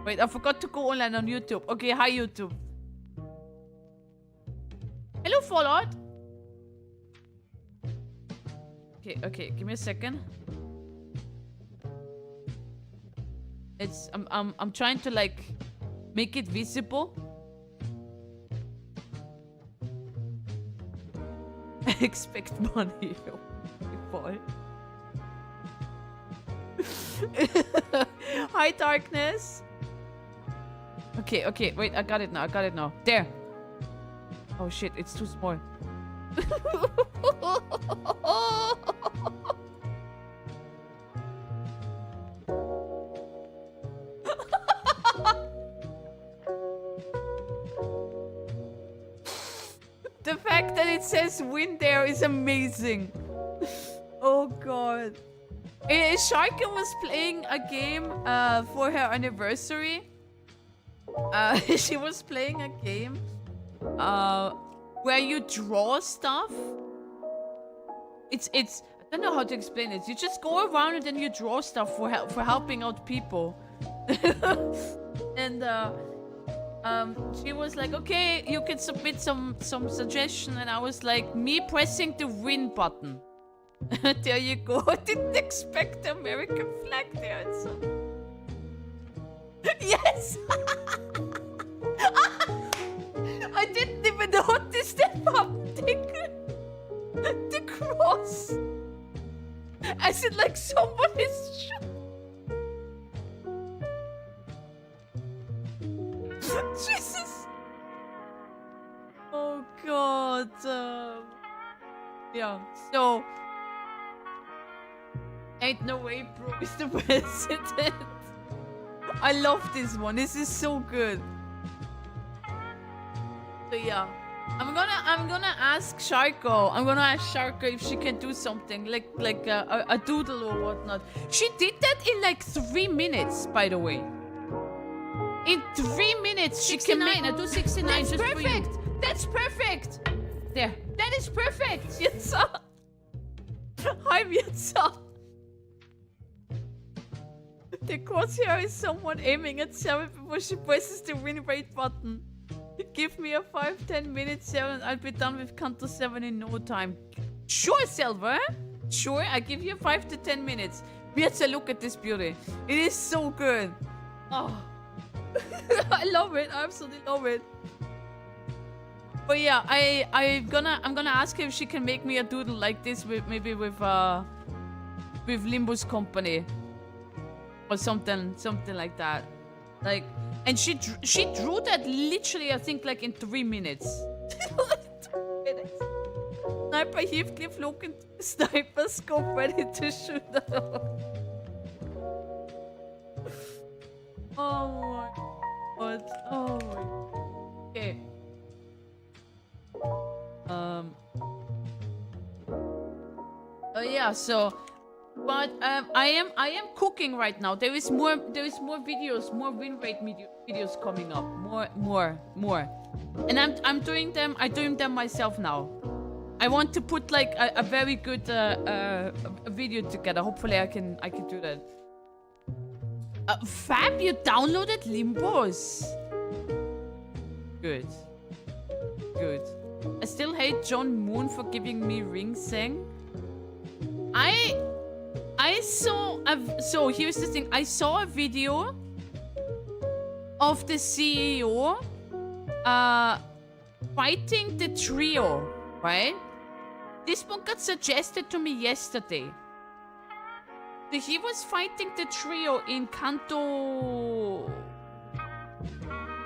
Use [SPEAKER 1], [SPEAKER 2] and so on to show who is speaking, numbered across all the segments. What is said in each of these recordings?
[SPEAKER 1] Wait, I forgot to go online on YouTube. Okay, hi YouTube. Hello Fallout. Okay, give me a second. I'm trying to like make it visible. Expect money. Boy. Hi darkness. Okay, wait, I got it now. There. Oh shit, it's too small. The fact that it says win there is amazing. Oh god. Sharka was playing a game for her anniversary. She was playing a game where you draw stuff. It's I don't know how to explain it. You just go around and then you draw stuff for helping out people. And she was like, okay, you can submit some suggestion, and I was like, me pressing the win button. There you go. I didn't expect the American flag there. So... Yes. I didn't even notice that the cross. As in like someone is Jesus. Oh god. Yeah. So ain't no way bro is the president. I love this one. This is so good. So yeah. I'm gonna ask Sharko. I'm gonna ask Sharko if she can do something like a doodle or whatnot. She did that in like 3 minutes, by the way. In 3 minutes, she can make. I do 69. That's just perfect. That's perfect. There. That is perfect. Yetsa. Hi, Yetsa. The crosshair is someone aiming at Sarah before she presses the win rate button. Give me a 5-10 minutes, Sarah, and I'll be done with Canto 7 in no time. Sure, Silver. Sure, I give you 5 to 10 minutes. Yetsa, look at this beauty. It is so good. Oh. I love it. I absolutely love it. But yeah, I'm gonna ask her if she can make me a doodle like this with Limbus company or something like that. Like, and she drew that literally, I think, like in 3 minutes. 3 minutes. Sniper Heathcliff looking sniper scope ready to shoot at all. Oh my god. Oh my. Okay. Oh yeah, so but I am cooking right now. There is more videos, more win rate videos coming up. More. And I'm doing them myself now. I want to put like a very good a video together. Hopefully I can do that. Fab, you downloaded Limbus. Good. I still hate John Moon for giving me ring sang. So here's the thing. I saw a video of the CEO fighting the trio, right? This one got suggested to me yesterday. So he was fighting the trio in Canto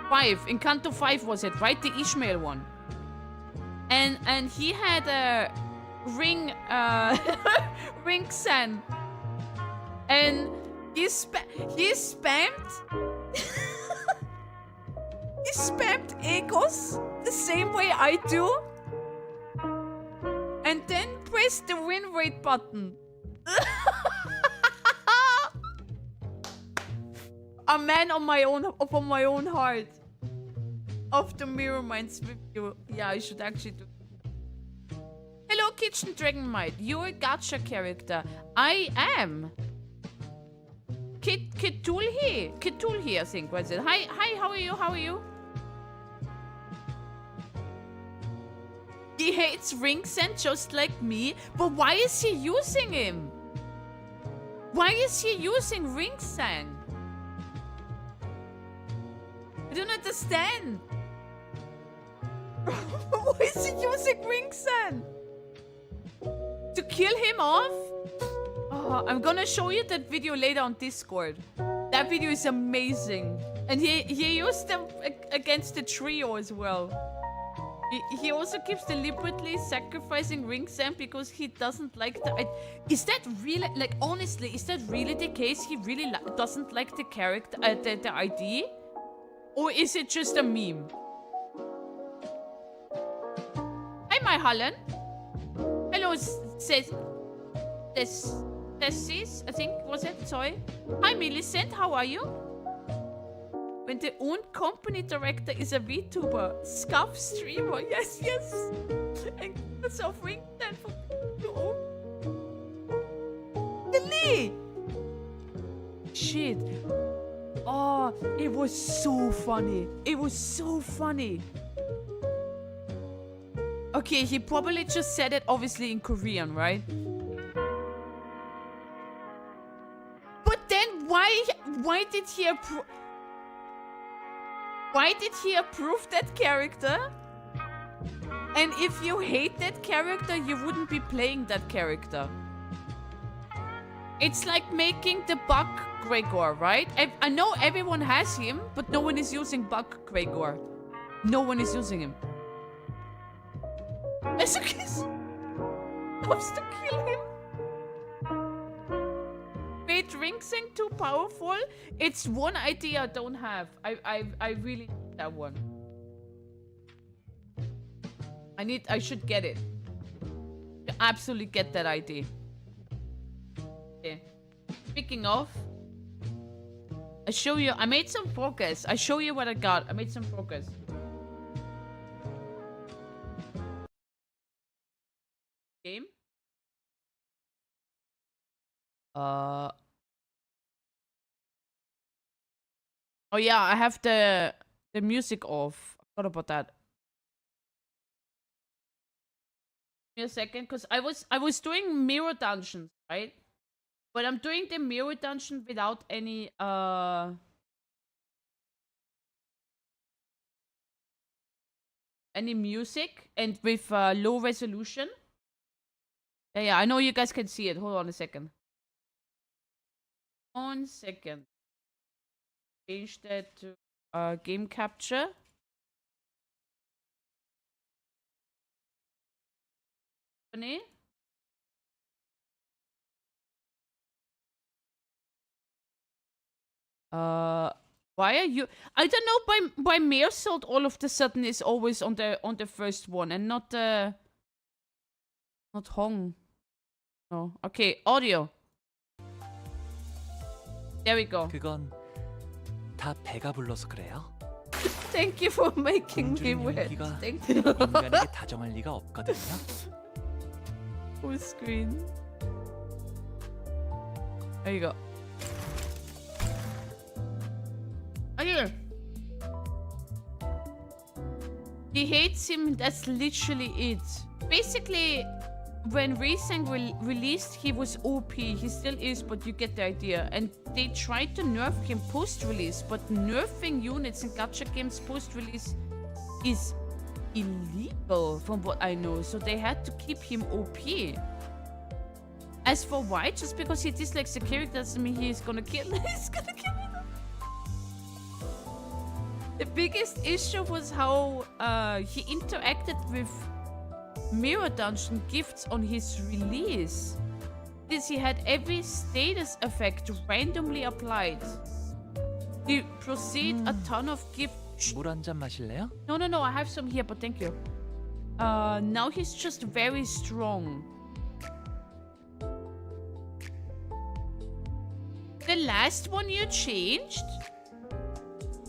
[SPEAKER 1] 5. In Canto 5 was it, right? The Ishmael one. And he had a ring San. And he spammed he spammed Egos the same way I do. And then pressed the win rate button. A man on my own heart. Of the mirror minds with you. Yeah, I should actually do. Hello, Kitchen Dragon Might. You're a gacha character. I am. Kitulhi, I think was it. Hi, how are you? How are you? He hates Ringsend just like me, but why is he using him? Why is he using Ringsend? I don't understand. Why is he using Ringsend? To kill him off? Oh, I'm gonna show you that video later on Discord. That video is amazing. And he used them against the trio as well. He also keeps deliberately sacrificing Ringsend because he doesn't like the... Is that really... Like, honestly, is that really the case? He really doesn't like the character, the ID? Or is it just a meme? Hi, my Holland. Hello, Tessis, I think, was it? Sorry. Hi, Millicent, how are you? When the own company director is a VTuber, scuff streamer, yes, and that's offering that for you own. Really? Shit. Oh, it was so funny. It was so funny. Okay, he probably just said it obviously in Korean, right? But then why did he approve that character? And if you hate that character, you wouldn't be playing that character. It's like making the Buck Gregor, right? I know everyone has him, but no one is using Buck Gregor. No one is using him. Mesukis loves to kill him. Wait, Ringsend too powerful? It's one idea I don't have. I really need that one. I should get it. To absolutely get that idea. Okay. Speaking of, I made some progress. I show you what I got. I made some progress. Game. Oh yeah, I have the music off. I forgot about that. Give me a second, because I was doing mirror dungeons, right? But I'm doing the mirror dungeon without any music and with low resolution. Yeah, I know you guys can see it. Hold on a second. 1 second. Change that to game capture. Funny. Why are you? I don't know why Meersault all of the sudden is always on the first one and not Hong. No. Okay, audio. There we go.
[SPEAKER 2] 그건 다 배가 불러서 그래요.
[SPEAKER 1] Thank you for making me wet. Thank you.
[SPEAKER 2] 인간에게 다정할 리가 없거든요.
[SPEAKER 1] Full screen. There you go. Okay. He hates him, that's literally it. Basically, when Ringsend released, he was OP. He still is, but you get the idea. And they tried to nerf him post-release, but nerfing units in gacha games post-release is illegal, from what I know. So they had to keep him OP. As for why, just because he dislikes the character doesn't mean he's gonna kill him. He's gonna kill him. The biggest issue was how he interacted with Mirror Dungeon gifts on his release. This he had every status effect randomly applied. He proceed a ton of gifts.
[SPEAKER 2] 물 한 잔 마실래요?
[SPEAKER 1] No, I have some here, but thank you. Now he's just very strong. The last one you changed?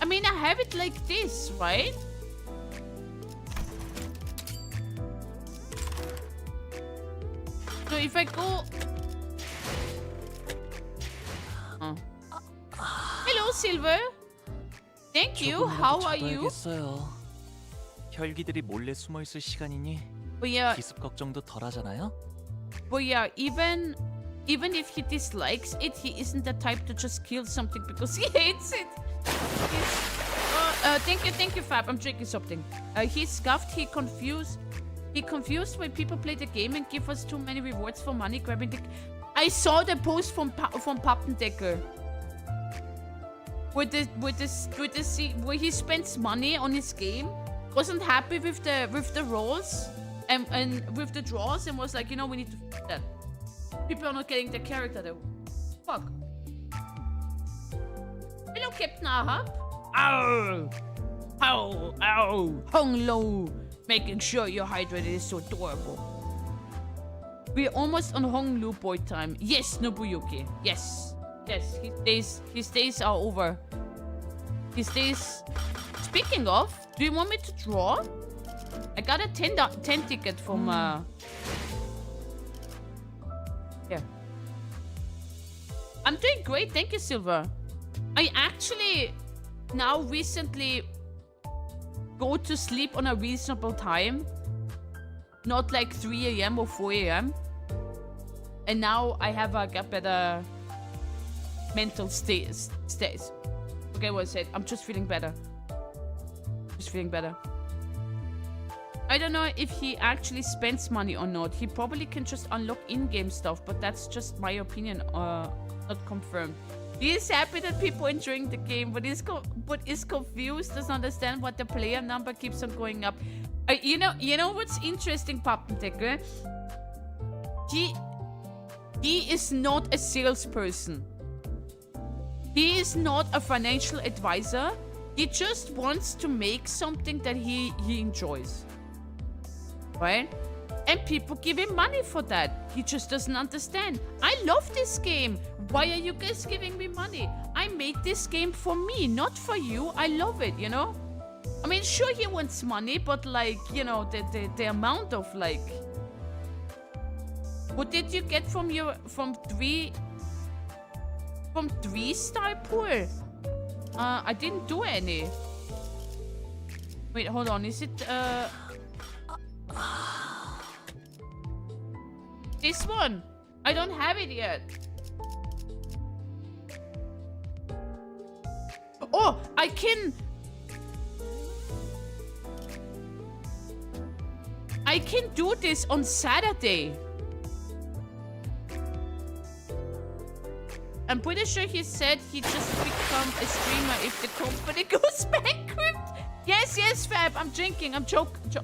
[SPEAKER 1] I mean, I have it like this, right? So if I go... Hello, Silver. Thank you. How are you?
[SPEAKER 2] 겠어요. 혈기들이 몰래 숨어 있을 시간이니
[SPEAKER 1] But yeah,
[SPEAKER 2] 기습 걱정도 덜 하잖아요.
[SPEAKER 1] even if he dislikes it, he isn't the type to just kill something because he hates it. Thank you, Fab. I'm drinking something. He's scuffed. He confused when people play the game and give us too many rewards for money grabbing the. I saw the post from Pappendecker. Where he spends money on his game, wasn't happy with the rolls and with the draws, and was like, you know, we need to fix that. People are not getting the character though. Fuck. Hello, Captain Ahab. Ow! Ow! Ow! Hung low. Making sure you're hydrated is so adorable. We're almost on Hong Lu boy time. Yes, Nobuyuki. Yes. Yes, his days are over. His days... Speaking of, do you want me to draw? I got a 10 ticket from... Here. I'm doing great, thank you, Silver. I actually now recently go to sleep on a reasonable time. Not like 3 AM or 4 AM. And now I have a better mental state. Okay, what I said. I'm just feeling better. Just feeling better. I don't know if he actually spends money or not. He probably can just unlock in-game stuff, but that's just my opinion, not confirmed. He is happy that people enjoying the game, but is confused, doesn't understand what the player number keeps on going up. You know what's interesting, Pappendecker? He is not a salesperson. He is not a financial advisor. He just wants to make something that he enjoys. Right? And people give him money for that. He just doesn't understand. I love this game. Why are you guys giving me money? I made this game for me, not for you. I love it, you know? I mean, sure he wants money, but like, you know, the amount of like... What did you get from three star pool? I didn't do any. Wait, hold on. Is it this one? I don't have it yet. Oh, I can do this on Saturday. I'm pretty sure he said he just become a streamer if the company goes bankrupt. Yes, Fab. I'm drinking. I'm joking.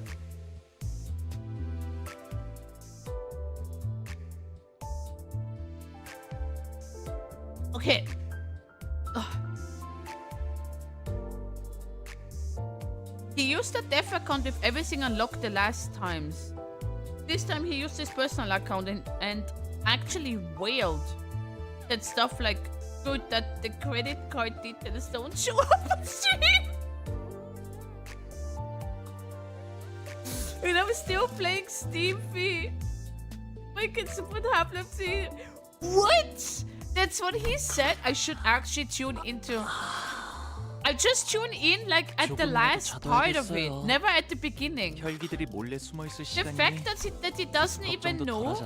[SPEAKER 1] Okay. Ugh. He used a dev account with everything unlocked the last times. This time he used his personal account and actually wailed. That stuff like, good that the credit card details don't show up on stream. And I'm still playing Steam Fee. I can support Half-Life. What? That's what he said. I should actually tune into. I just tune in like at the last part of it, never at the beginning. The fact that he doesn't even know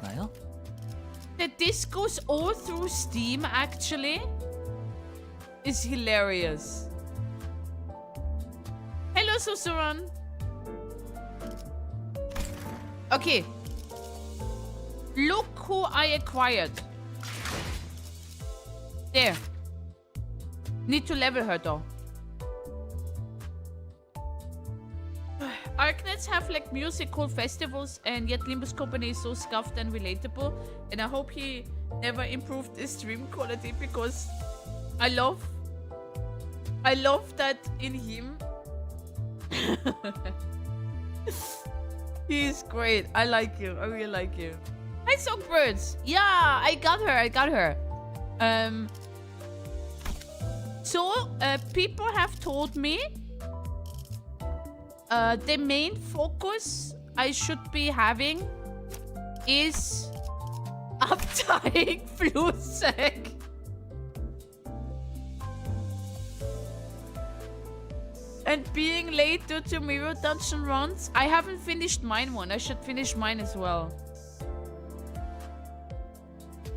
[SPEAKER 1] that this goes all through Steam actually is hilarious. Hello, Susuran. Okay. Look who I acquired. There. Need to level her though. Arknets have like musical festivals, and yet Limbus company is so scuffed and relatable. And I hope he never improved his stream quality, because I love that in him. He's great. I like you. I really like you. Hi, Songbirds. Yeah, I got her. So people have told me the main focus I should be having is uptying Flusek. And being late due to mirror dungeon runs. I haven't finished mine one. I should finish mine as well.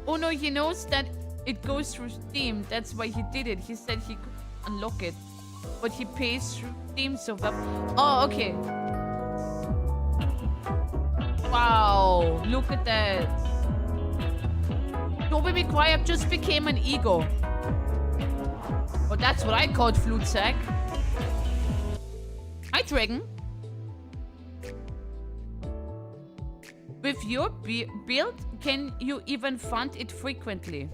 [SPEAKER 1] Oh no, he knows that it goes through Steam. That's why he did it. He said he could unlock it. But he pays through Steam, so that... Oh, okay. Wow, look at that. Don't be quiet, just became an ego. Oh, that's what I called flute sack. Hi, Dragon. With your build, can you even fund it frequently?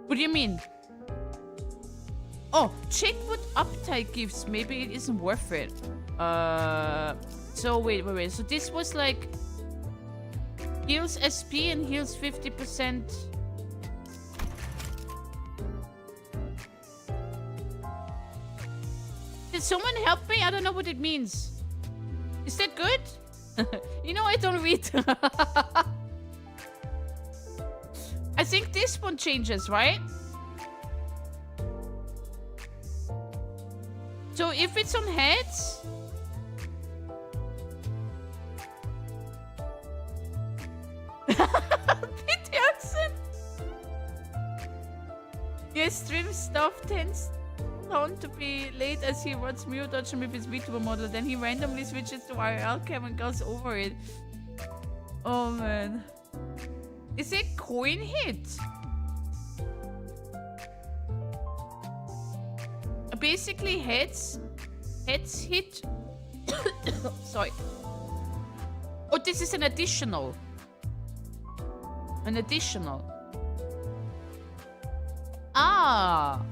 [SPEAKER 1] What do you mean? Oh, check what uptime gives. Maybe it isn't worth it. So wait. So this was like heals SP and heals 50%. Did someone help me? I don't know what it means. Is that good? You know, I don't read. I think this one changes, right? So if it's on heads... Peterson! Yes, stream stuff tends to be late as he runs Mirror Dungeon with his VTuber model. Then he randomly switches to IRL cam and goes over it. Oh man. Is it coin hit? Basically heads hit. Sorry. Oh, this is an additional. An additional. Ah.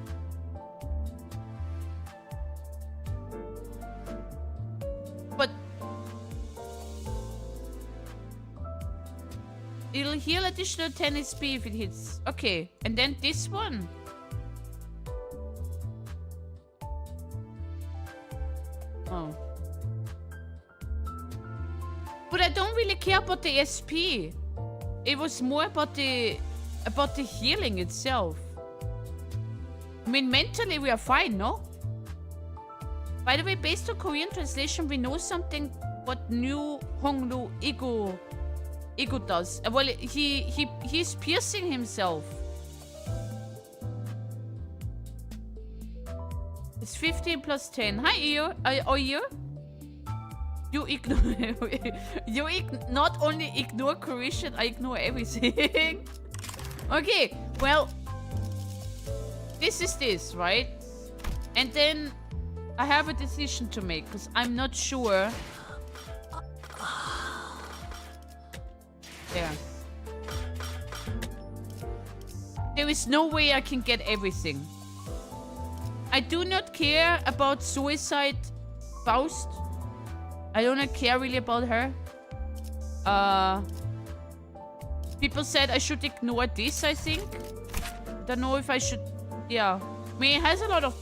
[SPEAKER 1] But it'll heal additional 10 SP if it hits. Okay, and then this one. Oh. But I don't really care about the SP. It was more about the healing itself. I mean, mentally we are fine, no? By the way, based on Korean translation, we know something what new Honglu Ego does. Well, he's piercing himself. It's 15 plus 10. Hi, Io. Are you? You ignore. Not only ignore Korean, I ignore everything. Okay, well, this is this, right? And then I have a decision to make because I'm not sure. There. There is no way I can get everything. I do not care about Suicide Faust. I don't care really about her. People said I should ignore this, I think. Don't know if I should... Yeah. I mean, it has a lot of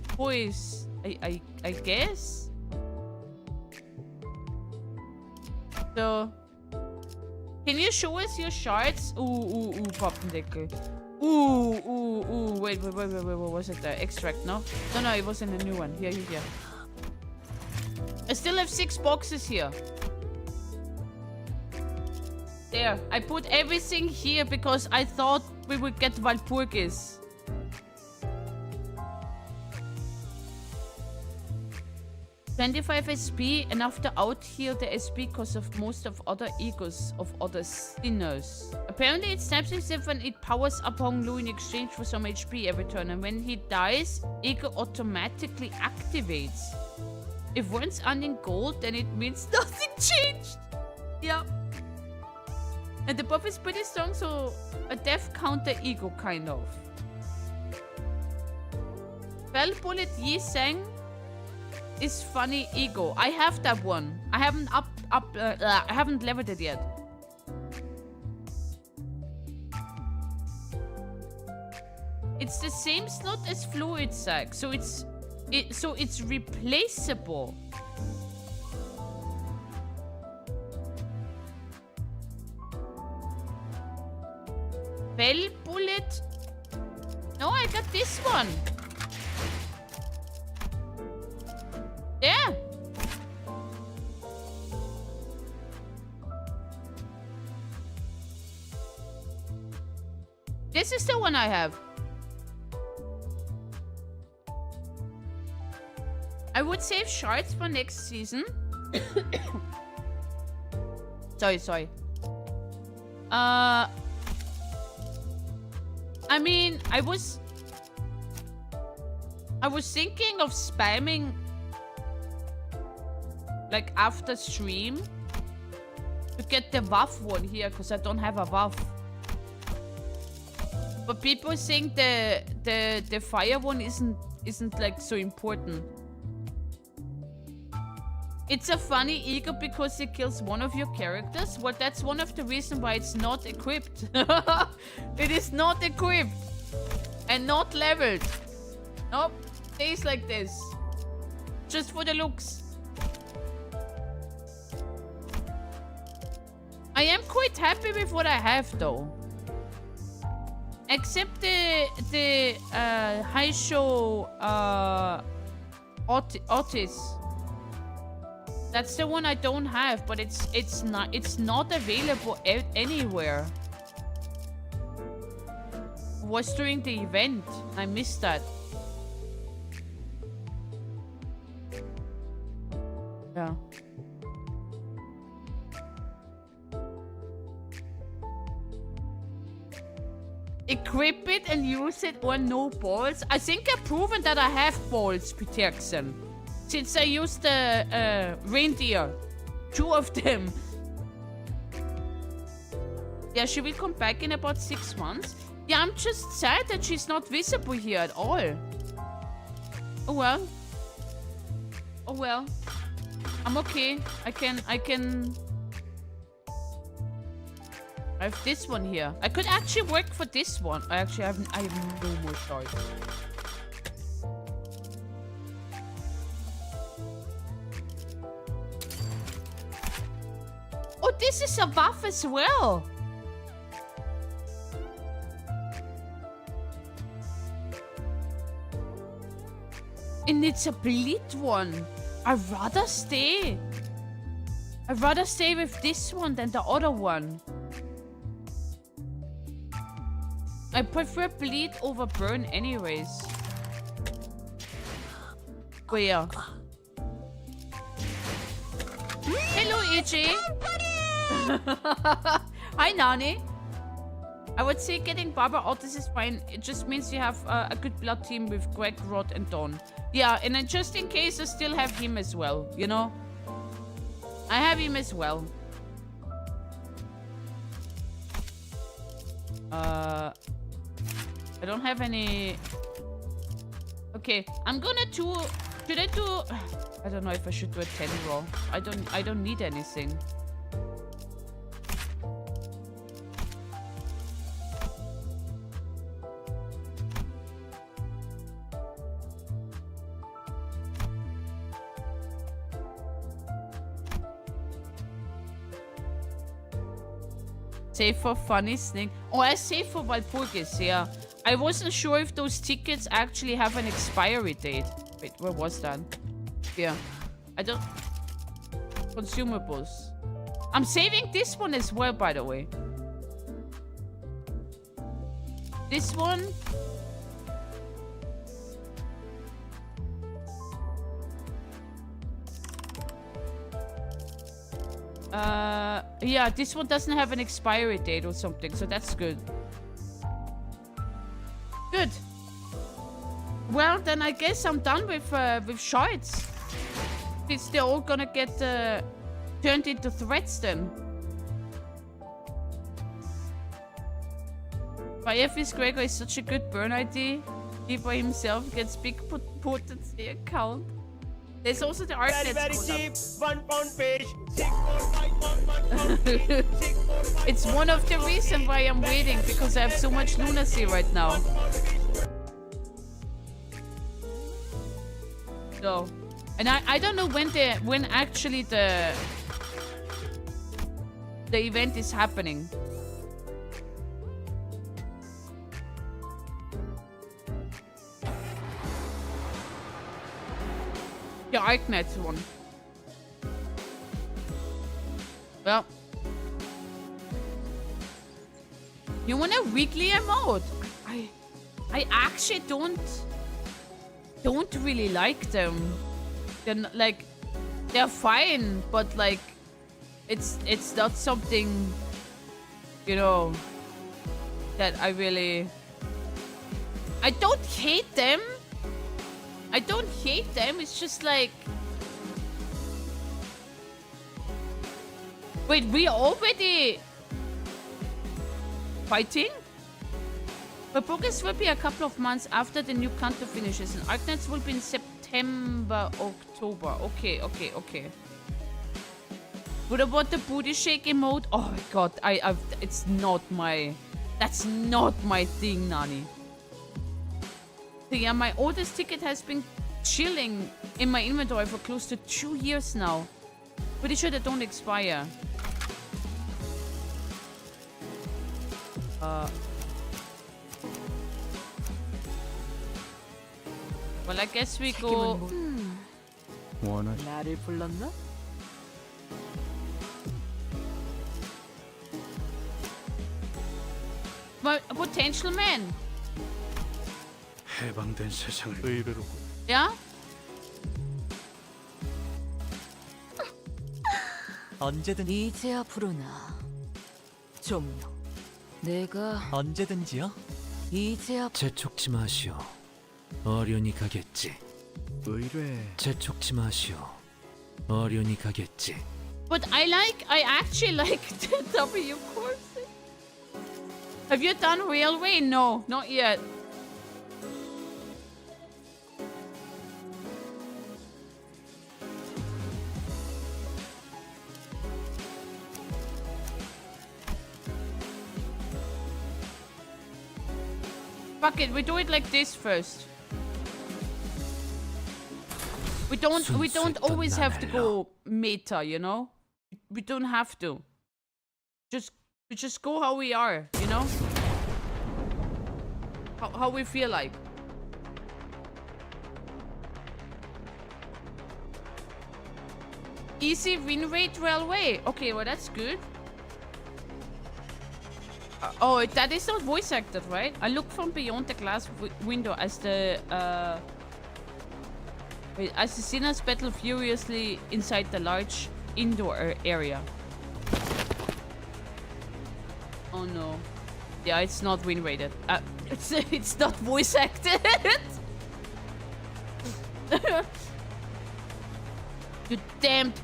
[SPEAKER 1] poise, I guess. So... Can you show us your shards? Ooh, Pappendeckel. Ooh. Wait, what was it? The extract, no? No, it wasn't a new one. Here. I still have 6 boxes here. There. I put everything here because I thought we would get Walpurgis. $25 SP, enough to out-heal the SP because of most of other egos of other sinners. Apparently it snaps himself and it powers up Honglu in exchange for some HP every turn, and when he dies, ego automatically activates. If one's earning gold, then it means nothing changed. Yeah. And the buff is pretty strong, so a death counter ego kind of. Fell Bullet Yi Sang is funny ego. I have that one. I haven't I haven't leveled it yet. It's the same slot as Fluid Sack, so it's replaceable. Fell Bullet. No, I got this one. Yeah. This is the one I have. I would save shards for next season. Sorry. I mean, I was thinking of spamming like after stream to get the WAF one here because I don't have a WAF. But people think the fire one isn't like so important. It's a funny ego because it kills one of your characters. Well, that's one of the reasons why it's not equipped. It is not equipped. And not leveled. Nope. Stays like this. Just for the looks. I am quite happy with what I have though. Except the high show Otis. That's the one I don't have, but it's not available anywhere. It was during the event. I missed that. Yeah. Equip it and use it or no balls. I think I've proven that I have balls, Peterson. Since I used the reindeer. 2 of them. Yeah, she will come back in about 6 months. Yeah, I'm just sad that she's not visible here at all. Oh well. Oh well. I'm okay. I can... I have this one here. I could actually work for this one. I have no more shards. Oh, this is a buff as well. And it's a bleed one. I'd rather stay with this one than the other one. I prefer bleed over burn anyways. Where? Hello, AJ. Hi, Nani. I would say getting Barbara Otis is fine. It just means you have a good blood team with Greg, Rod, and Don. Yeah, and then just in case, I still have him as well, you know? I have him as well. I don't have any... Okay, I'm gonna do... Should I do... I don't know if I should do a 10 roll. I don't need anything. Save for funny sneak. Oh, I saved for Walpurgis, yeah. I wasn't sure if those tickets actually have an expiry date. Wait, where was that? Yeah. I don't... Consumables. I'm saving this one as well, by the way. This one... yeah, this one doesn't have an expiry date or something, so that's good. Good. Well, then I guess I'm done with shards. Since they're all gonna get turned into threads then. Firefist Gregor is such a good burn ID. He by himself gets big potency account. There's also the art that's cheap. £1 fish. It's one of the reasons why I'm waiting, because I have so much lunacy right now. So, and I don't know when actually the event is happening. The Arknets one. Well. You want a weekly emote? I actually don't really like them. They're not, like, they're fine, but like it's not something, you know, that I don't hate them. I don't hate them. It's just like, wait, we are already fighting? But progress will be a couple of months after the new counter finishes, and Arknets will be in September, October. Okay. What about the booty shake emote? Oh my god, it's not my, that's not my thing, Nani. So yeah, my oldest ticket has been chilling in my inventory for close to 2 years now. Pretty sure they don't expire. Well, I guess we go.
[SPEAKER 3] 나를 불렀나?
[SPEAKER 1] Well, a potential man.
[SPEAKER 4] 해방된 세상을
[SPEAKER 2] 의외로
[SPEAKER 1] Yeah?
[SPEAKER 2] 언제든
[SPEAKER 3] 이제야 부르나. 좀요. 내가
[SPEAKER 2] 언제든지요.
[SPEAKER 3] 이제야
[SPEAKER 5] 재촉지 마시오. 어련히 가겠지.
[SPEAKER 4] 의뢰
[SPEAKER 5] 재촉지 마시오. 어련히 가겠지.
[SPEAKER 1] But I actually like the W course. Have you done railway? No, not yet. Fuck it, we do it like this first. We don't always have to go meta, you know? We don't have to. We just go how we are, you know? How we feel like. Easy win rate railway. Okay, well that's good. Oh, that is not voice acted, right? I look from beyond the glass window as the as the sinners battle furiously inside the large indoor area. Oh no. Yeah, it's not win rated. It's not voice acted. You damned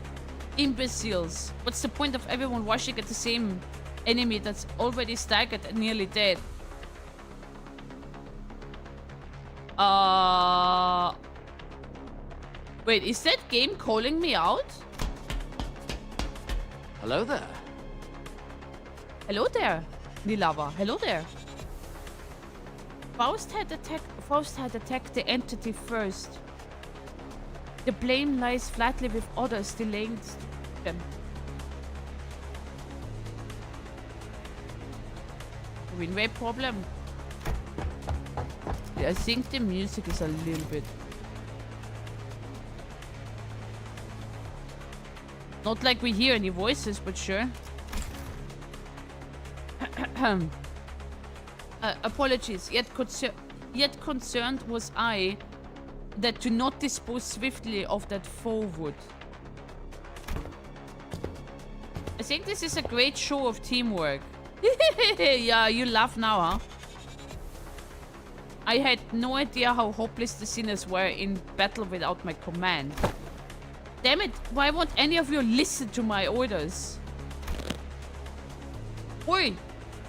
[SPEAKER 1] imbeciles. What's the point of everyone rushing at the same enemy that's already staggered and nearly dead? Wait, is that game calling me out?
[SPEAKER 4] Hello there.
[SPEAKER 1] Hello there, Nilava. Hello there. Faust had attacked the entity first. The blame lies flatly with others delaying them. Win rate problem. Yeah, I think the music is a little bit not like we hear any voices, but sure. Apologies. Yet concerned was I that to not dispose swiftly of that foe would. I think this is a great show of teamwork. Yeah, you laugh now, huh? I had no idea how hopeless the sinners were in battle without my command. Damn it, why won't any of you listen to my orders? Oi!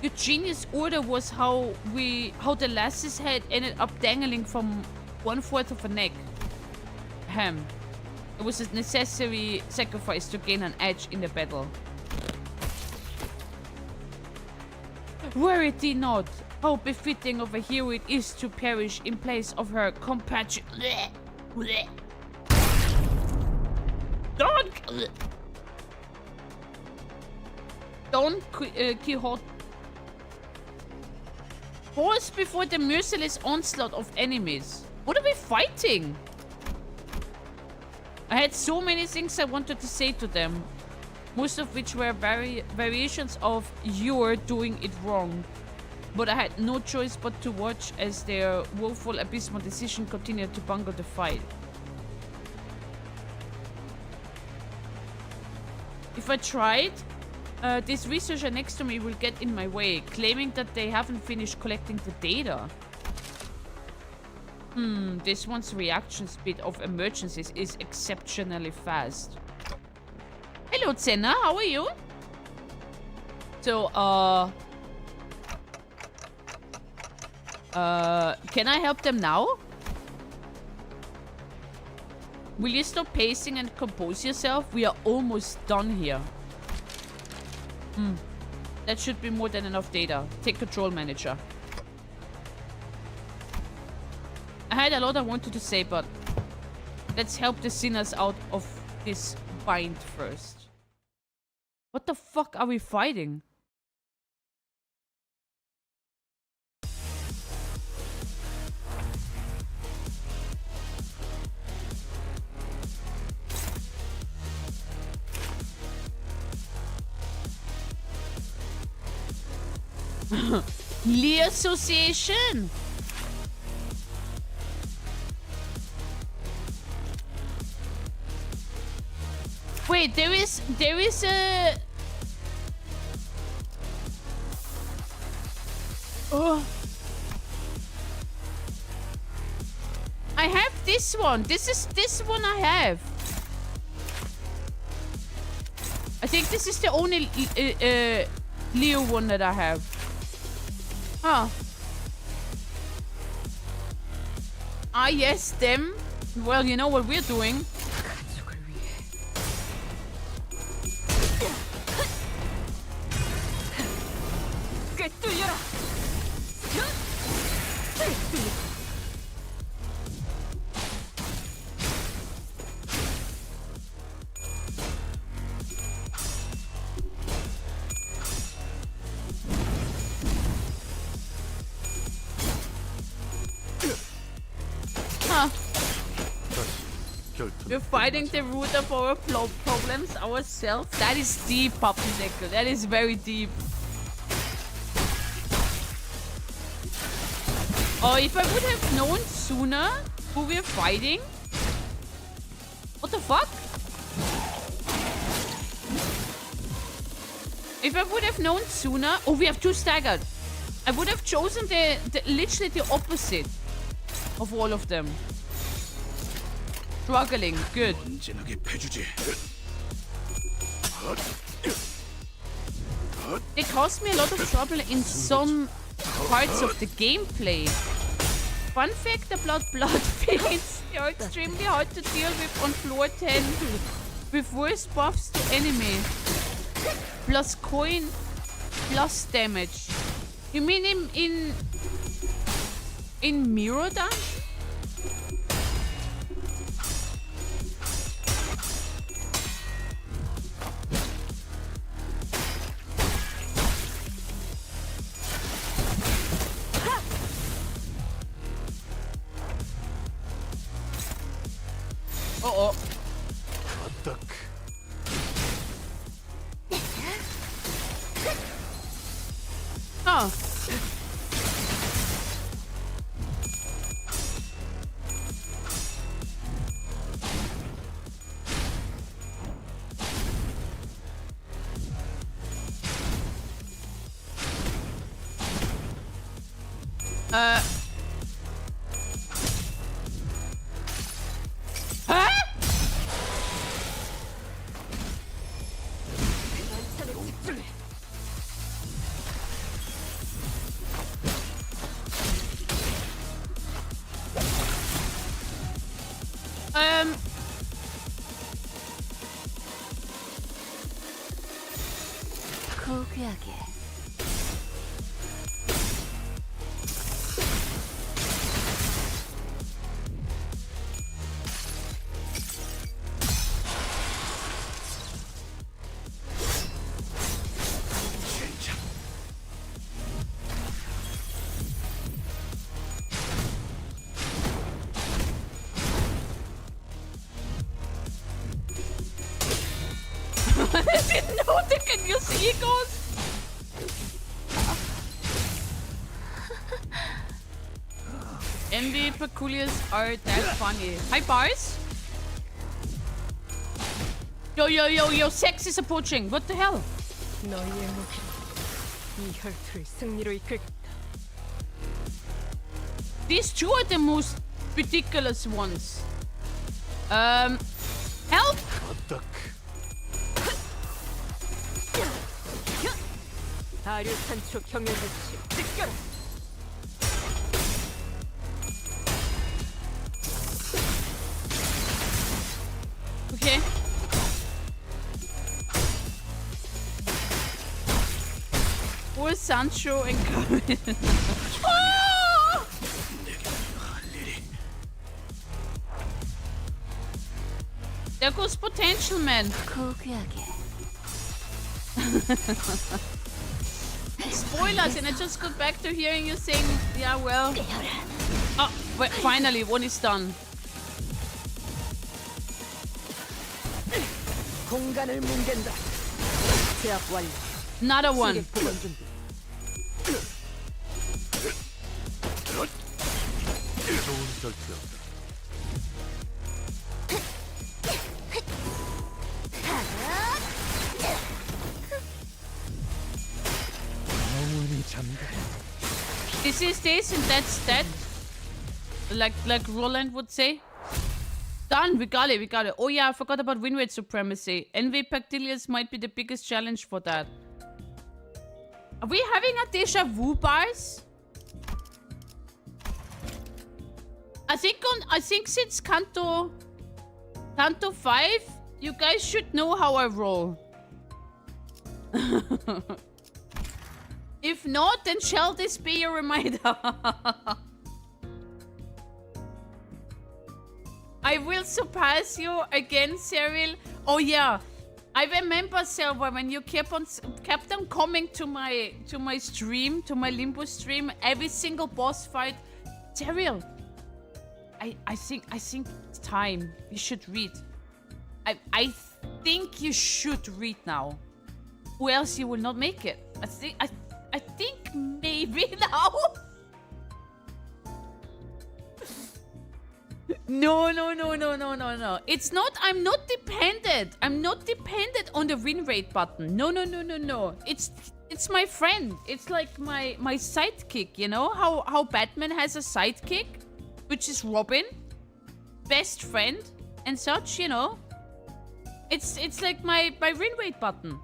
[SPEAKER 1] Your genius order was how the lass's head ended up dangling from 1/4 of a neck. Ahem. It was a necessary sacrifice to gain an edge in the battle. Were it not, how befitting of a hero it is to perish in place of her compatriot. DonQuixote. Pause before the merciless onslaught of enemies. What are we fighting? I had so many things I wanted to say to them. Most of which were variations of "you're doing it wrong." But I had no choice but to watch as their woeful abysmal decision continued to bungle the fight. If I tried, this researcher next to me will get in my way, claiming that they haven't finished collecting the data. This one's reaction speed of emergencies is exceptionally fast. Hello, Senna, how are you? So, can I help them now? Will you stop pacing and compose yourself? We are almost done here. That should be more than enough data. Take control, manager. I had a lot I wanted to say, but let's help the sinners out of this bind first. What the fuck are we fighting? Lee Association. Wait, there is a... Oh. I have this one. This one I have. I think this is the only Leo one that I have. Huh. Ah, yes, them. Well, you know what we're doing. We're fighting the root of our problems ourselves. That is deep, Puppy Decker. That is very deep. Oh, if I would have known sooner who we're fighting. What the fuck? If I would have known sooner. Oh, we have two staggered. I would have chosen the literally the opposite of all of them. Struggling, good. It caused me a lot of trouble in some parts of the gameplay. Fun fact about blood fiends, they are extremely hard to deal with on floor 10 with worse buffs to enemy. Plus coin, plus damage. You mean in mirror dungeon? Uh-oh. Oh. Huh?
[SPEAKER 3] 고귀하게.
[SPEAKER 1] you see, Ghost? Envy peculiars are that funny. Hi, Bars. Yo, sex is approaching. What the hell?
[SPEAKER 3] 너희의 무기로 이 혈투를 승리로 이끌.
[SPEAKER 1] These two are the most ridiculous ones. Help!
[SPEAKER 3] 다류 산초 경혈배치 직결.
[SPEAKER 1] Okay. Poor Sancho and Carmen. Oh! There goes potential, man.
[SPEAKER 3] 고귀하게.
[SPEAKER 1] Spoilers, and I just got back to hearing you saying, yeah, well. Oh, wait, finally, one is done.
[SPEAKER 3] 공간을 뭉갠다. 제압 완료.
[SPEAKER 1] Another one.
[SPEAKER 3] 승객 보건 준비.
[SPEAKER 2] 좋은 결투였다.
[SPEAKER 1] This is this and that's that. Like Roland would say. Done, we got it. Oh yeah, I forgot about winrate supremacy. Envy Pactilius might be the biggest challenge for that. Are we having a deja vu, Bars? I think since Canto 5, you guys should know how I roll. If not, then shall this be a reminder? I will surpass you again, Cyril. Oh yeah, I remember, Silver, when you kept on coming to my stream, to my Limbus stream, every single boss fight. Cyril, I think it's time. You should read. I think you should read now, or else you will not make it. I think maybe now. No. It's not. I'm not dependent. I'm not dependent on the win rate button. No. It's my friend. It's like my sidekick. You know how Batman has a sidekick, which is Robin, best friend and such. You know, it's like my win rate button.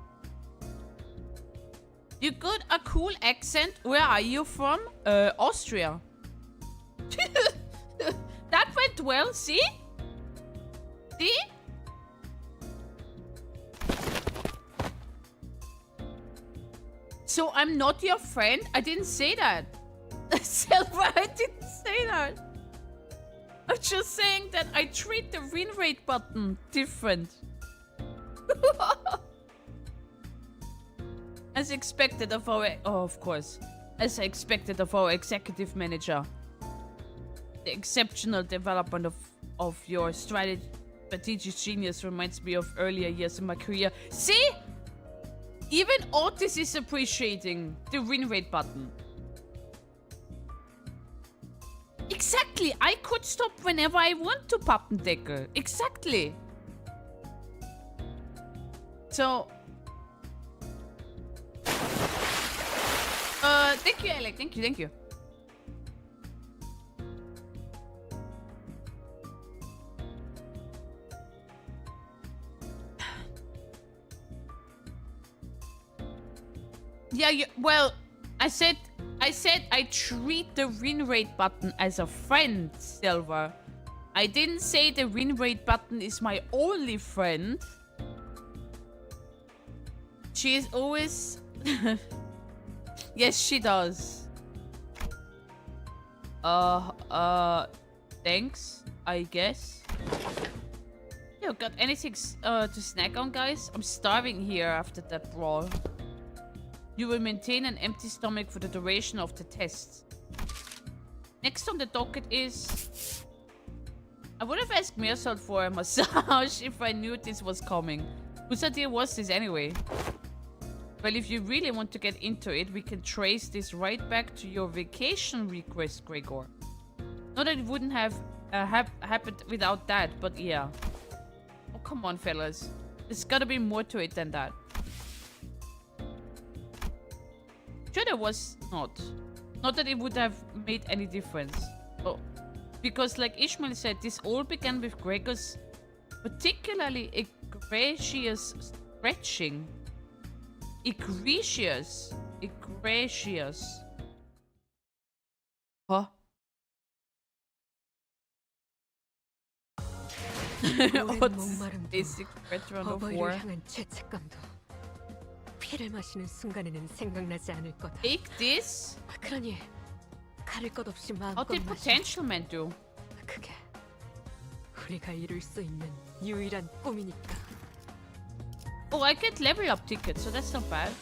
[SPEAKER 1] You got a cool accent. Where are you from? Austria. That went well, see? See? So I'm not your friend? I didn't say that. Silver, I didn't say that. I'm just saying that I treat the win rate button different. As expected of our... Oh, of course. As I expected of our executive manager. The exceptional development of your strategic genius reminds me of earlier years in my career. See? Even Otis is appreciating the win rate button. Exactly. I could stop whenever I want to, Pappendecker. Exactly. So... thank you, Alec. Thank you. Yeah, well, I said I treat the win rate button as a friend, Silver. I didn't say the win rate button is my only friend. She is always... Yes, she does. Thanks, I guess. You got anything to snack on, guys? I'm starving here after that brawl. You will maintain an empty stomach for the duration of the test. Next on the docket is... I would have asked Mersal for a massage if I knew this was coming. Whose idea was this anyway? Well, if you really want to get into it, we can trace this right back to your vacation request, Gregor. Not that it wouldn't have happened without that, but yeah. Oh, come on, fellas. There's gotta be more to it than that. Sure, there was not. Not that it would have made any difference. Oh, because like Ishmael said, this all began with Gregor's particularly egregious stretching. Egregious. Egregious. Huh?
[SPEAKER 3] 오랜
[SPEAKER 1] What's
[SPEAKER 3] 목마름도
[SPEAKER 1] basic veteran of war?
[SPEAKER 3] 어버이를 향한 죄책감도 피를 마시는 순간에는 생각나지 않을 거다.
[SPEAKER 1] Take this?
[SPEAKER 3] 그러니 가릴 것 없이
[SPEAKER 1] How
[SPEAKER 3] 마음껏
[SPEAKER 1] did
[SPEAKER 3] 마셔.
[SPEAKER 1] potential man do?
[SPEAKER 3] 그게 우리가 이룰 수 있는 유일한 꿈이니까.
[SPEAKER 1] Oh, I get level up tickets, so that's not bad.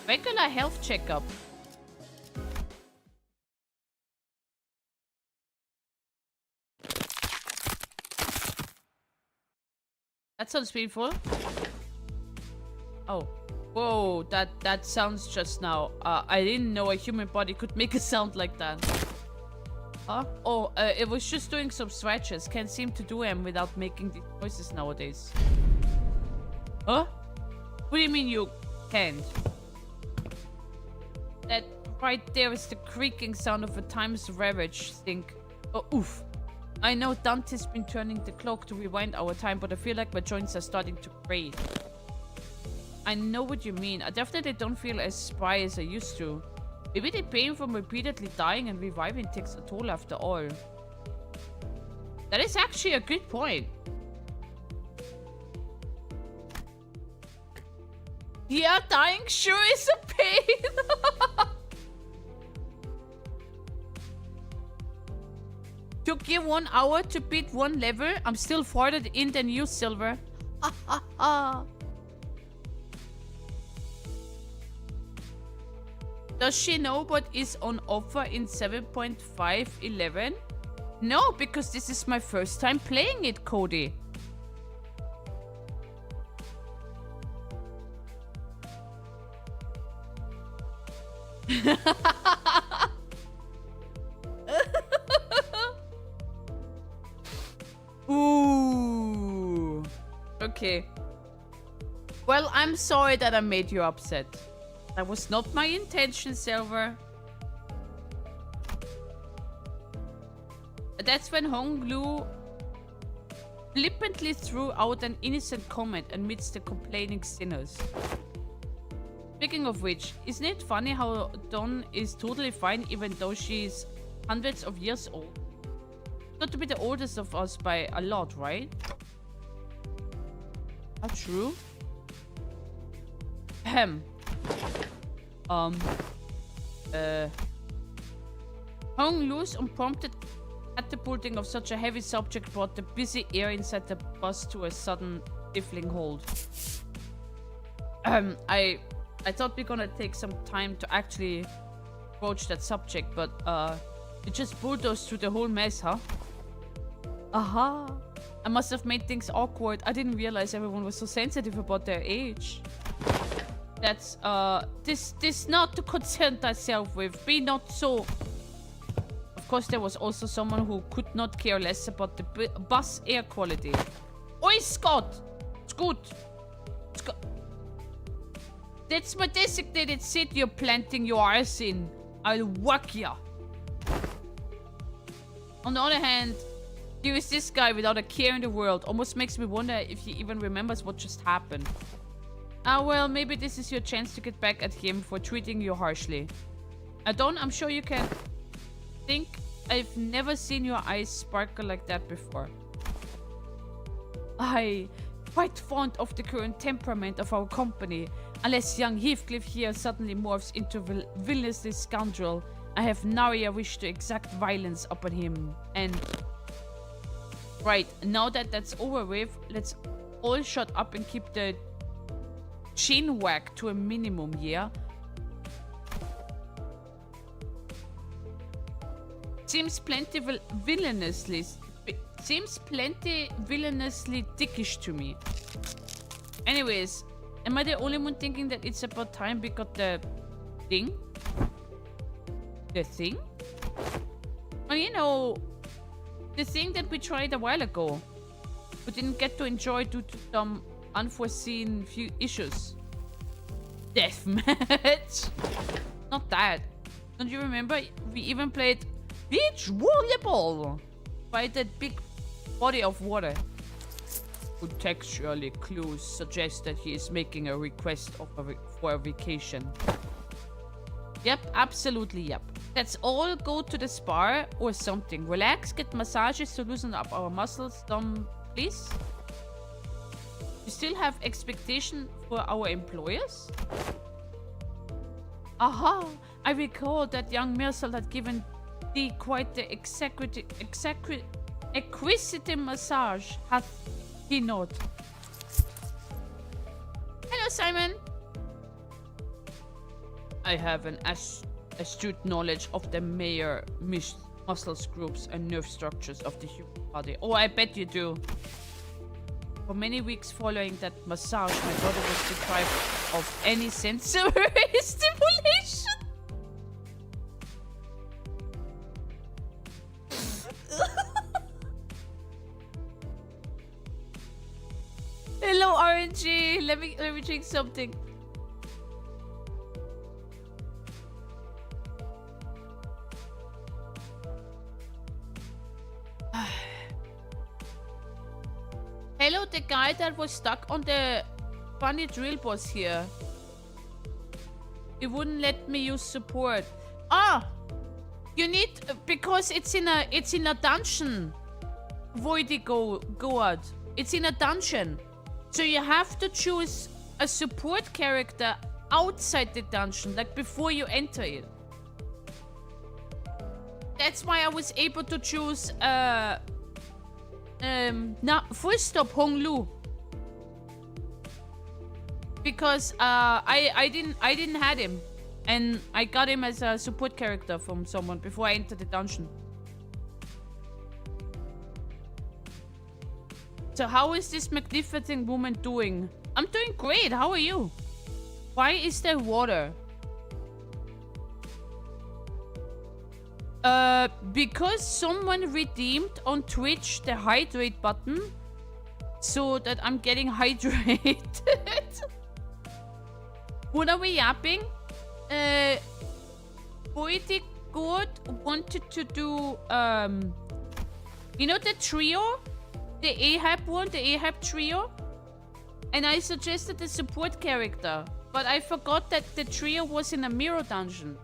[SPEAKER 1] Regular health checkup. That sounds painful. Oh. Whoa, that sounds just now. I didn't know a human body could make a sound like that. Huh? Oh, it was just doing some stretches. Can't seem to do them without making these noises nowadays. Huh? What do you mean you can't? That right there is the creaking sound of a time's ravage think. Oh, oof. I know Dante's been turning the clock to rewind our time, but I feel like my joints are starting to break. I know what you mean. I definitely don't feel as spry as I used to. Maybe the pain from repeatedly dying and reviving takes a toll after all. That is actually a good point. Yeah, dying sure is a pain. Took you 1 hour to beat 1 level. I'm still farther in than you, Silver. Does she know what is on offer in 7.511? No, because this is my first time playing it, Cody. Ooh. Okay. Well, I'm sorry that I made you upset. That was not my intention, Silver. That's when Hong Lu flippantly threw out an innocent comment amidst the complaining sinners. Speaking of which, isn't it funny how Dawn is totally fine even though she's hundreds of years old? Got to be the oldest of us by a lot, right? Not true. Ahem. Hong Lu's unprompted catapulting of such a heavy subject brought the busy air inside the bus to a sudden stifling hold. I thought we're gonna take some time to actually approach that subject, but it just bulldozed through the whole mess, huh? Aha! I must have made things awkward. I didn't realize everyone was so sensitive about their age. That's this not to concern thyself with. Be not so. Of course, there was also someone who could not care less about the bus air quality. Oi, Scott! Scott! That's my designated seat you're planting your arse in. I'll whack ya. On the other hand, here is this guy without a care in the world. Almost makes me wonder if he even remembers what just happened. Ah, well, maybe this is your chance to get back at him for treating you harshly. Dawn, I'm sure you can think I've never seen your eyes sparkle like that before. I quite fond of the current temperament of our company. Unless young Heathcliff here suddenly morphs into villainous scoundrel, I have nary a wish to exact violence upon him. And right, now that that's over with, let's all shut up and keep the chin whack to a minimum, yeah? Seems plenty villainously dickish to me. Anyways, Am I the only one thinking that it's about time we got the thing? The thing? Well, you know, the thing that we tried a while ago. We didn't get to enjoy due to some unforeseen few issues. Deathmatch. Not that. Don't you remember? We even played beach volleyball by that big body of water. Contextually, clues suggest that he is making a request for a vacation. Yep, absolutely, yep. Let's all go to the spa or something. Relax, get massages to loosen up our muscles. Please. You still have expectation for our employers? Aha! I recall that young Mirsel had given thee quite the exquisite massage, hath he not? Hello, Simon! I have an astute knowledge of the major muscles groups and nerve structures of the human body. Oh, I bet you do. For many weeks following that massage, my body was deprived of any sensory stimulation. Hello, RNG. Let me drink something. Hello, the guy that was stuck on the funny drill boss here. It wouldn't let me use support. Ah, you need because it's in a dungeon. Voidy Goad. It's in a dungeon, so you have to choose a support character outside the dungeon, like before you enter it. That's why I was able to choose full stop Hong Lu, because I didn't have him, and I got him as a support character from someone before I entered the dungeon. So how is this magnificent woman doing? I'm doing great. How are you? Why is there water? Because someone redeemed on Twitch the hydrate button, so that I'm getting hydrated. What are we yapping? Poetic God wanted to do, you know the trio? The Ahab one, the Ahab trio? And I suggested the support character, but I forgot that the trio was in a mirror dungeon.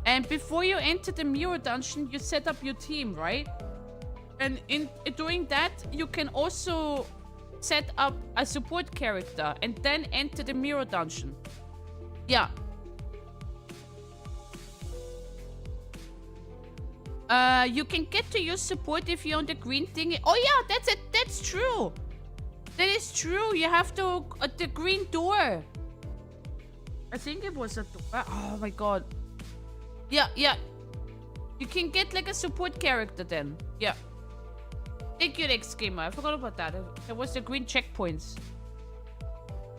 [SPEAKER 1] And before you enter the mirror dungeon, you set up your team, right? And in doing that, you can also set up a support character and then enter the mirror dungeon. Yeah. You can get to use support if you're on the green thingy. Oh yeah, that's it. That's true. That is true. You have to the green door. I think it was a door. Oh my god. Yeah, yeah. You can get like a support character then. Yeah. Thank you, next gamer. I forgot about that. There was the green checkpoints.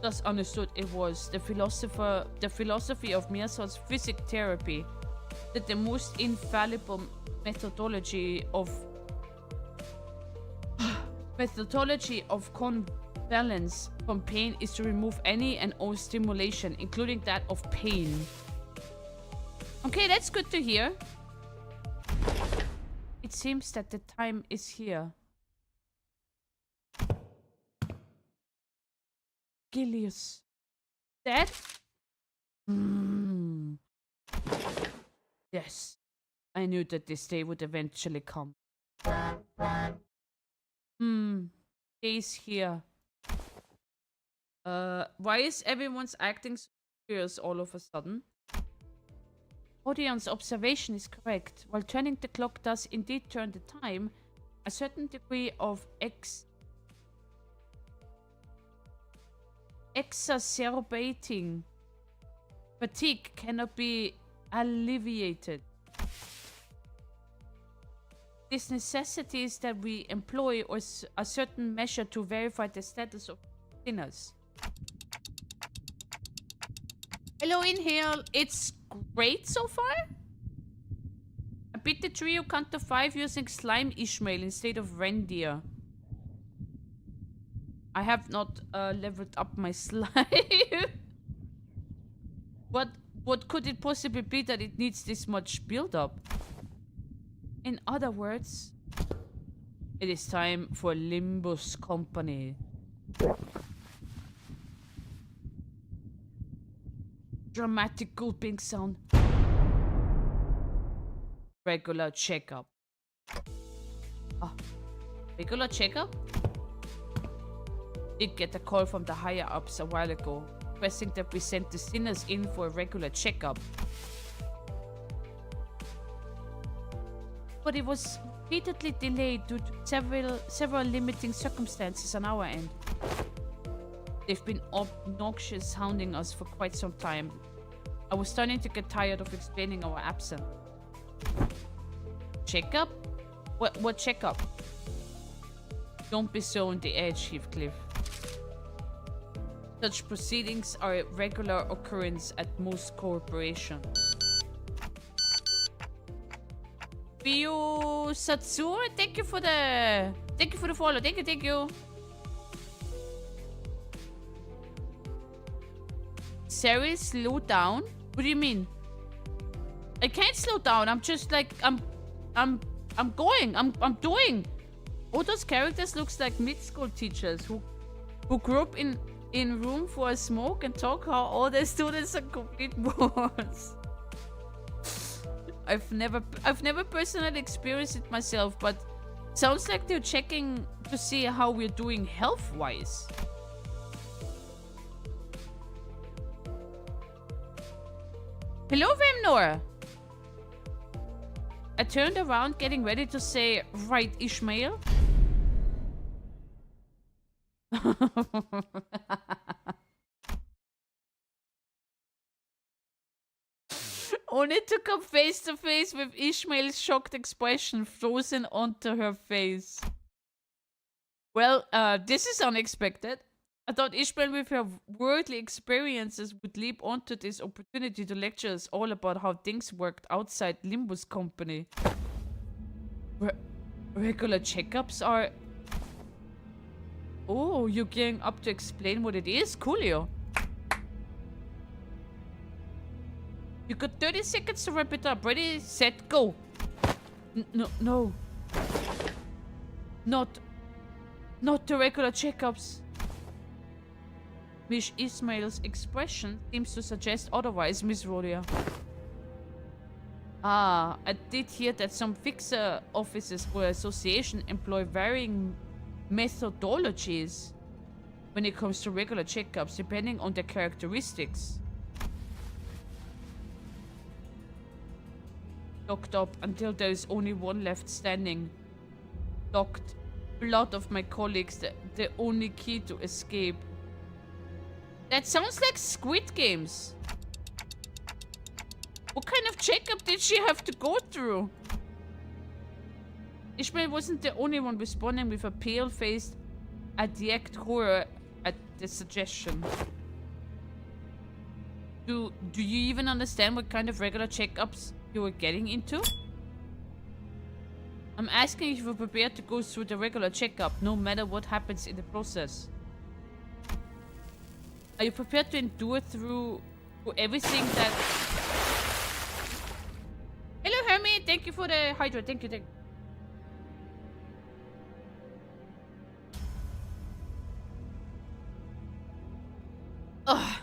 [SPEAKER 1] Thus understood it was the philosophy of Mirsal's physic therapy that the most infallible methodology of convalescence from pain is to remove any and all stimulation, including that of pain. Okay, that's good to hear. It seems that the time is here. Gilius. Dead? Yes. I knew that this day would eventually come. Days here. Why is everyone's acting so serious all of a sudden? Odion's observation is correct. While turning the clock does indeed turn the time, a certain degree of exacerbating fatigue cannot be alleviated. This necessitates that we employ a certain measure to verify the status of sinners. Hello, Inhale. It's great so far. I beat the trio count to 5 using Slime Ishmael instead of Reindeer. I have not leveled up my slime. What could it possibly be that it needs this much build-up? In other words, it is time for Limbus Company. Dramatic gulping sound. Regular checkup. Ah, regular checkup? Did get a call from the higher ups a while ago, requesting that we send the sinners in for a regular checkup. But it was repeatedly delayed due to several limiting circumstances on our end. They've been obnoxious hounding us for quite some time. I was starting to get tired of explaining our absence. Checkup? What checkup? Don't be so on the edge, Heathcliff. Such proceedings are a regular occurrence at most corporations. Biu Satsur, thank you for the follow. Thank you. Sari, slow down. What do you mean? I can't slow down. I'm just like I'm doing. All those characters looks like mid-school teachers who grew up in room for a smoke and talk how all their students are complete morons. I've never personally experienced it myself, but sounds like they're checking to see how we're doing health-wise. Hello, Vemnor! I turned around, getting ready to say, right, Ishmael? Only to come face to face with Ishmael's shocked expression frozen onto her face. Well, this is unexpected. I thought Ishmael with her worldly experiences would leap onto this opportunity to lecture us all about how things worked outside Limbus Company. Regular checkups are... Oh, you're gearing up to explain what it is? Coolio. You got 30 seconds to wrap it up. Ready, set, go. No. Not the regular checkups. Miss Ismail's expression seems to suggest otherwise, Miss Rodia. Ah, I did hear that some fixer offices for association employ varying methodologies when it comes to regular checkups, depending on their characteristics. Locked up until there is only one left standing. Locked. Blood of my colleagues, the only key to escape. That sounds like Squid Games. What kind of checkup did she have to go through? Ishmael wasn't the only one responding with a pale-faced, abject horror at the suggestion. Do you even understand what kind of regular checkups you were getting into? I'm asking if you're prepared to go through the regular checkup, no matter what happens in the process. Are you prepared to endure through everything that... Hello, Hermie! Thank you for the Hydra. Thank you. Ugh.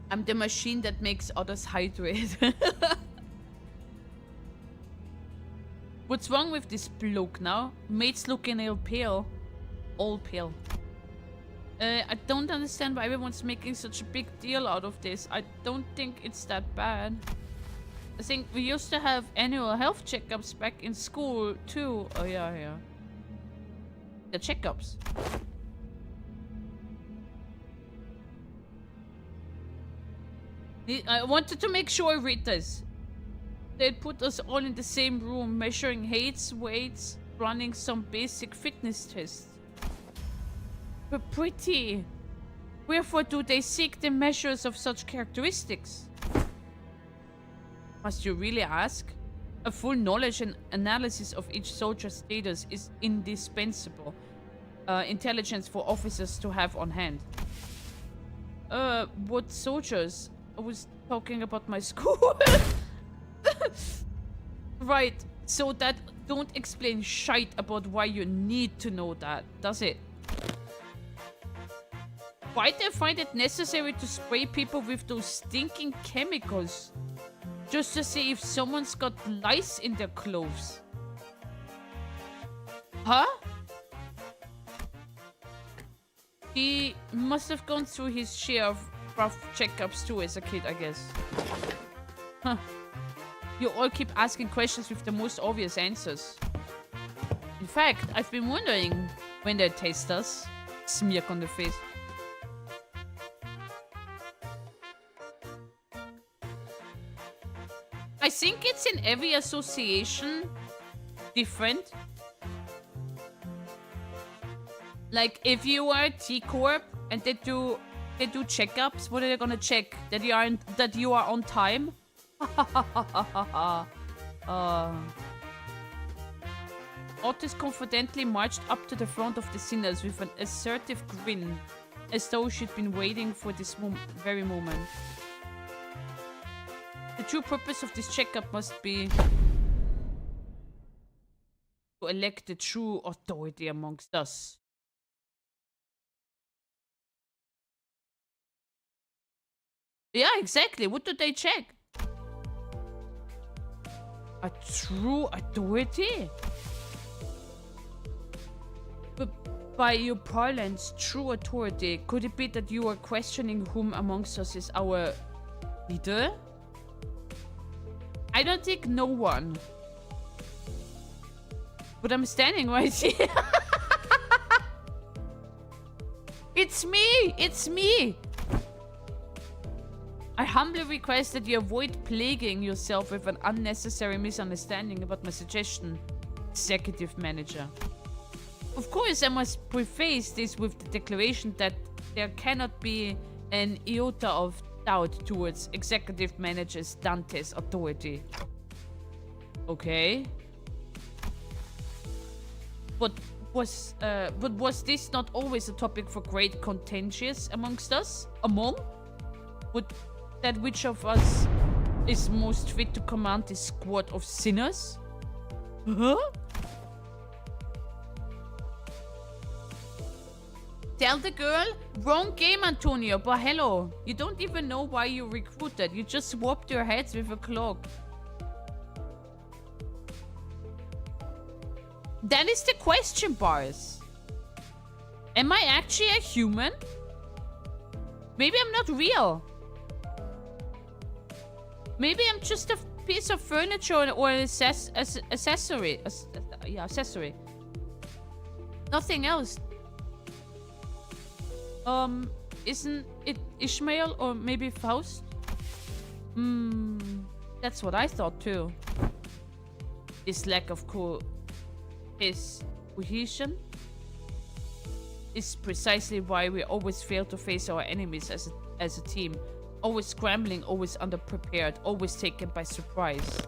[SPEAKER 1] I'm the machine that makes others hydrate. What's wrong with this bloke now? Mate's looking all pale. All pale. I don't understand why everyone's making such a big deal out of this. I don't think it's that bad. I think we used to have annual health checkups back in school too. Oh yeah. The checkups. I wanted to make sure I read this. They'd put us all in the same room, measuring heights, weights, running some basic fitness tests. But pretty. Wherefore do they seek the measures of such characteristics? Must you really ask? A full knowledge and analysis of each soldier's status is indispensable. Intelligence for officers to have on hand. What soldiers? I was talking about my school. Right, so that don't explain shite about why you need to know that, does it? Why do they find it necessary to spray people with those stinking chemicals? Just to see if someone's got lice in their clothes. Huh? He must have gone through his share of rough checkups too as a kid, I guess. Huh. You all keep asking questions with the most obvious answers. In fact, I've been wondering when they taste us. Smirk on the face. I think it's in every association different. Like if you are a T Corp and they do checkups, what are they gonna check? That you are on time? Otis confidently marched up to the front of the sinners with an assertive grin, as though she'd been waiting for this very moment. The true purpose of this checkup must be to elect the true authority amongst us. Yeah, exactly. What do they check? A true authority? But by your parlance, true authority, could it be that you are questioning whom amongst us is our leader? I don't think no one. But I'm standing right here. It's me! It's me! I humbly request that you avoid plaguing yourself with an unnecessary misunderstanding about my suggestion, Executive Manager. Of course, I must preface this with the declaration that there cannot be an iota of doubt towards Executive Manager Dante's authority. Okay. But was this not always a topic for great contentious amongst us? That which of us is most fit to command this squad of sinners? Huh? Tell the girl? Wrong game, Antonio, but hello. You don't even know why you recruited. You just swapped your heads with a clock. That is the question, Bars. Am I actually a human? Maybe I'm not real. Maybe I'm just a piece of furniture or an accessory. Yeah, accessory. Nothing else. Isn't it Ishmael or maybe Faust? That's what I thought too. This lack of cohesion is precisely why we always fail to face our enemies as a team. Always scrambling, always underprepared, always taken by surprise.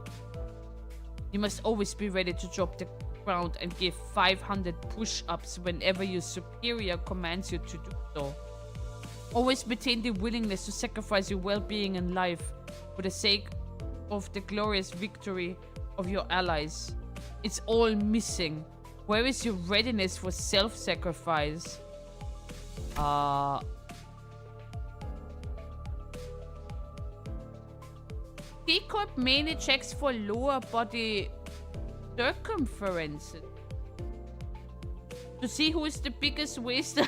[SPEAKER 1] You must always be ready to drop the ground and give 500 push-ups whenever your superior commands you to do so. Always maintain the willingness to sacrifice your well-being and life for the sake of the glorious victory of your allies. It's all missing. Where is your readiness for self-sacrifice? T-Corp mainly checks for lower body circumference to see who is the biggest waist.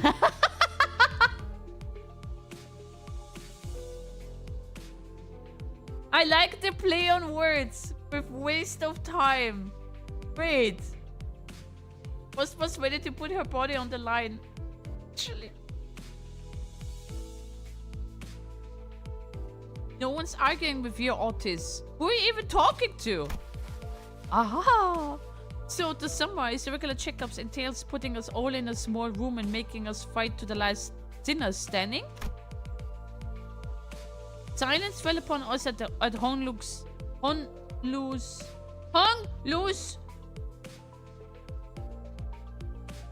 [SPEAKER 1] I like the play on words with waste of time. Wait. Was ready to put her body on the line. Actually. No one's arguing with you, Otis. Who are you even talking to? Aha! So to summarize, the regular checkups entails putting us all in a small room and making us fight to the last dinner standing. Silence fell upon us at Honglus.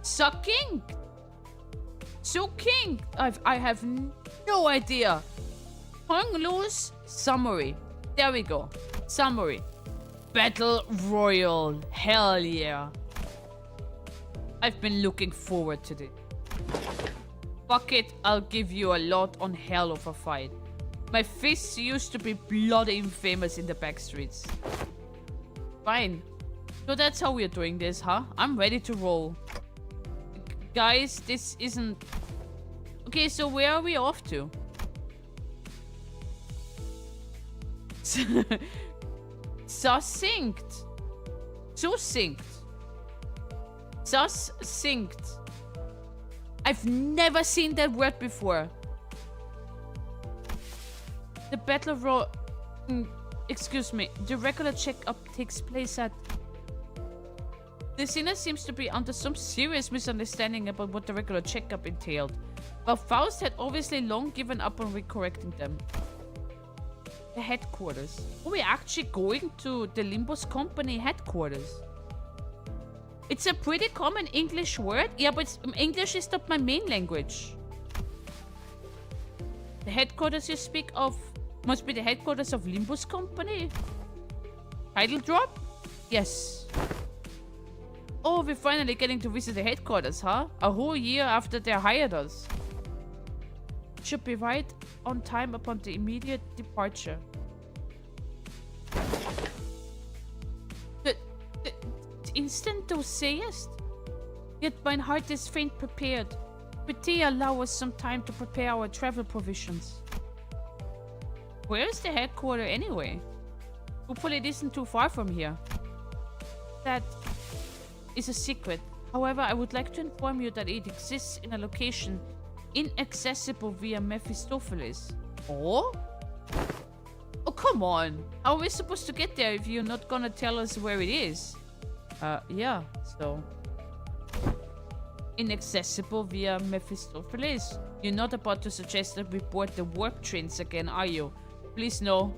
[SPEAKER 1] Sucking? Sucking? I have no idea. Honglus summary. There we go. Summary. Battle Royale. Hell yeah. I've been looking forward to this. Fuck it, I'll give you a lot on hell of a fight. My fists used to be bloody famous in the backstreets. Fine. So that's how we're doing this, huh? I'm ready to roll. Guys, this isn't... Okay, so where are we off to? Succinct. Succinct. Succinct. I've never seen that word before. The battle royal... excuse me. The regular checkup takes place at... The sinner seems to be under some serious misunderstanding about what the regular checkup entailed. But Faust had obviously long given up on recorrecting them. The headquarters. Are we actually going to the Limbus company headquarters? It's a pretty common English word. Yeah, but English is not my main language. The headquarters you speak of must be the headquarters of Limbus company. Title drop? Yes. Oh, we're finally getting to visit the headquarters, huh? A whole year after they hired us. Should be right on time upon the immediate departure. The instant thou sayest? Yet mine heart is faint prepared. Pray allow us some time to prepare our travel provisions. Where is the headquarters anyway? Hopefully it isn't too far from here. That is a secret. However, I would like to inform you that it exists in a location inaccessible via Mephistopheles. Oh? Oh, come on. How are we supposed to get there if you're not gonna tell us where it is? Yeah, so... Inaccessible via Mephistopheles. You're not about to suggest that we board the warp trains again, are you? Please no.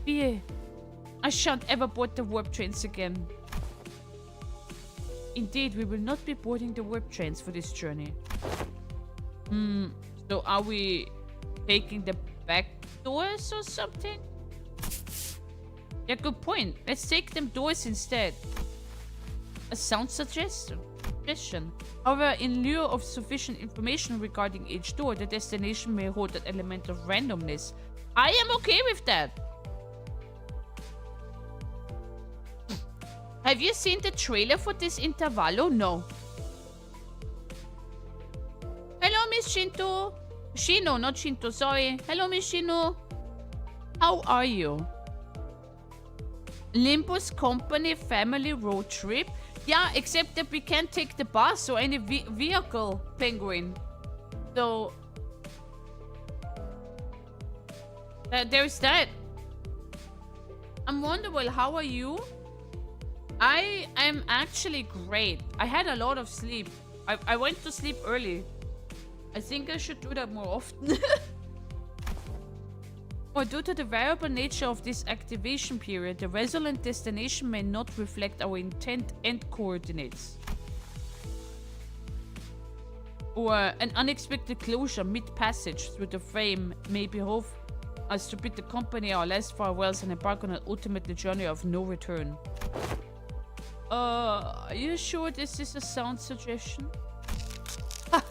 [SPEAKER 1] I shan't ever board the warp trains again. Indeed, we will not be boarding the warp trains for this journey. So are we taking the back doors or something? Yeah, good point. Let's take them doors instead. A sound suggestion. However, in lieu of sufficient information regarding each door, the destination may hold an element of randomness. I am okay with that. Have you seen the trailer for this Intervallo? No. Hello, Miss Shinto. Shino, not Shinto, sorry. Hello, Miss Shino. How are you? Limbus company family road trip? Yeah, except that we can't take the bus or any vehicle, Penguin. So... there's that. I'm wondering, how are you? I am actually great. I had a lot of sleep. I went to sleep early. I think I should do that more often. Or due to the variable nature of this activation period, the resultant destination may not reflect our intent and coordinates. Or an unexpected closure mid-passage through the frame may behove us to bid the company our last farewells and embark on an ultimate journey of no return. Are you sure this is a sound suggestion? Ha!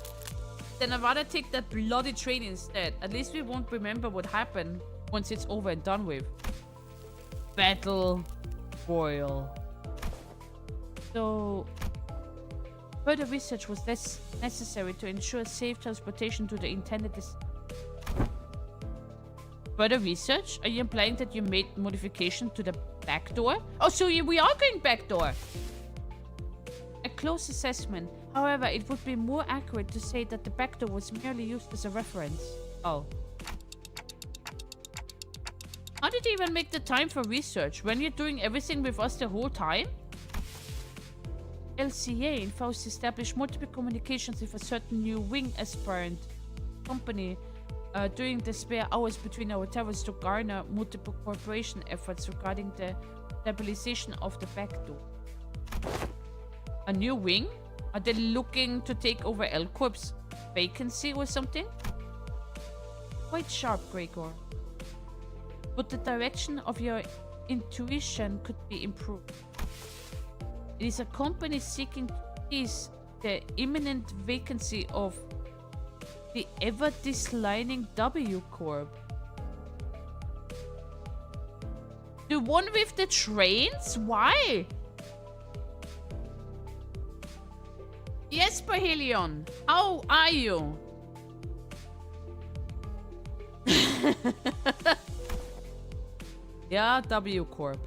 [SPEAKER 1] Then I'd rather take that bloody train instead. At least we won't remember what happened once it's over and done with. Battle Royal. So, further research was necessary to ensure safe transportation to the intended Further research? Are you implying that you made modification to the back door? Oh, so we are going back door. A close assessment. However, it would be more accurate to say that the back door was merely used as a reference. Oh. How did you even make the time for research? When you're doing everything with us the whole time? LCA in Faust established multiple communications with a certain new wing aspirant company during the spare hours between our towers to garner multiple cooperation efforts regarding the stabilization of the back door. A new wing? Are they looking to take over L Corp's vacancy or something? Quite sharp, Gregor. But the direction of your intuition could be improved. It is a company seeking to seize the imminent vacancy of the ever-declining W Corp. The one with the trains? Why? Yes, Perhelion. How are you? Yeah, W Corp.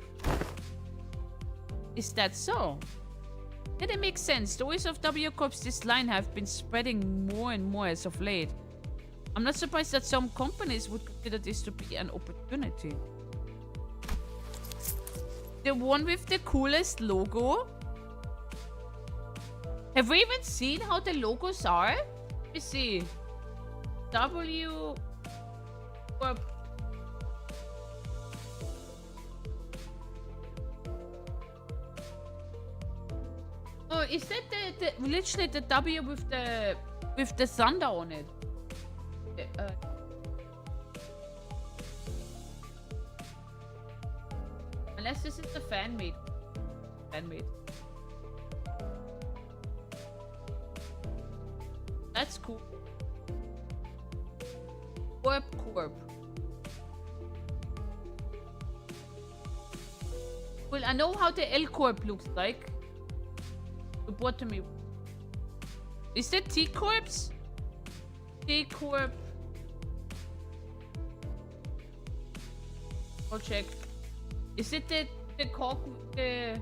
[SPEAKER 1] Is that so? Yeah, that makes sense. Stories of W Corp's this line have been spreading more and more as of late. I'm not surprised that some companies would consider this to be an opportunity. The one with the coolest logo? Have we even seen how the logos are? Let me see. W Corp. Oh, is that the literally the W with the thunder on it? Unless this is the fan made. That's cool. Corp. Well, I know how the L Corp looks like. Lobotomy. Is that T Corps? T Corp. I'll check. Is it the cock the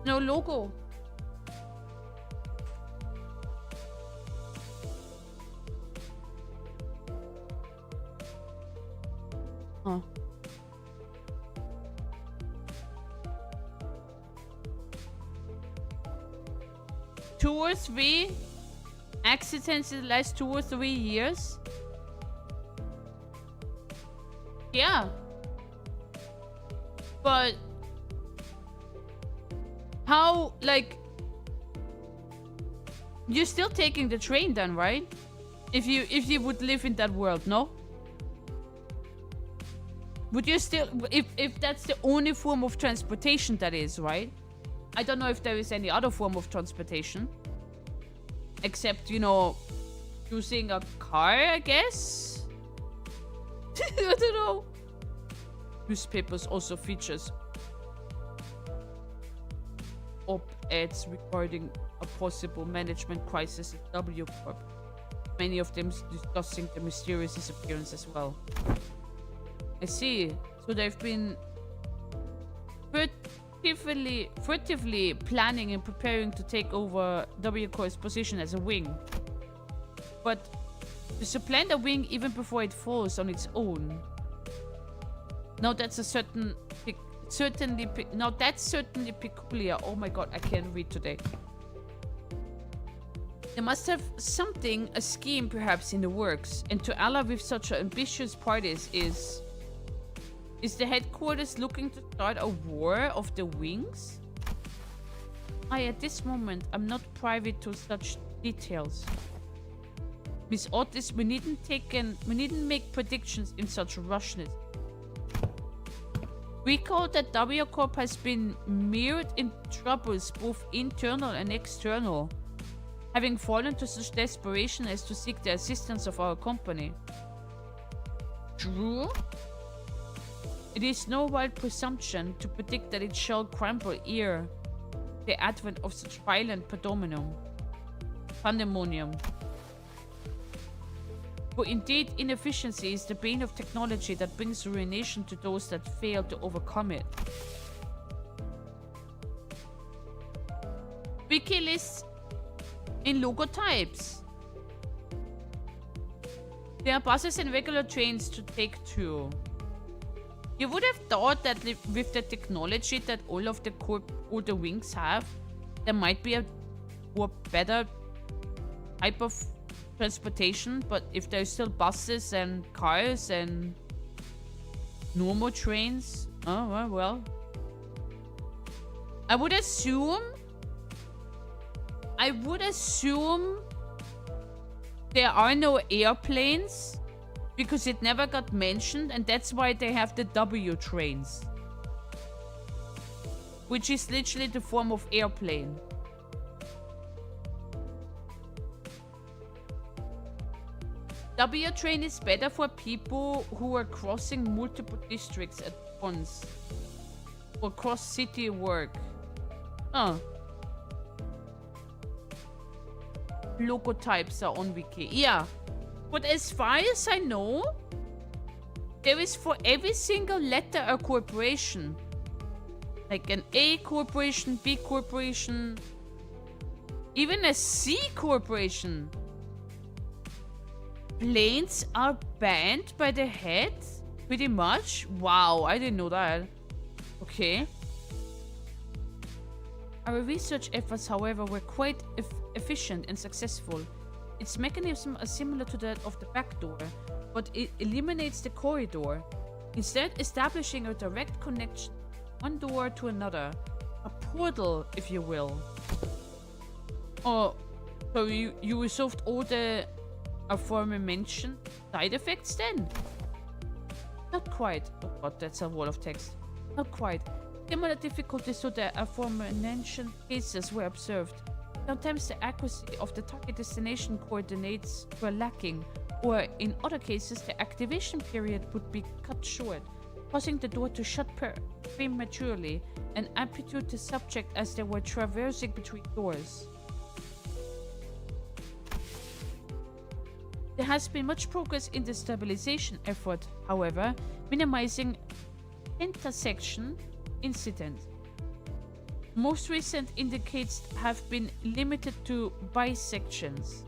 [SPEAKER 1] no logo? Huh. Two or three accidents in the last 2 or 3 years? Yeah. But how, like, you're still taking the train then, right? If you would live in that world, no? Would you still, if that's the only form of transportation that is, right? I don't know if there is any other form of transportation. Except, you know, using a car, I guess? I don't know. Newspapers also features op-eds regarding a possible management crisis at W Corp. Many of them discussing the mysterious disappearance as well. I see. So they've been furtively planning and preparing to take over W Corp's position as a wing. But to supplant a wing even before it falls on its own. Now that's a certainly peculiar. Oh my god, I can't read today. They must have something, a scheme perhaps in the works. And to ally with such ambitious parties is the headquarters looking to start a war of the wings? At this moment, I'm not privy to such details. Miss Otis, we needn't make predictions in such rushness. Recall that W Corp has been mired in troubles both internal and external, having fallen to such desperation as to seek the assistance of our company. True? It is no wild presumption to predict that it shall crumble ere the advent of such violent pandemonium. For indeed, inefficiency is the bane of technology that brings ruination to those that fail to overcome it. Wiki lists in logo types. There are buses and regular trains to take too. You would have thought that with the technology that all of the wings have, there might be a more better type of transportation, but if there's still buses and cars and normal trains, oh well. I would assume there are no airplanes because it never got mentioned, and that's why they have the W trains, which is literally the form of airplane. W train is better for people who are crossing multiple districts at once or cross city work. Logo types are on wiki. Yeah. But as far as I know, there is for every single letter a corporation. Like an A corporation, B corporation, even a C corporation. Planes are banned by the head? Pretty much? Wow, I didn't know that. Okay. Our research efforts, however, were quite efficient and successful. Its mechanism is similar to that of the back door, but it eliminates the corridor, instead establishing a direct connection one door to another. A portal, if you will. Oh, so you resolved all the aforementioned side effects then? Not quite. Oh god, that's a wall of text. Not quite. Similar difficulties to the aforementioned cases were observed. Sometimes the accuracy of the target destination coordinates were lacking, or in other cases the activation period would be cut short, causing the door to shut prematurely and amputate the subject as they were traversing between doors. There has been much progress in the stabilization effort, however, minimizing intersection incidents. Most recent indicates have been limited to bisections.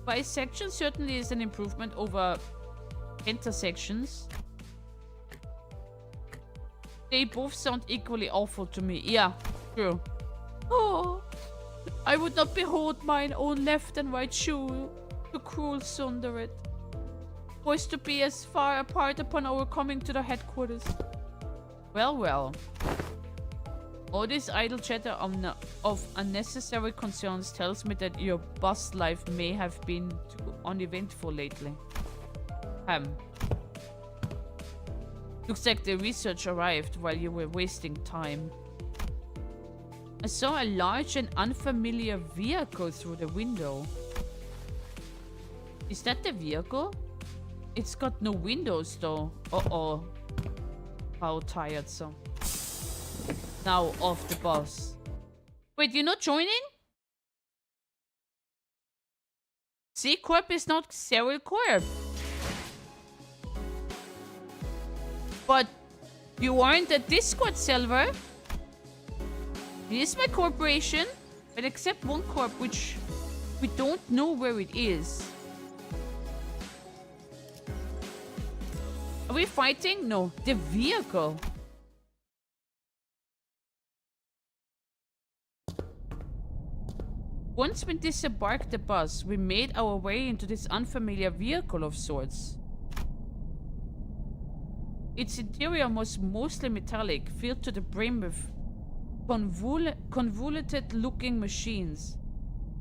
[SPEAKER 1] Bisection certainly is an improvement over intersections. They both sound equally awful to me. Yeah, true. Oh, I would not behold mine own left and right shoe to cruel sunder it. Forced to be as far apart upon our coming to the headquarters. Well, well. All this idle chatter of unnecessary concerns tells me that your bus life may have been too uneventful lately. Looks like the research arrived while you were wasting time. I saw a large and unfamiliar vehicle through the window. Is that the vehicle? It's got no windows though. Uh-oh. How tiresome. Now off the bus. Wait, you're not joining? C Corp is not Serial Corp. But you aren't a Discord server. It is my corporation, but except one corp which we don't know where it is. Are we fighting? No, the vehicle. Once we disembarked the bus, we made our way into this unfamiliar vehicle of sorts. Its interior was mostly metallic, filled to the brim with convoluted-looking machines.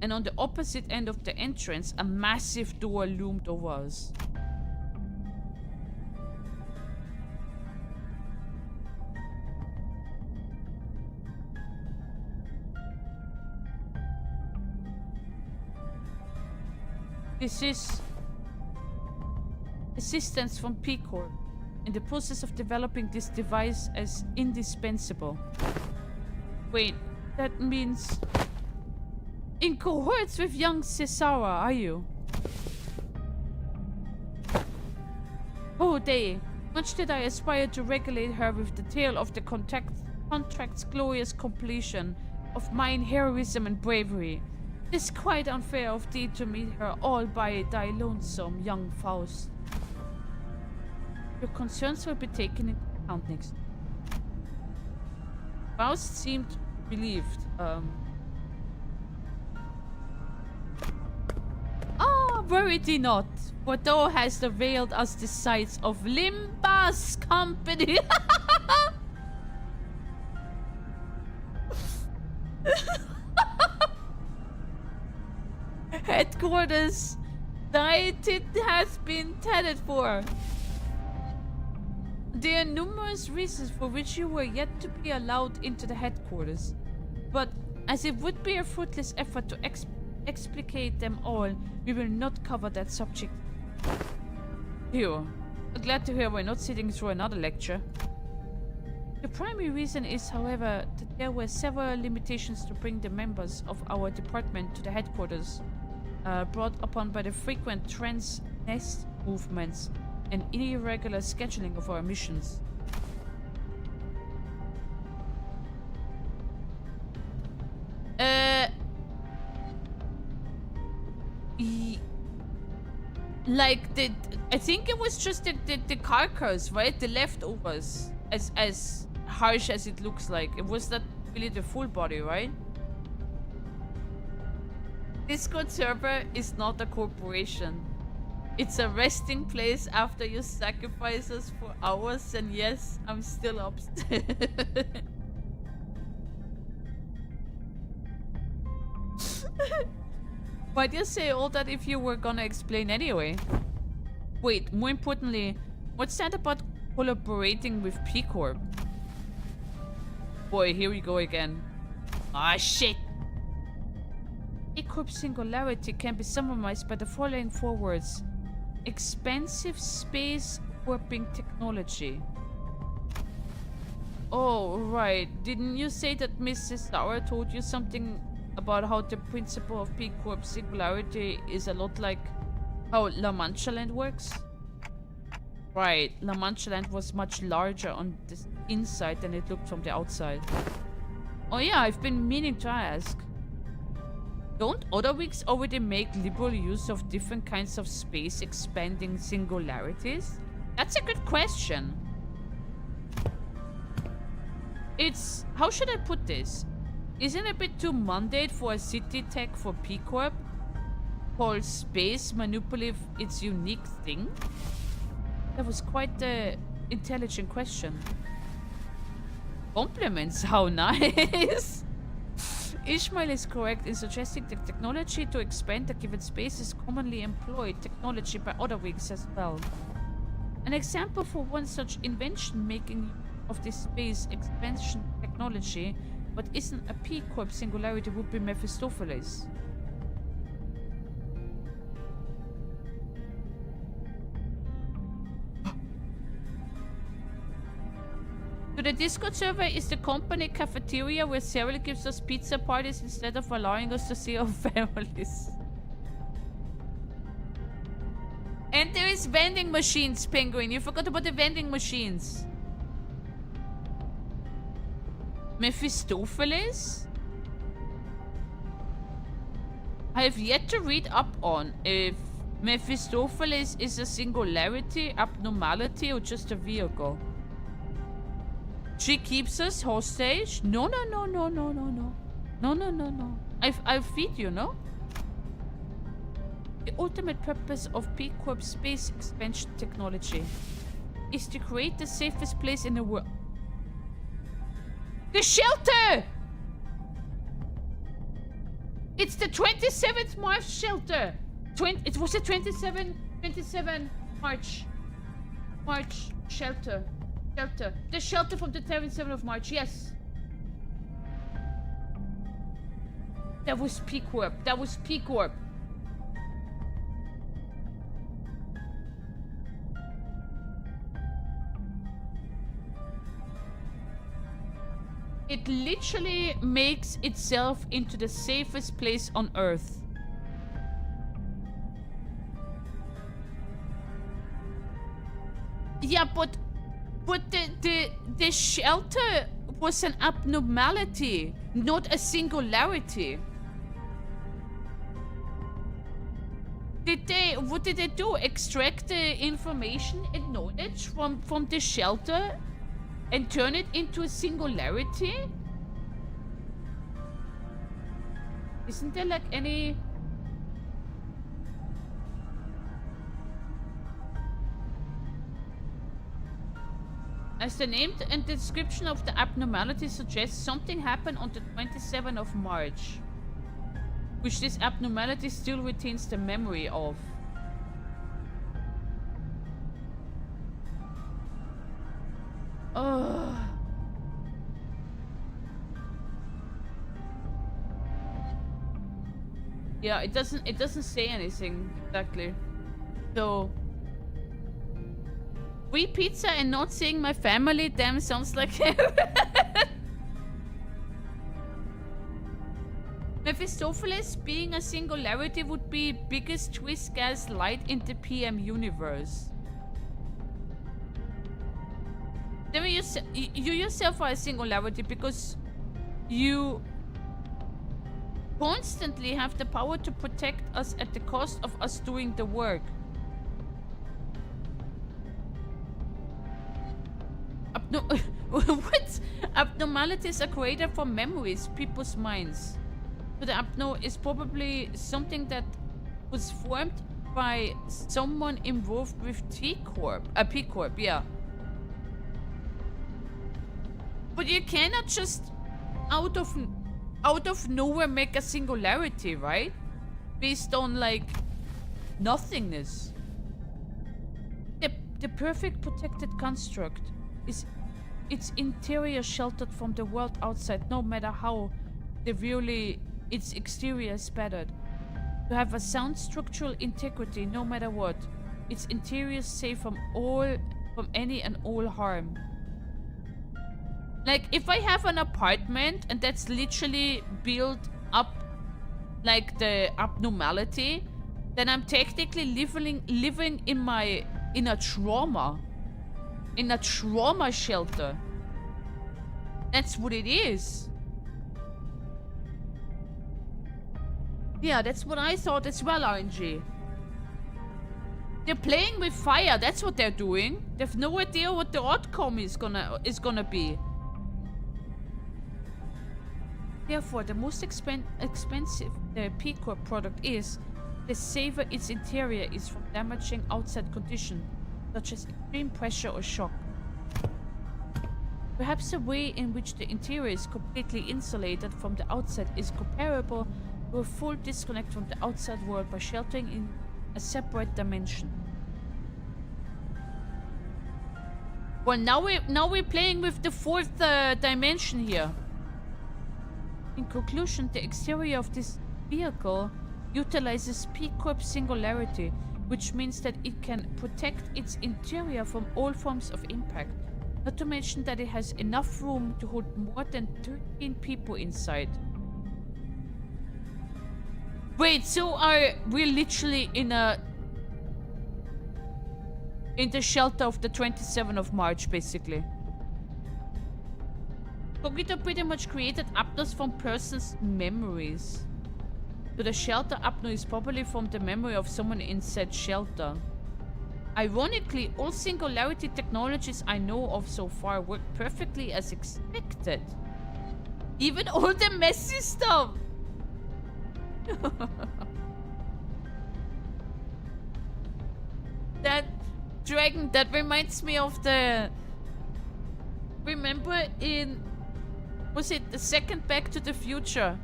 [SPEAKER 1] And on the opposite end of the entrance, a massive door loomed over us. This is assistance from P-Corp in the process of developing this device as indispensable. Wait, that means in cohorts with young Cesara, are you? Oh, day. Much did I aspire to regulate her with the tale of the contract's glorious completion, of mine heroism and bravery. It's quite unfair of thee to meet her all by thy lonesome, young Faust. Your concerns will be taken into account next. Faust seemed relieved. Worry thee not, for thou hast availed us the sights of Limbus company. Headquarters, thy tit has been tended for. There are numerous reasons for which you were yet to be allowed into the headquarters, but as it would be a fruitless effort to explicate them all, we will not cover that subject. Here, glad to hear we're not sitting through another lecture. The primary reason is, however, that there were several limitations to bring the members of our department to the headquarters, brought upon by the frequent trans-nest movements and irregular scheduling of our missions. I think it was just the carcass, right? The leftovers, as harsh as it looks like. It was not really the full body, right? Discord server is not a corporation. It's a resting place after you sacrifice us for hours, and yes, I'm still upset. Why'd you say all that if you were gonna explain anyway? Wait, more importantly, what's that about collaborating with P Corp? Boy, here we go again. Ah, shit! P Corp singularity can be summarized by the following four words: expensive space warping technology. Oh, right. Didn't you say that Mrs. Sauer told you something about how the principle of P Corp singularity is a lot like how La Mancha Land works? Right, La Mancha Land was much larger on the inside than it looked from the outside. Oh yeah, I've been meaning to ask. Don't other weeks already make liberal use of different kinds of space expanding singularities? That's a good question. It's... how should I put this? Isn't it a bit too mundane for a city tech for P Corp? Called space manipulative its unique thing? That was quite the intelligent question. Compliments, how nice! Ishmael is correct in suggesting that technology to expand a given space is commonly employed technology by other wings as well. An example for one such invention making of this space expansion technology but isn't a P Corp singularity would be Mephistopheles. To the Discord server is the company cafeteria where Cyril gives us pizza parties instead of allowing us to see our families. And there is vending machines, Penguin. You forgot about the vending machines. Mephistopheles? I have yet to read up on if Mephistopheles is a singularity, abnormality, or just a vehicle. She keeps us hostage? No. I'll feed you, no? The ultimate purpose of P Corp space expansion technology is to create the safest place in the world. The shelter! It's the 27th March shelter! It was the 27 March shelter. The shelter from the 27th of March, yes. That was P Corp. It literally makes itself into the safest place on Earth. Yeah, but the shelter was an abnormality, not a singularity. What did they do? Extract the information and knowledge from the shelter and turn it into a singularity? Isn't there like any... As the name and description of the abnormality suggests, something happened on the 27th of March, which this abnormality still retains the memory of. Oh. Yeah, it doesn't say anything exactly. So free pizza and not seeing my family, damn, sounds like Mephistopheles being a singularity would be biggest twist gas light in the PM universe. Then you yourself are a singularity because you constantly have the power to protect us at the cost of us doing the work. What? Abnormalities are created from memories, people's minds. So the abno is probably something that was formed by someone involved with P-Corp, yeah. But you cannot just out of nowhere make a singularity, right? Based on like nothingness. The perfect protected construct is its interior sheltered from the world outside, no matter how severely its exterior is battered. To have a sound structural integrity, no matter what. Its interior safe from any and all harm. Like, if I have an apartment and that's literally built up like the abnormality, then I'm technically living in a trauma shelter. That's what it is. Yeah, that's what I thought as well, RNG. They're playing with fire, that's what they're doing. They have no idea what the outcome is gonna be. Therefore, the most expensive the P-Corp product is, the safer its interior is from damaging outside conditions, such as extreme pressure or shock. Perhaps the way in which the interior is completely insulated from the outside is comparable to a full disconnect from the outside world by sheltering in a separate dimension. Well, now we're playing with the fourth dimension here. In conclusion, the exterior of this vehicle utilizes P-Corp singularity, which means that it can protect its interior from all forms of impact. Not to mention that it has enough room to hold more than 13 people inside. Wait, so we're literally in the shelter of the 27th of March, basically. Computer pretty much created apnos from persons' memories. So the shelter apno is probably from the memory of someone in said shelter. Ironically, all singularity technologies I know of so far work perfectly as expected. Even all the messy stuff! That dragon, that reminds me of the... Remember in... Was it the second Back to the Future?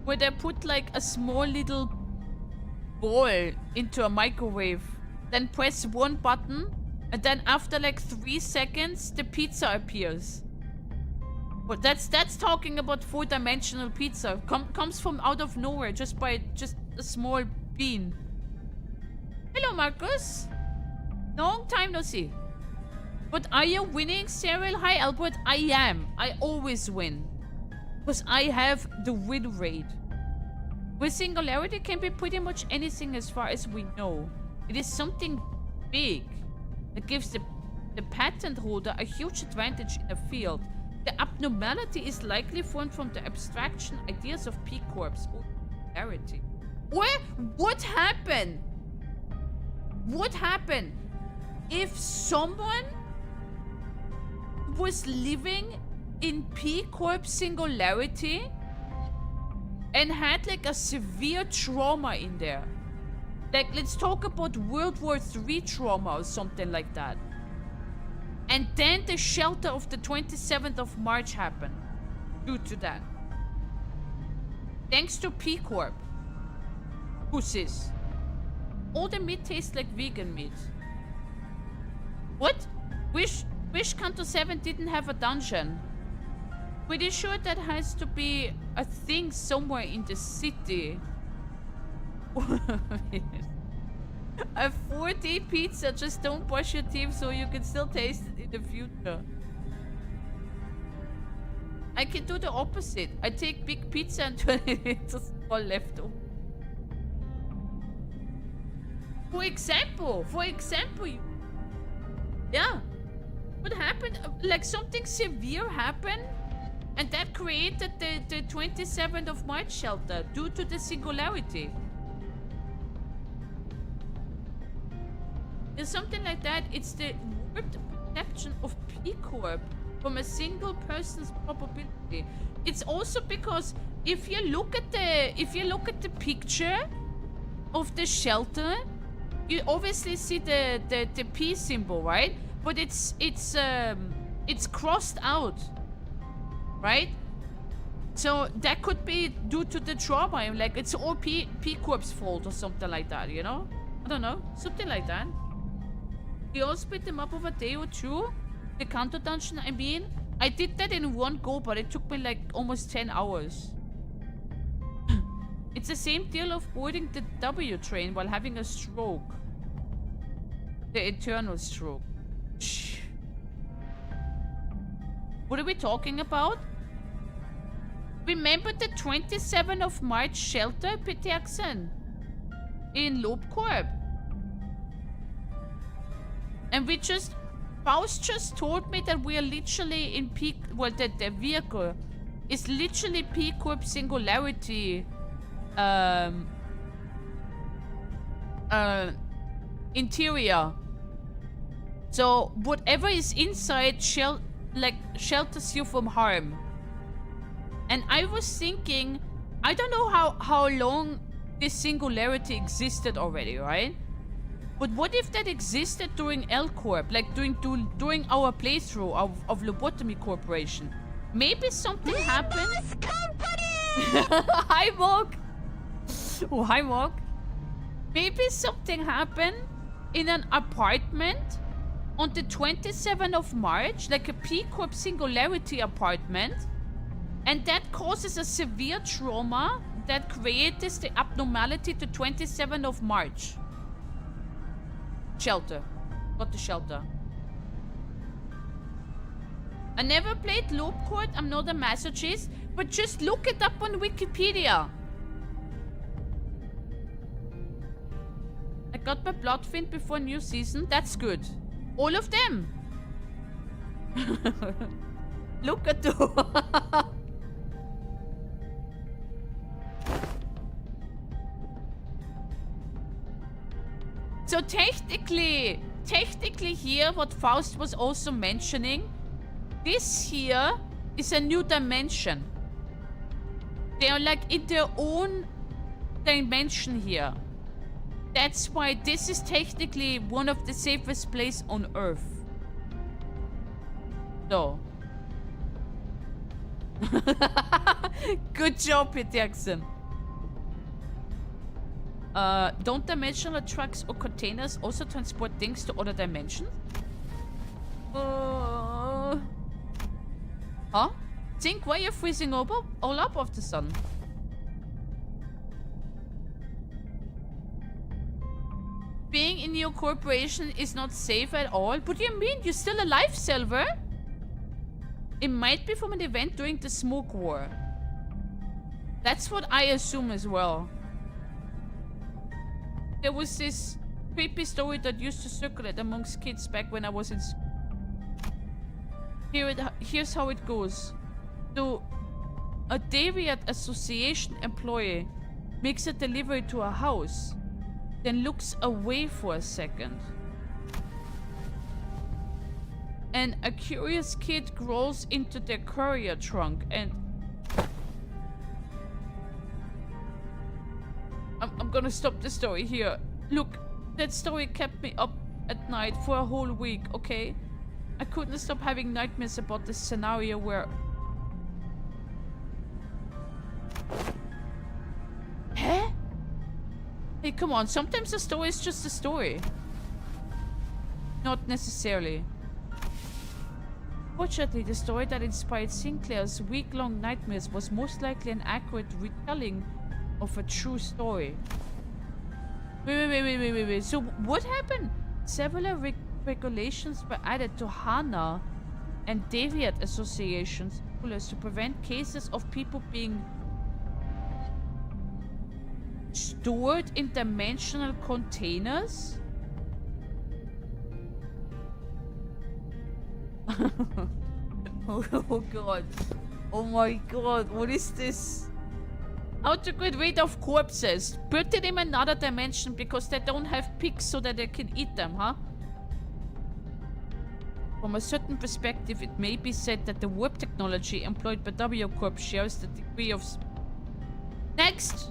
[SPEAKER 1] Where they put like a small little ball into a microwave. Then press one button. And then after like 3 seconds, the pizza appears. But that's talking about 4-dimensional pizza. Comes from out of nowhere just by a small bean. Hello, Marcus. Long time no see. But are you winning, Cyril? Hi, Albert. I am. I always win. Because I have the win rate. With singularity can be pretty much anything as far as we know. It is something big that gives the patent holder a huge advantage in the field. The abnormality is likely formed from the abstraction ideas of P-Corps or singularity. What happened? What happened if someone was living in P Corp Singularity and had like a severe trauma in there? Like, let's talk about World War III trauma or something like that. And then the shelter of the 27th of March happened due to that. Thanks to P Corp. Pussies. All the meat tastes like vegan meat. What? Wish Canto 7 didn't have a dungeon. Pretty sure that has to be a thing somewhere in the city. A 4-day pizza, just don't brush your teeth so you can still taste it in the future. I can do the opposite. I take big pizza and turn it into small leftover. For example, yeah. What happened? Like something severe happened, and that created the 27th of March shelter due to the singularity. There's something like that. It's the warped perception of P Corp from a single person's probability. It's also because if you look at the picture of the shelter, you obviously see the P symbol, right? But it's crossed out, right? So that could be due to the trauma. Like it's all P Corp's fault or something like that, you know? I don't know, something like that. We all split them up over a day or two. The counter dungeon, I mean, I did that in one go, but it took me like almost 10 hours. It's the same deal of boarding the W train while having a stroke. The eternal stroke. Shh. What are we talking about? Remember the 27th of March shelter, Peterson? In Loop Corp. And Faust just told me that we are literally in P... Well, that the vehicle is literally P Corp Singularity... interior. So, whatever is inside shelters you from harm. And I was thinking... I don't know how long this singularity existed already, right? But what if that existed during L Corp, like during our playthrough of Lobotomy Corporation? Maybe something happened. Hi, Mog. Oh, hi, Mog. Maybe something happened in an apartment on the 27th of March, like a P Corp Singularity apartment, and that causes a severe trauma that creates the abnormality to 27th of March. Shelter. Got the shelter. I never played Loop Court. I'm not a masochist. But just look it up on Wikipedia. I got my Bloodfiend before new season. That's good. All of them. Look at the... So technically here, what Faust was also mentioning, this here is a new dimension. They are like in their own dimension here. That's why this is technically one of the safest places on Earth. So. Good job, Pete Jackson. Don't dimensional trucks or containers also transport things to other dimensions? Huh? Think why you're freezing all up of the sun. Being in your corporation is not safe at all? What do you mean? You're still alive, Silver? It might be from an event during the smoke war. That's what I assume as well. There was this creepy story that used to circulate amongst kids back when I was in school. Here's how it goes. So, a Daviat Association employee makes a delivery to a house. then looks away for a second. And a curious kid crawls into their courier trunk and... I'm gonna stop the story here. Look, that story kept me up at night for a whole week, okay? I couldn't stop having nightmares about this scenario where... Huh? Hey, come on. Sometimes a story is just a story. Not necessarily. Fortunately, the story that inspired Sinclair's week-long nightmares was most likely an accurate retelling of a true story. Wait. So what happened? Several regulations were added to HANA and Deviat associations to prevent cases of people being stored in dimensional containers? Oh god. Oh my god, what is this? How to get rid of corpses? Put it in another dimension because they don't have pigs so that they can eat them, huh? From a certain perspective, it may be said that the warp technology employed by W Corp shares the degree of... Next!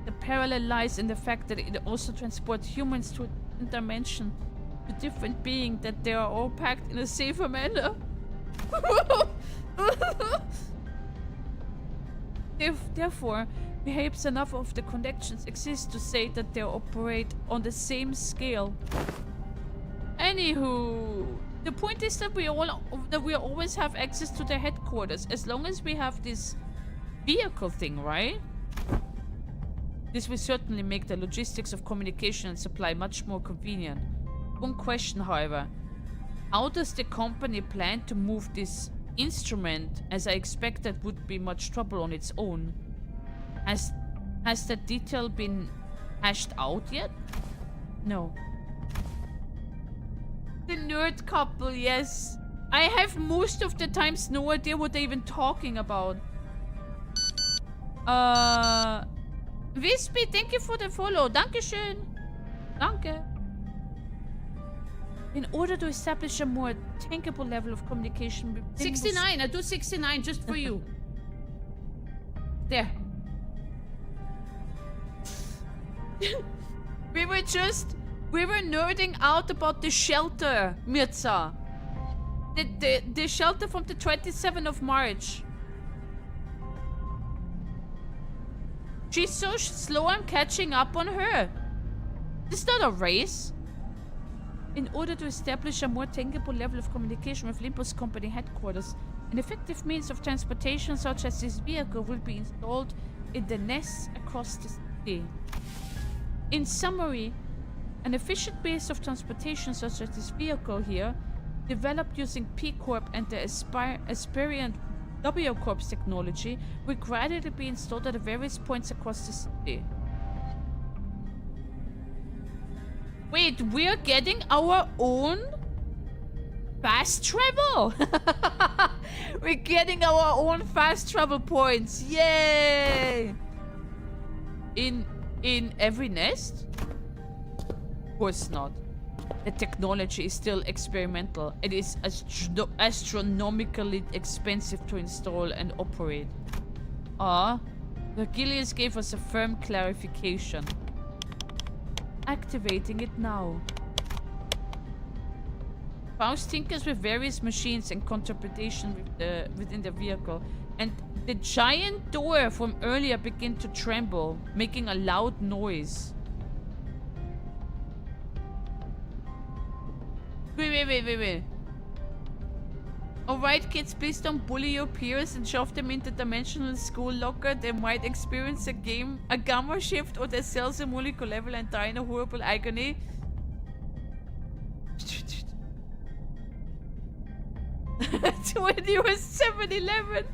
[SPEAKER 1] The parallel lies in the fact that it also transports humans to a different dimension, to different beings, that they are all packed in a safer manner. Therefore, perhaps enough of the connections exist to say that they operate on the same scale. Anywho, the point is that we always have access to their headquarters as long as we have this vehicle thing, right? This will certainly make the logistics of communication and supply much more convenient. One question, however, how does the company plan to move this instrument, as I expect that would be much trouble on its own? Has that detail been hashed out yet? No. The nerd couple, yes. I have most of the times no idea what they're even talking about. Wispy, thank you for the follow. Dankeschön. Danke. In order to establish a more tankable level of communication with
[SPEAKER 6] 69, I do 69 just for you. There.
[SPEAKER 1] We were nerding out about the shelter, Mirza. The shelter from the 27th of March. She's so slow, I'm catching up on her. This is not a race. In order to establish a more tangible level of communication with Limbus company headquarters, an effective means of transportation such as this vehicle will be installed in the nests across the city. In summary, an efficient base of transportation such as this vehicle here, developed using P Corp and the aspirant W Corp's technology, will gradually be installed at various points across the city. Wait, we're getting our own fast travel? We're getting our own fast travel points. Yay! In every nest? Of course not. The technology is still experimental. It is astronomically expensive to install and operate. Virgilius gave us a firm clarification. Activating it now. Faust tinkers with various machines and interpretation within the vehicle, and the giant door from earlier began to tremble, making a loud noise. Wait. Alright kids, please don't bully your peers and shove them into dimensional school locker. They might experience a gamma shift, or their cells at molecular level and die in a horrible agony. 20 or 7-11.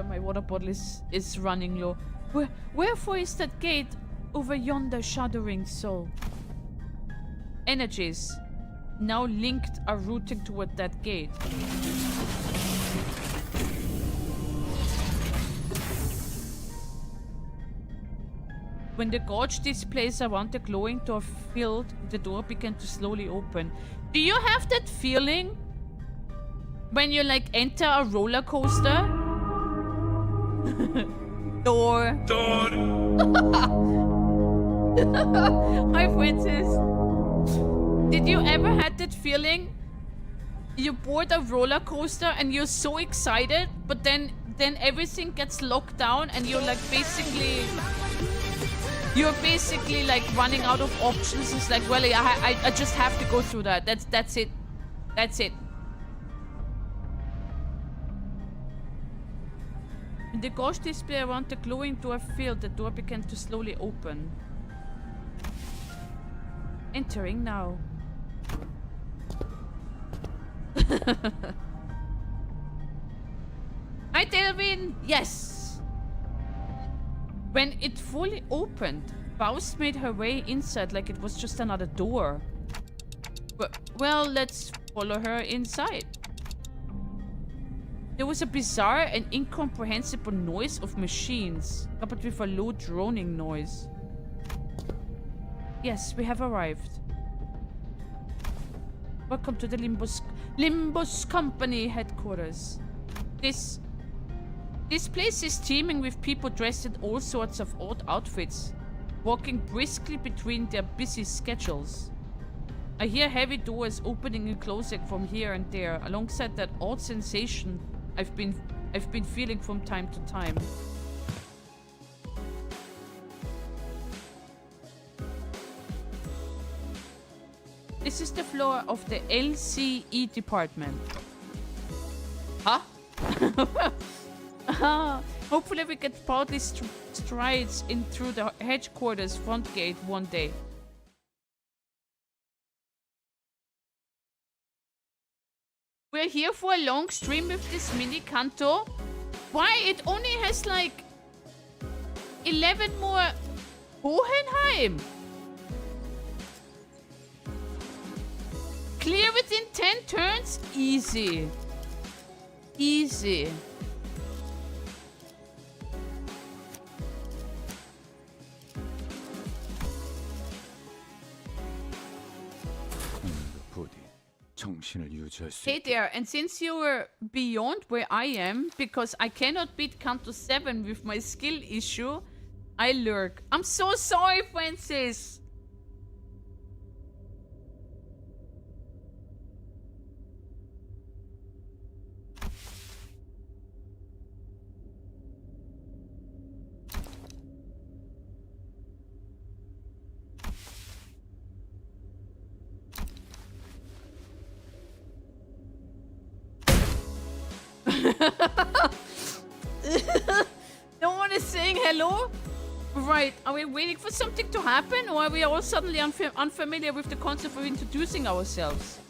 [SPEAKER 1] My water bottle is running low. Wherefore is that gate over yonder shuddering so? Energies now linked are routing toward that gate.
[SPEAKER 6] When the gauge displays around the glowing door filled, the door began to slowly open. Do you have that feeling when you like enter a roller coaster? Door. Hi, Francis. Did you ever had that feeling? You board a roller coaster and you're so excited, but then everything gets locked down and you're like basically like running out of options. It's like, well, I just have to go through that. That's it. That's it. When the gauge display around the glowing door filled, the door began to slowly open. Entering now. Hi, Delvin! Yes! When it fully opened, Faust made her way inside like it was just another door. Well, let's follow her inside. There was a bizarre and incomprehensible noise of machines, coupled with a low droning noise. Yes, we have arrived. Welcome to the Limbus Company headquarters. This place is teeming with people dressed in all sorts of odd outfits, walking briskly between their busy schedules. I hear heavy doors opening and closing from here and there, alongside that odd sensation I've been feeling from time to time. This is the floor of the LCE department. Huh? Hopefully we get proudly strides in through the headquarters front gate one day. We're here for a long stream with this mini Kanto. Why? It only has like 11 more Hohenheim. Clear within 10 turns? Easy. Easy. Hey there, and since you were beyond where I am, because I cannot beat Kanto 7 with my skill issue, I lurk. I'm so sorry, Francis. No one is saying hello? Right, are we waiting for something to happen, or are we all suddenly unfamiliar with the concept of introducing ourselves?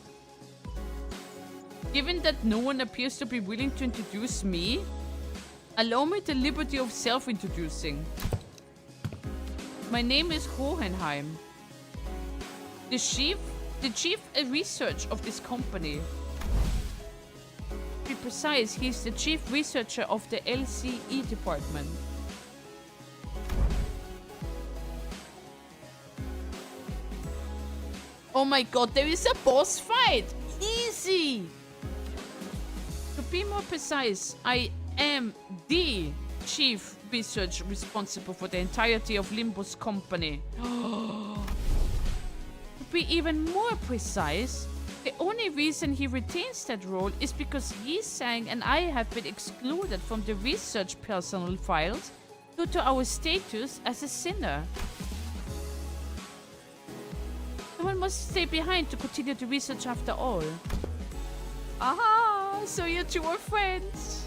[SPEAKER 6] Given that no one appears to be willing to introduce me, allow me the liberty of self-introducing. My name is Hohenheim, the chief research of this company. To be precise, he's the chief researcher of the LCE department. Oh my god, there is a boss fight! Easy! To be more precise, I am the chief research responsible for the entirety of Limbus Company. To be even more precise, the only reason he retains that role is because Yi-Sang and I have been excluded from the research personnel files due to our status as a sinner. Someone must stay behind to continue the research after all. Aha! So you two are friends.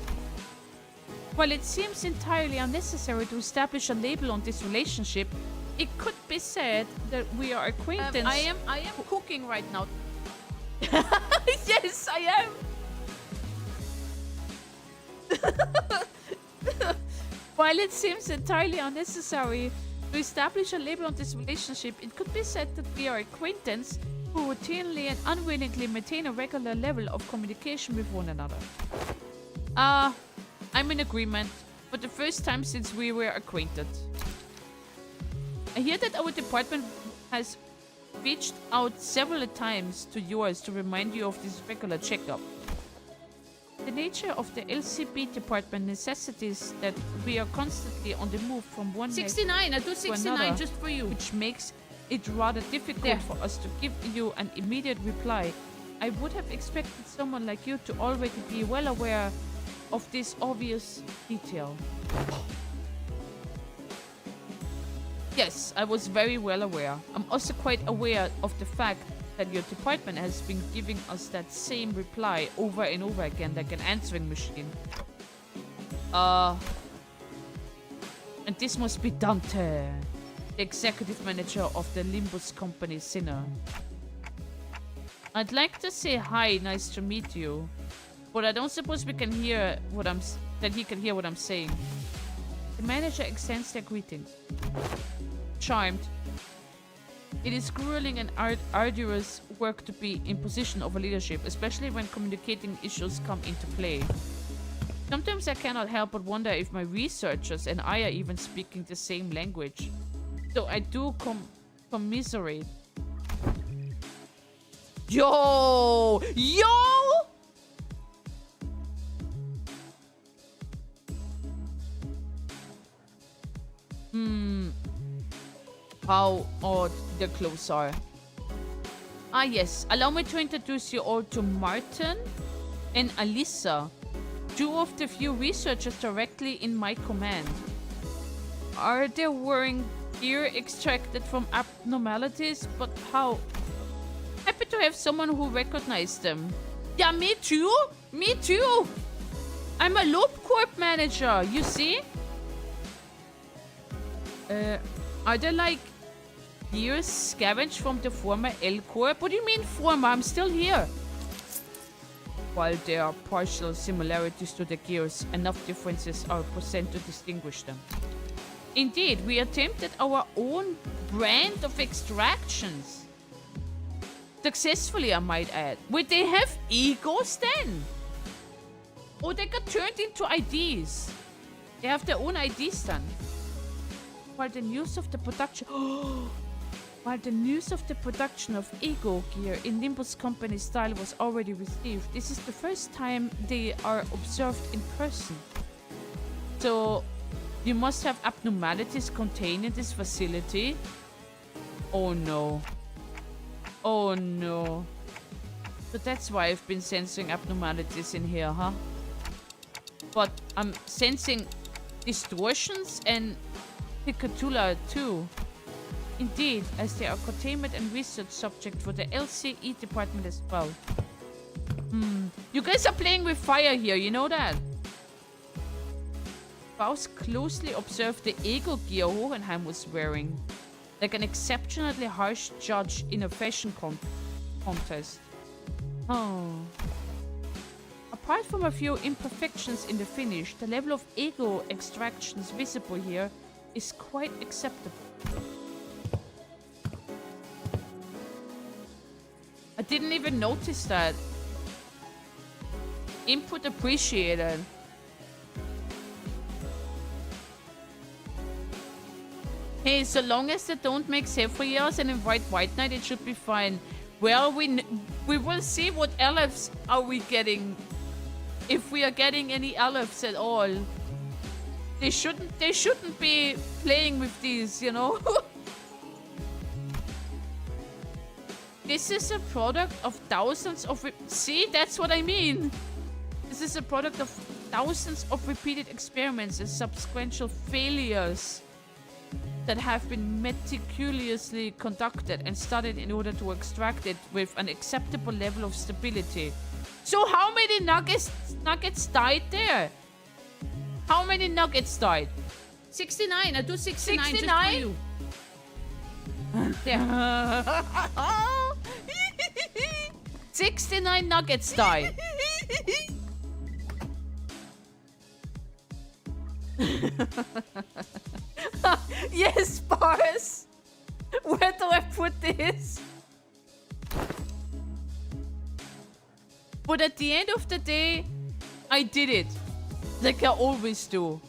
[SPEAKER 6] While it seems entirely unnecessary to establish a label on this relationship, it could be said that we are acquaintances. I am cooking right now. Yes, I am. While it seems entirely unnecessary to establish a label on this relationship, it could be said that we are acquaintances who routinely and unwillingly maintain a regular level of communication with one another. I'm in agreement, for the first time since we were acquainted. I hear that our department has reached out several times to yours to remind you of this regular checkup. The nature of the LCB department necessitates that we are constantly on the move from one
[SPEAKER 1] 69. I do 69
[SPEAKER 6] another,
[SPEAKER 1] just for you.
[SPEAKER 6] which makes it rather difficult
[SPEAKER 1] There.
[SPEAKER 6] for us to give you an immediate reply. I would have expected someone like you to already be well aware of this obvious detail. Yes, I was very well aware. I'm also quite aware of the fact that your department has been giving us that same reply over and over again, like an answering machine. And this must be Dante, the executive manager of the Limbus company, Sinner. I'd like to say hi, nice to meet you, but I don't suppose we can hear what that he can hear what I'm saying. The manager extends their greetings. Charmed. It is grueling and arduous work to be in position of leadership, especially when communicating issues come into play. Sometimes I cannot help but wonder if my researchers and I are even speaking the same language. So I do commiserate. Yo! Yo! How odd the clothes are. Ah yes, allow me to introduce you all to Martin and Alyssa, two of the few researchers directly in my command. Are they wearing gear extracted from abnormalities? But how? Happy to have someone who recognized them. Yeah, me too! Me too! I'm a Loop Corp manager, you see? Are they like gears scavenged from the former L Corp? What do you mean former? I'm still here. While there are partial similarities to the gears, enough differences are present to distinguish them. Indeed, we attempted our own brand of extractions. Successfully, I might add. Wait, they have egos then? Oh, they got turned into IDs. They have their own IDs then. While the news of the production... While the news of the production of Ego gear in Limbus company style was already received, this is the first time they are observed in person. So, you must have abnormalities contained in this facility. Oh no. Oh no. So that's why I've been sensing abnormalities in here, huh? But I'm sensing distortions and Picatula too. Indeed, as they are containment and research subject for the LCE department as well. You guys are playing with fire here, you know that? Faust closely observed the ego gear Hohenheim was wearing, like an exceptionally harsh judge in a fashion contest. Oh. Apart from a few imperfections in the finish, the level of ego extractions visible here is quite acceptable. I didn't even notice that. Input appreciated. Hey, so long as they don't make Zephyrs and invite White Knight, it should be fine. Well, we will see what elves are we getting. If we are getting any elves at all. They shouldn't be playing with these, you know? This is a product of thousands of... See, that's what I mean. This is a product of thousands of repeated experiments and subsequent failures that have been meticulously conducted and studied in order to extract it with an acceptable level of stability. So how many nuggets died there? How many nuggets died?
[SPEAKER 1] 69. I do 69 just for
[SPEAKER 6] 69?
[SPEAKER 1] you.
[SPEAKER 6] There. 69 nuggets died. Yes, Boris. Where do I put this? But at the end of the day, I did it. Like I always do.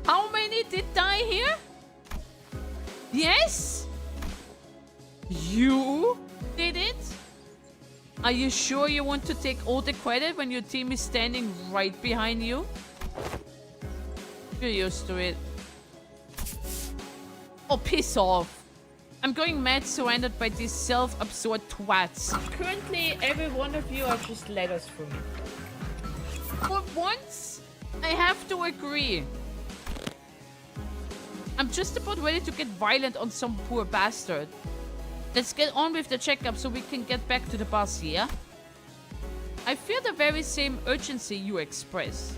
[SPEAKER 6] How many did die here? Yes? You did it? Are you sure you want to take all the credit when your team is standing right behind you? You're used to it. Oh, piss off. I'm going mad surrounded by these self-absorbed twats. Currently, every one of you are just letters for me. For once, I have to agree. I'm just about ready to get violent on some poor bastard. Let's get on with the checkup so we can get back to the bus, yeah? I feel the very same urgency you express.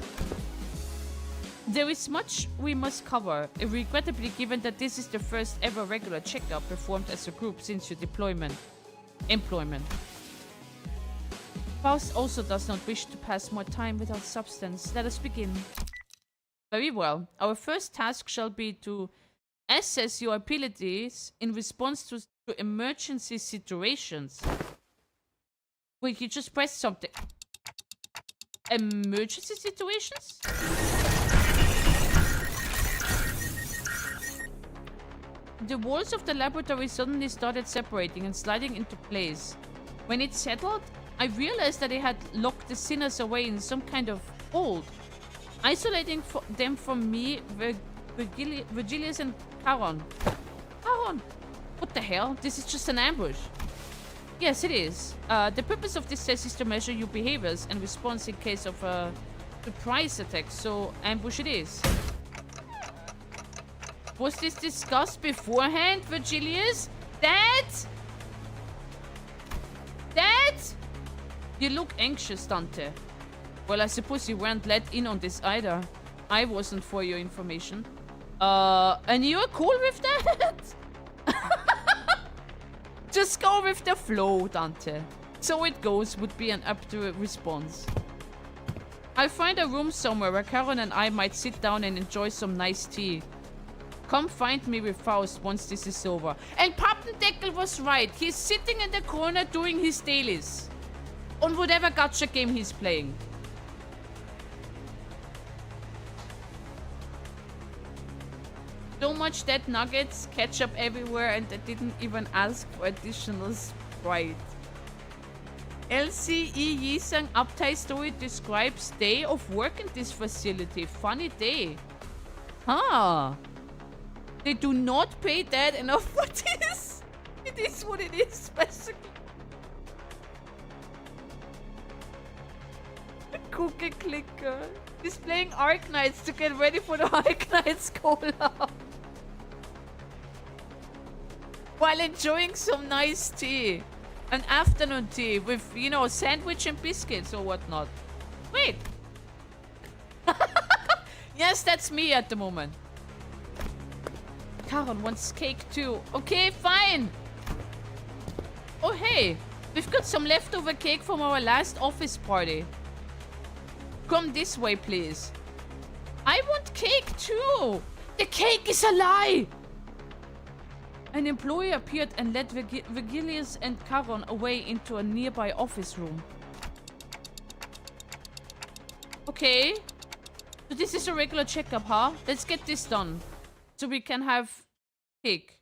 [SPEAKER 6] There is much we must cover, regrettably given that this is the first ever regular checkup performed as a group since your employment. Faust also does not wish to pass more time without substance. Let us begin. Very well. Our first task shall be to assess your abilities in response to emergency situations. Wait, you just pressed something. Emergency situations? The walls of the laboratory suddenly started separating and sliding into place. When it settled, I realized that it had locked the sinners away in some kind of hold, isolating them from me, Virgilius and Charon. Charon! What the hell? This is just an ambush. Yes, it is. The purpose of this test is to measure your behaviors and response in case of a surprise attack, so ambush it is. Was this discussed beforehand, Virgilius? Dad? You look anxious, Dante. Well, I suppose you weren't let in on this either. I wasn't, for your information. And you're cool with that? Just go with the flow, Dante. So it goes would be an up to response. I'll find a room somewhere where Karen and I might sit down and enjoy some nice tea. Come find me with Faust once this is over. And Pappendeckel was right. He's sitting in the corner doing his dailies. On whatever gacha game he's playing. So much dead nuggets, ketchup everywhere, and I didn't even ask for additional Sprite. LCE Yisang Uptime story describes day of work in this facility. Funny day. Huh. They do not pay that enough for this. It is what it is, basically. Cookie clicker. He's playing Arknights to get ready for the Arknights collab. While enjoying some nice tea. An afternoon tea with, you know, sandwich and biscuits or whatnot. Wait. Yes, that's me at the moment. Karen wants cake too. Okay, fine. Oh, hey. We've got some leftover cake from our last office party. Come this way, please. I want cake too. The cake is a lie. An employee appeared and led Virgilius and Charon away into a nearby office room. Okay. So this is a regular checkup, huh? Let's get this done. So we can have cake.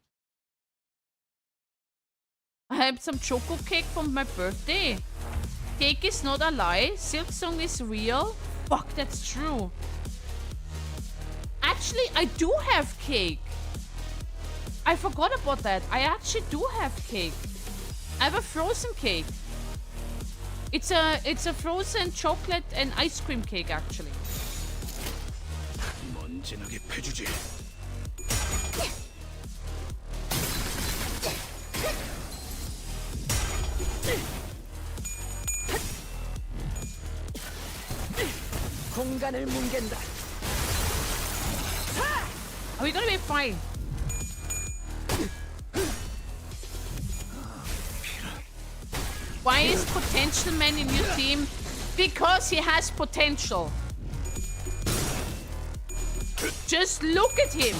[SPEAKER 6] I had some choco cake from my birthday. Cake is not a lie. Silk Song is real. Fuck, that's true. Actually, I do have cake. I forgot about that. I actually do have cake. I have a frozen cake. It's a frozen chocolate and ice cream cake, actually. Are we gonna be fine? Why is Potential Man in your team? Because he has potential. Just look at him.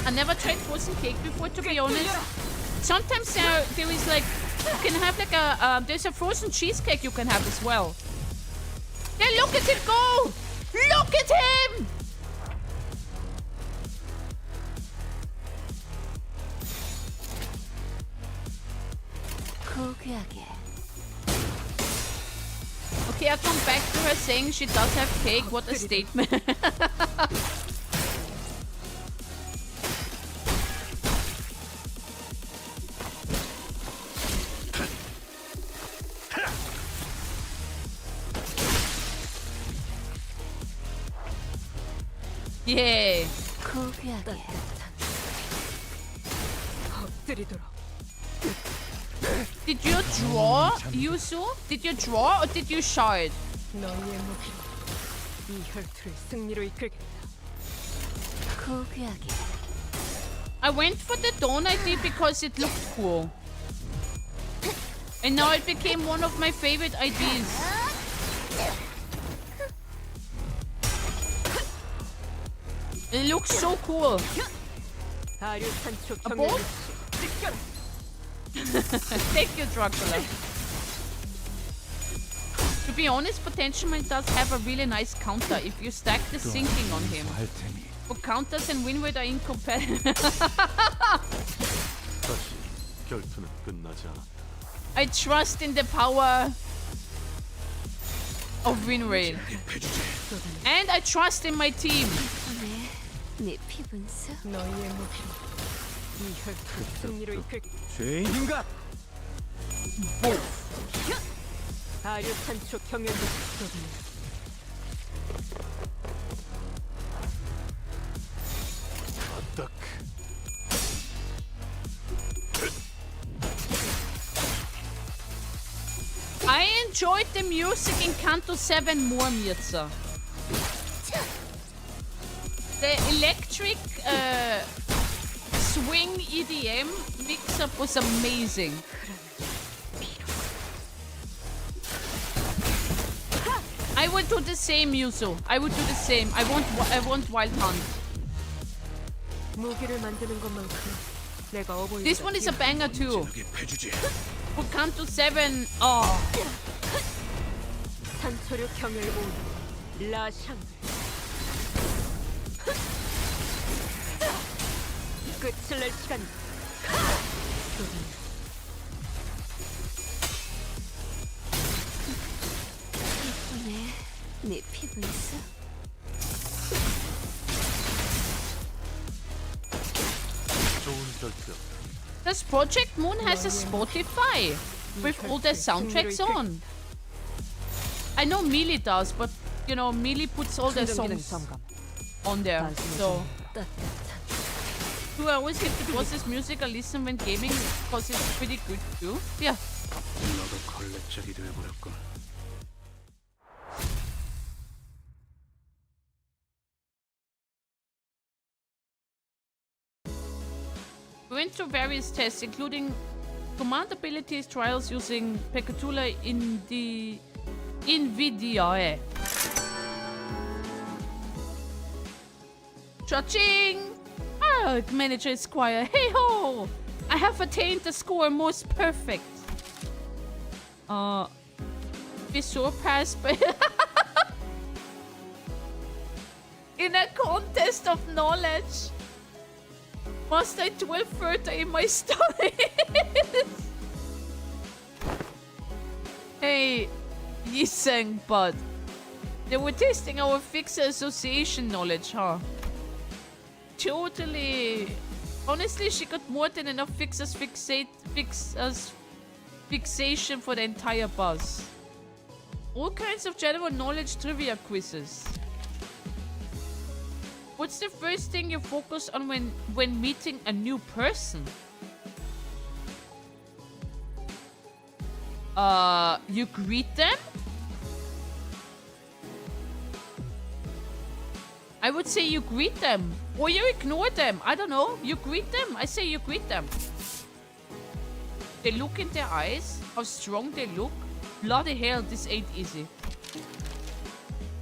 [SPEAKER 6] I never tried frozen cake before, to be honest. Sometimes there is like You can have like a there's a frozen cheesecake you can have as well. Yeah, look at him go! Look at him! Okay, I come back to her saying she does have cake. What a statement. Yeah.
[SPEAKER 3] 엎드리도록.
[SPEAKER 6] Did you draw, Yuzu? Did you draw or did you shard?
[SPEAKER 3] 너희의 무기로 이 혈투를 승리로 이끌겠다.
[SPEAKER 6] I went for the Dawn ID because it looked cool. And now it became one of my favorite IDs. It looks so cool.
[SPEAKER 3] 아류탄초
[SPEAKER 6] A ball?
[SPEAKER 3] 경혈
[SPEAKER 6] Thank you, Dracula. To be honest, Potential Man does have a really nice counter if you stack the sinking on him. But counters and winrate are incompatible.
[SPEAKER 7] 다시 결투는 끝나지 않아.
[SPEAKER 6] I trust in the power of winrate. And I trust in my team.
[SPEAKER 3] 너희의 무기로 이 혈투를 승리로 이끌겠다.
[SPEAKER 2] 죄인인가?
[SPEAKER 3] 아류탄초 경혈
[SPEAKER 7] 딱
[SPEAKER 6] I enjoyed the music in Canto 7 more, Mirza. The electric swing EDM mix-up was amazing. I would do the same, Yuzu. I would do the same. I want Wild Hunt.
[SPEAKER 3] 무기를 만드는 것만큼 내가 어보인다.
[SPEAKER 6] This one is a banger too. For Canto 7, oh.
[SPEAKER 3] 산소류 경혈 온 라샹. 끝을 낼 시간이다.
[SPEAKER 8] 내 피부에서
[SPEAKER 7] 좋은 결투.
[SPEAKER 6] Does Project Moon has a Spotify with all their soundtracks on? I know Melee does, but you know Melee puts all their songs on there. So do I always give the bosses music I listen when gaming because it's pretty good too? Yeah.
[SPEAKER 4] 나도 걸레짝이 되어버렸군.
[SPEAKER 6] We went through various tests, including command abilities trials using Pecatula in the NVIDIA. Cha-ching! Ah, Manager Esquire, hey ho! I have attained the score most perfect. We surpassed by in a contest of knowledge. Must I dwell further in my studies? Hey, Yiseng bud. They were testing our fixer association knowledge, huh? Totally. Honestly, she got more than enough fixation for the entire bus. All kinds of general knowledge trivia quizzes. What's the first thing you focus on when meeting a new person? You greet them? I would say you greet them. Or you ignore them. I don't know. You greet them. I say you greet them. They look in their eyes. How strong they look. Bloody hell, this ain't easy.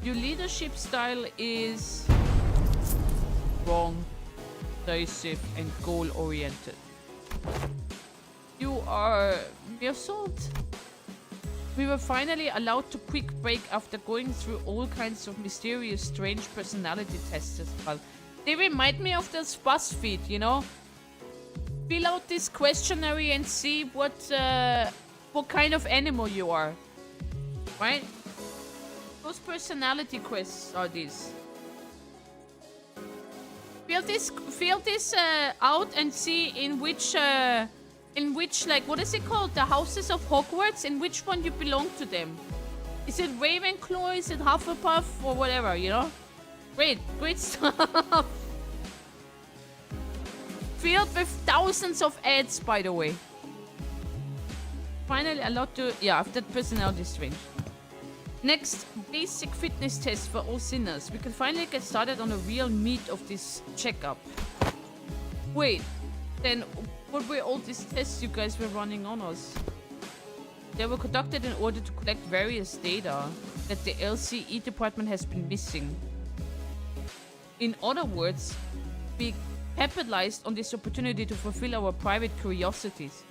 [SPEAKER 6] Your leadership style is strong, decisive, and goal-oriented. You are Mirsold. We were finally allowed to quick break after going through all kinds of mysterious, strange personality tests as well. They remind me of this BuzzFeed, you know? Fill out this questionnaire and see what kind of animal you are. Right? Those personality quests are these. Fill this out and see in which like, what is it called? The houses of Hogwarts, in which one you belong to them. Is it Ravenclaw? Is it Hufflepuff? Or whatever, you know? Great stuff. Filled with thousands of ads, by the way. Finally allowed to... Yeah, after personality strange. Next, basic fitness test for all sinners. We can finally get started on the real meat of this checkup. Wait, then what were all these tests you guys were running on us? They were conducted in order to collect various data that the LCE department has been missing. In other words, we capitalized on this opportunity to fulfill our private curiosities.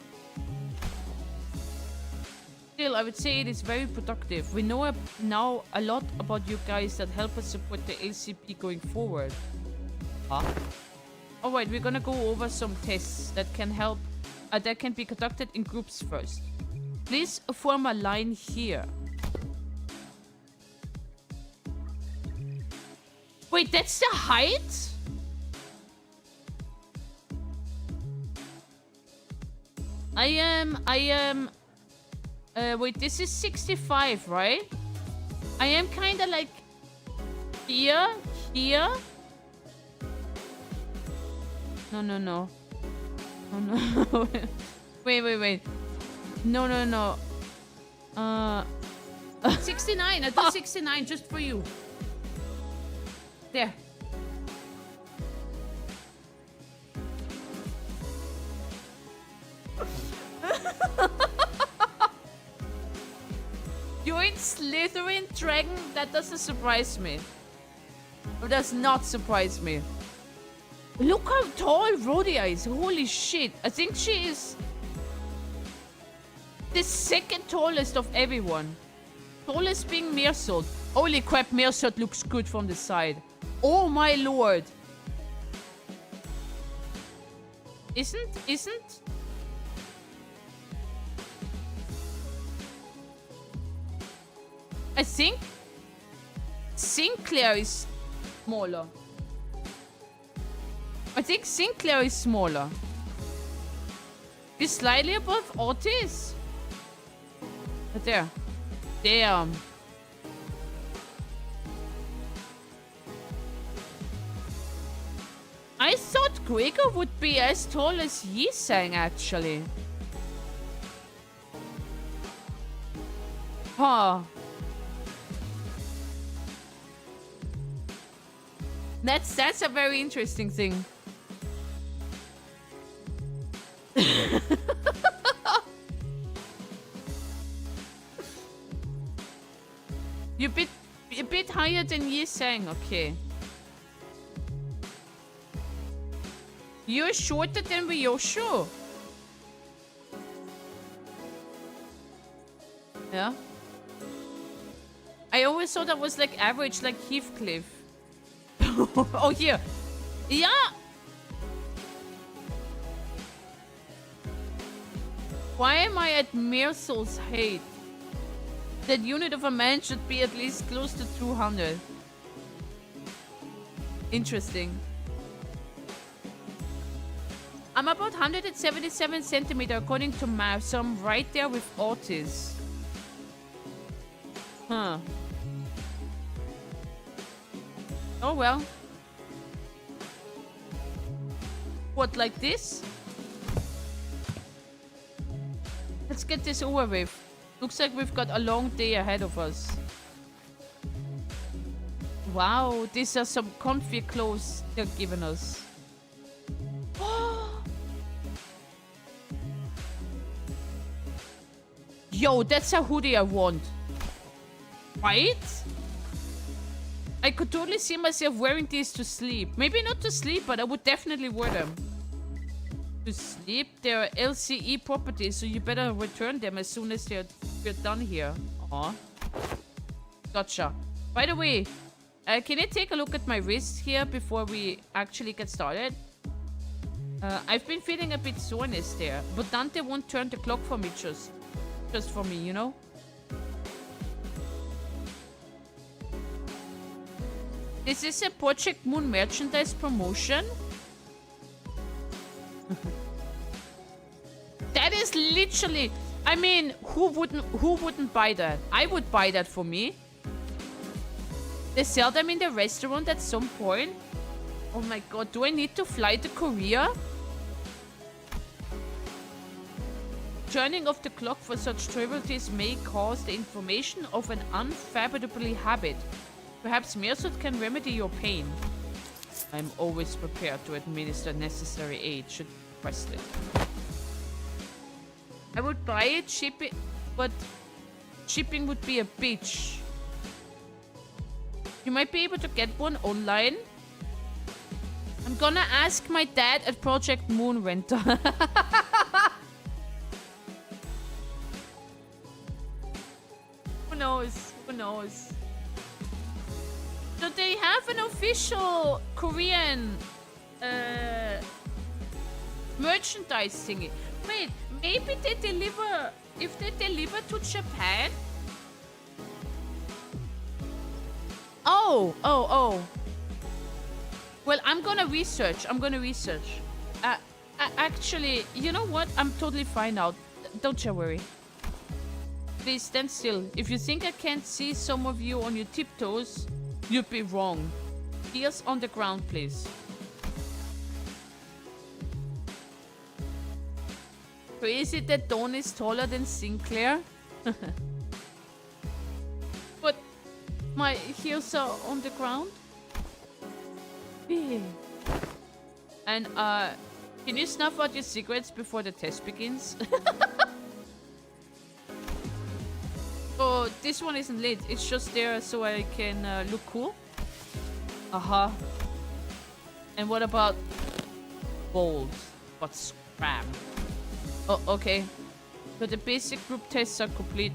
[SPEAKER 6] Still, I would say it is very productive. We know now a lot about you guys that help us support the LCP going forward. Huh? Alright, we're gonna go over some tests that can help, that can be conducted in groups first. Please form a line here. Wait, that's the height? Wait, this is 65, right? I am kind of like here. No. Wait. No. 69. I did 69 just for you. There. You're in Slytherin Dragon? That doesn't surprise me. It does not surprise me. Look how tall Rhodia is. Holy shit. I think she is the second tallest of everyone. Tallest being Mirsold. Holy crap, Mirsold looks good from the side. Oh my lord. Isn't? I think Sinclair is smaller. He's slightly above Otis. Right there. Damn. I thought Gregor would be as tall as Yisang, actually. Huh. That's a very interesting thing. You're a bit higher than Yisang, okay. You're shorter than Ryosho. Yeah. I always thought that was like average, like Heathcliff. Oh, here. Yeah. Why am I at Mirsold's height? That unit of a man should be at least close to 200. Interesting. I'm about 177 centimeters according to math, so I'm right there with Otis. Huh. Oh well. What, like this? Let's get this over with. Looks like we've got a long day ahead of us. Wow, these are some comfy clothes they're giving us. Yo, that's a hoodie I want. Right? I could totally see myself wearing these to sleep. Maybe not to sleep, but I would definitely wear them. to sleep. They're LCE properties, so you better return them as soon as we're done here. Aw. Gotcha. By the way, can you take a look at my wrist here before we actually get started? I've been feeling a bit soreness there, but Dante won't turn the clock for me just for me, you know? This is a Project Moon merchandise promotion. That is literally, I mean, who wouldn't buy that? I would buy that for me. They sell them in the restaurant at some point. Oh my god, do I need to fly to Korea? Turning off the clock for such trivialities may cause the information of an unfathomable habit. Perhaps Meersut can remedy your pain. I'm always prepared to administer necessary aid should requested. I would buy it, ship it, but shipping would be a bitch. You might be able to get one online. I'm gonna ask my dad at Project Moon Rental. Who knows? Who knows? So they have an official Korean merchandise thingy. Wait, maybe they deliver... If they deliver to Japan? Oh. Well, I'm gonna research. Actually, you know what? I'm totally fine now. Don't you worry. Please stand still. If you think I can't see some of you on your tiptoes, you'd be wrong. Ears on the ground, please. Crazy that Dawn is taller than Sinclair? But my heels are on the ground? And, can you snuff out your cigarettes before the test begins? Oh, this one isn't lit. It's just there so I can look cool. Uh-huh. And what about bold? But scram? Oh, okay. So the basic group tests are complete.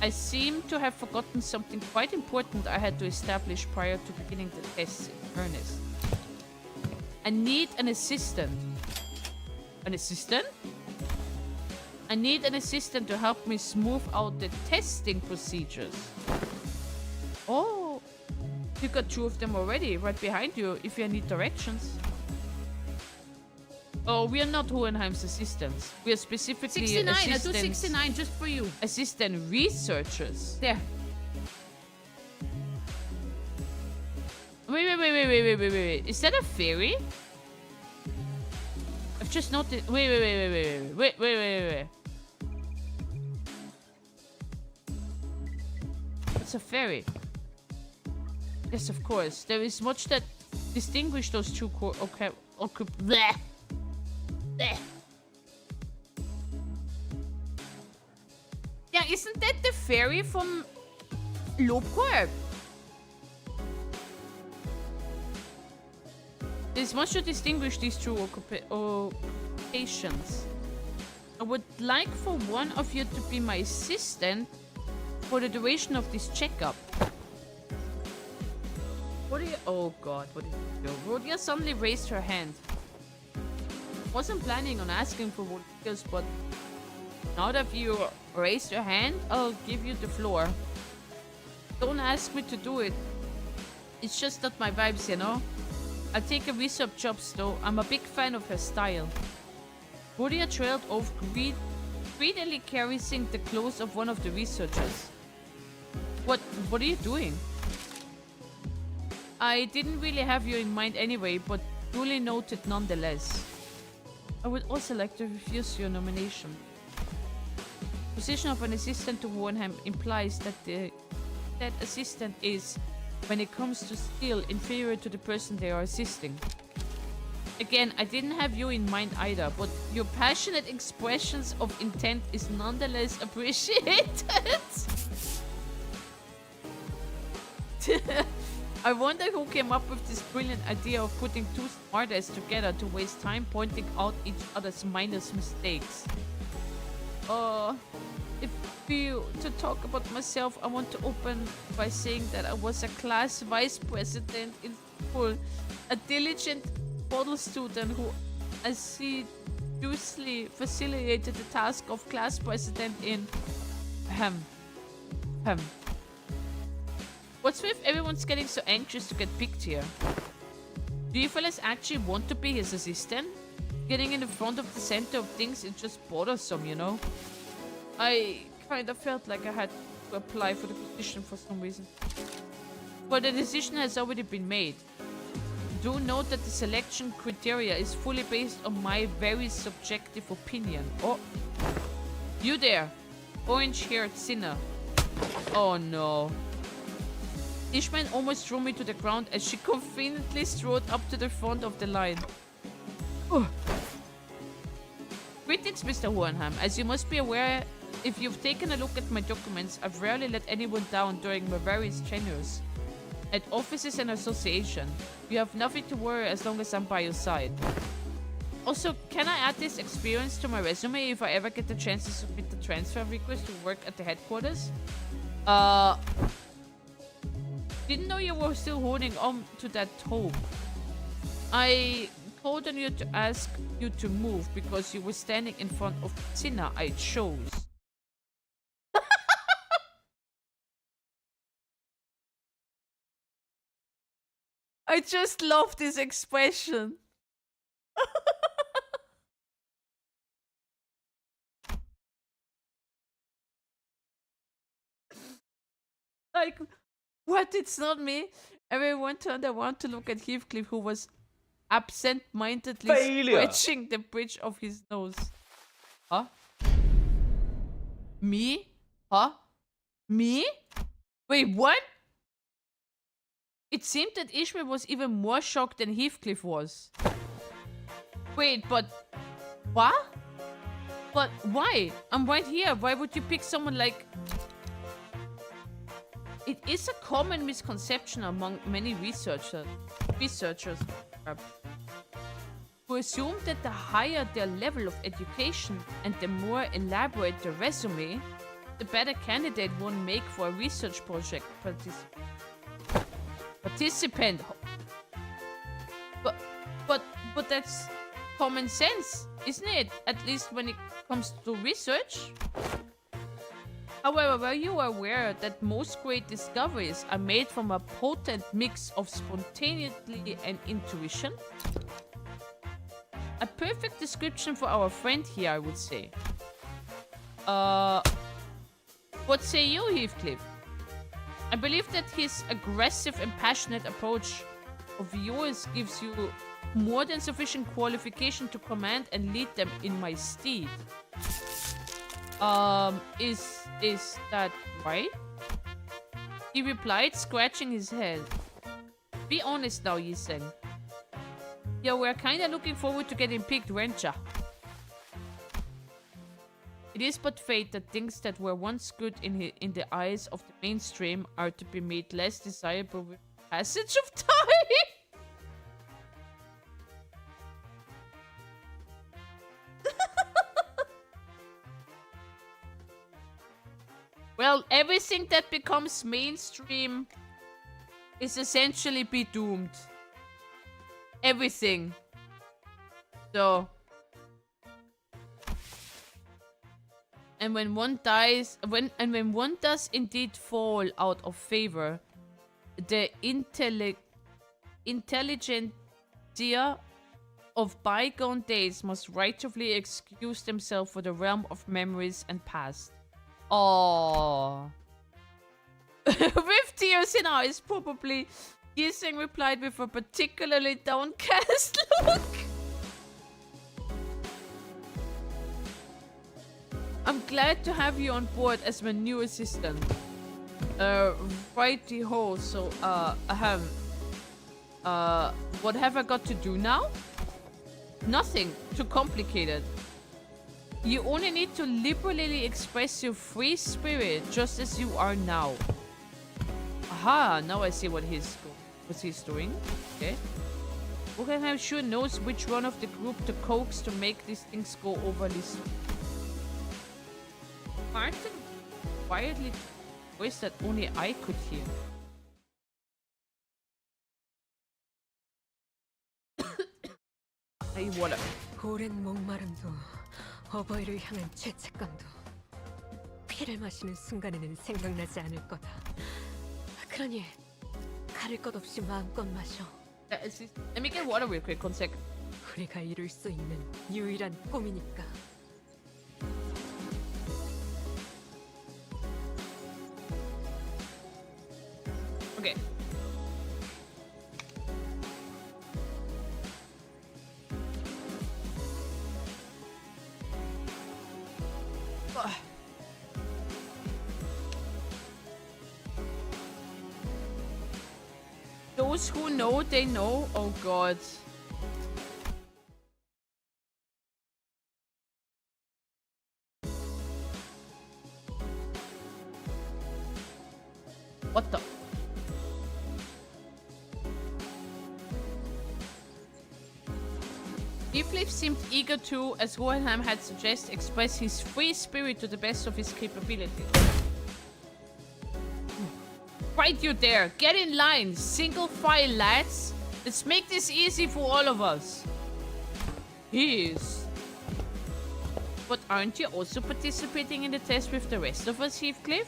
[SPEAKER 6] I seem to have forgotten something quite important I had to establish prior to beginning the tests in earnest. I need an assistant. An assistant? I need an assistant to help me smooth out the testing procedures. Oh, you got 2 of them already, right behind you, if you need directions. Oh, we are not Hohenheim's assistants. We are specifically
[SPEAKER 1] 69,
[SPEAKER 6] assistants.
[SPEAKER 1] I do 69 just for you.
[SPEAKER 6] Assistant researchers. There. Wait. Is that a fairy? I've just noticed. Wait. It's a fairy. Yes, of course. There is much that distinguish those two bleh. Yeah, isn't that the fairy from Lobcorp? There's much to distinguish these two occupations. I would like for one of you to be my assistant for the duration of this checkup. What do you... Oh god, what did you do? Rhodia suddenly raised her hand. Wasn't planning on asking for volunteers, but now that you raised your hand, I'll give you the floor. Don't ask me to do it. It's just not my vibes, you know? I'll take a research jobs though. I'm a big fan of her style. Rhodia trailed off, greedily caressing the clothes of one of the researchers. What are you doing? I didn't really have you in mind anyway, but duly noted nonetheless. I would also like to refuse your nomination. Position of an assistant to Hohenheim implies that that assistant is, when it comes to skill, inferior to the person they are assisting. Again, I didn't have you in mind either, but your passionate expressions of intent is nonetheless appreciated. I wonder who came up with this brilliant idea of putting two smartasses together to waste time pointing out each other's minor mistakes. To talk about myself, I want to open by saying that I was a class vice president in school, a diligent model student who assiduously facilitated the task of class president in What's with everyone's getting so anxious to get picked here? Do you fellas actually want to be his assistant? Getting in the front of the center of things is just bothersome, you know? I kind of felt like I had to apply for the position for some reason. But the decision has already been made. Do note that the selection criteria is fully based on my very subjective opinion. Oh, you there, orange-haired sinner. Oh no. Ishman almost threw me to the ground as she confidently strode up to the front of the line. Oh. Greetings, Mr. Hohenheim. As you must be aware, if you've taken a look at my documents, I've rarely let anyone down during my various tenures at offices and association. You have nothing to worry as long as I'm by your side. Also, can I add this experience to my resume if I ever get the chance to submit the transfer request to work at the headquarters? Didn't know you were still holding on to that hope. I called on you to ask you to move because you were standing in front of the sinner I chose.
[SPEAKER 1] I just love this expression. Like, what? It's not me. Everyone turned around to look at Heathcliff, who was absent-mindedly scratching the bridge of his nose. Huh? Me? Huh? Me? Wait, what? It seemed that Ishmael was even more shocked than Heathcliff was. Wait, but... what? But why? I'm right here. Why would you pick someone like... It is a common misconception among many researchers who assume that the higher their level of education and the more elaborate the resume, the better candidate one make for a research project participant. But that's common sense, isn't it? At least when it comes to research. However, were you aware that most great discoveries are made from a potent mix of spontaneity and intuition? A perfect description for our friend here, I would say. What say you, Heathcliff? I believe that his aggressive and passionate approach of yours gives you more than sufficient qualification to command and lead them in my stead. Is that right? He replied, scratching his head. Be honest now, Yisen. Yeah, we're kinda looking forward to getting picked, weren't ya? It is but fate that things that were once good in the eyes of the mainstream are to be made less desirable with the passage of time. Well, everything that becomes mainstream is essentially be doomed. Everything. So... And when one dies, when one does indeed fall out of favor, the intelligentsia of bygone days must rightfully excuse themselves for the realm of memories and past. Oh, with tears in eyes, probably. Yiseng replied with a particularly downcast look. I'm glad to have you on board as my new assistant. Righty-ho, so, what have I got to do now? Nothing too complicated. You only need to liberally express your free spirit just as you are now. Aha, now I see what he's going
[SPEAKER 6] What's he doing? Okay. Guggenheim sure knows which one of the group to coax to make these things go overly smooth. Martin quietly voice that only I could hear. I water.
[SPEAKER 3] 오랜 목마름도 어버이를 향한 죄책감도 피를 마시는 순간에는 생각나지 않을 거다. 그러니 가릴 것 없이 마음껏 마셔.
[SPEAKER 6] Let me get water real quick, one sec.
[SPEAKER 3] 우리가 이룰 수 있는 유일한 꿈이니까.
[SPEAKER 6] Okay. Those who know, they know. Oh god. What the? Deepleaf seemed eager to, as Hohenheim had suggested, express his free spirit to the best of his capability. Right you there, get in line, single file lads. Let's make this easy for all of us. Yes. But aren't you also participating in the test with the rest of us, Heathcliff?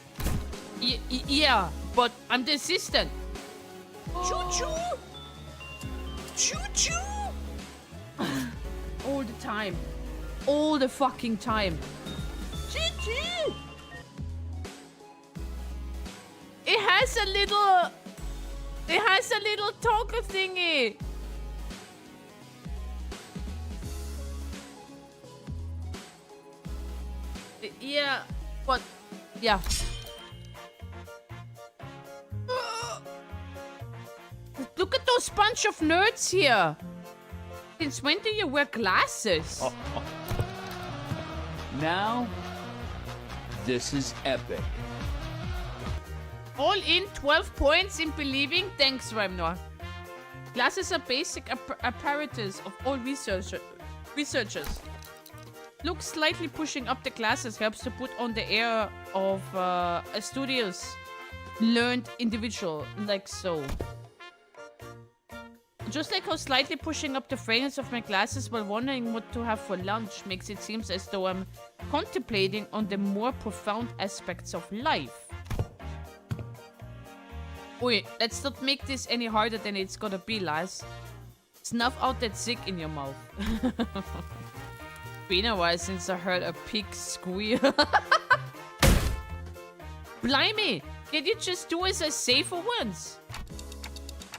[SPEAKER 6] Yeah, but I'm the assistant. Choo-choo! Choo-choo! All the time. All the fucking time. Choo-choo! It has a little talker thingy. Yeah, but yeah. Look at those bunch of nerds here. Since when do you wear glasses?
[SPEAKER 8] Now, this is epic.
[SPEAKER 6] All in 12 points in believing. Thanks, Remnor. Glasses are basic apparatus of all researchers. Look, slightly pushing up the glasses helps to put on the air of a studious, learned individual, like so. Just like how slightly pushing up the frames of my glasses while wondering what to have for lunch makes it seem as though I'm contemplating on the more profound aspects of life. Wait, let's not make this any harder than it's gotta be, lads. Snuff out that zig in your mouth. Been a while since I heard a pig squeal. Blimey! Can you just do as I say for once?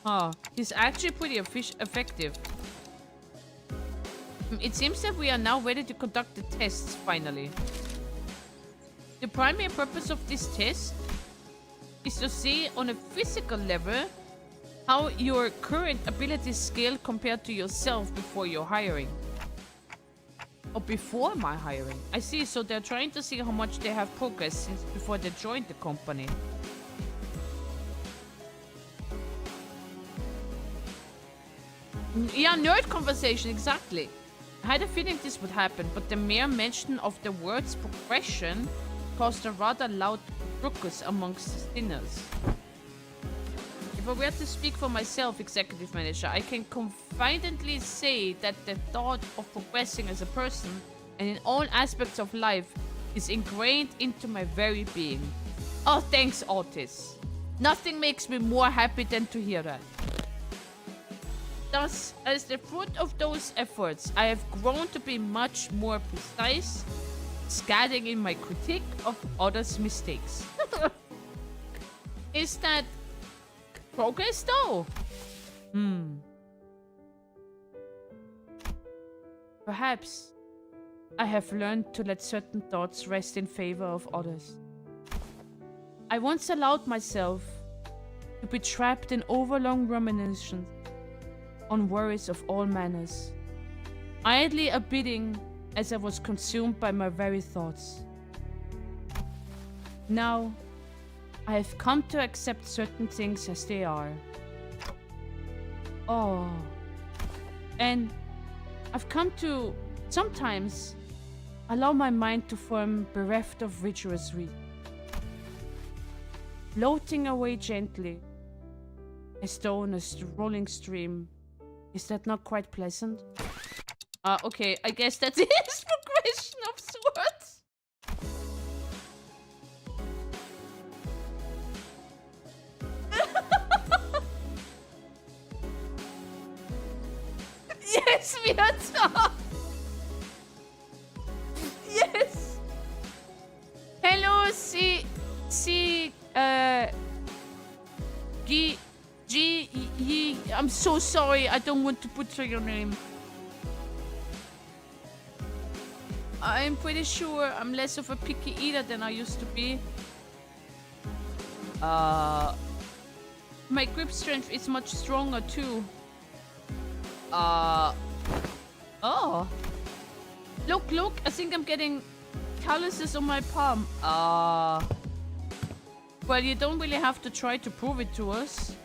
[SPEAKER 6] Oh, he's actually pretty effective. It seems that we are now ready to conduct the tests, finally. The primary purpose of this test is to see on a physical level how your current abilities scale compared to yourself before your hiring. Or before my hiring. I see, so they're trying to see how much they have progressed since before they joined the company. Yeah, nerd conversation, exactly. I had a feeling this would happen, but the mere mention of the word's progression caused a rather loud ruckus amongst the sinners. If I were to speak for myself, Executive Manager, I can confidently say that the thought of progressing as a person and in all aspects of life is ingrained into my very being. Oh, thanks, Otis. Nothing makes me more happy than to hear that. Thus, as the fruit of those efforts, I have grown to be much more precise, scathing in my critique of others' mistakes. Is that progress, though? Perhaps I have learned to let certain thoughts rest in favor of others. I once allowed myself to be trapped in overlong ruminations on worries of all manners, idly abiding as I was consumed by my very thoughts. Now, I have come to accept certain things as they are. Oh. And I've come to sometimes allow my mind to form bereft of rigorous reason. Floating away gently, as though on a rolling stream. Is that not quite pleasant? Okay, I guess that is progression of sorts. Yes, Viata! Yes! Hello, I'm so sorry, I don't want to butcher your name. I'm pretty sure I'm less of a picky eater than I used to be. My grip strength is much stronger too. Oh. Look, I think I'm getting calluses on my palm. Well, you don't really have to try to prove it to us.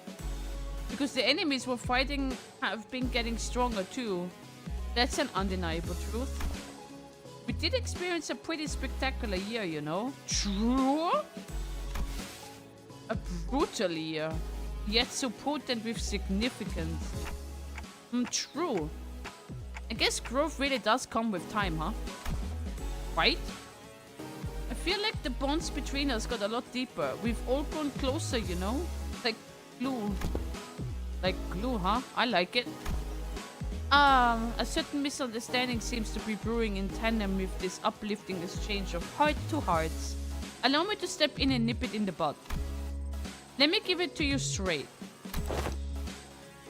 [SPEAKER 6] Because the enemies we're fighting have been getting stronger too. That's an undeniable truth. We did experience a pretty spectacular year, you know. True? A brutal year. Yet so potent with significance. True. I guess growth really does come with time, huh? Right? I feel like the bonds between us got a lot deeper. We've all grown closer, you know? Like glue. Like glue, huh? I like it. A certain misunderstanding seems to be brewing in tandem with this uplifting exchange of heart to hearts. Allow me to step in and nip it in the bud. Let me give it to you straight.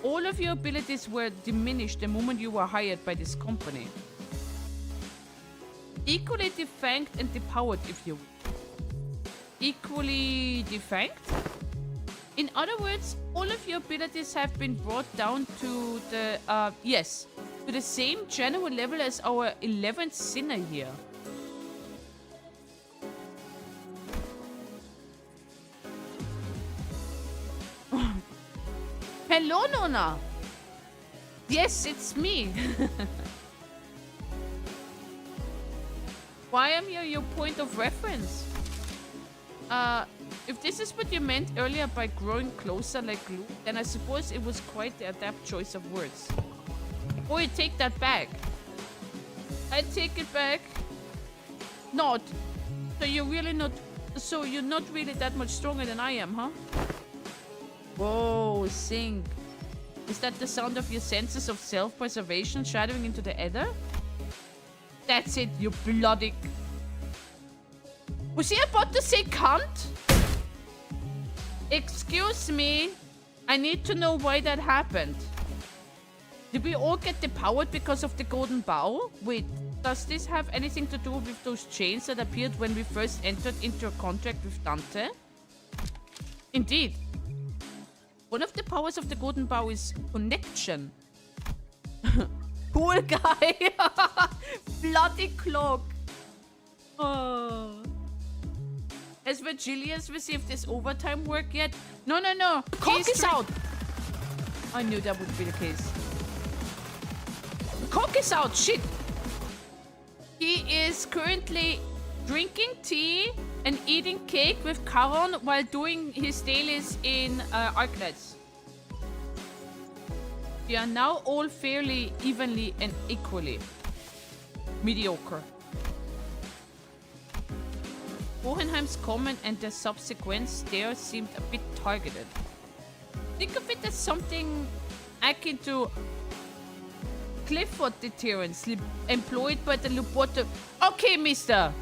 [SPEAKER 6] All of your abilities were diminished the moment you were hired by this company. Equally defanged and depowered, if you will. Equally defanged? In other words, all of your abilities have been brought down to the, to the same general level as our 11th sinner here. Hello, Nona! Yes, it's me. Why am I your point of reference? If this is what you meant earlier by growing closer like glue, then I suppose it was quite the adept choice of words. Or you take that back. I take it back. Not. So you're really not... So you're not really that much stronger than I am, huh? Whoa, sing. Is that the sound of your senses of self-preservation shadowing into the ether? That's it, you bloody... Was he about to say cunt? Excuse me. I need to know why that happened. Did we all get depowered because of the golden bow? Wait, does this have anything to do with those chains that appeared when we first entered into a contract with Dante? Indeed. One of the powers of the golden bow is connection. Cool guy. Bloody cloak. Oh. Has Virgilius received this overtime work yet? No. Cock is out. I knew that would be the case. Cock is out. Shit. He is currently drinking tea and eating cake with Charon while doing his dailies in Arclights. We are now all fairly evenly and equally mediocre. Hohenheim's comment and the subsequent stare seemed a bit targeted. Think of it as something akin to Clifford deterrence employed by the Luboto. Okay, mister.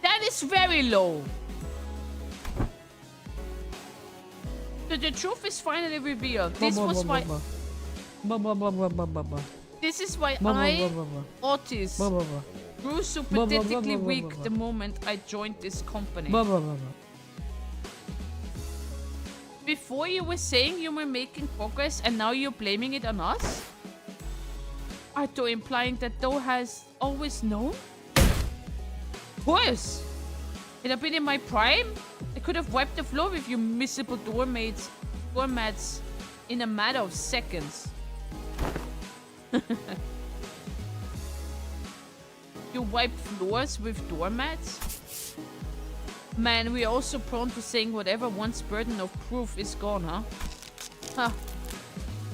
[SPEAKER 6] That is very low. So the truth is finally revealed. This was why... This is why I, Otis, grew so pathetically weak the moment I joined this company. Before you were saying you were making progress and now you're blaming it on us? Are you implying that Doe has always known? Of course! It had been in my prime? I could have wiped the floor with you miserable doormats in a matter of seconds. You wipe floors with doormats? Man, we're also prone to saying whatever one's burden of proof is gone, huh? Huh.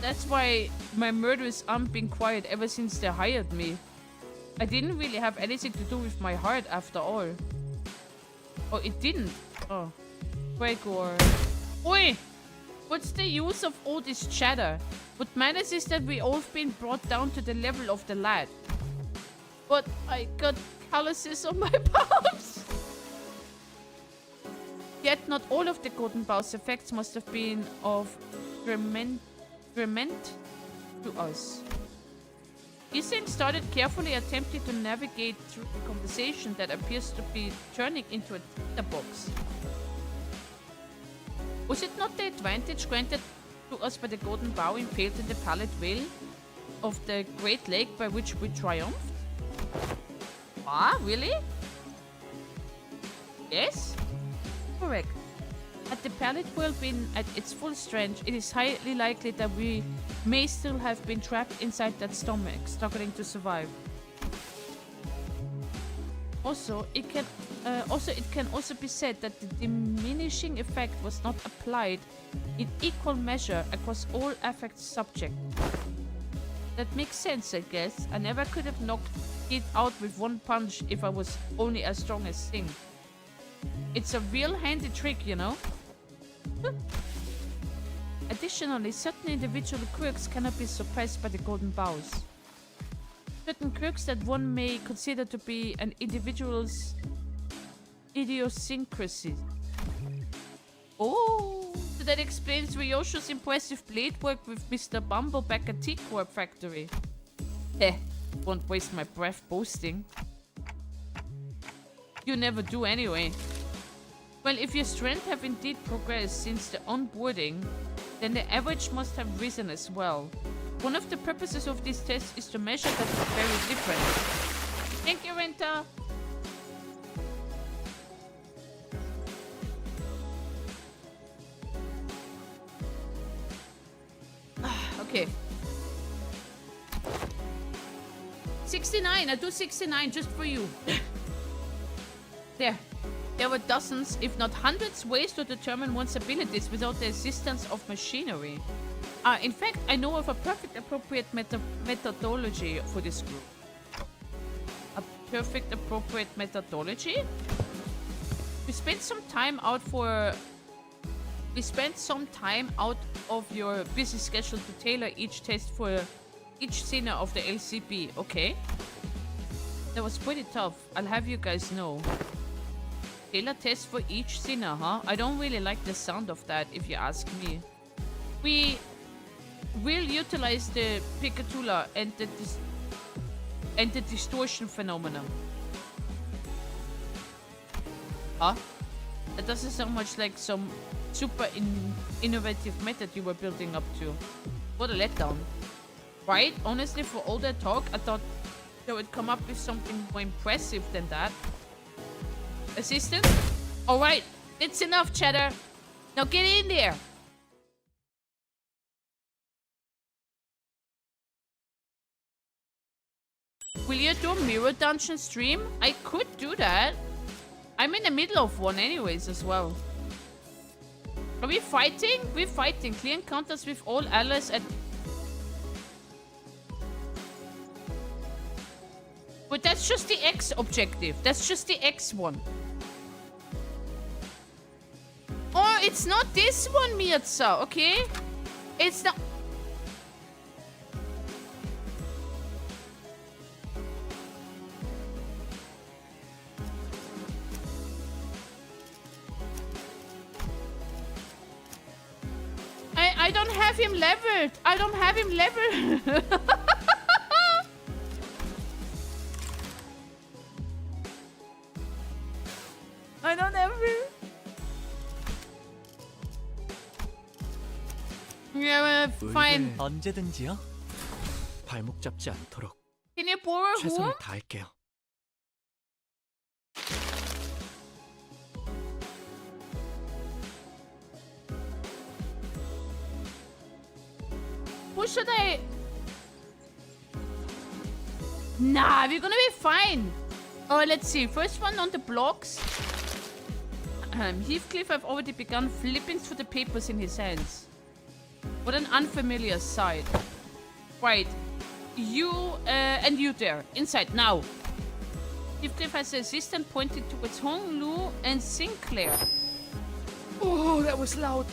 [SPEAKER 6] That's why my murderers aren't been quiet ever since they hired me. I didn't really have anything to do with my heart after all. Oh, it didn't? Oh. Gregor. Oi! What's the use of all this chatter? What matters is that we all been brought down to the level of the lad. But I got calluses on my palms. Yet not all of the Golden Bow's effects must have been of trement to us. Ethan started carefully attempting to navigate through the conversation that appears to be turning into a tinderbox. Was it not the advantage granted to us by the Golden Bow impaled in the pallid veil of the Great Lake by which we triumphed? Ah, really? Yes? Correct. Had the pallid veil been at its full strength, it is highly likely that we may still have been trapped inside that stomach, struggling to survive. Also, it can also be said that the diminishing effect was not applied in equal measure across all affect subjects. That makes sense, I guess. I never could have knocked it out with one punch if I was only as strong as Sting. It's a real handy trick, you know? Additionally, certain individual quirks cannot be suppressed by the Golden Bows. Certain quirks that one may consider to be an individual's idiosyncrasy. Oh, so that explains Ryosho's impressive blade work with Mr. Bumble back at T-Corp Factory. Won't waste my breath boasting. You never do anyway. Well, if your strength have indeed progressed since the onboarding, then the average must have risen as well. One of the purposes of this test is to measure that it's very different. Thank you, Renta! Okay. 69! I do 69 just for you. There. There were dozens, if not hundreds, ways to determine one's abilities without the assistance of machinery. In fact, I know of a perfect appropriate methodology for this group. A perfect appropriate methodology? We spent some time out of your busy schedule to tailor each test for each sinner of the LCP, okay? That was pretty tough, I'll have you guys know. Tailor test for each sinner, huh? I don't really like the sound of that, if you ask me. We will utilize the Picatula and the distortion phenomenon. Huh? That doesn't sound much like some super innovative method you were building up to. What a letdown. Right? Honestly, for all that talk, I thought they would come up with something more impressive than that. Assistant? Alright, it's enough chatter. Now get in there. Will you do a mirror dungeon stream? I could do that. I'm in the middle of one anyways as well. Are we fighting? We're fighting. Clear encounters with all allies at... But that's just the X objective. That's just the X one. Oh, it's not this one, Mirza, okay? It's not... I don't have him leveled. I don't have him leveled. I don't have him. Yeah, fine.
[SPEAKER 2] 언제든지요. 발목 잡지 않도록
[SPEAKER 6] Can you borrow who?
[SPEAKER 2] 최선을 다할게요.
[SPEAKER 6] Who should I... Nah, we're gonna be fine. Oh, let's see. First one on the blocks. Heathcliff have already begun flipping through the papers in his hands. What an unfamiliar sight. Right. You, and you there. Inside, now. Heathcliff has the assistant pointing towards Hong Lu and Sinclair. Oh, that was loud.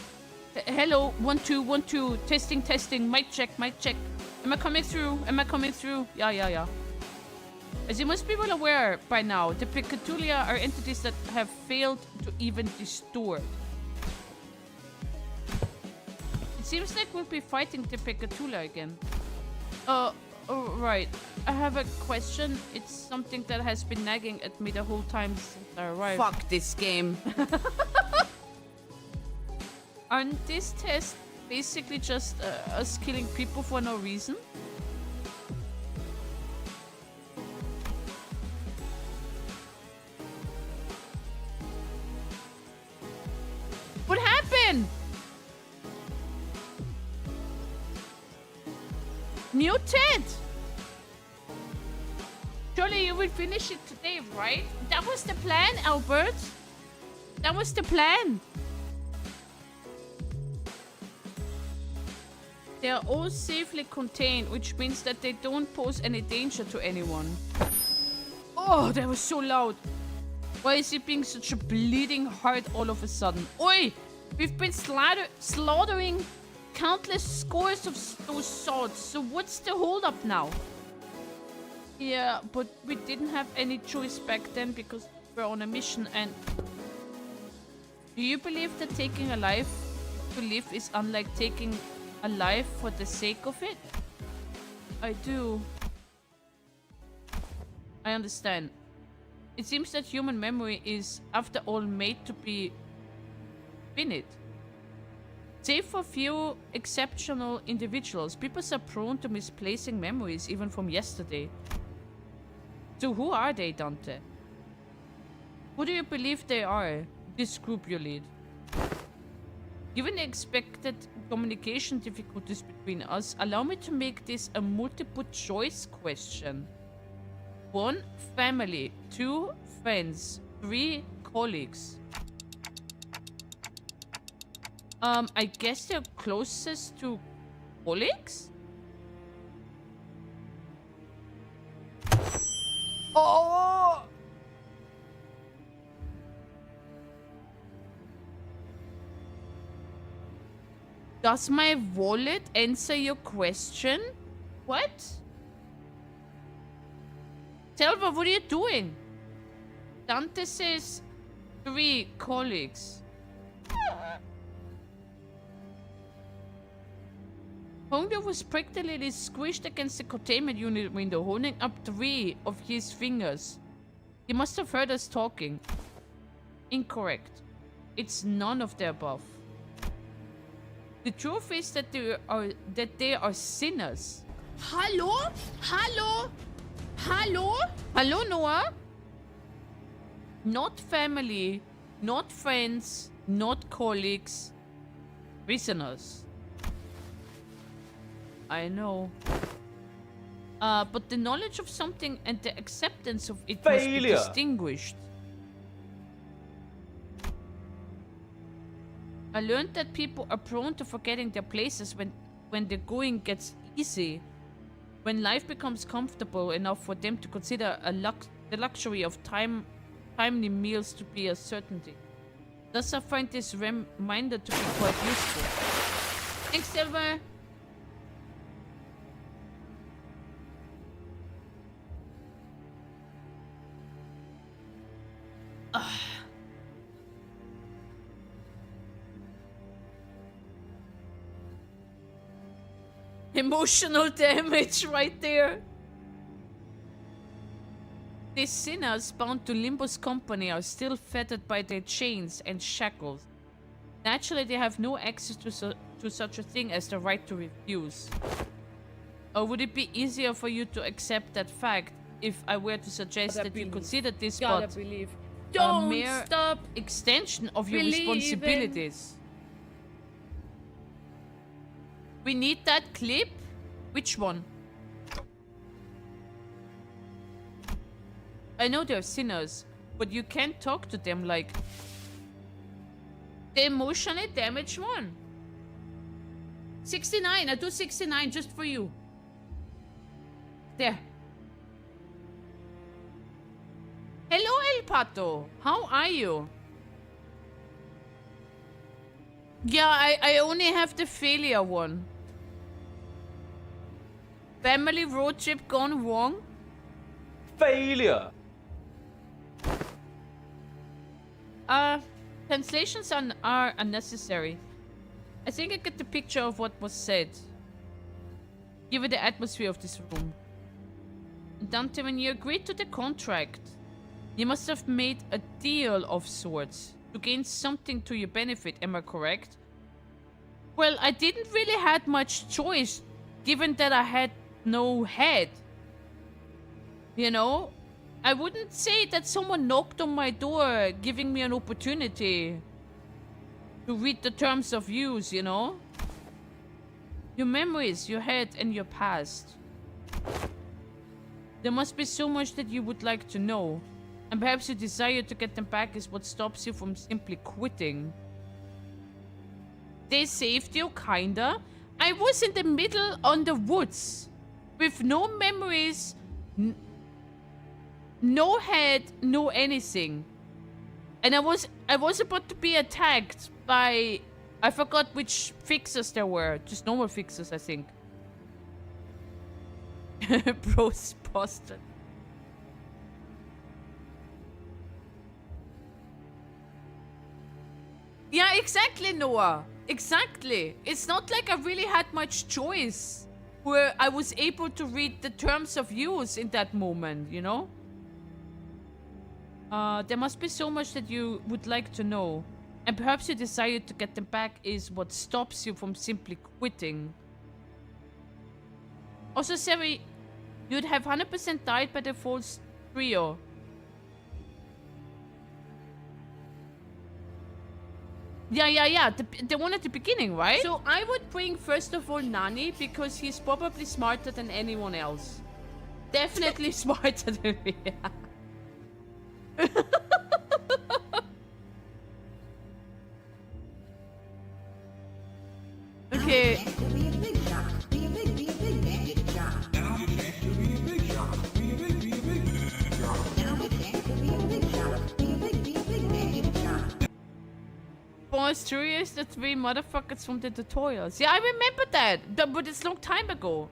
[SPEAKER 6] Hello, 1 2 1 2. Testing, testing. Mic check, mic check. Am I coming through? Am I coming through? Yeah. As you must be well aware by now, the Pecutulia are entities that have failed to even distort. It seems like we'll be fighting the Pecutulia again. Oh, right. I have a question. It's something that has been nagging at me the whole time since I arrived.
[SPEAKER 1] Fuck this game.
[SPEAKER 6] Aren't these tests basically just us killing people for no reason? What happened? Muted! Surely you will finish it today, right? That was the plan, Albert. That was the plan. They are all safely contained, which means that they don't pose any danger to anyone. Oh, that was so loud. Why is it being such a bleeding heart all of a sudden? Oi! We've been slaughtering countless scores of those swords, so what's the holdup now? Yeah, but we didn't have any choice back then because we were on a mission and... Do you believe that taking a life to live is unlike taking a life for the sake of it? I do. I understand. It seems that human memory is, after all, made to be finite. Save for few exceptional individuals, people are prone to misplacing memories even from yesterday. So who are they, Dante? Who do you believe they are, this group you lead? Given the expected communication difficulties between us, allow me to make this a multiple choice question. 1 family, 2 friends, 3 colleagues. I guess they're closest to colleagues? Oh! Does my wallet answer your question? What? Selva, what are you doing? Dante says 3 colleagues. Hongdu was practically squished against the containment unit window, holding up 3 of his fingers. He must have heard us talking. Incorrect. It's none of the above. The truth is that they are sinners.
[SPEAKER 1] Hallo? Hallo? Hallo?
[SPEAKER 6] Hello, Noah? Not family, not friends, not colleagues. Prisoners. I know. But the knowledge of something and the acceptance of it must be distinguished. I learned that people are prone to forgetting their places when the going gets easy. When life becomes comfortable enough for them to consider the luxury of timely meals to be a certainty. Thus I find this reminder to be quite useful. Thanks, Silver! Emotional damage right there. These sinners bound to Limbus company are still fettered by their chains and shackles. Naturally, they have no access to such a thing as the right to refuse. Or would it be easier for you to accept that fact if I were to suggest that you consider this but a mere extension of your responsibilities? We need that clip. Which one? I know they're sinners, but you can't talk to them like... The emotionally damaged one. 69. I do 69 just for you. There. Hello, El Pato. How are you? Yeah, I only have the failure one. Family road trip gone wrong?
[SPEAKER 8] Failure.
[SPEAKER 6] Translations are unnecessary. I think I get the picture of what was said. Given the atmosphere of this room. Dante, when you agreed to the contract, you must have made a deal of sorts to gain something to your benefit, am I correct? Well, I didn't really have much choice, given that I had no head. You know? I wouldn't say that someone knocked on my door, giving me an opportunity to read the terms of use, you know? Your memories, your head, and your past. There must be so much that you would like to know. And perhaps your desire to get them back is what stops you from simply quitting. They saved you, kinda. I was in the middle on the woods. With no memories, no head, no anything. And I was about to be attacked by... I forgot which fixers there were. Just normal fixers, I think. Bros Boston. Yeah, exactly, Noah. Exactly. It's not like I really had much choice where I was able to read the terms of use in that moment, you know? There must be so much that you would like to know. And perhaps your desire to get them back is what stops you from simply quitting. Also, Seri, you'd have 100% died by the false trio. Yeah. The one at the beginning, right? So I would bring, first of all, Nani, because he's probably smarter than anyone else. Definitely smarter than me. Okay. Mysterious, the three motherfuckers from the tutorials. Yeah, I remember that, but it's a long time ago.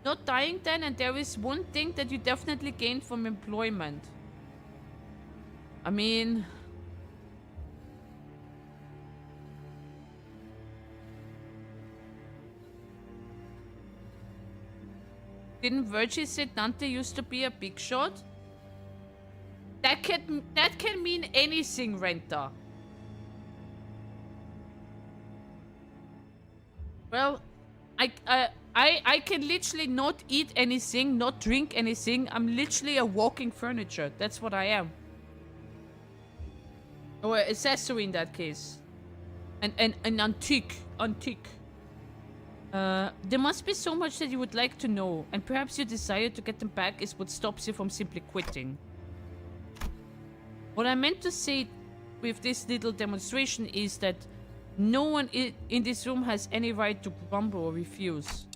[SPEAKER 6] Not dying then, and there is one thing that you definitely gained from employment. I mean... Didn't Virgie say Dante used to be a big shot? That can mean anything, Renta. Well, I can literally not eat anything, not drink anything. I'm literally a walking furniture. That's what I am. Or an accessory in that case. An antique. There must be so much that you would like to know, and perhaps your desire to get them back is what stops you from simply quitting. What I meant to say with this little demonstration is that no one in this room has any right to grumble or refuse.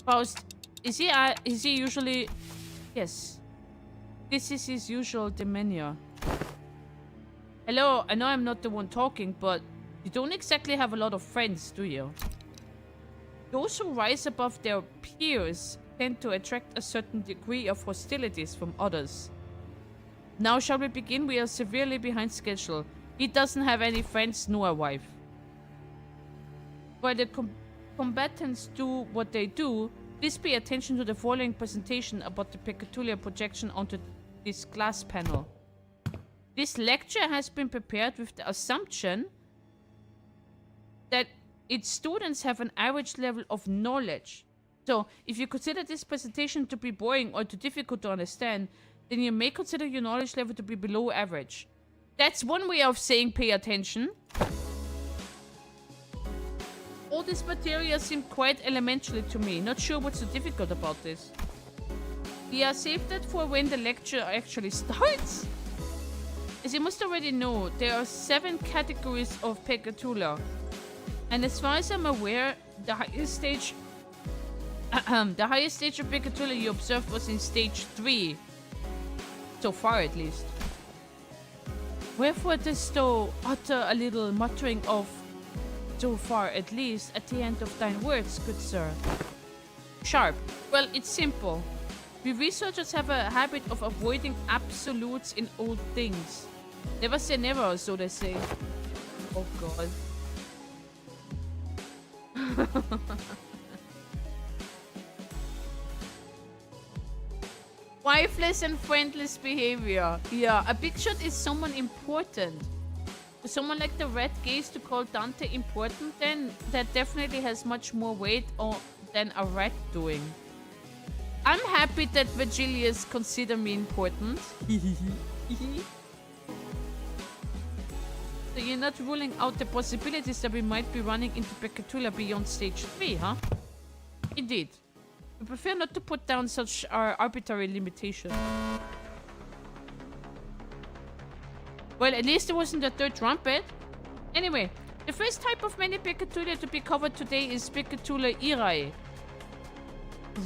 [SPEAKER 6] Faust, is he usually... Yes. This is his usual demeanor. Hello, I know I'm not the one talking, but you don't exactly have a lot of friends, do you? Those who rise above their peers tend to attract a certain degree of hostilities from others. Now shall we begin? We are severely behind schedule. He doesn't have any friends nor a wife. While the combatants do what they do, please pay attention to the following presentation about the peculiar projection onto this glass panel. This lecture has been prepared with the assumption that its students have an average level of knowledge. So, if you consider this presentation to be boring or too difficult to understand, then you may consider your knowledge level to be below average. That's one way of saying pay attention. all this material seemed quite elementary to me. Not sure what's so difficult about this. Yeah, save that for when the lecture actually starts. As you must already know, there are 7 categories of Pekatula. And as far as I'm aware, the highest stage the highest stage of Pekatula you observed was in stage 3. So far at least. Wherefore dost thou utter a little muttering of so far at least at the end of thine words, good sir? Sharp. Well, it's simple. We researchers have a habit of avoiding absolutes in all things. Never say never, so they say. Oh god. Wifeless and friendless behavior. Yeah, a big shot is someone important. For someone like the Red Gaze to call Dante important, then that definitely has much more weight than a rat doing. I'm happy that Virgilius consider me important. So you're not ruling out the possibilities that we might be running into Pekatula beyond stage 3, huh? Indeed. We prefer not to put down such arbitrary limitations. Well, at least it wasn't the third trumpet. Anyway, the first type of many Pekatula to be covered today is Pekatula irae.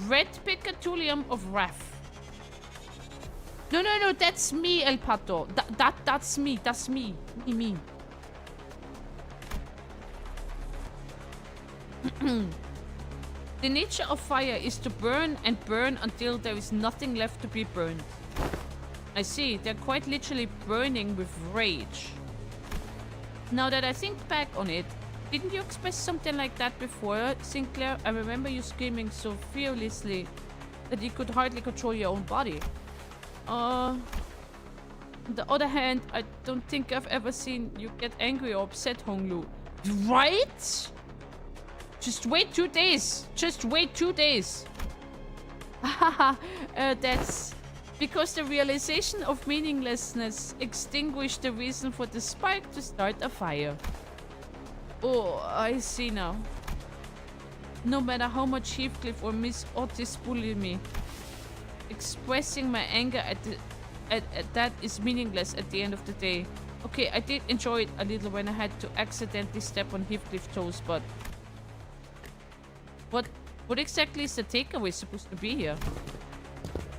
[SPEAKER 6] Red Pekatulium of Wrath. No, that's me, El Pato. That's me, that's me. Me. The nature of fire is to burn and burn until there is nothing left to be burned. I see, they're quite literally burning with rage. Now that I think back on it, didn't you express something like that before, Sinclair? I remember you screaming so fearlessly that you could hardly control your own body. On the other hand, I don't think I've ever seen you get angry or upset, Honglu. Right? Just wait 2 days. Just wait 2 days. That's because the realization of meaninglessness extinguished the reason for the spark to start a fire. Oh, I see now. No matter how much Heathcliff or Miss Otis bully me, expressing my anger at that is meaningless at the end of the day. Okay, I did enjoy it a little when I had to accidentally step on Heathcliff's toes, but what exactly is the takeaway supposed to be here?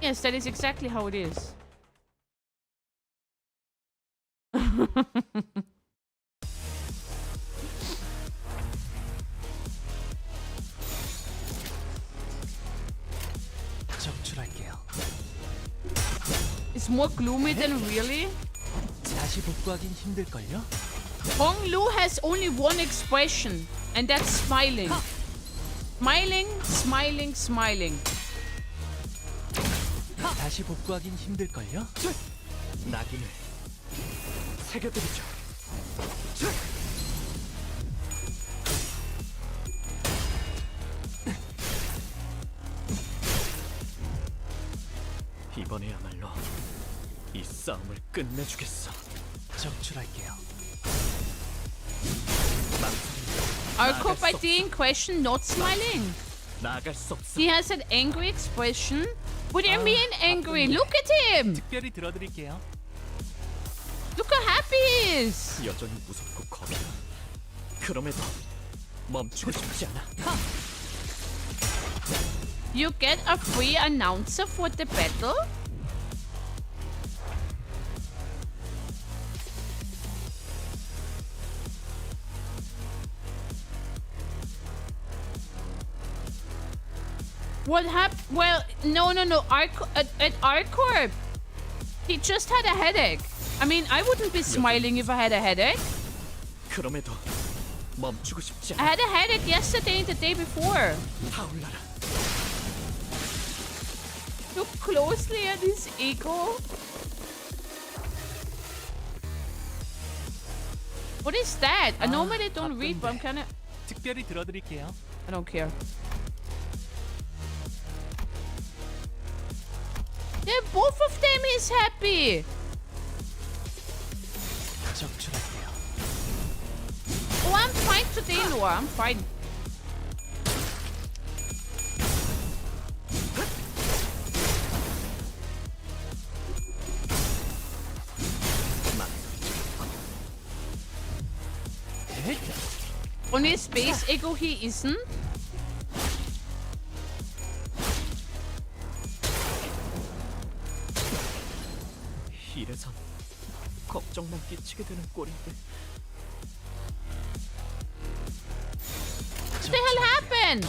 [SPEAKER 6] Yes, that is exactly how it is.
[SPEAKER 2] 정출할게요.
[SPEAKER 6] It's more gloomy than really?
[SPEAKER 2] 다시 복구하긴 힘들걸요?
[SPEAKER 6] Hong Lu has only one expression, and that's smiling. Smiling, smiling, smiling.
[SPEAKER 2] 다시 복구하긴 힘들걸요? 낙인을 새겨드리죠. 이번에야말로 이 싸움을 끝내주겠어. 정출할게요.
[SPEAKER 6] Arco by D in question not smiling.
[SPEAKER 2] 나아갈 수 없어.
[SPEAKER 6] He has an angry expression. What do you mean angry? Look at him!
[SPEAKER 2] 특별히 들어드릴게요.
[SPEAKER 6] Look how happy he is!
[SPEAKER 2] 여전히 무섭고 겁이 나. 그럼에도 멈추고 싶지 않아.
[SPEAKER 6] You get a free announcer for the battle? What happened? Well, no. At Arcorp, he just had a headache. I mean, I wouldn't be smiling if I had a headache.
[SPEAKER 2] 그럼에도 멈추고 싶지
[SPEAKER 6] I
[SPEAKER 2] 않아.
[SPEAKER 6] had a headache yesterday and the day before.
[SPEAKER 2] 타올라라.
[SPEAKER 6] Look closely at his ego. What is that? I normally don't read, but I'm kind of...
[SPEAKER 2] 특별히 들어드릴게요.
[SPEAKER 6] I don't care. Yeah, both of them is happy.
[SPEAKER 2] 정출할게요.
[SPEAKER 6] Oh, I'm fine today, Noah. I'm fine. only space echo he isn't.
[SPEAKER 2] 이래선 걱정만 끼치게 되는 꼴인데.
[SPEAKER 6] What the hell happened?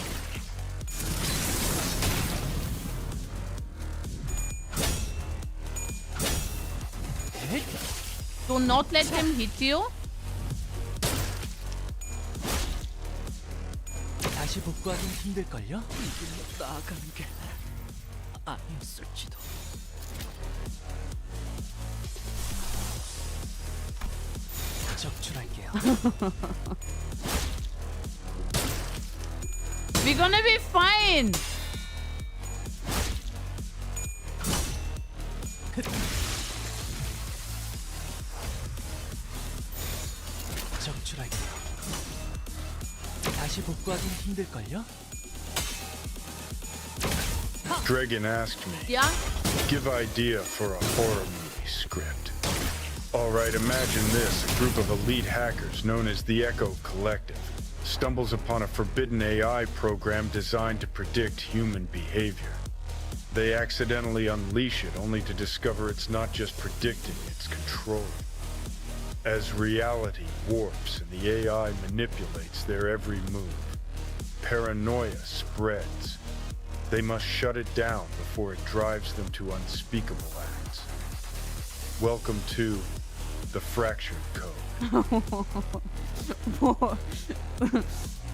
[SPEAKER 6] Do not let him hit you.
[SPEAKER 2] 다시 복구하긴 힘들걸요? 이 길로 나아가는 게 아니었을지도. 적출할게요.
[SPEAKER 6] We're gonna be fine.
[SPEAKER 2] 적출할게요. 다시 복구하긴 힘들걸요?
[SPEAKER 9] Dragon asked me,
[SPEAKER 6] Yeah.
[SPEAKER 9] give idea for a horror movie script. Alright, imagine this. A group of elite hackers known as the Echo Collective stumbles upon a forbidden AI program designed to predict human behavior. They accidentally unleash it only to discover it's not just predicting, it's controlling. As reality warps and the AI manipulates their every move, paranoia spreads. They must shut it down before it drives them to unspeakable acts. Welcome to the Fractured Code.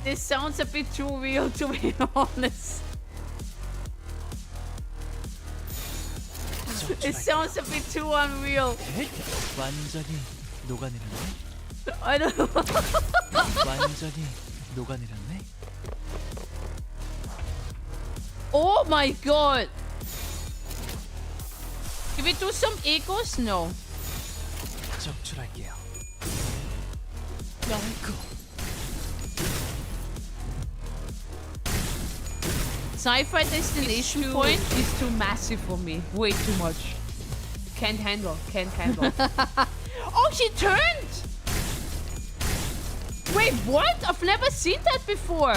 [SPEAKER 6] This sounds a bit too real, to be honest. It sounds a bit too unreal.
[SPEAKER 2] 완전히 녹아내렸네.
[SPEAKER 6] I don't know.
[SPEAKER 2] 완전히 녹아내렸네.
[SPEAKER 6] Oh my god. Can we do some echoes? No.
[SPEAKER 2] 적출할게요. 영구.
[SPEAKER 6] Sci-fi destination point is too massive for me. Way too much. Can't handle. Can't handle. Oh, she turned! Wait, what? I've never seen that before.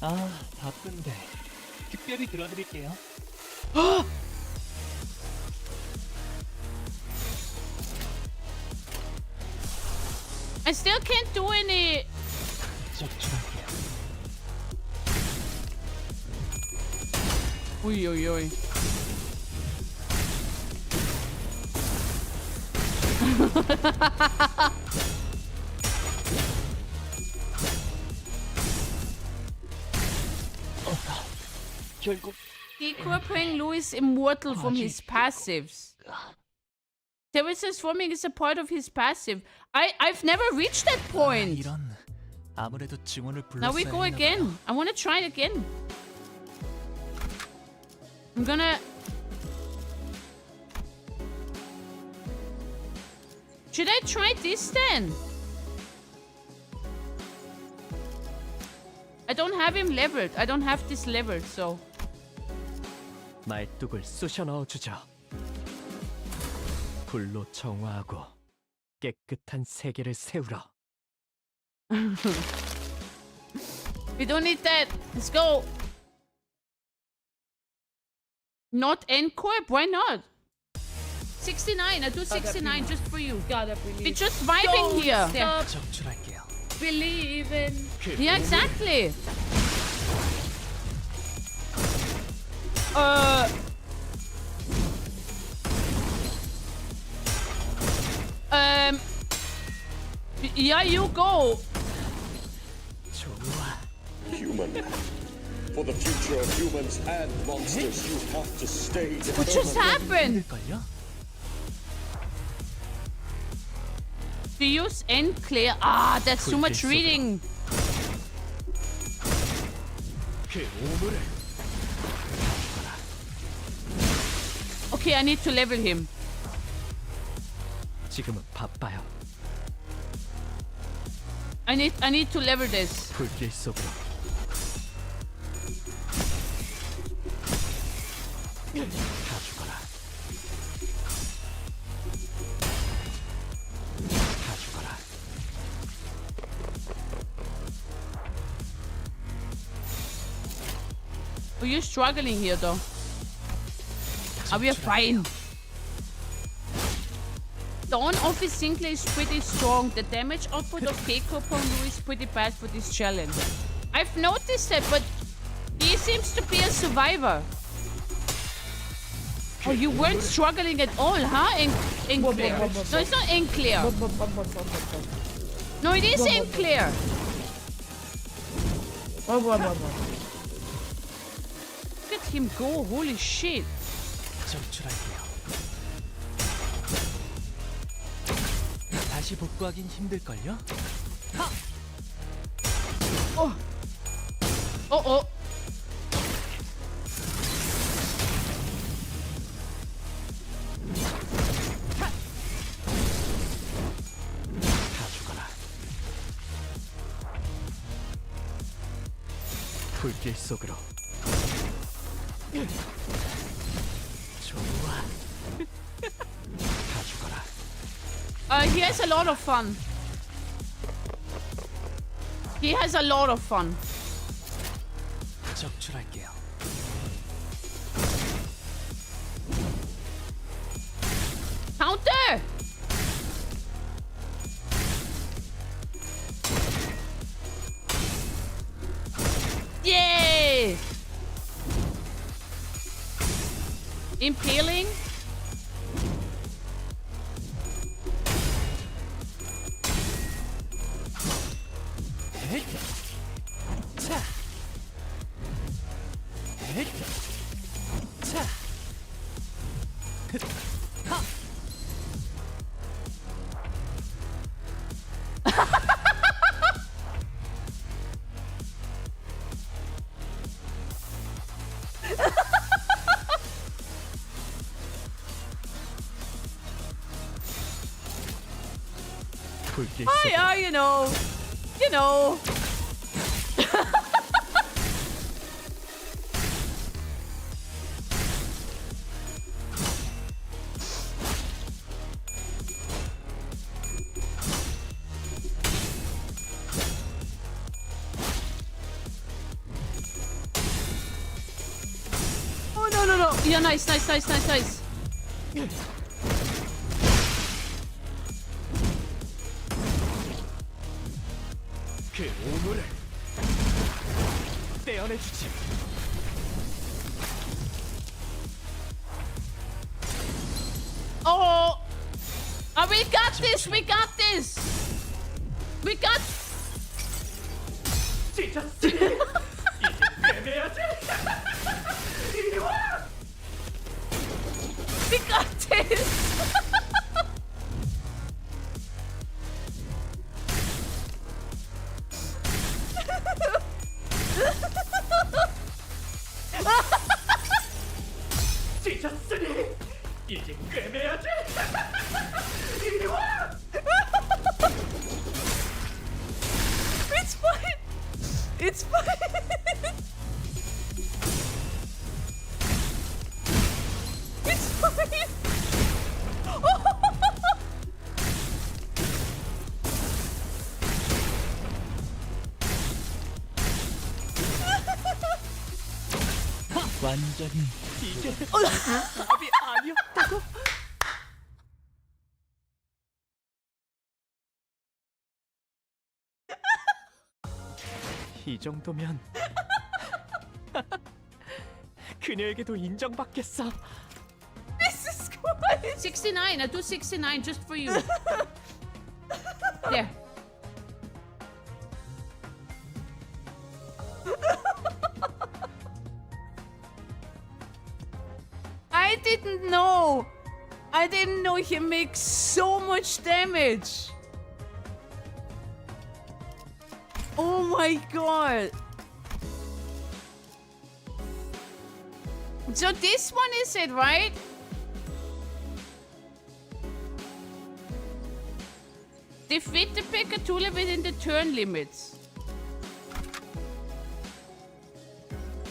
[SPEAKER 2] 아, 바쁜데 특별히 들어드릴게요.
[SPEAKER 6] I still can't do any.
[SPEAKER 2] 적출할게요.
[SPEAKER 6] Oi, oi, oi.
[SPEAKER 2] 결국
[SPEAKER 6] Decoupling Louis immortal from his passives. Terraces forming is a part of his passive. I've never reached that point.
[SPEAKER 2] 이런 아무래도 증언을
[SPEAKER 6] Now we
[SPEAKER 2] 불렀어야
[SPEAKER 6] go
[SPEAKER 2] 했나
[SPEAKER 6] again.
[SPEAKER 2] 봐.
[SPEAKER 6] I want to try it again. I'm gonna. Should I try this then? I don't have him leveled. I don't have this leveled, so.
[SPEAKER 2] 말뚝을 쑤셔 넣어주죠. 불로 정화하고 깨끗한 세계를 세우라.
[SPEAKER 6] We don't need that. Let's go. Not N-Corp? Why not? 69. I do 69 just for you.
[SPEAKER 1] Gotta believe.
[SPEAKER 6] We're just vibing here.
[SPEAKER 1] Stop
[SPEAKER 2] 적출할게요.
[SPEAKER 1] believing.
[SPEAKER 6] Yeah, exactly. Yeah, you go.
[SPEAKER 2] 좋아.
[SPEAKER 10] Human. For the future of humans and monsters, you have to stay
[SPEAKER 6] What just happened?
[SPEAKER 2] 힘들걸요?
[SPEAKER 6] To use N clear. Ah, that's too much reading.
[SPEAKER 2] 그 오물을
[SPEAKER 6] Okay, I need to level him.
[SPEAKER 2] 지금은 바빠요.
[SPEAKER 6] I need to level this.
[SPEAKER 2] 불길 속으로 다 죽어라. 다 죽어라.
[SPEAKER 6] Oh, you're struggling here though. Are we fine? Dawn Office Sinclair is pretty strong. The damage output of Keiko Pongu is pretty bad for this challenge. I've noticed that, but he seems to be a survivor. Oh, you weren't struggling at all, huh? Enclair. No, it's not Enclair. No, it is Enclair. Look at him go, holy shit.
[SPEAKER 2] 정출할게요. 다시 복구하긴 힘들걸요?
[SPEAKER 6] Oh.
[SPEAKER 2] 다 죽어라. 불길 속으로. 좋아. 다 죽어라.
[SPEAKER 6] He has a lot of fun. He has a lot of fun.
[SPEAKER 2] 적출할게요.
[SPEAKER 6] Counter! Yay! Impaling?
[SPEAKER 2] 자. 자. 불길
[SPEAKER 6] Oh,
[SPEAKER 2] 속으로.
[SPEAKER 6] yeah, you know. You know. Oh, no. Yeah, nice.
[SPEAKER 2] 그 오물을 떼어내주지.
[SPEAKER 6] Oh, we got this. We got.
[SPEAKER 2] 찢었으니 이제 빼내야지. 이리 와.
[SPEAKER 6] We got this.
[SPEAKER 2] 찢었으니 이제 빼내야지. 이리 와.
[SPEAKER 6] It's fine. It's fine. It's fine.
[SPEAKER 2] 완전히 이게 답이 아니었다고. 이 정도면 그녀에게도 인정받겠어.
[SPEAKER 6] This is good. 69. I'll do 69 just for you. There. I didn't know he makes so much damage. Oh my god. So this one is it, right? Defeat the Picatula within the turn limits.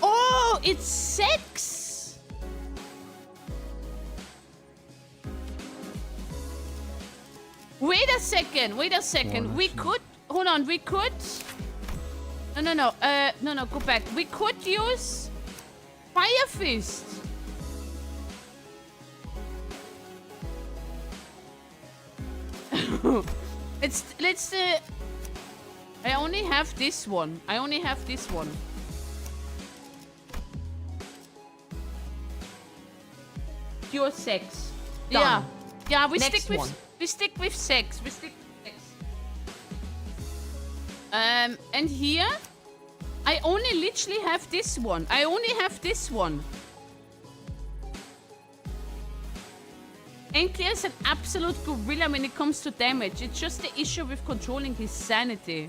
[SPEAKER 6] Oh, it's 6! Wait a second. We could... Hold on, we could... No, go back. We could use Fire Fist. Let's I only have this one. Pure sex.
[SPEAKER 3] Done.
[SPEAKER 6] Yeah, we
[SPEAKER 3] Next
[SPEAKER 6] stick with
[SPEAKER 3] one.
[SPEAKER 6] sex. And here I only literally have this one. Enkler is an absolute gorilla when it comes to damage. It's just the issue with controlling his sanity.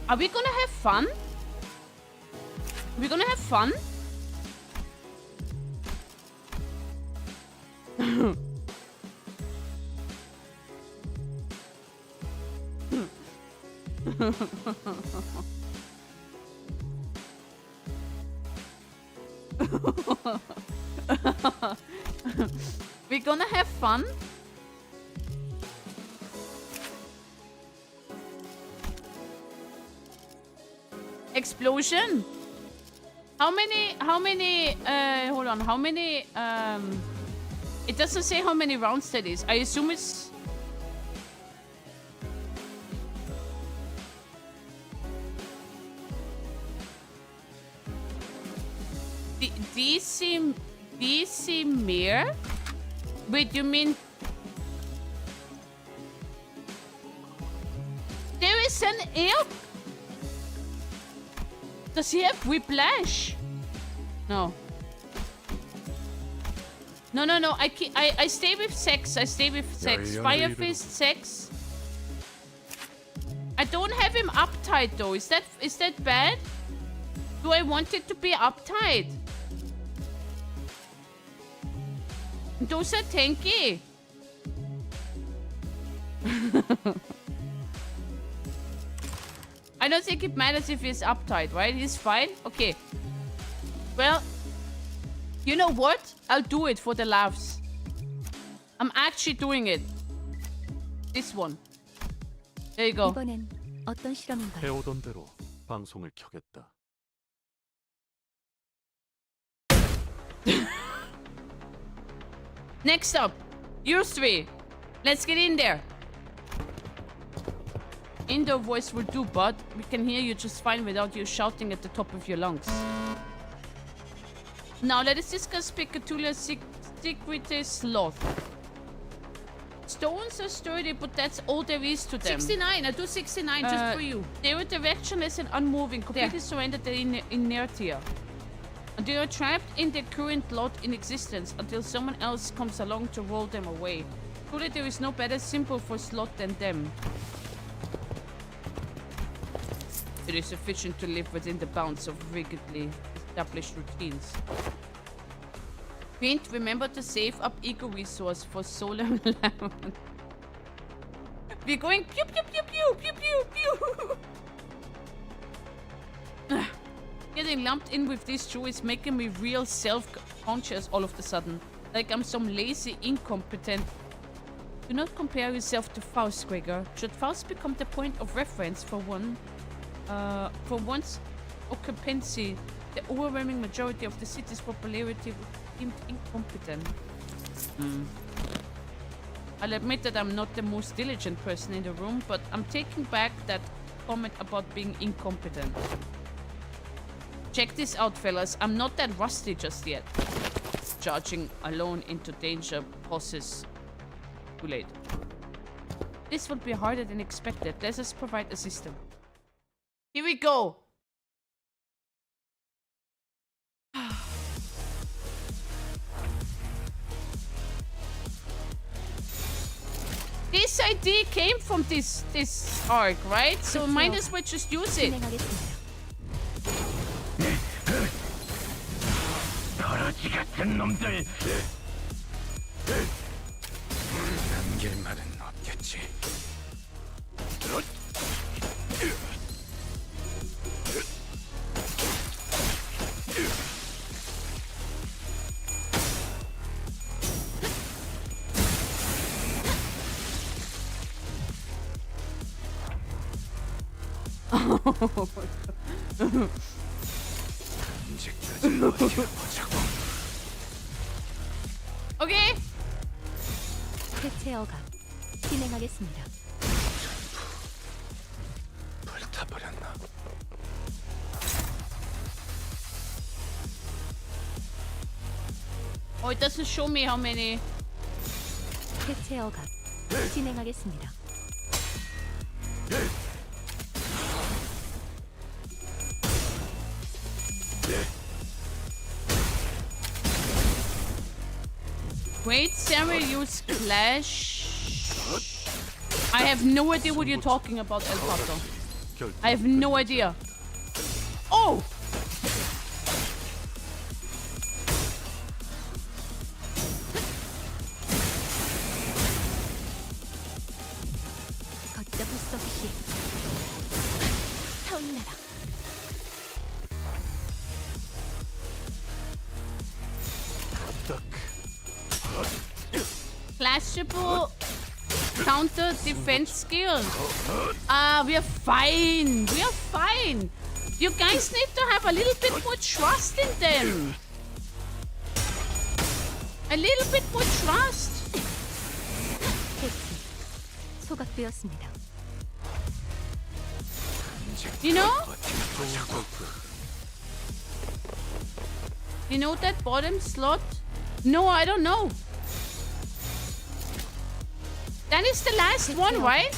[SPEAKER 6] Are we gonna have fun? We're gonna have fun? Explosion? How many, hold on, how many, it doesn't say how many rounds that is. I assume it's... DC Mir? Wait, you mean... There is an air... Does he have whiplash? No. No. I stay with sex. Fire Fist, sex. I don't have him uptight though. Is that bad? Do I want it to be uptight? Those are tanky. I don't think it matters if he's uptight, right? He's fine? Okay. Well, you know what? I'll do it for the laughs. I'm actually doing it. This one. There you go.
[SPEAKER 11] 이번엔 어떤 실험인가요?
[SPEAKER 7] 해오던 대로 방송을 켜겠다.
[SPEAKER 6] Next up, you three. Let's get in there. Indoor voice will do, but we can hear you just fine without you shouting at the top of your lungs. Now let us discuss Picatula's secret sloth. Stones are sturdy, but that's all there is to them. 69, I do 69 just for you. They are directionless and unmoving, completely surrendered to inertia. And they are trapped in their current lot in existence until someone else comes along to roll them away. Truly, there is no better symbol for sloth than them. It is sufficient to live within the bounds of rigidly established routines. Hint, remember to save up ego resource for solar lemon. We're going pew pew pew pew pew pew pew. Getting lumped in with this show is making me real self-conscious all of a sudden. Like I'm some lazy, incompetent. Do not compare yourself to Faust, Gregor. Should Faust become the point of reference for one's occupancy, the overwhelming majority of the city's popularity would be deemed incompetent. I'll admit that I'm not the most diligent person in the room, but I'm taking back that comment about being incompetent. Check this out, fellas. I'm not that rusty just yet. Charging alone into danger poses too late. This will be harder than expected. Let us provide a system. Here we go. This idea came from this arc, right? So might as well just use it.
[SPEAKER 11] 진행하겠습니다.
[SPEAKER 9] 더러지 같은 놈들. 남길 말은 없겠지. 언제까지 버텨보자고.
[SPEAKER 6] Okay.
[SPEAKER 11] 해체 어감. 진행하겠습니다.
[SPEAKER 9] 불타버렸나?
[SPEAKER 6] Oh, it doesn't show me how many.
[SPEAKER 11] 해체 어감. 진행하겠습니다.
[SPEAKER 6] Wait, Samuel use Clash. I have no idea what you're talking about, El Pato. I have no idea. Oh!
[SPEAKER 11] 걷잡을 수 없이 타올라라.
[SPEAKER 6] Clashable counter defense skill. We are fine. We are fine. You guys need to have a little bit more trust in them. A little bit more trust.
[SPEAKER 11] 해체. 소각되었습니다.
[SPEAKER 6] You know? You know that bottom slot? No, I don't know. That is the last one, right?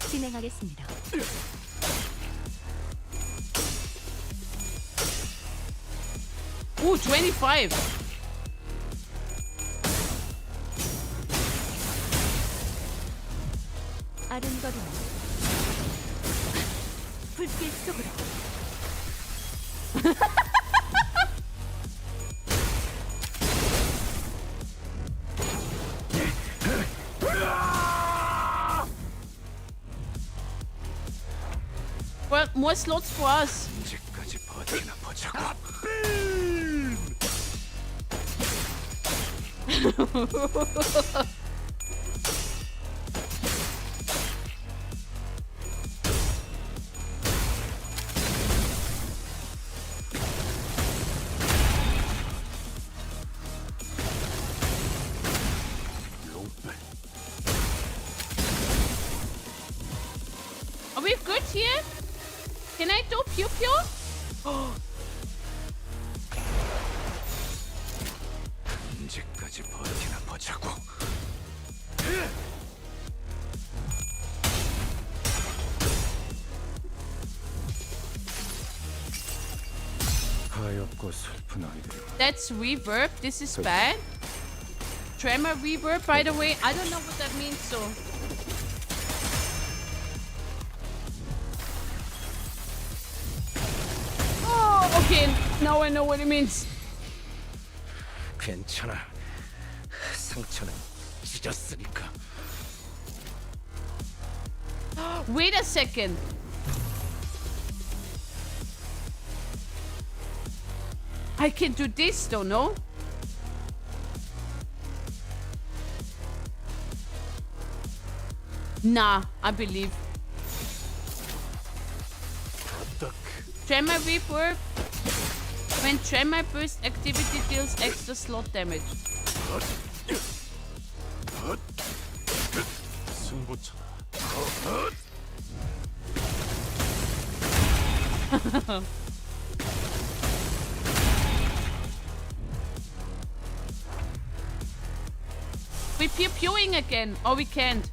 [SPEAKER 11] 진행하겠습니다.
[SPEAKER 6] Ooh, 25.
[SPEAKER 11] 아른거리는 불길 속으로.
[SPEAKER 6] Well, more slots for us.
[SPEAKER 9] 언제까지 버티나 보자고.
[SPEAKER 6] Are we good here? Can I do pew pew?
[SPEAKER 9] 언제까지 버티나 보자고. 가엾고 슬픈 아이들.
[SPEAKER 6] That's reverb. This is bad. Tremor reverb, by the way. I don't know what that means, so. Oh, okay. Now I know what it means.
[SPEAKER 9] 괜찮아. 상처는 찢었으니까.
[SPEAKER 6] Wait a second. I can do this though, no? Nah, I believe. Tremor reverb. When tremor burst activity deals extra slot damage.
[SPEAKER 7] 승부처.
[SPEAKER 6] We pew pewing again, or we can't.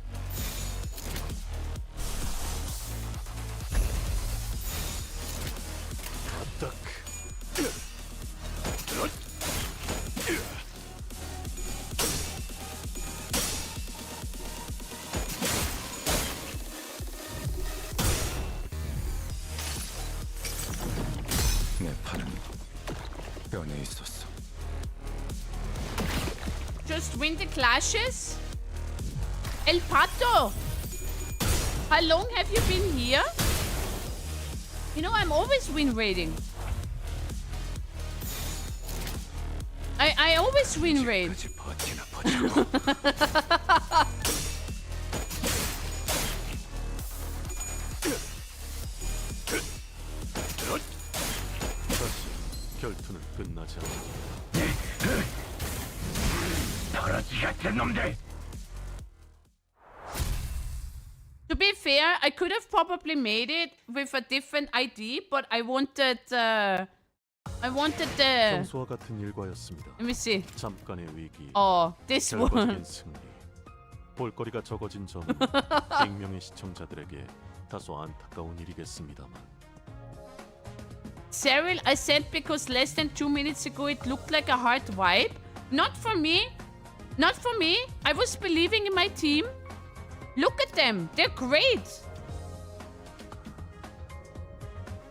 [SPEAKER 6] Just win the clashes? El Pato! How long have you been here? You know, I'm always win rating. I always win rate.
[SPEAKER 7] 다시 결투는 끝나지 않아.
[SPEAKER 6] To be fair, I could have probably made it with a different ID, but I wanted the...
[SPEAKER 7] 평소와 같은 일과였습니다.
[SPEAKER 6] Let me see.
[SPEAKER 7] 잠깐의 위기.
[SPEAKER 6] Oh, this one.
[SPEAKER 7] 결과적인 승리. 볼거리가 적어진 점은 100명의 시청자들에게 다소 안타까운 일이겠습니다만.
[SPEAKER 6] Cyril, I said because less than 2 minutes ago it looked like a hard wipe. Not for me. Not for me. I was believing in my team. Look at them. They're great.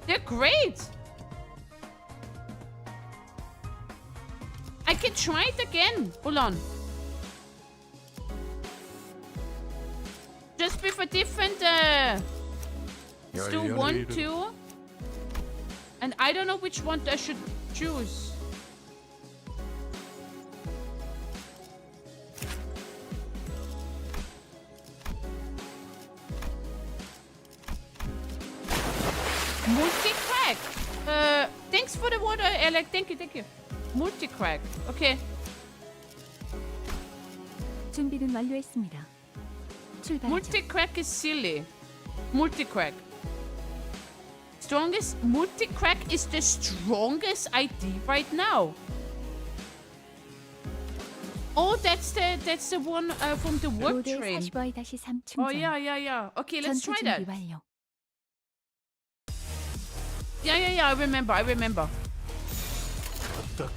[SPEAKER 6] They're great. I can try it again. Hold on. Just with a different... Let's do 1, 2. And I don't know which one I should choose. Multi-crack. Thanks for the water, Alec. Thank you, thank you. Multi-crack. Okay.
[SPEAKER 11] 준비는 완료했습니다. 출발하죠.
[SPEAKER 6] Multi-crack is silly. Multi-crack. Strongest multi-crack is the strongest ID right now. Oh, that's the one from the work
[SPEAKER 11] 로드
[SPEAKER 6] train.
[SPEAKER 11] 45-3 충전.
[SPEAKER 6] Oh yeah. Okay, let's
[SPEAKER 11] 전투
[SPEAKER 6] try that.
[SPEAKER 11] 준비 완료.
[SPEAKER 6] Yeah. I remember.
[SPEAKER 7] 딱.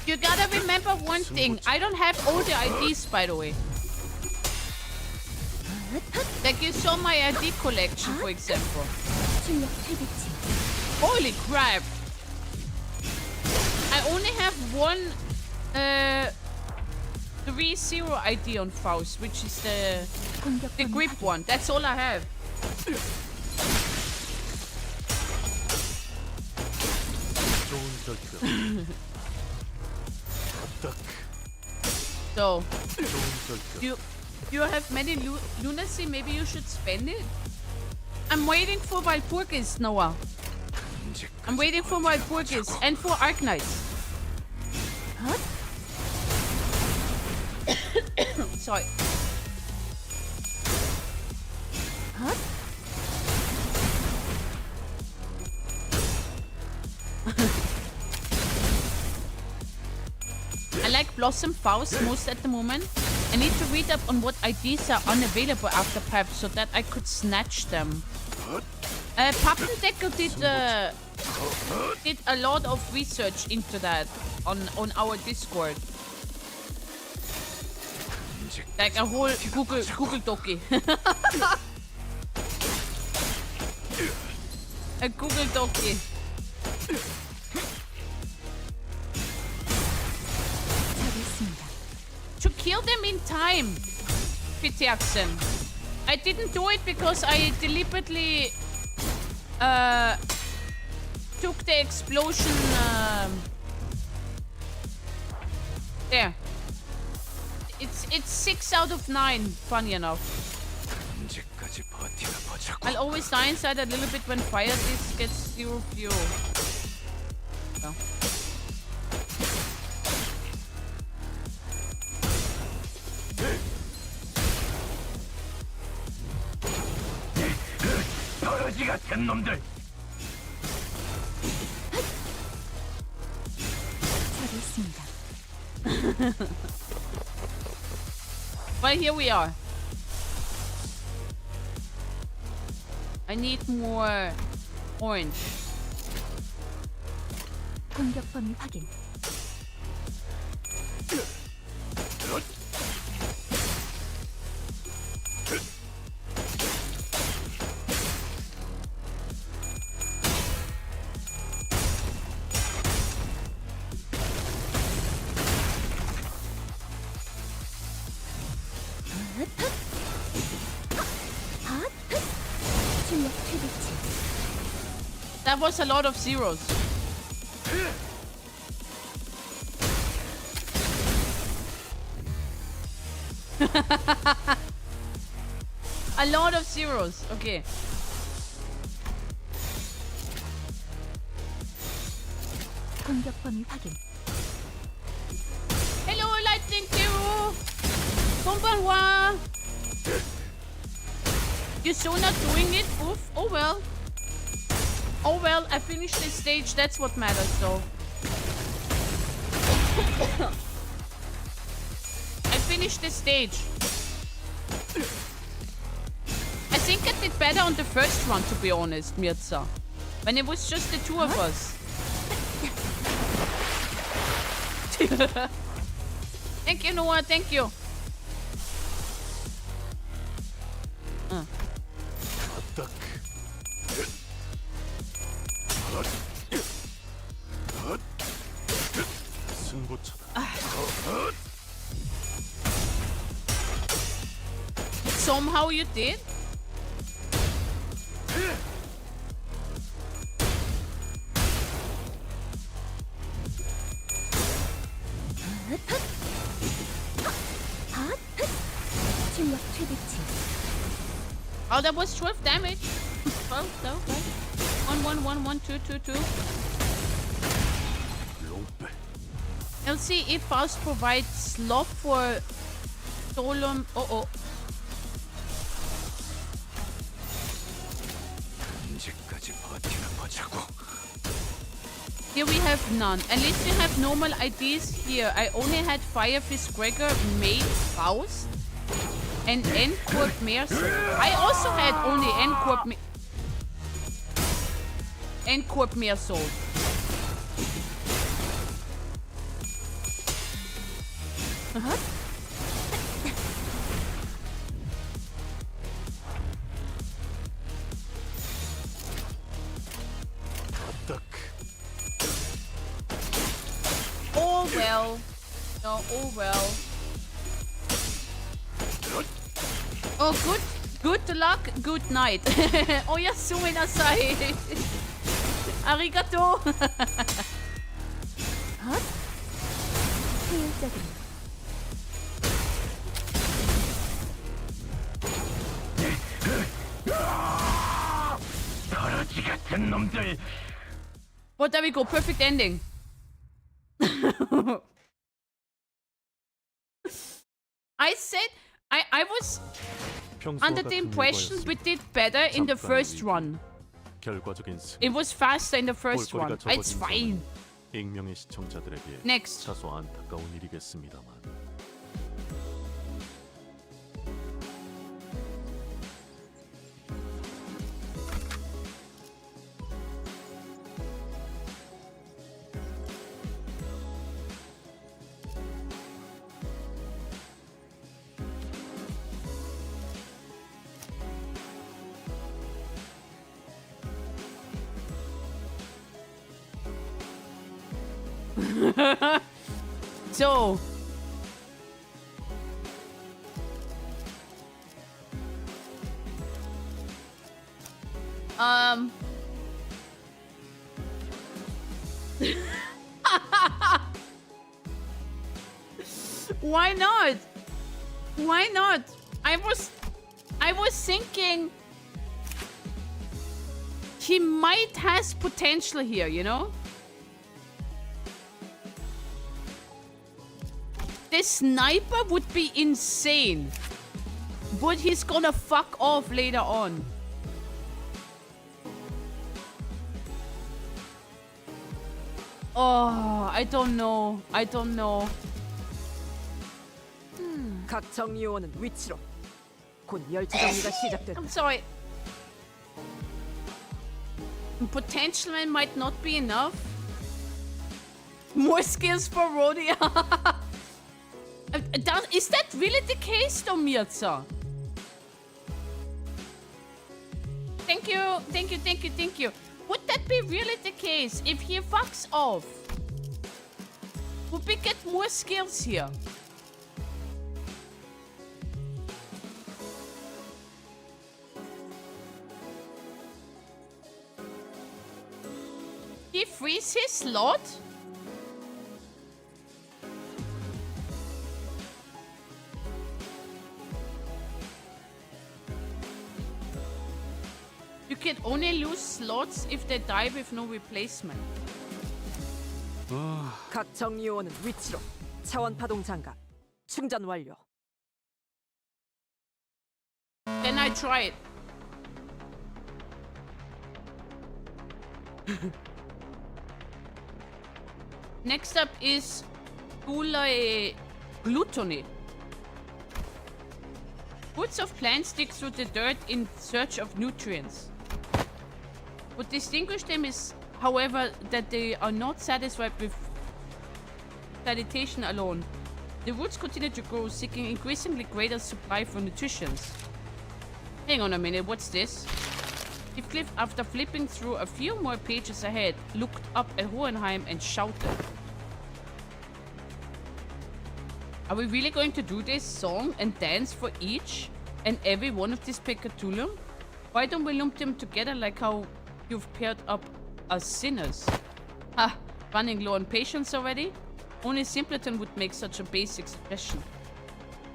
[SPEAKER 6] You gotta remember one thing. I don't have all the IDs, by the way. Like you saw my ID collection, for example.
[SPEAKER 11] 출력 최대치.
[SPEAKER 6] Holy crap! I only have one 3-0 ID on Faust, which is the grip one. That's all I have.
[SPEAKER 7] 좋은 결투. 딱.
[SPEAKER 6] So,
[SPEAKER 7] 좋은 결투.
[SPEAKER 6] you have many lunacy. Maybe you should spend it. I'm waiting for Walpurgis, Noah. I'm waiting for Walpurgis and for Arknights. Huh? Sorry. Huh? I like Blossom Faust most at the moment. I need to read up on what IDs are unavailable after PAP so that I could snatch them. Pappendecker did a lot of research into that on our Discord. Like a whole Google dokie. A Google dokie. To kill them in time, Pitiaxen. I didn't do it because I deliberately took the explosion there. It's 6 out of 9, funny enough. I'll always die inside a little bit when fire disc gets 0 fuel. So. Well, here we are. I need more Orange.
[SPEAKER 11] 공격 범위 확인. 출력 최대치.
[SPEAKER 6] That was a lot of zeros. A lot of zeros. Okay.
[SPEAKER 11] 공격 범위 확인.
[SPEAKER 6] Hello, Lightning Hero. Konbanwa. You're so not doing it? Oof. Oh well. Oh well, I finished this stage. That's what matters, though. I finished this stage. I think I did better on the first run, to be honest, Mirza. When it was just the two of us. Thank you, Noah. Thank you. Somehow you did?
[SPEAKER 11] 출력 최대치.
[SPEAKER 6] Oh, that was 12 damage. 12, okay. 1, 1, 1, 1, 2, 2, 2. Let's see if Faust provides slop for Solom. Oh. Here we have none. At least we have normal IDs here. I only had Firefist Gregor, Maid, Faust, and N-Corp Mercer. I also had only N-Corp Mercer. Oh well. No, oh well. Oh, good luck, good night. Oyasumi nasai. Arigato.
[SPEAKER 11] 효율적인.
[SPEAKER 6] Well, there we go. Perfect ending. I said I was under the impression we did better in the first run. It was faster in the first one. It's fine.
[SPEAKER 7] 익명의 시청자들에게
[SPEAKER 6] Next.
[SPEAKER 7] 다소 안타까운 일이겠습니다만.
[SPEAKER 6] So why not? Why not? I was thinking he might has potential here, you know? This sniper would be insane. But he's gonna fuck off later on. Oh, I don't know. I don't know.
[SPEAKER 3] 각 정리요원은 위치로. 곧 열차 정리가 시작된다.
[SPEAKER 6] I'm sorry. Potential man might not be enough. More skills for Rhodia. Is that really the case, though, Mirza? Thank you, thank you, thank you, thank you. Would that be really the case if he fucks off? Would we get more skills here? He frees his slot? You can only lose slots if they die with no replacement.
[SPEAKER 3] 각 정리요원은 위치로. 차원 파동 장갑 충전 완료.
[SPEAKER 6] Then I try it. Next up is gluttony. Roots of plants dig through the dirt in search of nutrients. What distinguishes them is, however, that they are not satisfied with sanitation alone. The roots continue to grow, seeking increasingly greater supply for nutrition. Hang on a minute, what's this? He after flipping through a few more pages ahead, looked up at Hohenheim and shouted. Are we really going to do this song and dance for each and every one of these Pecatulum? Why don't we lump them together like how you've paired up as sinners? Ha! Running low on patience already? Only simpleton would make such a basic suggestion.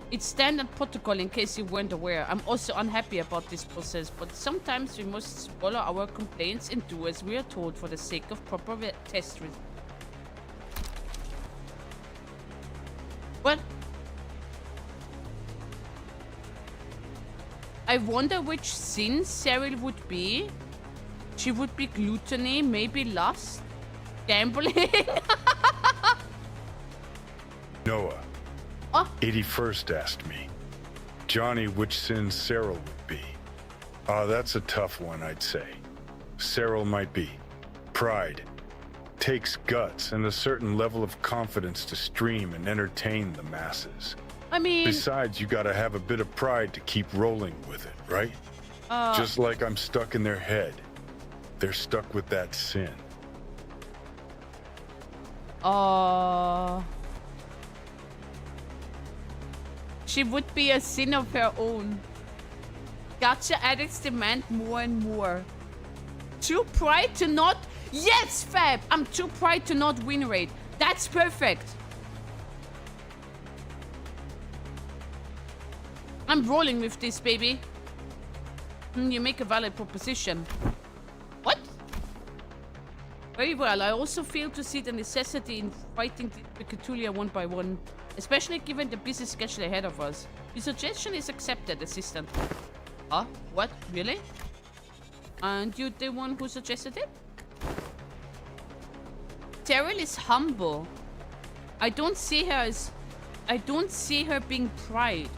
[SPEAKER 6] It's standard protocol in case you weren't aware. I'm also unhappy about this process, but sometimes we must swallow our complaints and do as we are told for the sake of proper test results. What? I wonder which sin Cyril would be. She would be gluttony, maybe lust, gambling.
[SPEAKER 9] Noah.
[SPEAKER 6] Oh.
[SPEAKER 9] 81st asked me. Johnny, which sin Cyril would be? That's a tough one, I'd say. Cyril might be. Pride. Takes guts and a certain level of confidence to stream and entertain the masses.
[SPEAKER 6] I mean...
[SPEAKER 9] Besides, you gotta have a bit of pride to keep rolling with it, right? Just like I'm stuck in their head. They're stuck with that sin.
[SPEAKER 6] She would be a sin of her own. Gacha addicts demand more and more. Too pride to not... Yes, Fab! I'm too pride to not win rate. That's perfect. I'm rolling with this, baby. You make a valid proposition. What? Very well. I also fail to see the necessity in fighting the Cthulhu one by one, especially given the busy schedule ahead of us. The suggestion is accepted, assistant. What? Really? And you the one who suggested it? Terrell is humble. I don't see her being pride.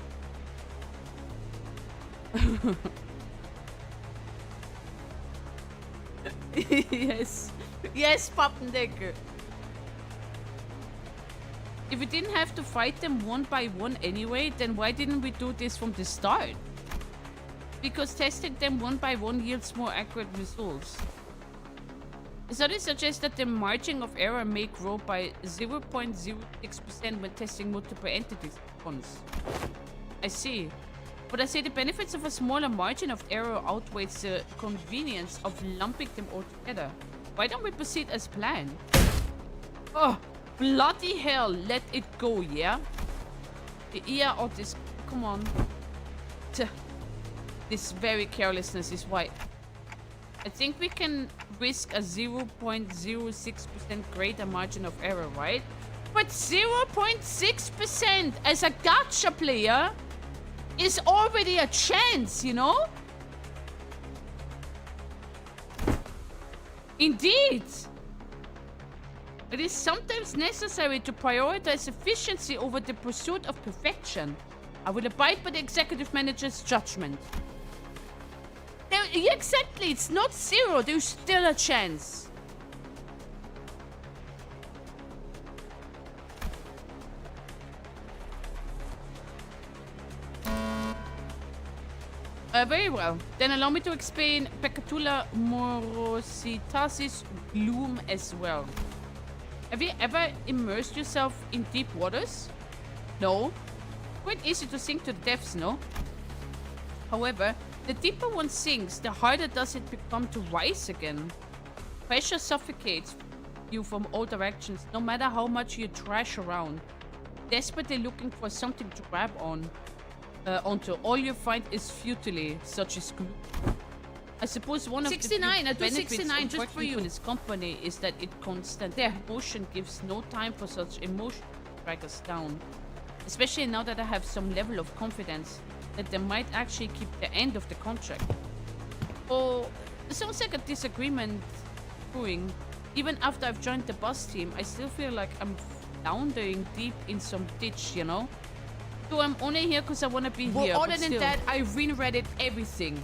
[SPEAKER 6] Yes. Yes, Pappendecker. If we didn't have to fight them one by one anyway, then why didn't we do this from the start? Because testing them one by one yields more accurate results. Studies suggest that the margin of error may grow by 0.06% when testing multiple entities at once. I see. But I say the benefits of a smaller margin of error outweighs the convenience of lumping them all together. Why don't we proceed as planned? Oh, bloody hell, let it go, yeah? Yeah, oh, this, come on. This very carelessness is why. I think we can risk a 0.06% greater margin of error, right? But 0.6% as a gacha player is already a chance, you know? Indeed. It is sometimes necessary to prioritize efficiency over the pursuit of perfection. I will abide by the executive manager's judgment. Yeah, exactly. It's not zero. There's still a chance. Very well. Then allow me to explain Pecatula morositatis gloom as well. Have you ever immersed yourself in deep waters? No. Quite easy to sink to the depths, no? However, the deeper one sinks, the harder does it become to rise again. Pressure suffocates you from all directions, no matter how much you thrash around. Desperately looking for something to grab onto, all you find is futility, such as glue. I suppose one of 69, the benefits of working for this company is that their motion gives no time for such emotion to drag us down. Especially now that I have some level of confidence that they might actually keep the end of the contract. Oh, it sounds like a disagreement brewing. Even after I've joined the bus team, I still feel like I'm floundering deep in some ditch, you know? So I'm only here because I want to be here. Other than that, I winrated everything.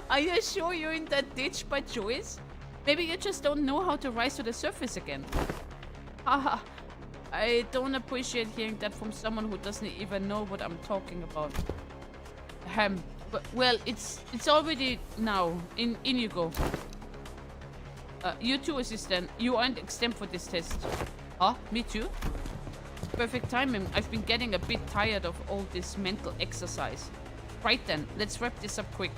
[SPEAKER 6] Are you sure you're in that ditch by choice? Maybe you just don't know how to rise to the surface again. Haha. I don't appreciate hearing that from someone who doesn't even know what I'm talking about. Well, it's already now. In you go. You too, assistant. You aren't exempt for this test. Huh? Me too? Perfect timing. I've been getting a bit tired of all this mental exercise. Right then, let's wrap this up quick.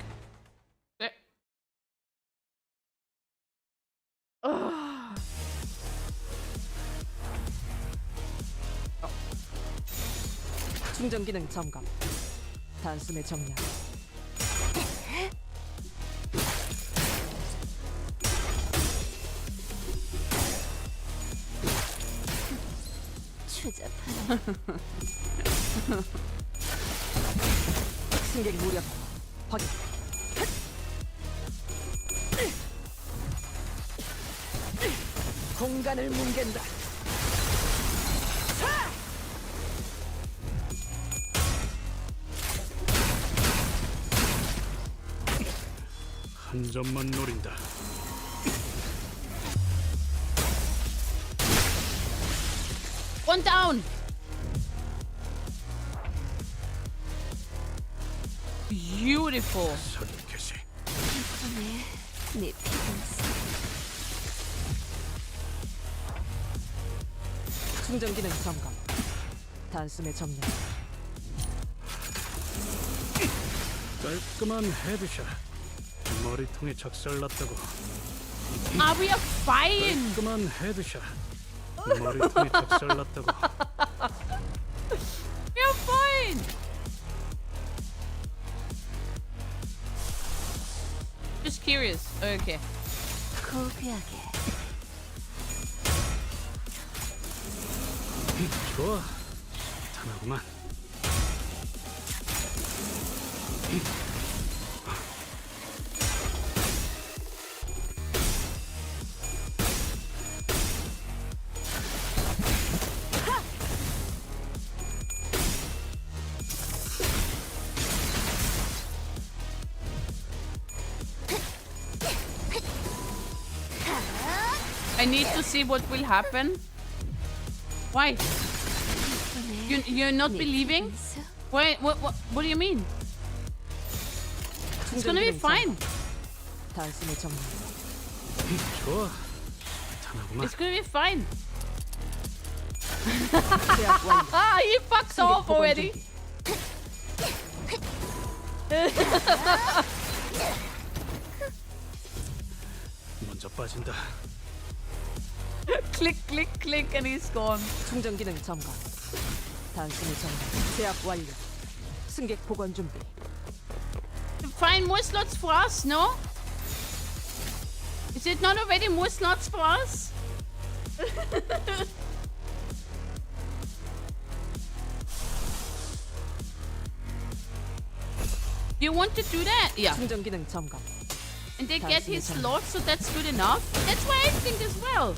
[SPEAKER 3] 충전 기능 점검. 단숨에 정렬.
[SPEAKER 11] 추잡한.
[SPEAKER 3] 승객 무력. 확인. 공간을 뭉갠다.
[SPEAKER 4] 한 점만 노린다.
[SPEAKER 6] One down. Beautiful.
[SPEAKER 4] 서득해시.
[SPEAKER 11] 이번에 내 피곤스.
[SPEAKER 3] 충전 기능 점검. 단숨에 정렬.
[SPEAKER 4] 깔끔한 헤드샷. 머리통에 작살났다고.
[SPEAKER 6] We are fine.
[SPEAKER 4] 깔끔한 헤드샷. 머리통에 작살났다고.
[SPEAKER 6] You're fine. Just curious. Okay.
[SPEAKER 11] 고귀하게.
[SPEAKER 4] 좋아. 탄하구만.
[SPEAKER 6] I need to see what will happen. Why? You're not believing? Why? What do you mean? It's gonna be fine.
[SPEAKER 3] 단숨에 정렬.
[SPEAKER 4] 좋아. 탄하구만.
[SPEAKER 6] It's gonna be fine.
[SPEAKER 3] 제압 완료.
[SPEAKER 6] He fucked off already.
[SPEAKER 4] 먼저 빠진다.
[SPEAKER 1] Click, click, click, and he's gone.
[SPEAKER 3] 충전 기능 점검. 단숨에 정렬. 제압 완료. 승객 복원 준비.
[SPEAKER 6] Find more slots for us, no? Is it not already more slots for us? You want to do that? Yeah.
[SPEAKER 3] 충전 기능 점검.
[SPEAKER 6] And they get his slot, so that's good enough. That's what I think as well.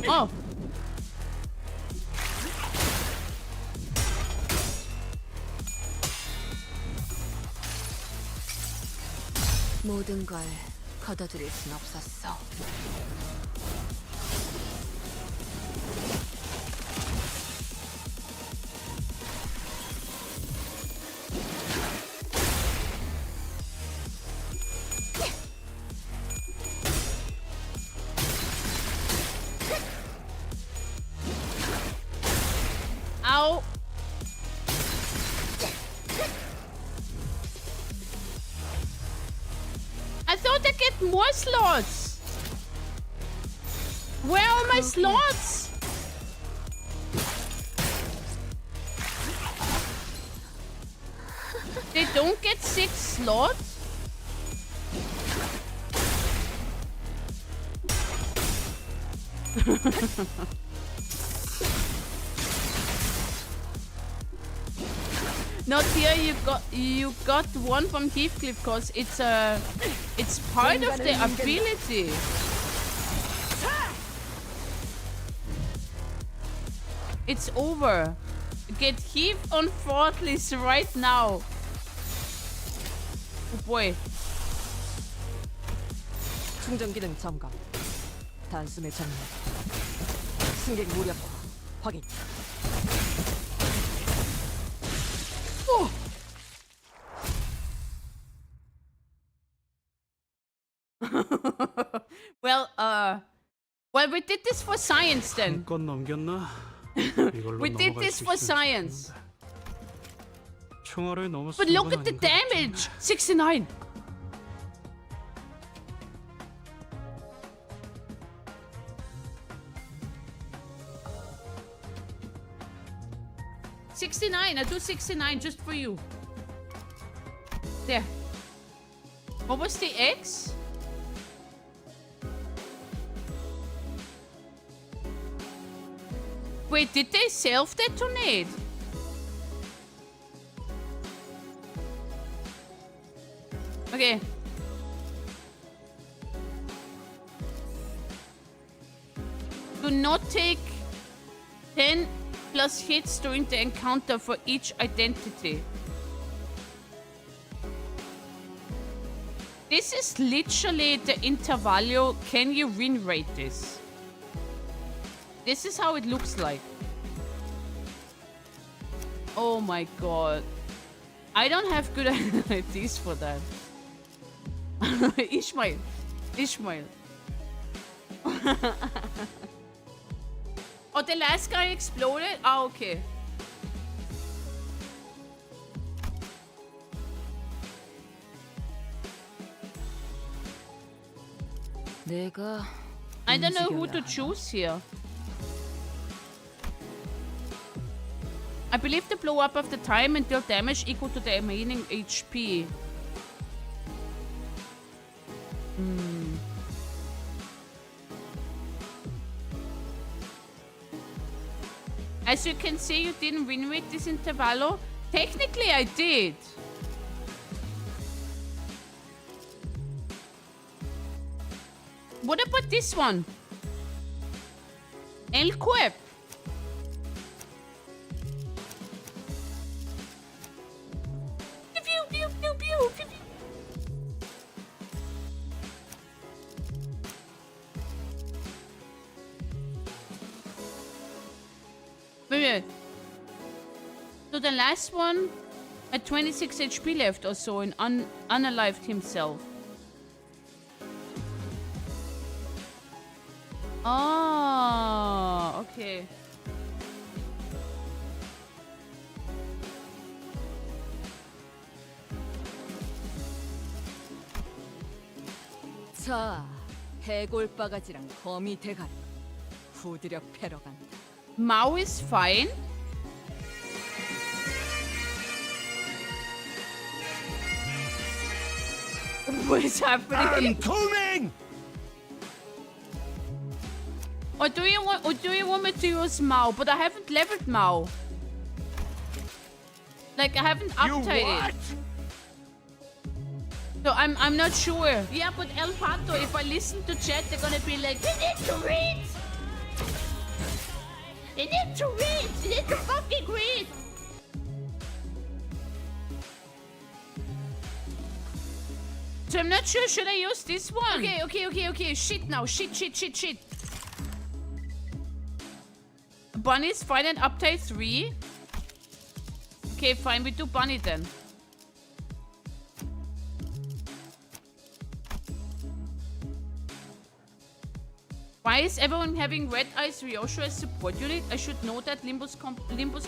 [SPEAKER 6] Oh.
[SPEAKER 11] 모든 걸 걷어들일 순 없었어.
[SPEAKER 6] Ow. I thought I get more slots. Where are my slots? They don't get 6 slots? Not here. You got one from Heathcliff because it's part of the ability. It's over. Get Heath on Fortless right now. Oh boy.
[SPEAKER 3] 충전 기능 점검. 단숨에 정리. 승객 무력화 확인.
[SPEAKER 6] Well, we did this for science then.
[SPEAKER 4] 건 넘겼나? 이걸로
[SPEAKER 6] We did
[SPEAKER 4] 넘어갈
[SPEAKER 6] this
[SPEAKER 4] 수
[SPEAKER 6] for
[SPEAKER 4] 있으면
[SPEAKER 6] science.
[SPEAKER 4] 좋겠는데. 총알을 너무
[SPEAKER 6] But look at the damage. 69. I do 69 just for you. There. What was the X? Wait, did they self-detonate? Okay. Do not take 10 plus hits during the encounter for each identity. This is literally the Intervallo. Can you winrate this? This is how it looks like. Oh my god. I don't have good ideas for that. Ishmael. Oh, the last guy exploded? Ah, okay. I don't know who to choose here. I believe the blow up of the time and deal damage equal to the remaining HP. As you can see, you didn't winrate this Intervallo. Technically, I did. What about this one? El Cuep. Wait. So the last one had 26 HP left or so and unalived himself. Oh, okay.
[SPEAKER 3] 자, 해골바가지랑 거미 대가리 후드려 패러 간다.
[SPEAKER 6] Mao is fine. What is happening?
[SPEAKER 2] I'm coming.
[SPEAKER 6] Or do you want me to use Mao? But I haven't leveled Mao. Like I haven't updated it. So I'm not sure. Yeah, but El Pato, if I listen to chat, they're gonna be like, they need to read. They need to read. They need to fucking read. So I'm not sure. Should I use this one? Okay. Shit now. Shit. Bunny's fine and update 3. Okay, fine. We do Bunny then. Why is everyone having red eyes Ryosho as support unit? I should know that Limbus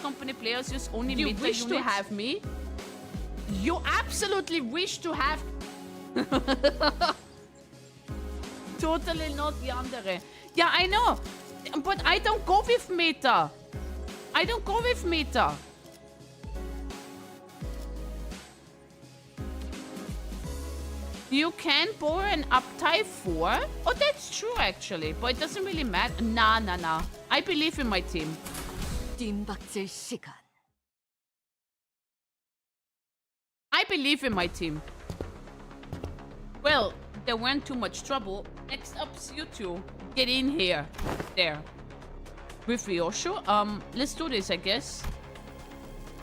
[SPEAKER 6] company players use only
[SPEAKER 1] You
[SPEAKER 6] meta
[SPEAKER 1] wish
[SPEAKER 6] units.
[SPEAKER 1] to have me?
[SPEAKER 6] You absolutely wish to have... Totally not Yandere. Yeah, I know. But I don't go with meta. You can borrow an uptype 4? Oh, that's true actually. But it doesn't really matter. Nah. I believe in my team.
[SPEAKER 3] 뜀박질 시간.
[SPEAKER 6] I believe in my team. Well, there weren't too much trouble. Next up's you two. Get in here. There. With Ryosho? Let's do this, I guess.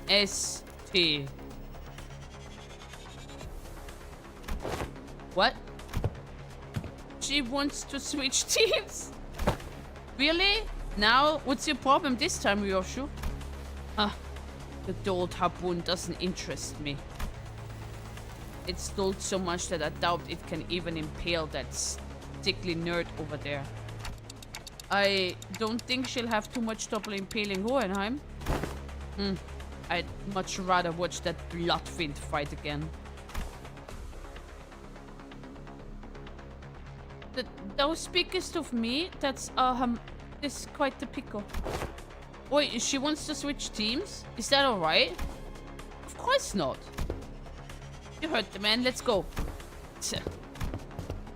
[SPEAKER 6] ST. What? She wants to switch teams? Really? Now, what's your problem this time, Ryosho? The dulled harpoon doesn't interest me. It's dulled so much that I doubt it can even impale that sickly nerd over there. I don't think she'll have too much trouble impaling Hohenheim. I'd much rather watch that Bloodfiend fight again. Thou speakest of me? That's, this is quite the pickle. Wait, she wants to switch teams? Is that alright? Of course not. You heard the man, let's go.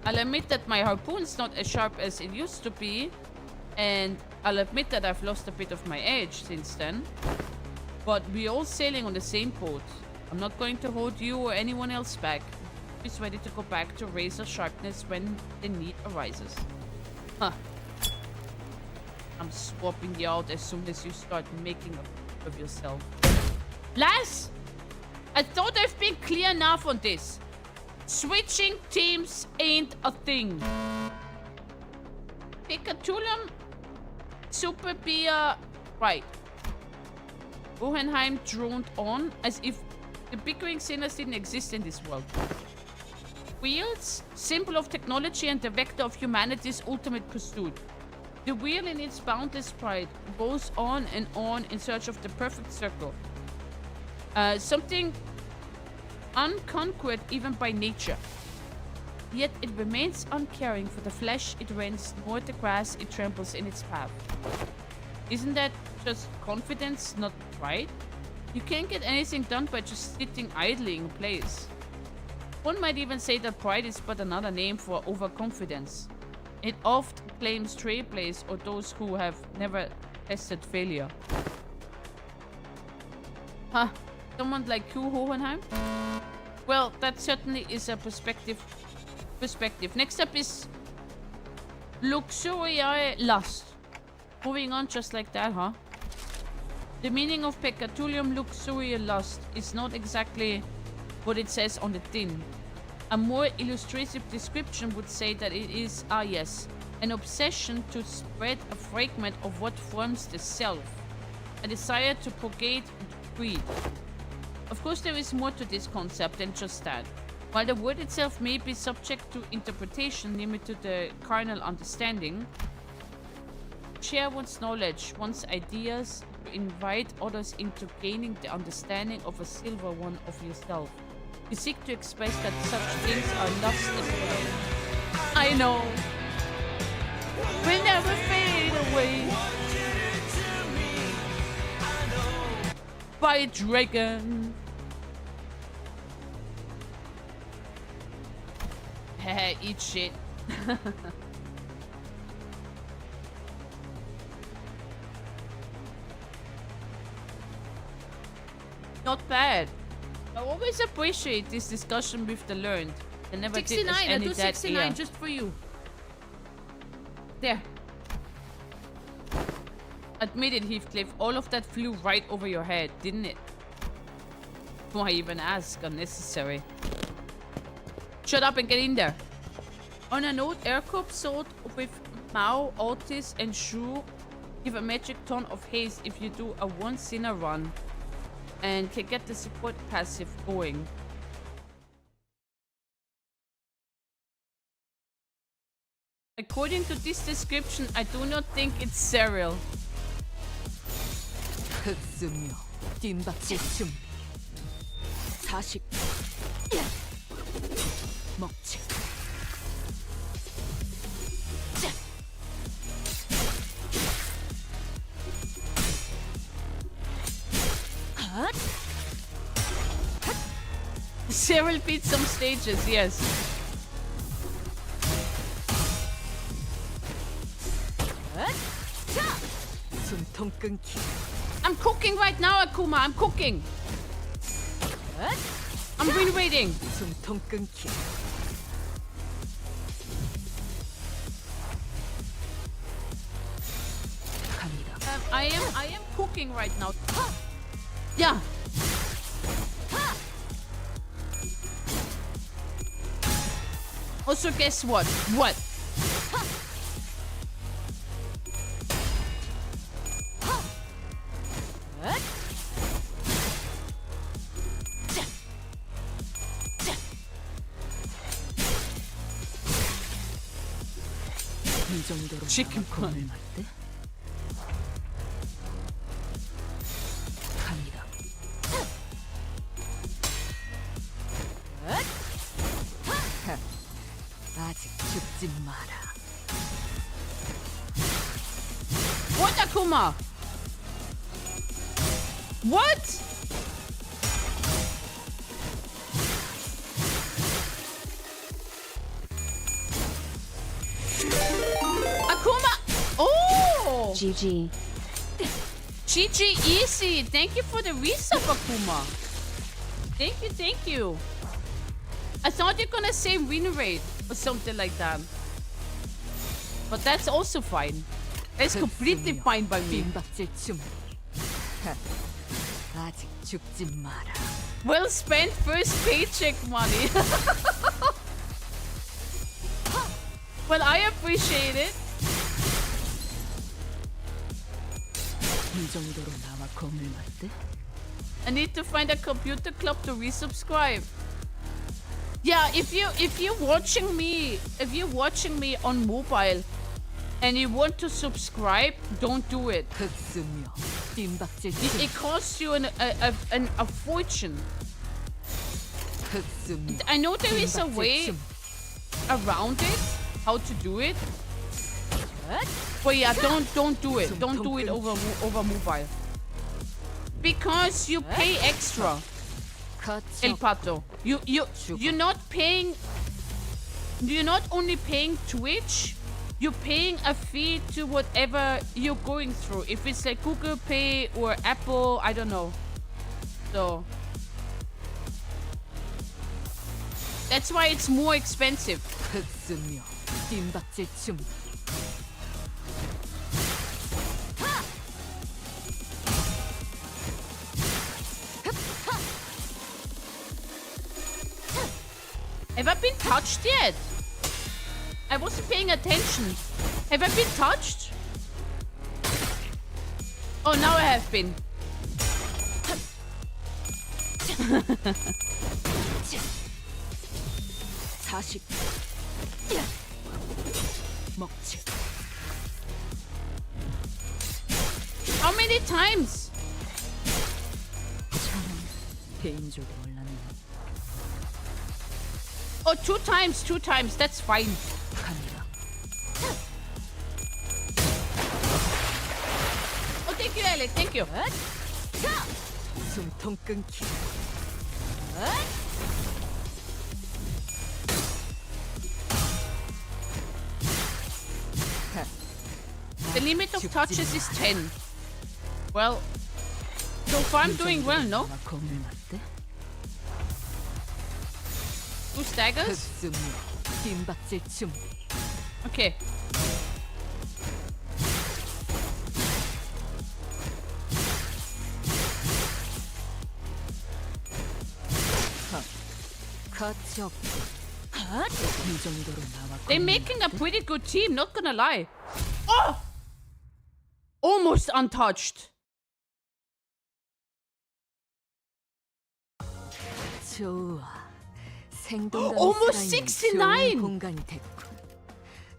[SPEAKER 6] I'll admit that my harpoon's not as sharp as it used to be. And I'll admit that I've lost a bit of my edge since then. But we're all sailing on the same boat. I'm not going to hold you or anyone else back. Just ready to go back to razor sharpness when the need arises. I'm swapping you out as soon as you start making a fool of yourself. Lass! I thought I've been clear enough on this. Switching teams ain't a thing. Picatulum, Super Beer, right. Hohenheim droned on as if the bickering sinners didn't exist in this world. Wheels, symbol of technology and the vector of humanity's ultimate pursuit. The wheel in its boundless pride goes on and on in search of the perfect circle. Something unconquered even by nature. Yet it remains uncaring for the flesh it rends nor the grass it tramples in its path. Isn't that just confidence, not pride? You can't get anything done by just sitting idly in place. One might even say that pride is but another name for overconfidence. It oft claims trailblazers or those who have never tested failure. Huh? Someone like you, Hohenheim? Well, that certainly is a perspective. Next up is Luxuriae Lust. Moving on just like that, huh? The meaning of Pecatulium Luxuriae Lust is not exactly what it says on the tin. A more illustrative description would say that it is, yes, an obsession to spread a fragment of what forms the self. A desire to propagate greed. Of course, there is more to this concept than just that. While the word itself may be subject to interpretation limited to the carnal understanding, share one's knowledge, one's ideas, to invite others into gaining the understanding of a silver one of yourself. You seek to express that such things are lust as well. I know. Will never fade away. By a dragon. Heh, eat shit. Not bad. I always appreciate this discussion with the learned. They never
[SPEAKER 1] 69,
[SPEAKER 6] did us
[SPEAKER 1] I
[SPEAKER 6] any
[SPEAKER 1] do
[SPEAKER 6] that
[SPEAKER 1] 69
[SPEAKER 6] ear.
[SPEAKER 1] just for you.
[SPEAKER 6] There. Admit it, Heathcliff. All of that flew right over your head, didn't it? Why even ask? Unnecessary. Shut up and get in there. On a note, Aircorp sold with Mao, Altis, and Shu give a magic ton of haste if you do a one sinner run and can get the support passive going. According to this description, I do not think it's cereal.
[SPEAKER 3] 흑수묘 뒷박질 준비. 사식 먹지.
[SPEAKER 6] Cereal beat some stages, yes.
[SPEAKER 3] 숨통 끊기.
[SPEAKER 6] I'm cooking right now, Akuma. I'm cooking. I'm winrating.
[SPEAKER 3] 숨통 끊기. 갑니다.
[SPEAKER 6] I am cooking right now. Yeah. Also, guess what? What?
[SPEAKER 3] 이 정도로
[SPEAKER 6] 치킨
[SPEAKER 3] 겁을 맞대? 갑니다. 아직 죽지 마라.
[SPEAKER 6] What, Akuma? What? Akuma! Oh!
[SPEAKER 11] GG.
[SPEAKER 6] GG easy. Thank you for the resub, Akuma. Thank you, thank you. I thought you're gonna say winrate or something like that. But that's also fine. That's completely fine by me.
[SPEAKER 3] 빈박질 준비. 아직 죽지 마라.
[SPEAKER 6] Well spent first paycheck money. Well, I appreciate it.
[SPEAKER 3] 이 정도로 나와 겁을 맞대?
[SPEAKER 6] I need to find a computer club to resubscribe. Yeah, if you're watching me on mobile and you want to subscribe, don't do it.
[SPEAKER 3] 흑수묘 빈박질
[SPEAKER 6] It costs you a fortune.
[SPEAKER 3] 흑수묘
[SPEAKER 6] I know there is a way around it, how to do it. But yeah, don't do it. Don't do it over mobile. Because you pay extra. El Pato. You're not paying. You're not only paying Twitch. You're paying a fee to whatever you're going through. If it's like Google Pay or Apple, I don't know. So that's why it's more expensive.
[SPEAKER 3] 흑수묘 빈박질 준비.
[SPEAKER 6] Have I been touched yet? I wasn't paying attention. Have I been touched? Oh, now I have been.
[SPEAKER 3] 사식 먹지.
[SPEAKER 6] How many times?
[SPEAKER 3] 개인적으로 올랐네.
[SPEAKER 6] Oh, two times. That's fine.
[SPEAKER 3] 갑니다.
[SPEAKER 6] Oh, thank you, Alec. Thank you.
[SPEAKER 3] 숨통 끊기.
[SPEAKER 6] The limit of touches is 10. Well, so far I'm doing well, no?
[SPEAKER 3] 나와 겁을 맞대?
[SPEAKER 6] 2 staggers?
[SPEAKER 3] 흑수묘 빈박질 준비.
[SPEAKER 6] Okay.
[SPEAKER 3] 가치 없고 이 정도로 나와.
[SPEAKER 6] They're making a pretty good team, not gonna lie. Oh! Almost untouched.
[SPEAKER 3] 좋아. 생동감
[SPEAKER 6] Almost
[SPEAKER 3] 살아있는
[SPEAKER 6] 69.
[SPEAKER 3] 좋은 공간이 됐군.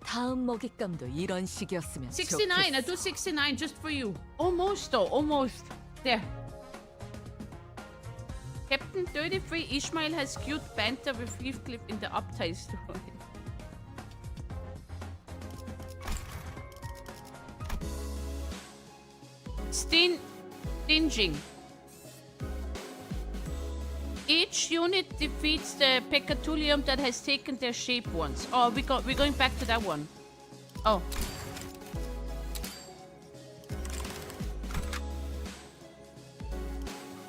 [SPEAKER 3] 다음 먹잇감도 이런 식이었으면
[SPEAKER 6] 69. I
[SPEAKER 3] 좋겠어.
[SPEAKER 6] do 69 just for you. Almost though, almost. There. Captain 33 Ishmael has cute banter with Heathcliff in the Uptide story. Stinging. Each unit defeats the Pecatulium that has taken their shape once. Oh, we're going back to that one. Oh.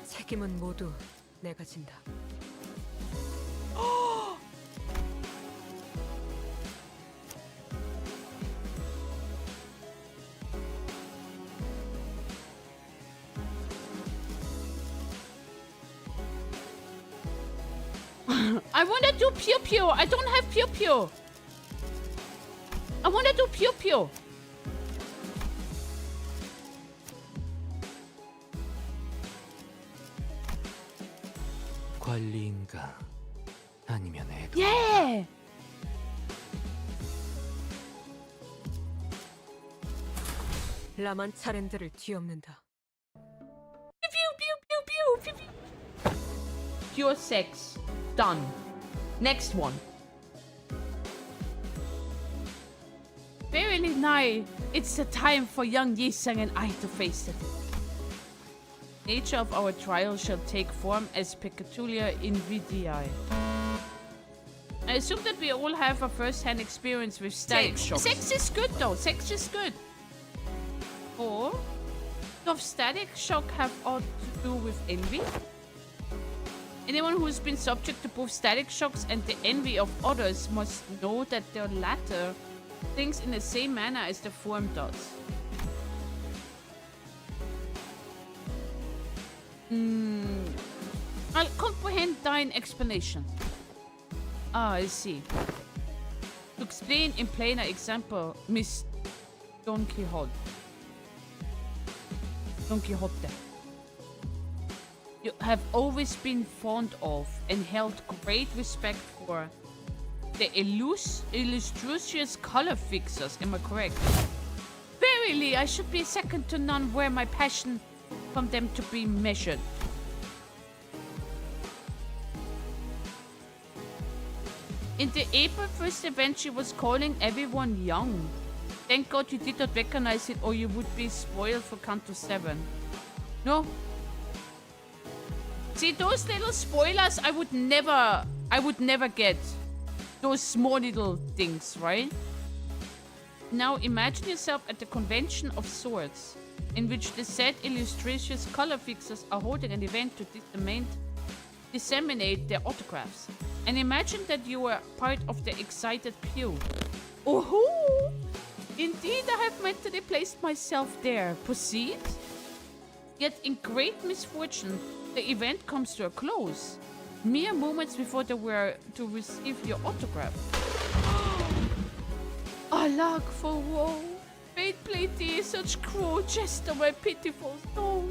[SPEAKER 3] 책임은 모두 내가 진다.
[SPEAKER 6] I wanna do Pew Pew. I don't have Pew Pew. I wanna do Pew Pew.
[SPEAKER 5] 관리인가 아니면 애도.
[SPEAKER 6] Yeah.
[SPEAKER 3] 라만 차렌드를 뒤엎는다.
[SPEAKER 6] Pew pew pew pew pew pew. Pure sex. Done. Next one. Verily nigh, it's the time for young Yisang and I to face it. Nature of our trial shall take form as peculiar in VDI. I assume that we all have a first-hand experience with static shocks. Sex is good though, sex is good. Or does static shock have aught to do with envy? Anyone who's been subject to both static shocks and the envy of others must know that the latter thinks in the same manner as the form does. I'll comprehend thine explanation. Ah, I see. To explain in plainer example, Miss DonQuixote. DonQuixote. You have always been fond of and held great respect for the illustrious color fixers, am I correct? Verily, I should be second to none were my passion from them to be measured. In the April 1st event, she was calling everyone young. Thank God you did not recognize it, or you would be spoiled for count to 7. No. See, those little spoilers, I would never get. Those small little things, right? Now imagine yourself at the convention of sorts, in which the said illustrious color fixers are holding an event to disseminate their autographs. And imagine that you were part of the excited queue. Oh, indeed, I have mentally placed myself there. Proceed? Yet in great misfortune, the event comes to a close. Mere moments before they were to receive your autograph. Alack for woe! Fate played thee such cruel jest on my pitiful soul.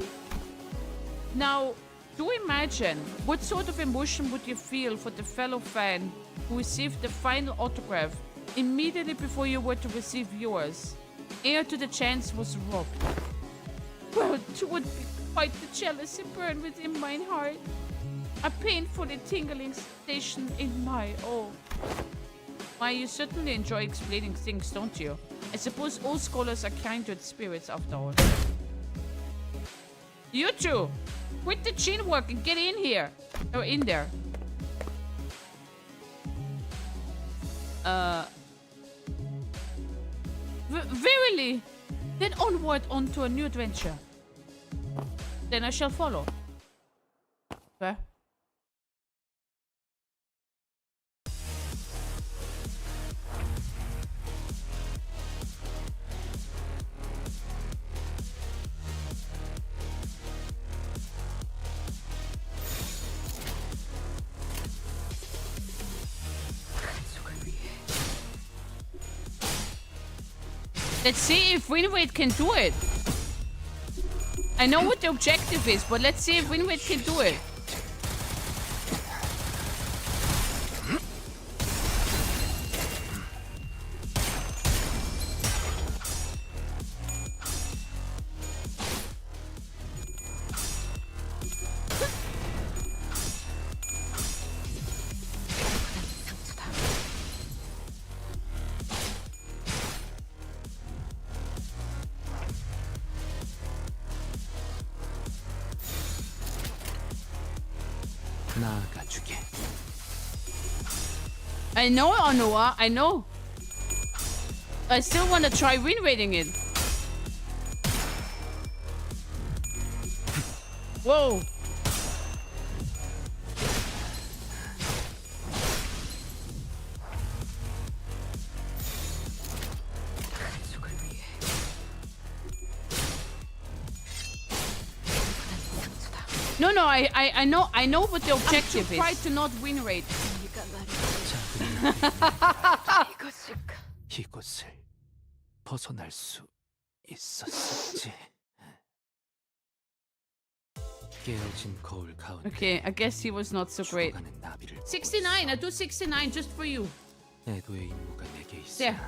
[SPEAKER 6] Now, do imagine what sort of emotion would you feel for the fellow fan who received the final autograph immediately before you were to receive yours, ere to the chance was robbed. Well, it would be quite the jealousy burn within mine heart, a painfully tingling sensation in my own. Why, you certainly enjoy explaining things, don't you? I suppose all scholars are kindred spirits after all. You two! Quit the chin work and get in here! Or in there. Verily! Then onward onto a new adventure. Then I shall follow. Where? Let's see if winrate can do it. I know what the objective is, but let's see if winrate can do it.
[SPEAKER 5] 나아가주게.
[SPEAKER 6] I know, Anoa. I know. I still want to try winrating it. Whoa. No, I know what the objective is. Try to not winrate.
[SPEAKER 5] 이곳을 벗어날 수 있었었지. 깨어진 거울 가운데.
[SPEAKER 6] Okay, I guess he was not so great.
[SPEAKER 5] 죽어가는 나비를
[SPEAKER 6] 69. I do 69 just for you.
[SPEAKER 5] 애도의 임무가 내게 있어.
[SPEAKER 6] There.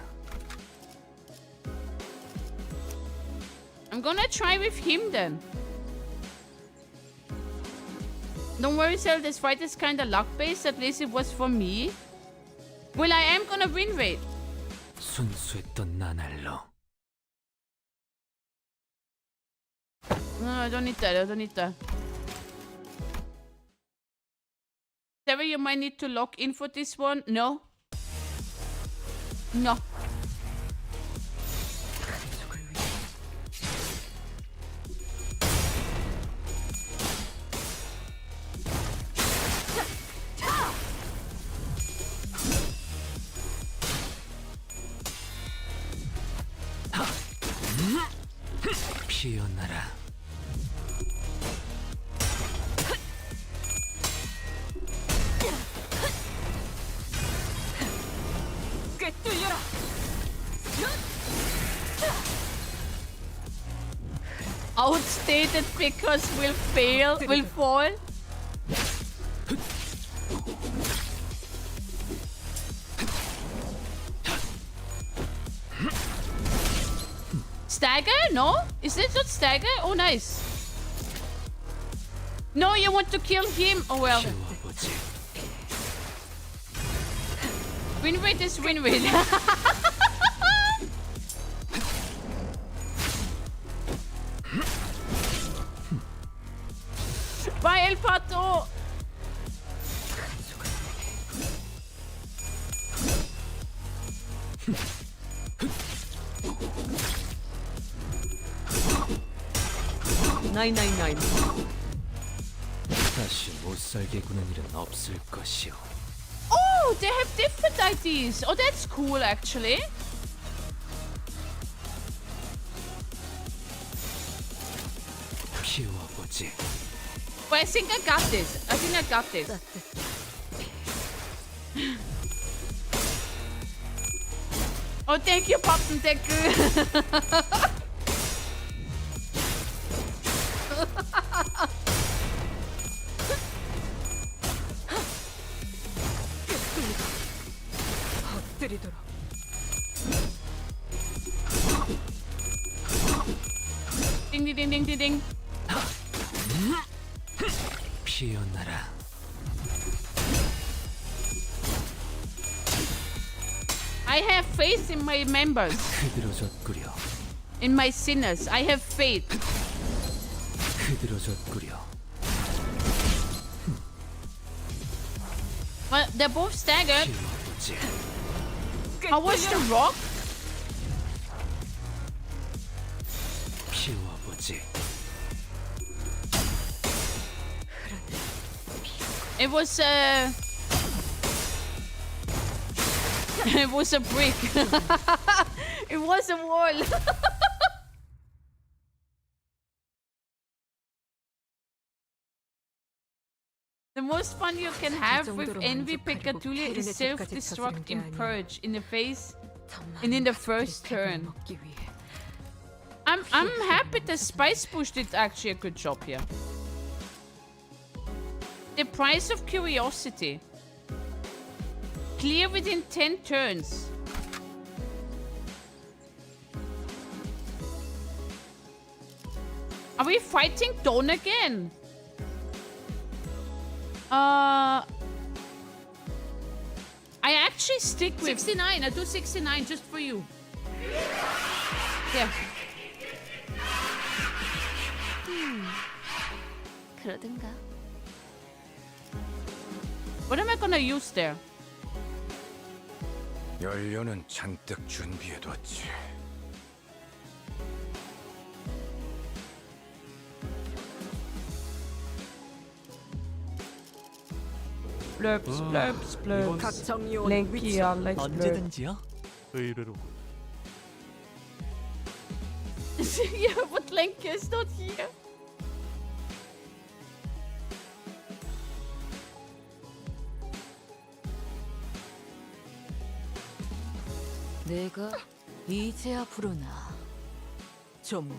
[SPEAKER 6] I'm gonna try with him then. Don't worry, Cell, this fight is kinda luck-based. At least it was for me. Well, I am gonna winrate.
[SPEAKER 5] 순수했던 나날로.
[SPEAKER 6] No, I don't need that. I don't need that. Sarah, you might need to log in for this one. No. No.
[SPEAKER 5] 피어나라.
[SPEAKER 6] Outstated because will fail, will fall. Stagger? No? Is it not stagger? Oh, nice. No, you want to kill him? Oh, well.
[SPEAKER 5] 키워보지.
[SPEAKER 6] Winrate is winrate. Bye, El Pato.
[SPEAKER 3] (999)
[SPEAKER 5] 다시 못살게 구는 일은 없을 것이오.
[SPEAKER 6] Oh, they have different IDs. Oh, that's cool, actually.
[SPEAKER 5] 키워보지.
[SPEAKER 6] But I think I got this. I think I got this. Oh, thank you, Pop'n Deku.
[SPEAKER 3] 엎드리도록.
[SPEAKER 6] Ding, ding, ding, ding, ding, ding.
[SPEAKER 5] 피어나라.
[SPEAKER 6] I have faith in my members,
[SPEAKER 5] 흐드러졌구려.
[SPEAKER 6] in my sinners. I have faith.
[SPEAKER 5] 흐드러졌구려.
[SPEAKER 6] Well, they're both staggered.
[SPEAKER 5] 키워보지.
[SPEAKER 6] How was the rock?
[SPEAKER 5] 키워보지.
[SPEAKER 6] It was it was a brick. It was a wall. The most fun you can have with Envy Picatulli is self-destruct in Purge. In the face, And in the first turn.
[SPEAKER 3] 먹기 위해
[SPEAKER 6] I'm happy the Spice Bush did actually a good job here. The price of curiosity. Clear within 10 turns. Are we fighting Dawn again? I actually stick with 69. I do 69 just for you. Yeah.
[SPEAKER 11] 그러든가.
[SPEAKER 6] What am I gonna use there?
[SPEAKER 5] 연료는 잔뜩 준비해뒀지.
[SPEAKER 6] Blurps, blurps, blurps.
[SPEAKER 3] 각 정리원 위치
[SPEAKER 6] Lanky, I like blurps.
[SPEAKER 2] 언제든지요.
[SPEAKER 7] 의뢰로
[SPEAKER 6] Yeah, but Lanky is not here.
[SPEAKER 3] 내가 이제야 부르나 좀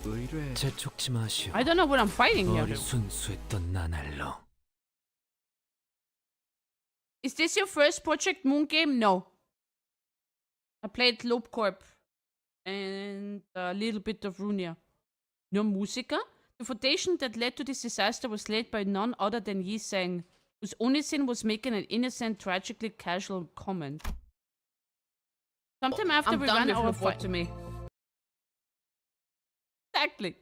[SPEAKER 2] 의뢰.
[SPEAKER 5] 재촉지 마시오.
[SPEAKER 6] I don't know what I'm fighting here.
[SPEAKER 5] 머리 순수했던 나날로.
[SPEAKER 6] Is this your first Project Moon game? No. I played Loop Corp and a little bit of Runia. No Musica? The foundation that led to this disaster was laid by none other than Yi Sang, whose only sin was making an innocent, tragically casual comment. Sometime after we ran our to me. Exactly.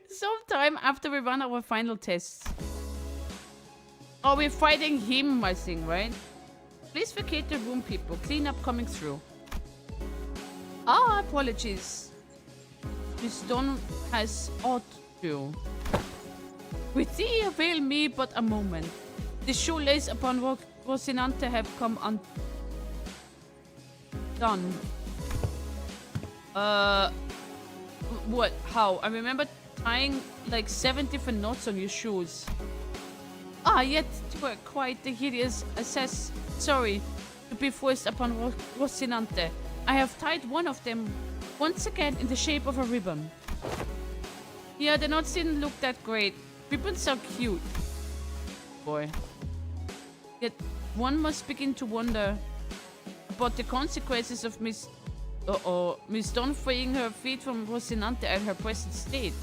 [SPEAKER 6] Sometime after we run our final tests. Oh, we're fighting him, I think, right? Please vacate the room, people. Cleanup coming through. Ah, apologies. Miss Dawn has ought to. With thee avail me but a moment. The shoelace upon Rocinante have come undone. What? How? I remember tying like 7 different knots on your shoes. Ah, yet you were quite the hideous assess. Sorry to be forced upon Rocinante. I have tied one of them once again in the shape of a ribbon. Yeah, the knots didn't look that great. Ribbons are cute. Boy. Yet one must begin to wonder about the consequences of Miss Dawn freeing her feet from Rocinante at her present state.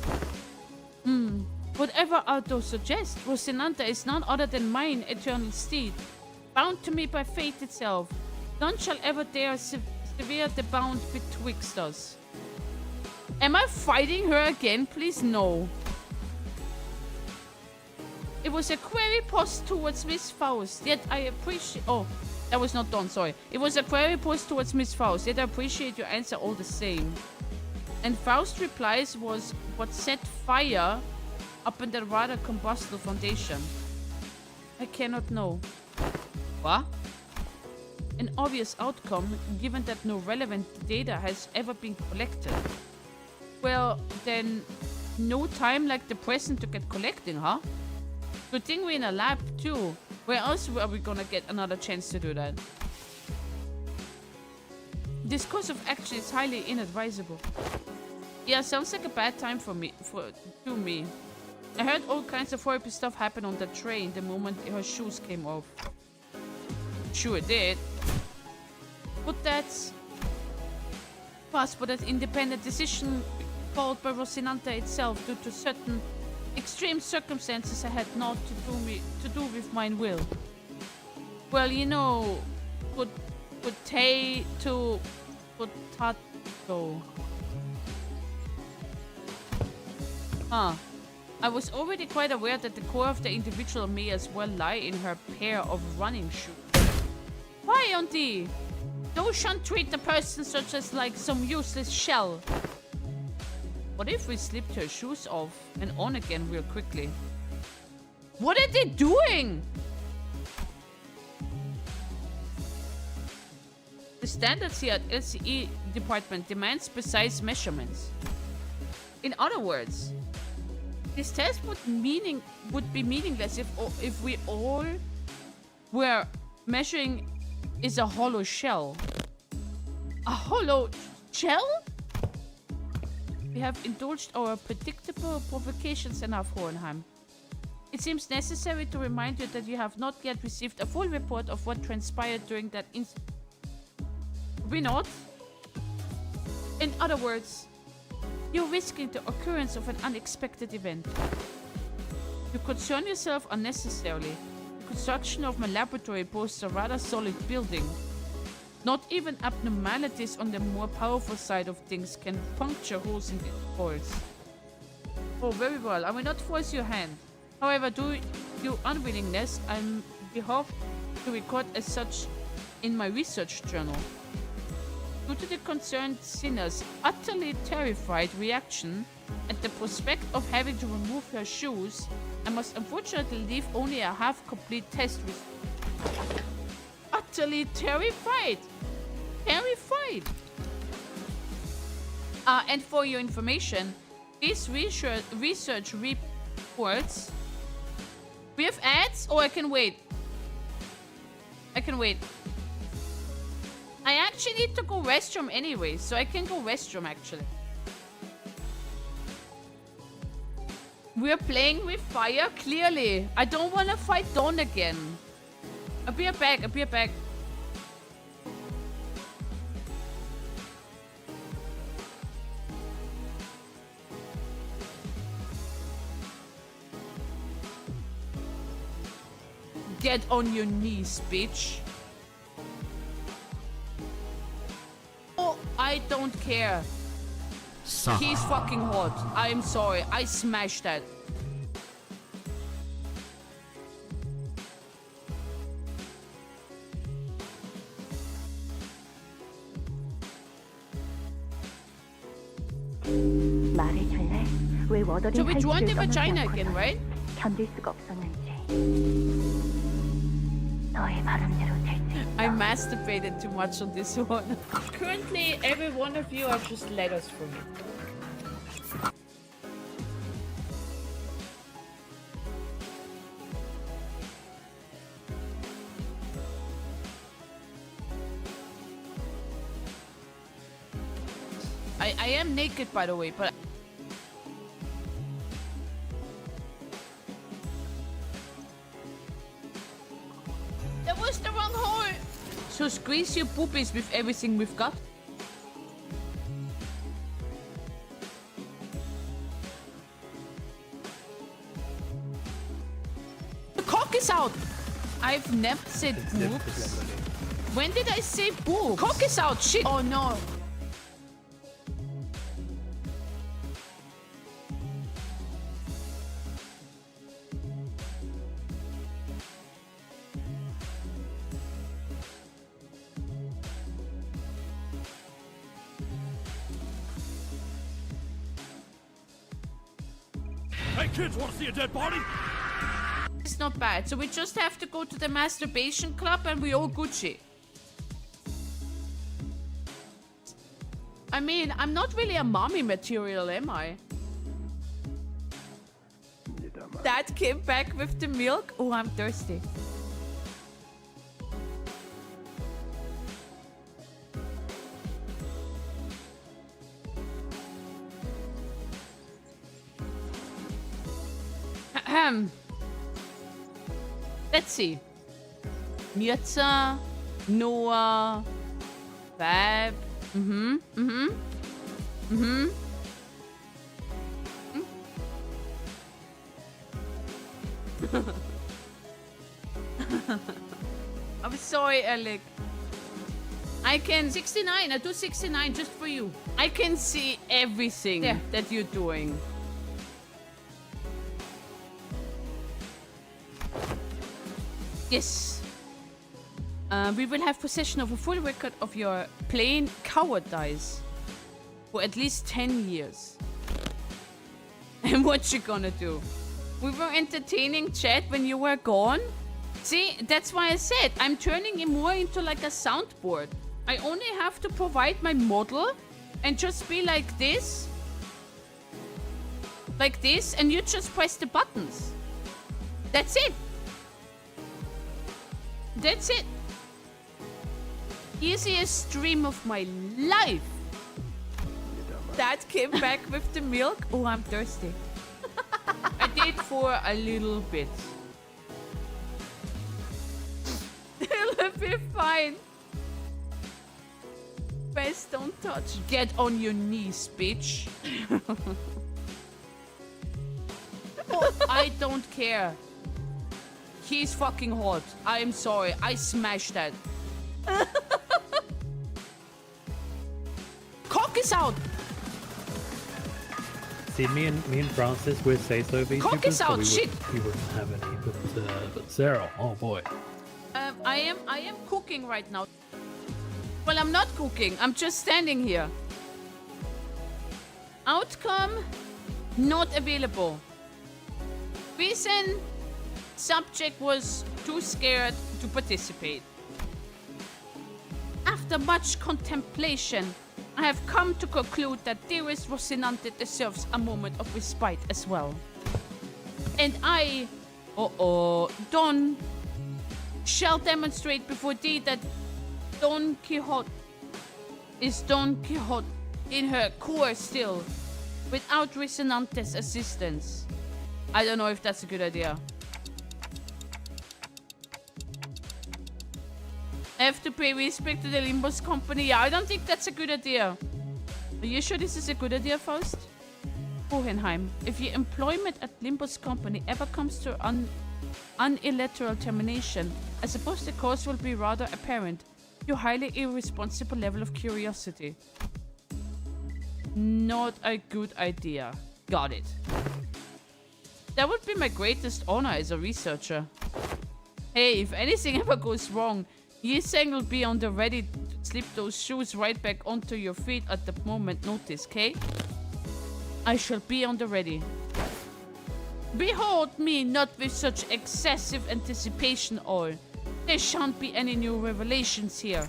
[SPEAKER 6] Whatever Aldo suggests, Rocinante is none other than mine eternal steed, bound to me by fate itself. None shall ever dare sever the bond betwixt us. Am I fighting her again? Please no. It was a query posed towards Miss Faust, yet I appreciate... Oh, that was not done, sorry. It was a query posed towards Miss Faust, yet I appreciate your answer all the same. And Faust's replies was what set fire up in the rather combustible foundation. I cannot know. What? An obvious outcome, given that no relevant data has ever been collected. Well, then, no time like the present to get collecting, huh? Good thing we're in a lab, too. Where else are we gonna get another chance to do that? This course of action is highly inadvisable. Yeah, sounds like a bad time to me. I heard all kinds of horrible stuff happen on the train the moment her shoes came off. Sure it did. But that's... Plus, but an independent decision called by Rocinante itself due to certain extreme circumstances I had not to do with mine will. Well, you know, potato. Huh. I was already quite aware that the core of the individual may as well lie in her pair of running shoes. Why, Auntie? Thou shan't treat the person such as like some useless shell. What if we slipped her shoes off and on again real quickly? What are they doing? The standards here at LCE department demands precise measurements. In other words, this test would be meaningless if we all were measuring is a hollow shell. A hollow shell? We have indulged our predictable provocations enough, Hohenheim. It seems necessary to remind you that you have not yet received a full report of what transpired during that incident. We not? In other words, you're risking the occurrence of an unexpected event. You concern yourself unnecessarily. The construction of my laboratory boasts a rather solid building. Not even abnormalities on the more powerful side of things can puncture holes in the walls. Oh, very well. I will not force your hand. However, due to your unwillingness, I'm behalf to record as such in my research journal. Due to the concerned sinner's utterly terrified reaction at the prospect of having to remove her shoes, I must unfortunately leave only a half-complete test result. Utterly terrified! Terrified! And for your information, these research reports... We have ads? Or I can wait. I can wait. I actually need to go restroom anyway, so I can go restroom actually. We're playing with fire, clearly. I don't want to fight Dawn again. I'll be back, I'll be back. Get on your knees, bitch. Oh, I don't care. He's fucking hot. I'm sorry. I smashed that. So we joined the vagina again, right? I masturbated too much on this one. Currently, every one of you are just letters for me. I am naked, by the way, but... That was the wrong hole! So squeeze your boobies with everything we've got. The cock is out! I've never said boobs. When did I say boobs? Cock is out! Shit! Oh no!
[SPEAKER 2] Hey kids, wanna see a dead body?
[SPEAKER 6] It's not bad. So we just have to go to the masturbation club and we all Gucci. I mean, I'm not really a mommy material, am I? Dad came back with the milk. Oh, I'm thirsty. Let's see. Mirza, Noah, Fab. I'm sorry, Alec. I can 69. I do 69 just for you. I can see everything that you're doing. Yes. We will have possession of a full record of your plain cowardice for at least 10 years. And what you gonna do? We were entertaining chat when you were gone? See, that's why I said I'm turning it more into like a soundboard. I only have to provide my model and just be like this. Like this, and you just press the buttons. That's it. That's it. Easiest stream of my life. Dad came back with the milk. Oh, I'm thirsty. I did for a little bit. It'll be fine. Best don't touch. Get on your knees, bitch. Oh, I don't care. He's fucking hot. I am sorry. I smashed that. Cock is out.
[SPEAKER 12] See, me and Francis would say so VTubers,
[SPEAKER 6] Cock is out.
[SPEAKER 12] we
[SPEAKER 6] Shit.
[SPEAKER 12] we wouldn't have any. But Sarah, oh boy.
[SPEAKER 6] I am cooking right now. Well, I'm not cooking. I'm just standing here. Outcome not available. Reason subject was too scared to participate. After much contemplation, I have come to conclude that dearest Rocinante deserves a moment of respite as well. And I, Don, shall demonstrate before thee that DonQuixote is Don Quixote in her core still, without Rocinante's assistance. I don't know if that's a good idea. I have to pay respect to the Limbus company. Yeah, I don't think that's a good idea. Are you sure this is a good idea, Faust? Hohenheim, if your employment at Limbus company ever comes to unilateral termination, I suppose the cause will be rather apparent. Your highly irresponsible level of curiosity. Not a good idea. Got it. That would be my greatest honor as a researcher. Hey, if anything ever goes wrong, Yiseng will be on the ready to slip those shoes right back onto your feet at the moment notice, okay? I shall be on the ready. Behold me not with such excessive anticipation all. There shan't be any new revelations here.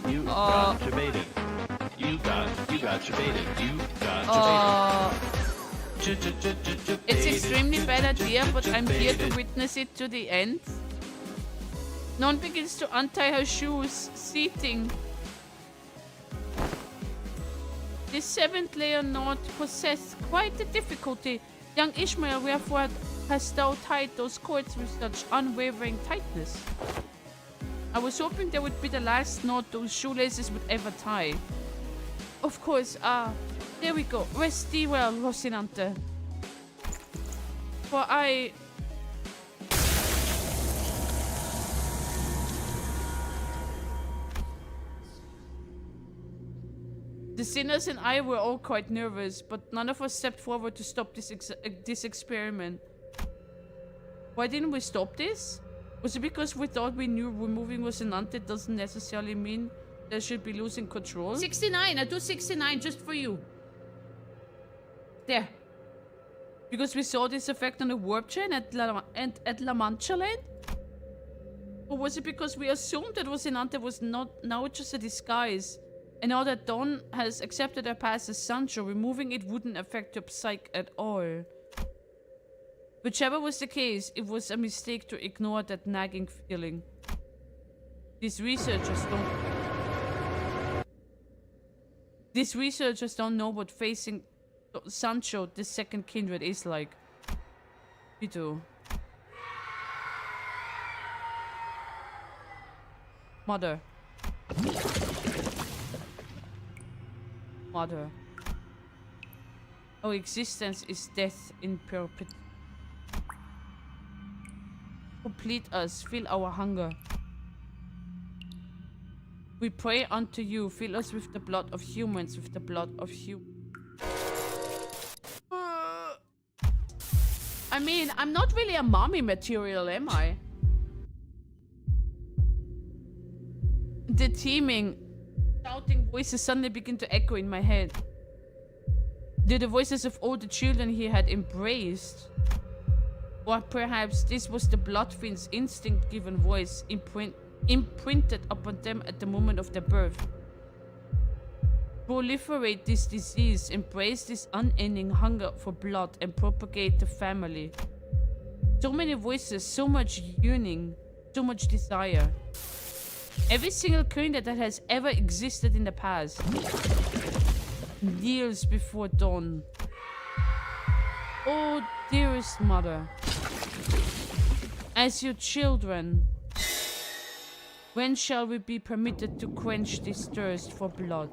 [SPEAKER 7] You got debated. You got debated. You got debated.
[SPEAKER 6] It's extremely bad idea, but I'm here to witness it to the end. Non begins to untie her shoes, seating. The seventh layer knot possessed quite a difficulty. Young Ishmael, wherefore hast thou tied those cords with such unwavering tightness? I was hoping there would be the last knot those shoelaces would ever tie. Of course, there we go. Rest thee well, Rocinante. For The sinners and I were all quite nervous, but none of us stepped forward to stop this experiment. Why didn't we stop this? Was it because we thought we knew removing Rocinante doesn't necessarily mean they should be losing control? 69! I do 69 just for you. There. Because we saw this effect on the warp chain at La Mancha Land? Or was it because we assumed that Rocinante was not now just a disguise? And now that Don has accepted her past as Sancho, removing it wouldn't affect her psyche at all. Whichever was the case, it was a mistake to ignore that nagging feeling. These researchers don't know what facing Sancho, the second kindred, is like. We do. Mother. Mother. Our existence is death in perpetuity. Complete us, fill our hunger. We pray unto you, fill us with the blood of humans, with the blood of I mean, I'm not really a mommy material, am I? The teeming, shouting voices suddenly begin to echo in my head. They're the voices of all the children he had embraced. Or perhaps this was the Bloodfiend's instinct-given voice imprinted upon them at the moment of their birth. Proliferate this disease, embrace this unending hunger for blood, and propagate the family. So many voices, so much yearning, so much desire. Every single kindred that has ever existed in the past kneels before dawn. Oh, dearest mother, as your children, when shall we be permitted to quench this thirst for blood?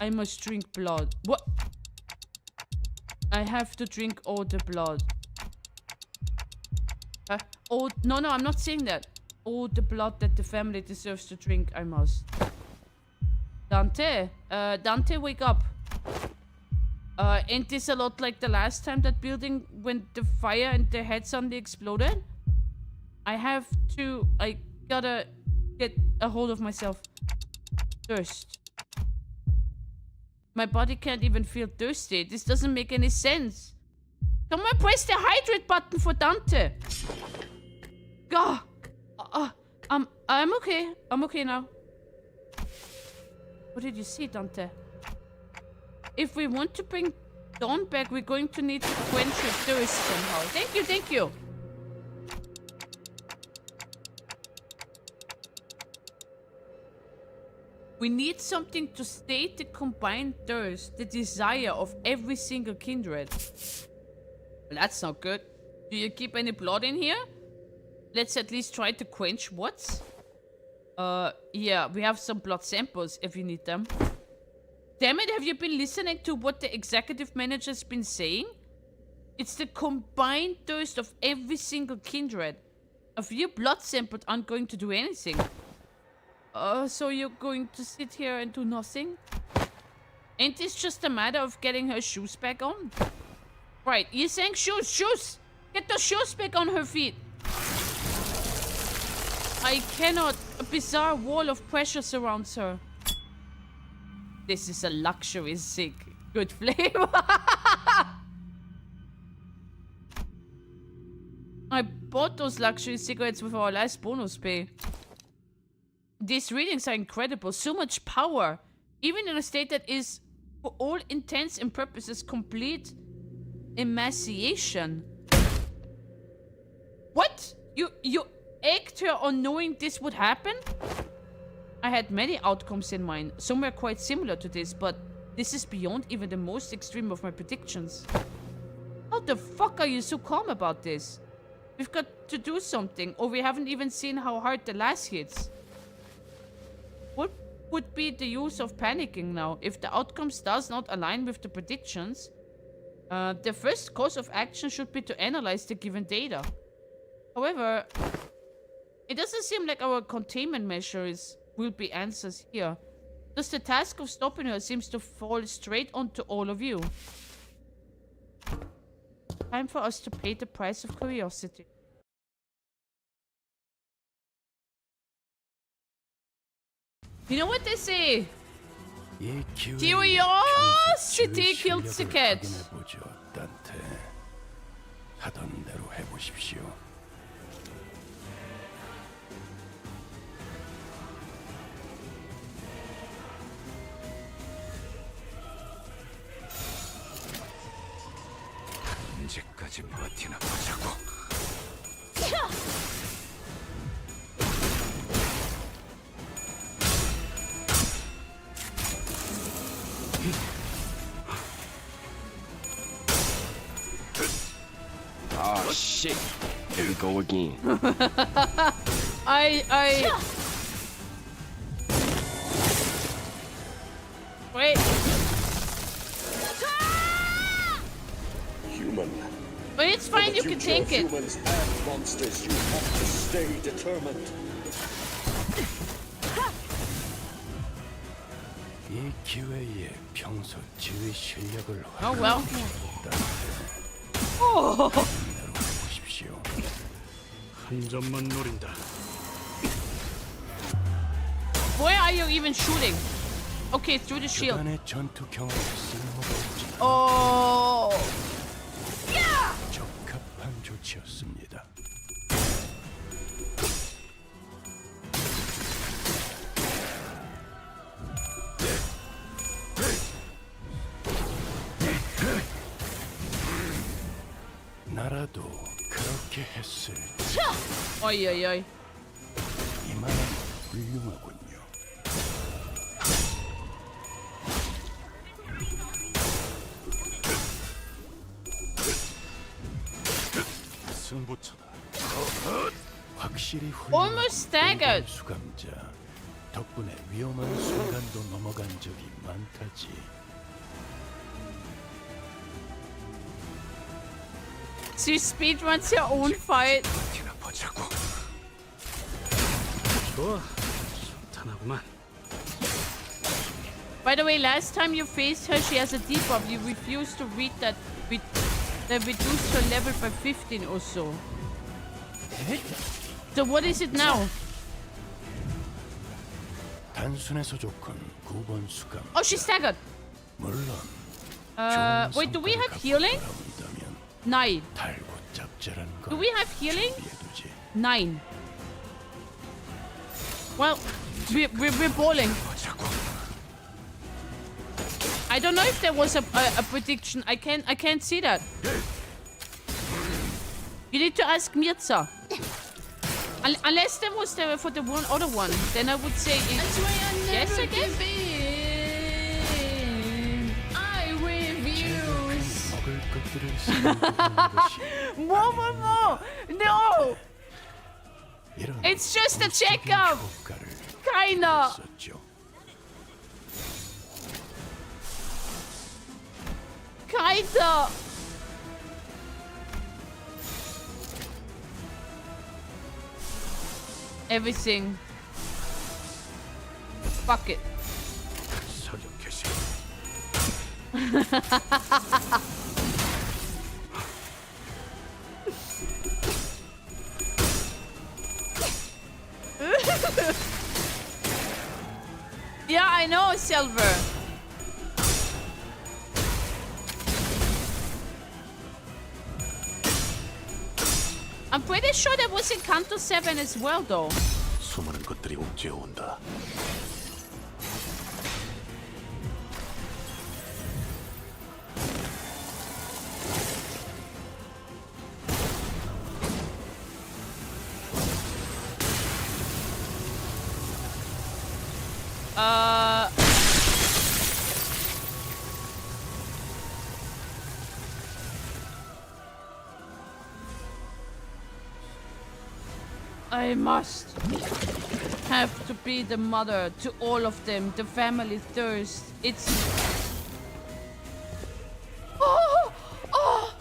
[SPEAKER 6] I must drink blood. What? I have to drink all the blood. Oh, no, I'm not saying that. All the blood that the family deserves to drink, I must. Dante, wake up. Ain't this a lot like the last time that building when the fire and the head suddenly exploded? I gotta get a hold of myself. Thirst. My body can't even feel thirsty. This doesn't make any sense. Come on, press the hydrate button for Dante. God. I'm okay. I'm okay now. What did you see, Dante? If we want to bring Dawn back, we're going to need to quench her thirst somehow. Thank you. We need something to state the combined thirst, the desire of every single kindred. Well, that's not good. Do you keep any blood in here? Let's at least try to quench what's? Yeah, we have some blood samples if you need them. Damn it, have you been listening to what the executive manager's been saying? It's the combined thirst of every single kindred. A few blood samples aren't going to do anything. So you're going to sit here and do nothing? Ain't this just a matter of getting her shoes back on? Right, you're saying shoes! Get the shoes back on her feet! I cannot. A bizarre wall of pressure surrounds her. This is a luxury cig. Good flavor. I bought those luxury cigarettes with our last bonus pay. These readings are incredible. So much power. Even in a state that is, for all intents and purposes, complete emaciation. What? You egged her on knowing this would happen? I had many outcomes in mind. Some were quite similar to this, but this is beyond even the most extreme of my predictions. How the fuck are you so calm about this? We've got to do something, or we haven't even seen how hard the last hits. What would be the use of panicking now? If the outcomes does not align with the predictions, the first course of action should be to analyze the given data. However, it doesn't seem like our containment measures will be answers here. Thus the task of stopping her seems to fall straight onto all of you. Time for us to pay the price of curiosity. You know what they say? Curiosity kills the cat.
[SPEAKER 5] 언제까지 버티나 보자고.
[SPEAKER 7] Oh shit. Here we go again.
[SPEAKER 6] Wait.
[SPEAKER 10] Human.
[SPEAKER 6] But it's fine, you can take it.
[SPEAKER 10] Humans and monsters, you have to stay determined.
[SPEAKER 6] Oh well. Oh.
[SPEAKER 4] 한 점만 노린다.
[SPEAKER 6] Where are you even shooting? Okay, through the shield. Oh. Yeah.
[SPEAKER 9] 적합한 조치였습니다. 나라도 그렇게 했을.
[SPEAKER 6] Oi, oi, oi.
[SPEAKER 5] 훌륭하군요. 승부처다. 확실히
[SPEAKER 6] Almost staggered.
[SPEAKER 5] 수감자. 덕분에 위험한 순간도 넘어간 적이 많다지.
[SPEAKER 6] She speedruns her own fight.
[SPEAKER 5] 버티나 보자고.
[SPEAKER 12] 좋아. 좋다나구만.
[SPEAKER 6] By the way, last time you faced her, she has a debuff. You refused to read that reduced her level by 15 or so. So what is it now?
[SPEAKER 5] 단순해서 좋군. 9번 수감.
[SPEAKER 6] Oh, she's staggered.
[SPEAKER 5] 물론.
[SPEAKER 6] Wait, do we have healing? 9.
[SPEAKER 5] 달고 짭짤한 거.
[SPEAKER 6] Do we have healing?
[SPEAKER 5] 준비해두지.
[SPEAKER 6] 9. Well, we're balling. I don't know if there was a prediction. I can't see that. You need to ask Mirza. Unless there was there for the one other one, then I would say yes, I guess.
[SPEAKER 1] I refuse.
[SPEAKER 5] 먹을 것들을 쓰는 것이
[SPEAKER 6] More. No.
[SPEAKER 5] 이런
[SPEAKER 6] It's just a checkup.
[SPEAKER 5] 효과를
[SPEAKER 6] Kinda.
[SPEAKER 5] 썼죠.
[SPEAKER 6] Kinda. Everything. Fuck it.
[SPEAKER 5] 서적 개시.
[SPEAKER 6] Yeah, I know, Silver. I'm pretty sure that was in Canto 7 as well, though.
[SPEAKER 5] 수많은 것들이 옥죄어 온다.
[SPEAKER 6] I must have to be the mother to all of them. The family thirst. It's... Oh! Oh!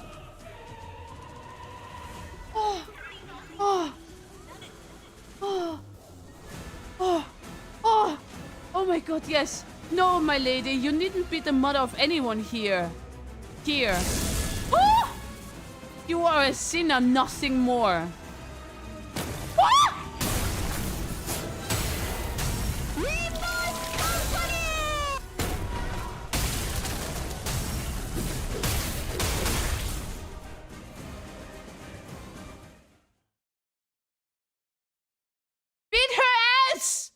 [SPEAKER 6] Oh! Oh! Oh! Oh! Oh! Oh my god, yes. No, my lady, you needn't be the mother of anyone here. Here. Oh! You are a sinner, nothing more. Beat her ass!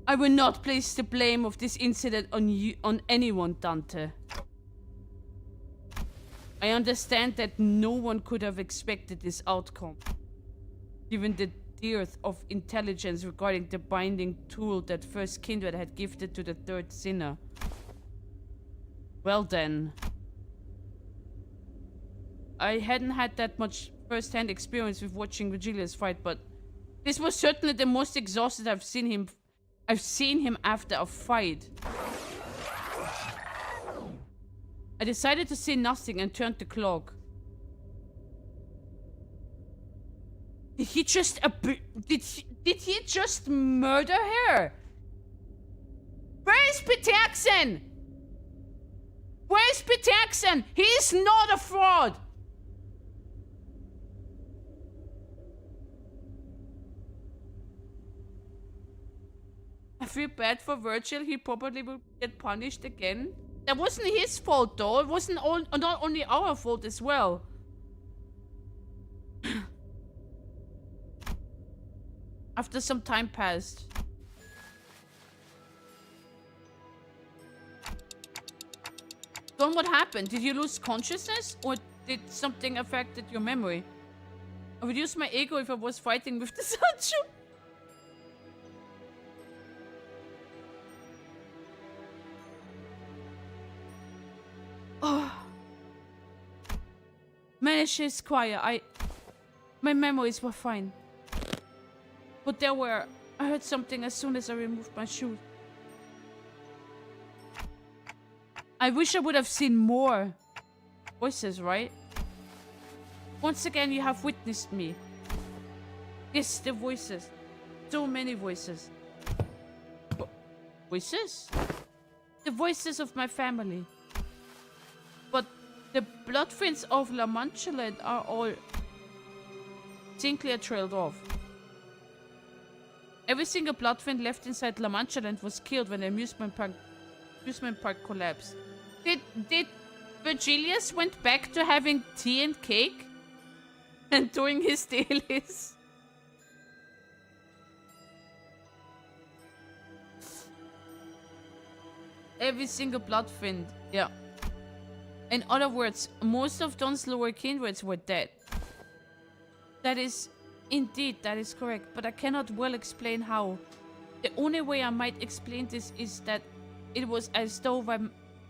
[SPEAKER 6] I will not place the blame of this incident on you, on anyone, Dante. I understand that no one could have expected this outcome, given the dearth of intelligence regarding the binding tool that First Kindred had gifted to the third sinner. Well then. I hadn't had that much first-hand experience with watching Virgilius fight, but this was certainly the most exhausted I've seen him after a fight. I decided to say nothing and turned the clock. Did he just did he just murder her? Where is Pitaxen? Where is Pitaxen? He is not a fraud. I feel bad for Virgil. He probably will get punished again. That wasn't his fault, though. It wasn't not only our fault as well. After some time passed. Don, what happened? Did you lose consciousness? Or did something affect your memory? I would use my ego if I was fighting with the Sancho. Oh. Managed to Squire. My memories were fine. But I heard something as soon as I removed my shoes. I wish I would have seen more voices, right? Once again, you have witnessed me. Yes, the voices. So many voices. Voices? The voices of my family. But the bloodprints of La Mancha Land are all Sinclair trailed off. Every single bloodprint left inside La Mancha Land was killed when the amusement park collapsed. Did Virgilius went back to having tea and cake? And doing his dailies? Every single bloodprint, yeah. In other words, most of Don's lower kindreds were dead. That is correct, but I cannot well explain how. The only way I might explain this is that it was as though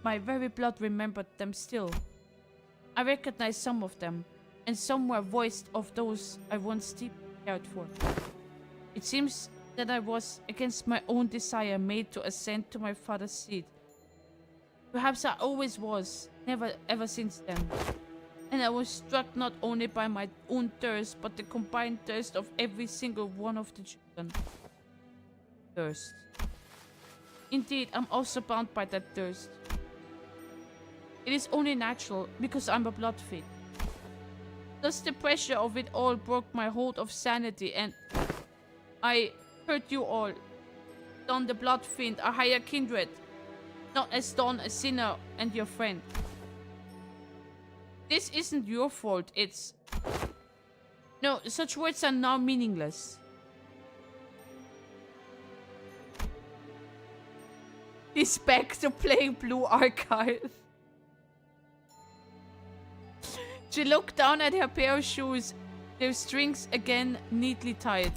[SPEAKER 6] my very blood remembered them still. I recognize some of them, and some were voiced of those I once deeply cared for. It seems that I was, against my own desire, made to ascend to my father's seat. Perhaps I always was, never ever since then. And I was struck not only by my own thirst, but the combined thirst of every single one of the children. Thirst. Indeed, I'm also bound by that thirst. It is only natural, because I'm a bloodfiend. Thus the pressure of it all broke my hold of sanity, and I hurt you all. Don the bloodfiend, a higher kindred. Not as Don, a sinner and your friend. This isn't your fault, it's... No, such words are now meaningless. He's back to playing Blue Archive. She looked down at her pair of shoes, their strings again neatly tied.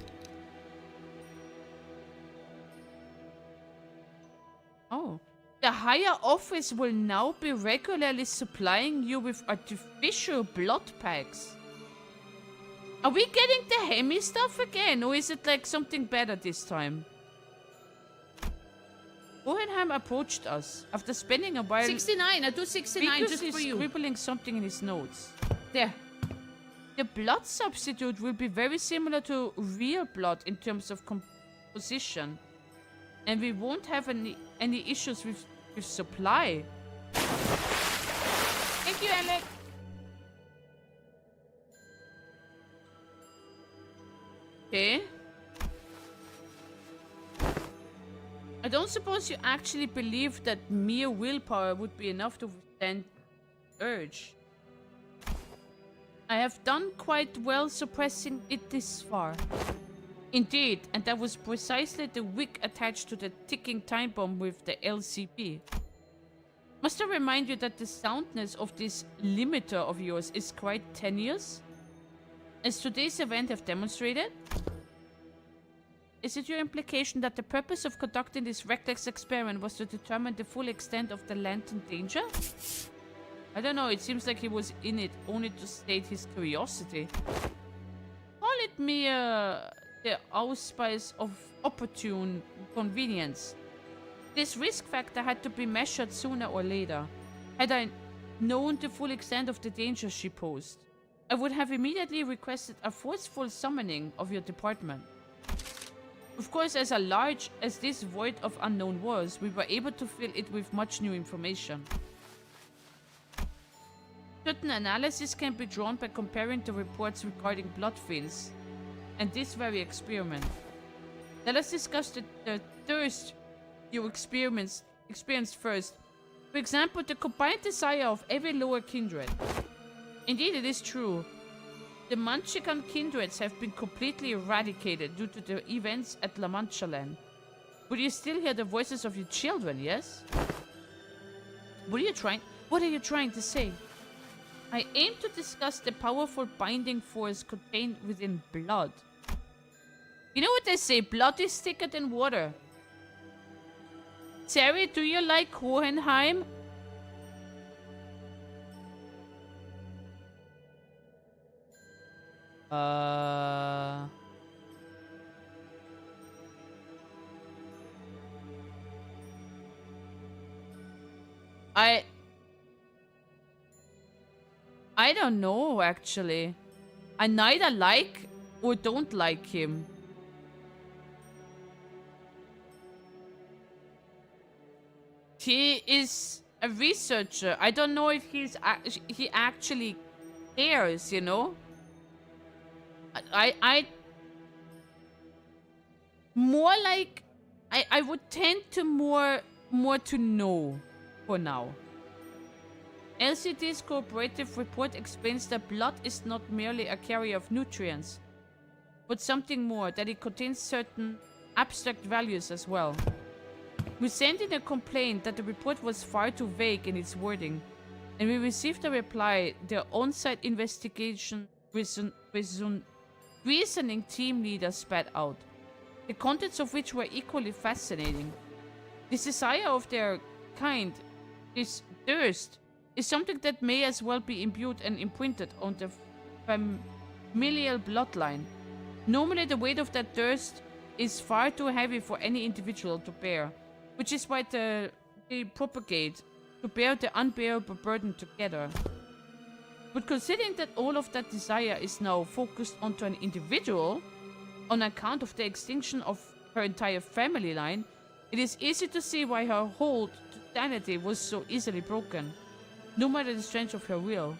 [SPEAKER 6] Oh. The higher office will now be regularly supplying you with artificial blood packs. Are we getting the Hemi stuff again, or is it like something better this time? Hohenheim approached us after spending a while. 69, I do 69 just for you. Scribbling something in his notes. There. The blood substitute will be very similar to real blood in terms of composition, and we won't have any issues with supply. Thank you, Alec. Okay. I don't suppose you actually believe that mere willpower would be enough to withstand urge. I have done quite well suppressing it this far. Indeed, and that was precisely the wick attached to the ticking time bomb with the LCP. Must I remind you that the soundness of this limiter of yours is quite tenuous? As today's event have demonstrated? Is it your implication that the purpose of conducting this reckless experiment was to determine the full extent of the latent danger? I don't know, it seems like he was in it only to state his curiosity. Call it mere... the auspice of opportune convenience. This risk factor had to be measured sooner or later. Had I known the full extent of the danger she posed, I would have immediately requested a forceful summoning of your department. Of course, as large as this void of unknown was, we were able to fill it with much new information. Certain analysis can be drawn by comparing the reports regarding bloodfiends and this very experiment. Let us discuss the thirst you experienced first. For example, the combined desire of every lower kindred. Indeed, it is true. The Manchican kindreds have been completely eradicated due to the events at La Mancha Land. But you still hear the voices of your children, yes? What are you trying to say? I aim to discuss the powerful binding force contained within blood. You know what they say? Blood is thicker than water. Terry, do you like Hohenheim? I don't know, actually. I neither like or don't like him. He is a researcher. I don't know if he actually cares, you know? I more like I would tend to more to know for now. LCD's cooperative report explains that blood is not merely a carrier of nutrients, but something more, that it contains certain abstract values as well. We sent in a complaint that the report was far too vague in its wording, and we received a reply their on-site investigation reasoning team leader spat out, the contents of which were equally fascinating. This desire of their kind, this thirst, is something that may as well be imbued and imprinted on the familial bloodline. Normally the weight of that thirst is far too heavy for any individual to bear, which is why they propagate to bear the unbearable burden together. But considering that all of that desire is now focused onto an individual, on account of the extinction of her entire family line, it is easy to see why her hold to sanity was so easily broken, no matter the strength of her will.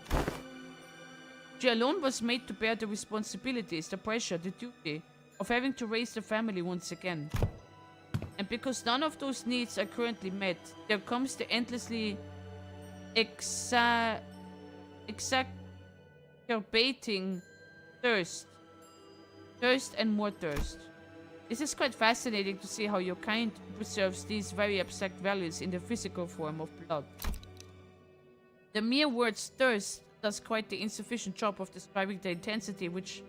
[SPEAKER 6] She alone was made to bear the responsibilities, the pressure, the duty of having to raise the family once again. And because none of those needs are currently met, there comes the endlessly exacerbating thirst. Thirst and more thirst. This is quite fascinating to see how your kind preserves these very abstract values in the physical form of blood. The mere word thirst does quite the insufficient job of describing the intensity with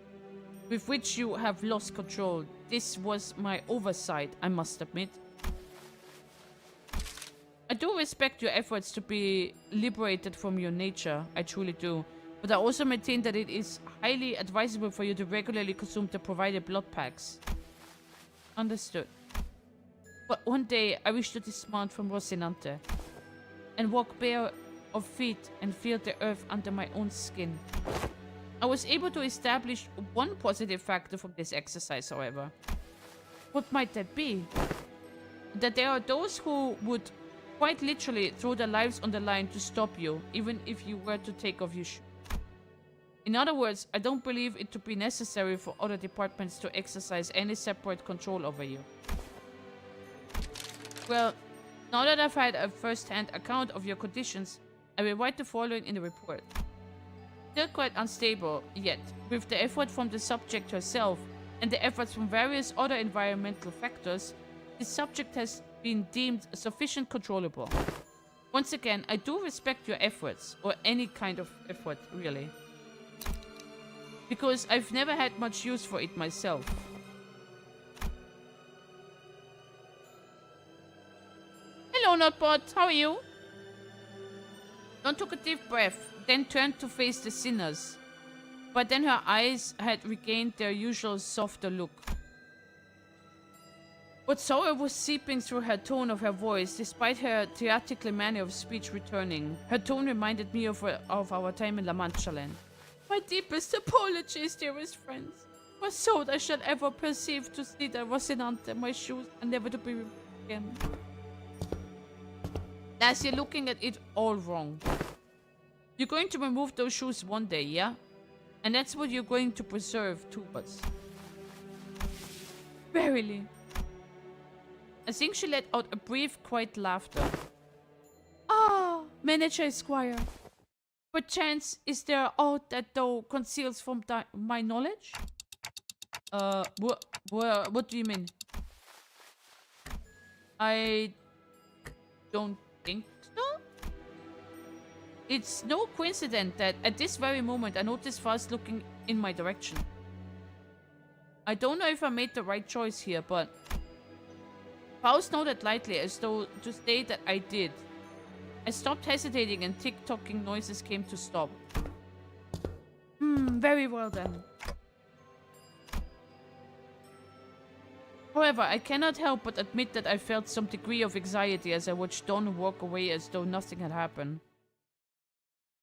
[SPEAKER 6] which you have lost control. This was my oversight, I must admit. I do respect your efforts to be liberated from your nature, I truly do. But I also maintain that it is highly advisable for you to regularly consume the provided blood packs. Understood. But one day, I wish to dismount from Rocinante and walk bare of feet and feel the earth under my own skin. I was able to establish one positive factor from this exercise, however. What might that be? That there are those who would quite literally throw their lives on the line to stop you, even if you were to take off your shoes. In other words, I don't believe it to be necessary for other departments to exercise any separate control over you. Well, now that I've had a first-hand account of your conditions, I will write the following in the report. Still quite unstable, yet, with the effort from the subject herself and the efforts from various other environmental factors, the subject has been deemed sufficient controllable. Once again, I do respect your efforts, or any kind of effort, really. Because I've never had much use for it myself. Hello, Notbot, how are you? Dawn took a deep breath, then turned to face the sinners. But then her eyes had regained their usual softer look. But sorrow was seeping through her tone of her voice, despite her theatrical manner of speech returning. Her tone reminded me of our time in La Mancha Land. My deepest apologies, dearest friends. For so I shall ever perceive to see the Rocinante, my shoes, and never to be removed again. As you're looking at it all wrong. You're going to remove those shoes one day, yeah? And that's what you're going to preserve towards. Verily. I think she let out a brief, quiet laughter. Ah, Manager Esquire. Perchance, is there aught that thou conceals from my knowledge? What do you mean? I don't think so? it's no coincidence that at this very moment I noticed Faust looking in my direction. I don't know if I made the right choice here, but Faust nodded lightly as though to state that I did. I stopped hesitating and tick-tocking noises came to stop. Very well then. However, I cannot help but admit that I felt some degree of anxiety as I watched Don walk away as though nothing had happened.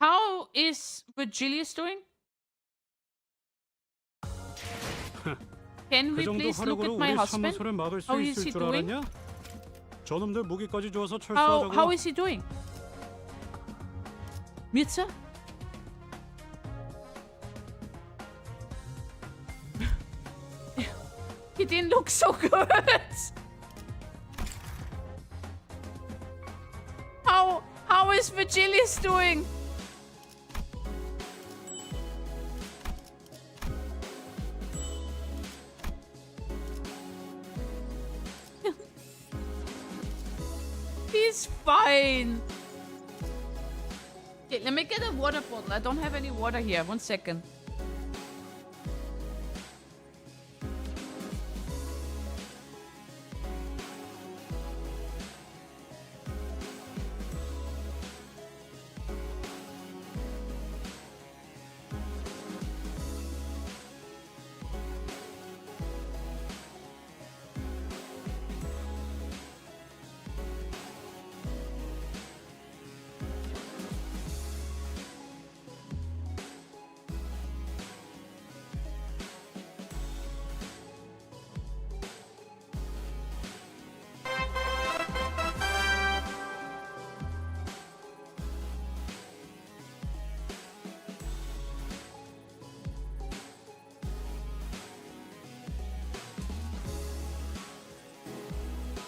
[SPEAKER 6] How is Virgilius doing? Can we please look at my husband? How is he doing?
[SPEAKER 12] 저놈들 무기까지 주어서
[SPEAKER 6] How is he doing? Mirza? He didn't look so good. How is Virgilius doing? He's fine. Okay, let me get a water bottle. I don't have any water here. 1 second.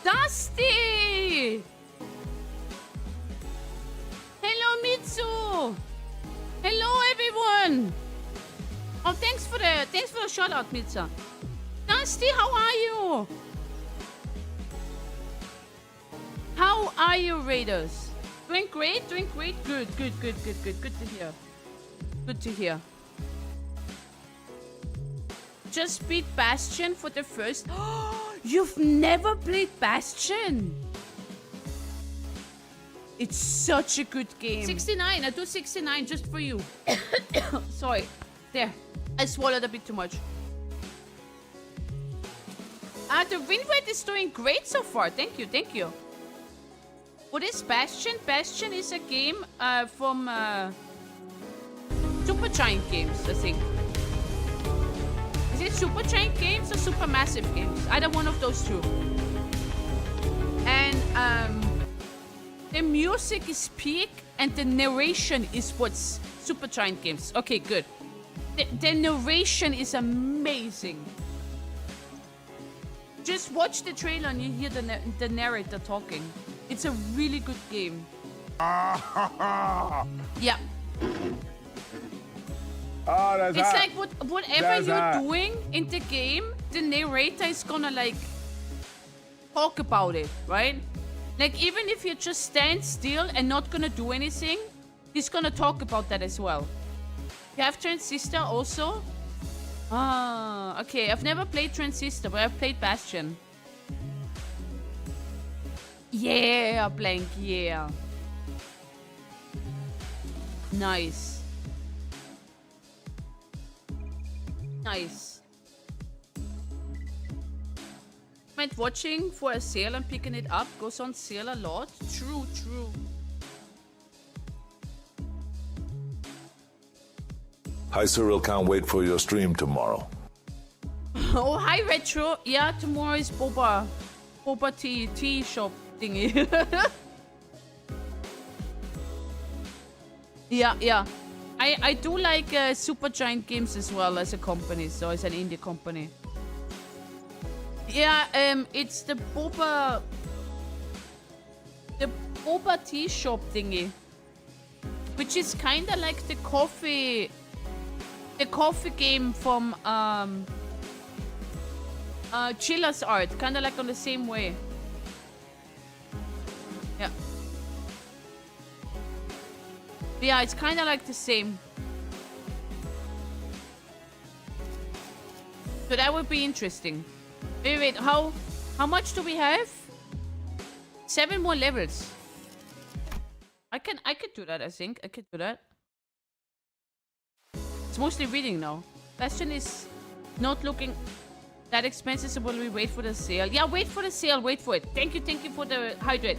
[SPEAKER 6] Dusty! Hello, Mitsu! Hello, everyone! Oh, thanks for the shout out, Mitsu. Dusty, how are you? How are you, Raiders? Doing great? Doing great? Good to hear. Good to hear. Just beat Bastion for the first... You've never played Bastion? It's such a good game. 69. I do 69 just for you. Sorry. There. I swallowed a bit too much. The winrate is doing great so far. Thank you. Thank you. What is Bastion? Bastion is a game from Supergiant Games, I think. Is it Supergiant Games or Supermassive Games? Either one of those two. And the music is peak and the narration is what's Supergiant Games. Okay, good. The narration is amazing. Just watch the trailer and you hear the narrator talking. It's a really good game. Yeah.
[SPEAKER 13] Oh, that's
[SPEAKER 6] it's
[SPEAKER 13] hot.
[SPEAKER 6] like whatever
[SPEAKER 13] That's
[SPEAKER 6] you're
[SPEAKER 13] hot.
[SPEAKER 6] doing in the game, the narrator is gonna like talk about it, right? Like even if you just stand still and not gonna do anything, he's gonna talk about that as well. You have Transistor also? Ah, okay. I've never played Transistor, but I've played Bastion. Yeah, Blank, yeah. Nice. Nice. Meant watching for a sale and picking it up goes on sale a lot. True, true.
[SPEAKER 14] Hi, Cyril. Can't wait for your stream tomorrow.
[SPEAKER 6] Oh, hi, Retro. Yeah, tomorrow is Boba tea shop thingy. Yeah. I do like Supergiant Games as well as a company, so it's an indie company. Yeah, it's the Boba tea shop thingy, which is kind of like the coffee game from Chilla's Art, kind of like on the same way. Yeah. Yeah, it's kind of like the same. So that would be interesting. Wait, how much do we have? 7 more levels. I could do that, I think. I could do that. It's mostly reading now. Bastion is not looking that expensive, so will we wait for the sale? Yeah, wait for the sale. Wait for it. Thank you for the hydrate.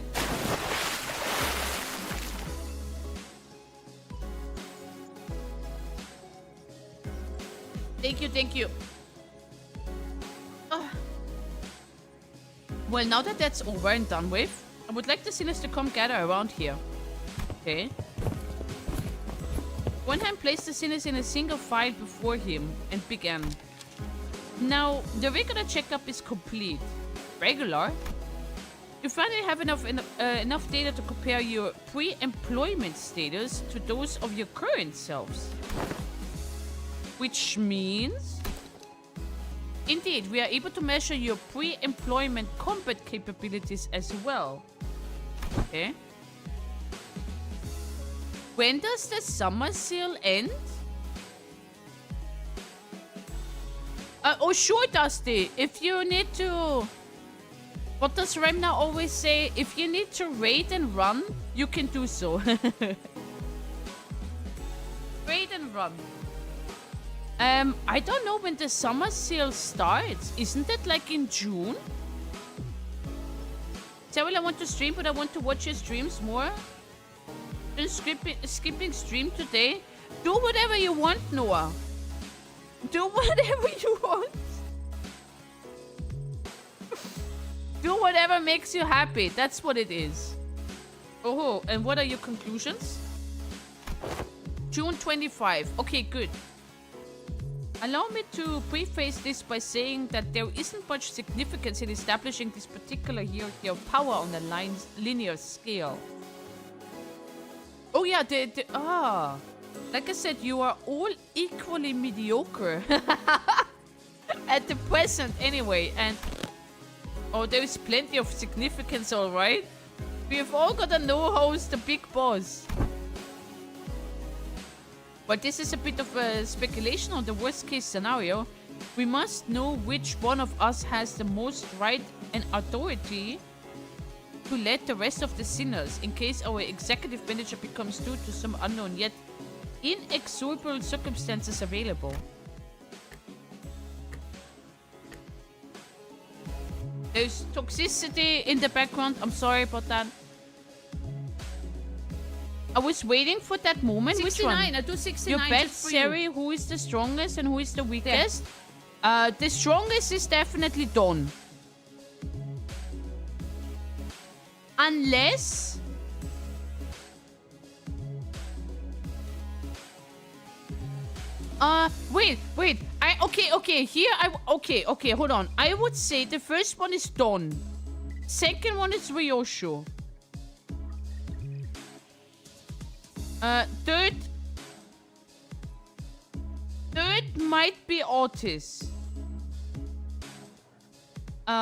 [SPEAKER 6] Thank you. Well, now that that's over and done with, I would like the sinners to come gather around here. Okay. One hand placed the sinners in a single file before him and began. Now, the regular checkup is complete. Regular? You finally have enough data to compare your pre-employment status to those of your current selves. Which means... Indeed, we are able to measure your pre-employment combat capabilities as well. Okay. When does the summer sale end? Oh, sure, Dusty. If you need to... What does Remna always say? If you need to raid and run, you can do so. Raid and run. I don't know when the summer sale starts. Isn't it like in June? Cyril, I want to stream, but I want to watch your streams more. Been skipping stream today. Do whatever you want, Noah. Do whatever you want. Do whatever makes you happy. That's what it is. Oh, and what are your conclusions? June 25. Okay, good. Allow me to preface this by saying that there isn't much significance in establishing this particular hierarchy of power on a linear scale. Oh yeah, like I said, you are all equally mediocre. At the present, anyway, and... Oh, there is plenty of significance, alright? We've all gotta know who's the big boss. But this is a bit of a speculation on the worst case scenario. We must know which one of us has the most right and authority to let the rest of the sinners, in case our executive manager becomes due to some unknown yet inexorable circumstances available. There's toxicity in the background. I'm sorry about that. I was waiting for that moment.
[SPEAKER 1] 69.
[SPEAKER 6] Which one?
[SPEAKER 1] I do 69.
[SPEAKER 6] You bet,
[SPEAKER 1] just for
[SPEAKER 6] Sari, who is the strongest and who is the weakest? The strongest is definitely Dawn. Unless... wait. Okay, hold on. I would say the first one is Dawn. Second one is Ryosho. Third might be Otis. And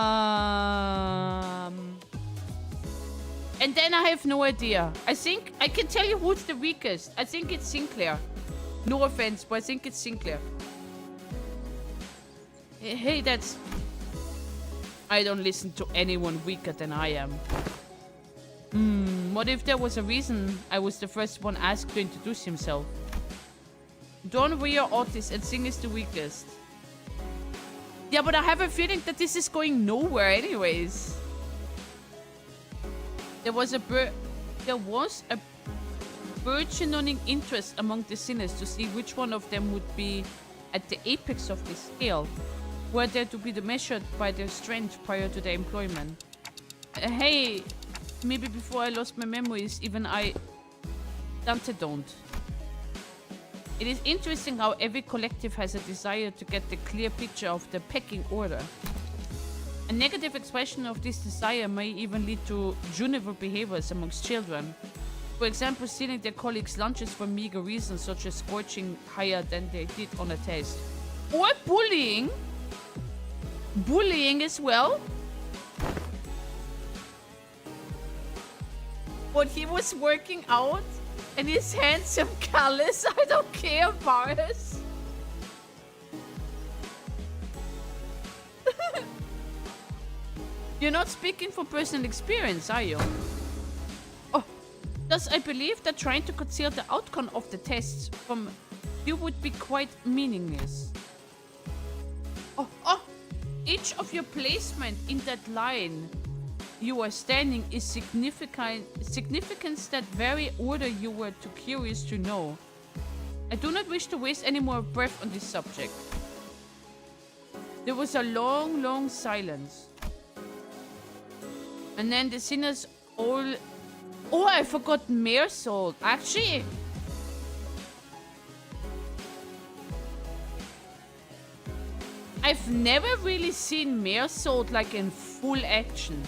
[SPEAKER 6] then I have no idea. I think I can tell you who's the weakest. I think it's Sinclair. No offense, but I think it's Sinclair. Hey, that's... I don't listen to anyone weaker than I am. What if there was a reason I was the first one asked to introduce himself? Don, Rio, Otis, and Sing is the weakest. Yeah, but I have a feeling that this is going nowhere anyways. There was a burgeoning interest among the sinners to see which one of them would be at the apex of the scale, were they to be measured by their strength prior to their employment. Hey, maybe before I lost my memories, even Dante don't. It is interesting how every collective has a desire to get the clear picture of the pecking order. A negative expression of this desire may even lead to juniper behaviors amongst children. For example, stealing their colleagues' lunches for meager reasons such as scorching higher than they did on a test. Or bullying. Bullying as well. But he was working out And his handsome callus. I don't care, Boris. You're not speaking from personal experience, are you? Oh, thus I believe that trying to conceal the outcome of the tests from you would be quite meaningless. Oh, each of your placement in that line you are standing is significance that very order you were too curious to know. I do not wish to waste any more breath on this subject. There was a long, long silence. And then the sinners all... Oh, I forgot Mare Salt. Actually... I've never really seen Mare Salt like in full action.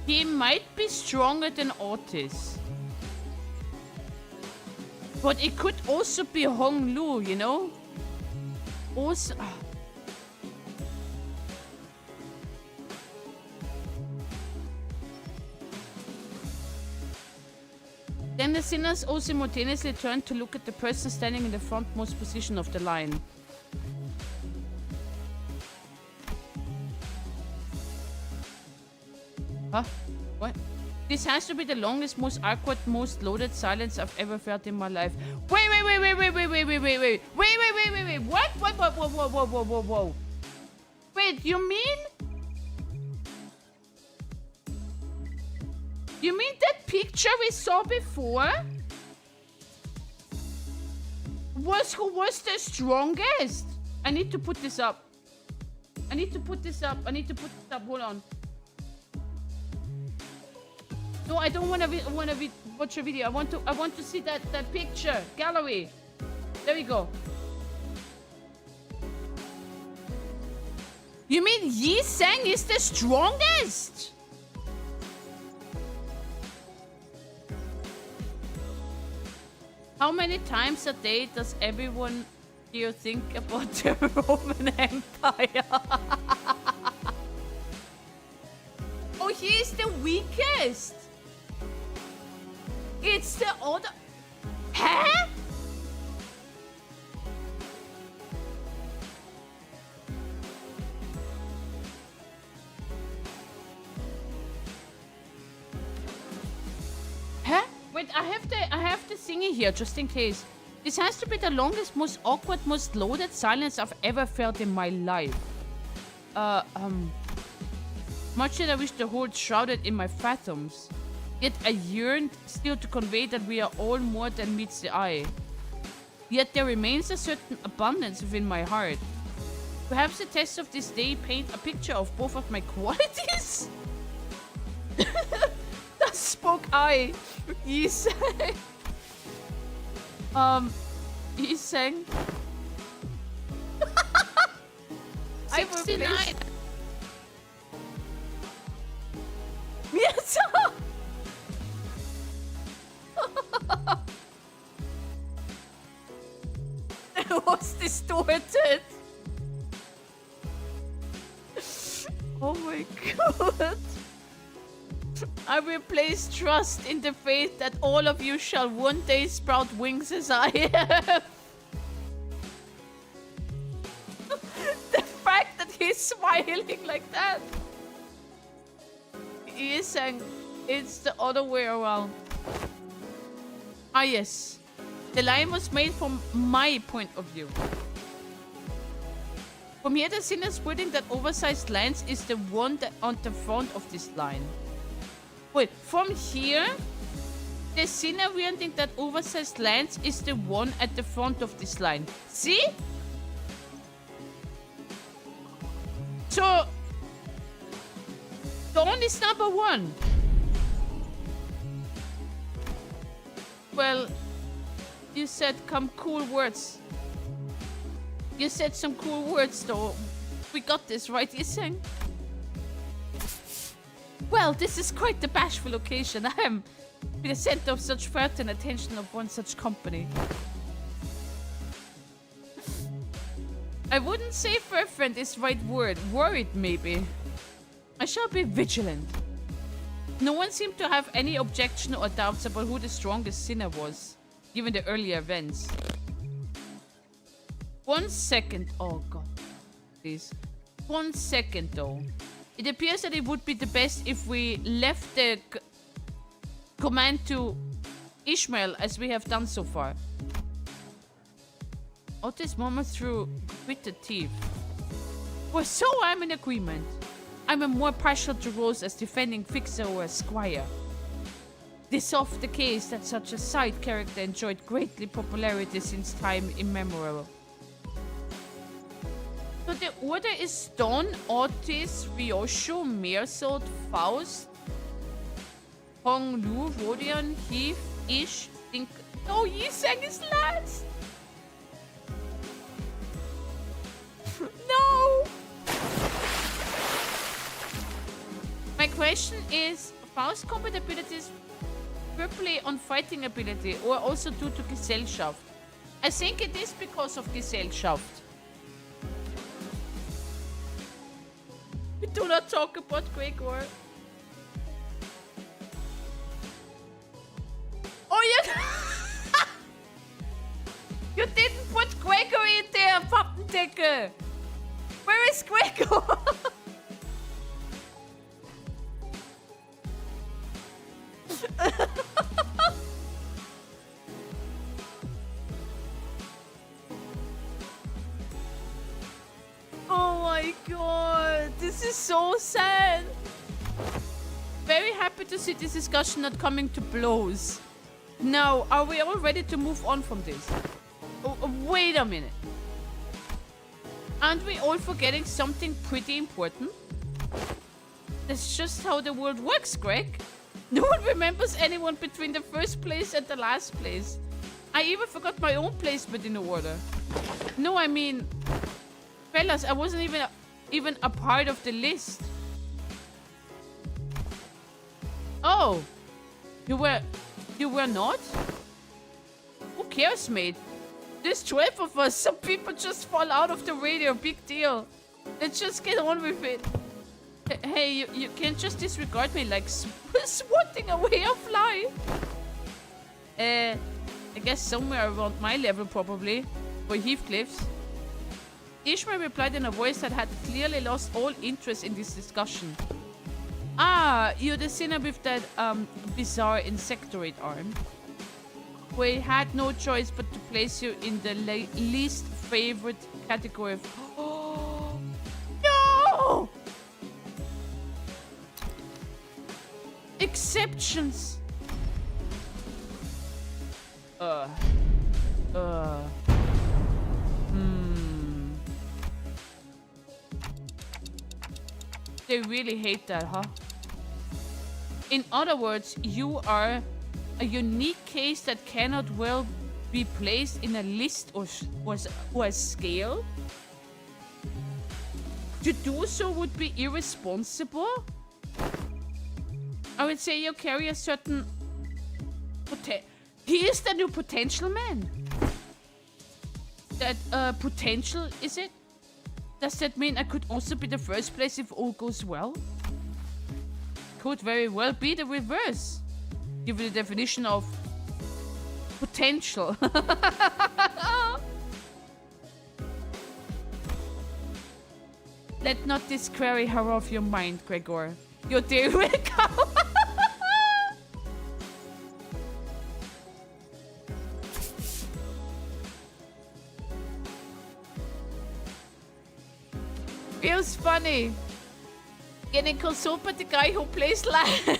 [SPEAKER 6] He might be stronger than Otis. But it could also be Hong Lu, you know? Also... Then the sinners all simultaneously turned to look at the person standing in the frontmost position of the line. Huh? What? This has to be the longest, most awkward, most loaded silence I've ever felt in my life. Wait. What? Wait, you mean that picture we saw before was who was the strongest? I need to put this up. Hold on. No, I don't want to watch a video. I want to see that picture gallery. There we go. You mean Yi Sang is the strongest? How many times a day does everyone here think about the Roman Empire? Oh, he is the weakest. It's the other... Huh? Huh? Wait, I have the thingy here, just in case. This has to be the longest, most awkward, most loaded silence I've ever felt in my life. Much that I wish the whole shrouded in my fathoms. Yet I yearned still to convey that we are all more than meets the eye. Yet there remains a certain abundance within my heart. Perhaps the tests of this day paint a picture of both of my qualities? Thus spoke I, Yi Sang. Yi Sang. 69. Yes. It was distorted. Oh my god. I will place trust in the faith that all of you shall one day sprout wings as I have. The fact that he's smiling like that. He is saying it's the other way around. Ah yes. The line was made from my point of view. From here, the sinner's wording that oversized lines is the one that on the front of this line. Wait, from here, the sinner wording that oversized lines is the one at the front of this line. See? So, Dawn is number 1. Well, you said some cool words. You said some cool words, though. We got this, right, Yi Sang? Well, this is quite the bashful occasion. I am the center of such flirt and attention of one such company. I wouldn't say fervent is right word. Worried, maybe. I shall be vigilant. No one seemed to have any objection or doubts about who the strongest sinner was, given the earlier events. 1 second. Oh, God. Please. 1 second, though. It appears that it would be the best if we left the command to Ishmael, as we have done so far. Otis murmured through gritted teeth. Well, so I'm in agreement. I'm more partial to roles as defending fixer or squire. This oft the case that such a side character enjoyed greatly popularity since time immemorial. So the order is Don, Otis, Ryosho, Meersault, Faust, Hong Lu, Rodion, Heath, Ish, Think. No, Yiseng is last! No! My question is, Faust combat abilities purely on fighting ability or also due to Gesellschaft? I think it is because of Gesellschaft. We do not talk about Gregor. Oh yeah! You didn't put Gregor in there, Pappendeckel! Where is Gregor? Oh my god, this is so sad. Very happy to see this discussion not coming to blows. Now, are we all ready to move on from this? Wait a minute. Aren't we all forgetting something pretty important? That's just how the world works, Greg. No one remembers anyone between the first place and the last place. I even forgot my own placement in the order. No, I mean... Fellas, I wasn't even a part of the list. Oh. You were not? Who cares, mate? There's 12 of us. Some people just fall out of the radio. Big deal. Let's just get on with it. Hey, you can't just disregard me like swatting away a fly. I guess somewhere around my level probably. For Heathcliff's. Ishmael replied in a voice that had clearly lost all interest in this discussion. Ah, you're the sinner with that bizarre insectoid arm. We had no choice but to place you in the least favorite category of... Oh, no! Exceptions. They really hate that, huh? In other words, you are a unique case that cannot well be placed in a list or a scale? To do so would be irresponsible? I would say you carry a certain... He is the new potential man. That potential, is it? Does that mean I could also be the first place if all goes well? Could very well be the reverse. Given the definition of potential. Let not this query her off your mind, Gregor. Your day will come. Feels funny. Getting consoled by the guy who plays live.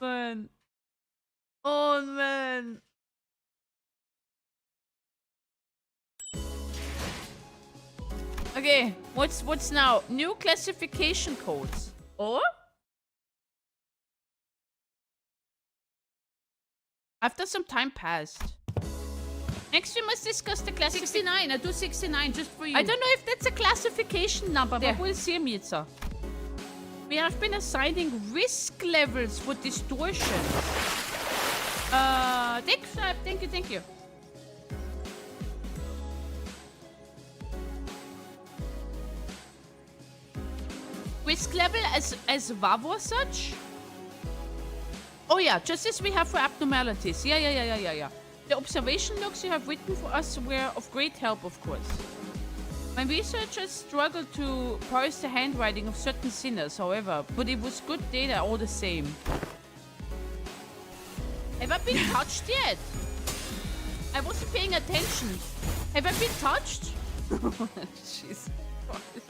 [SPEAKER 6] Man. Oh, man. Okay, what's now? New classification codes. Or? After some time passed. Next, we must discuss the class 69. I do 69 just for you. I don't know if that's a classification number, but we'll see, Mitza. We have been assigning risk levels for distortion. Thank you. Risk level as VAV or such? Oh yeah, just as we have for abnormalities. Yeah. The observation logs you have written for us were of great help, of course. My researchers struggled to parse the handwriting of certain sinners, however, but it was good data all the same. Have I been touched yet? I wasn't paying attention. Have I been touched? Jesus Christ.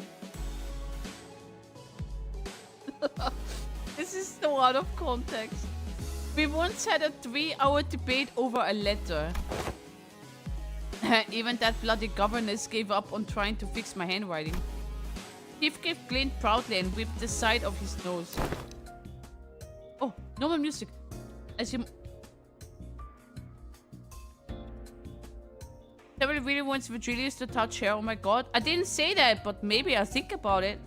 [SPEAKER 6] This is so out of context. We once had a 3-hour debate over a letter. Even that bloody governess gave up on trying to fix my handwriting. Heathcliff grinned proudly and whipped the side of his nose. Oh, no more music. As you... Somebody really wants Virgilius to touch her. Oh my god. I didn't say that, but maybe I'll think about it.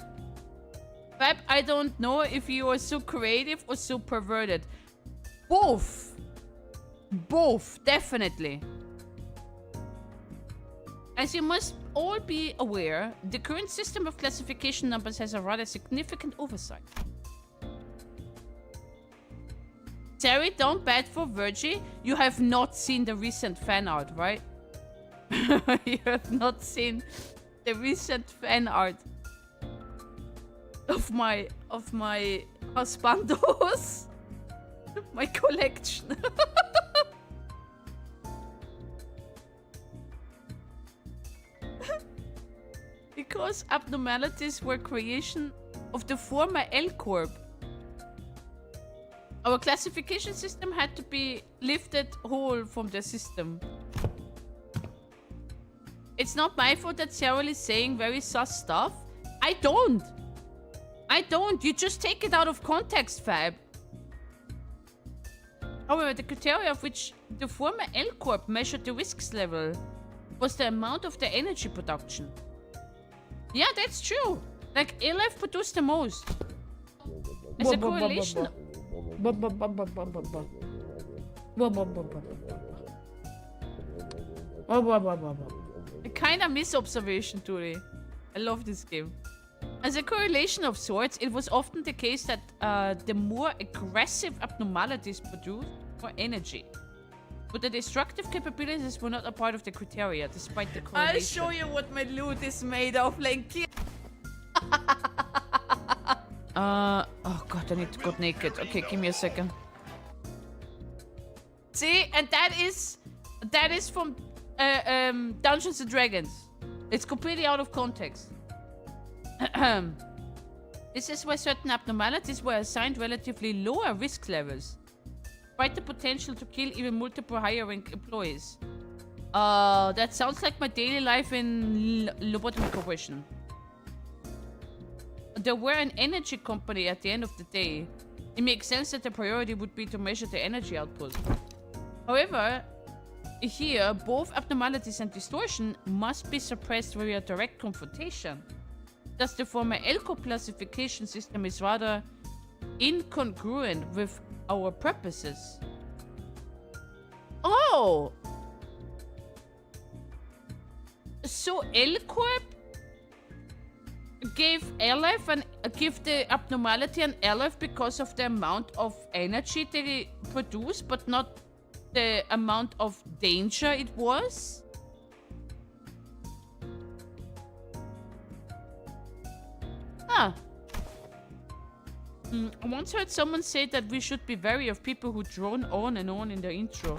[SPEAKER 6] Fab, I don't know if you are so creative or so perverted. Both. Both, definitely. As you must all be aware, the current system of classification numbers has a rather significant oversight. Terry, don't bad for Virgie. You have not seen the recent fan art, right? You have not seen the recent fan art of my husbandos. My collection. Because abnormalities were creation of the former L-Corp. Our classification system had to be lifted whole from the system. It's not my fault that Cheryl is saying very sus stuff. I don't. You just take it out of context, Fab. However, the criteria of which the former L-Corp measured the risks level was the amount of the energy production. Yeah, that's true. Like, LF produced the most. As a correlation... I kinda miss observation, Turi. I love this game. As a correlation of sorts, it was often the case that the more aggressive abnormalities produced more energy. But the destructive capabilities were not a part of the criteria, despite the correlation.
[SPEAKER 1] I'll show you what my loot is made of, Linky.
[SPEAKER 6] Oh god, I need to go naked. Okay, give me a second. See, and that is from Dungeons and Dragons. It's completely out of context. This is why certain abnormalities were assigned relatively lower risk levels, despite the potential to kill even multiple higher rank employees. That sounds like my daily life in Lobotomy Corporation. There were an energy company at the end of the day. It makes sense that the priority would be to measure the energy output. However, here, both abnormalities and distortion must be suppressed via direct confrontation. Thus, the former ELCO classification system is rather incongruent with our purposes. Oh! So L-Corp gave LF and give the abnormality an LF because of the amount of energy they produce, but not the amount of danger it was? Huh. I once heard someone say that we should be wary of people who drone on and on in their intro.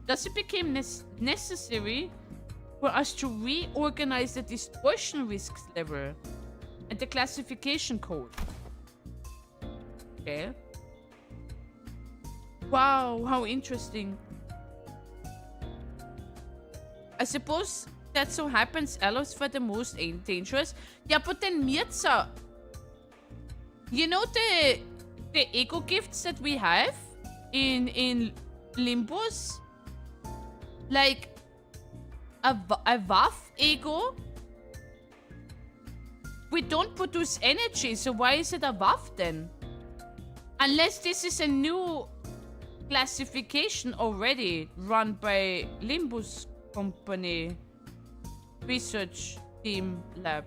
[SPEAKER 6] Thus it became necessary for us to reorganize the distortion risks level and the classification code. Okay. Wow, how interesting. I suppose that so happens elves were the most dangerous. Yeah, but then Mirza, you know the ego gifts that we have in Limbus? Like a WAF ego? We don't produce energy, so why is it a WAF then? Unless this is a new classification already run by Limbus company research team lab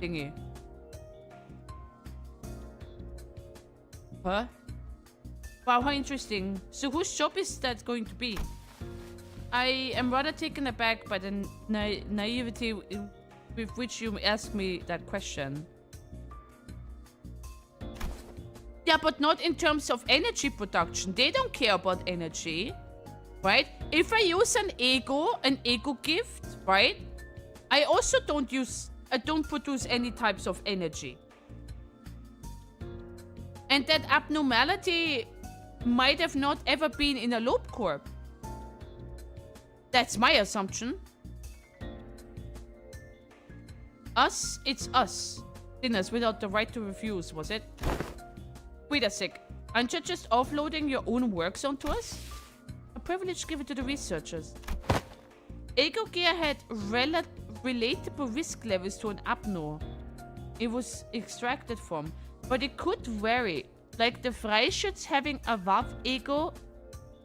[SPEAKER 6] thingy. Huh? Wow, how interesting. So whose job is that going to be? I am rather taken aback by the naivety with which you ask me that question. Yeah, but not in terms of energy production. They don't care about energy, right? If I use an ego gift, right? I also don't produce any types of energy. And that abnormality might have not ever been in a loop corp. That's my assumption. Us, it's us. Sinners without the right to refuse, was it? Wait a sec. Aren't you just offloading your own works onto us? A privilege given to the researchers. Ego gear had relatable risk levels to an Abno it was extracted from, but it could vary, like the Freischütz having a WAV ego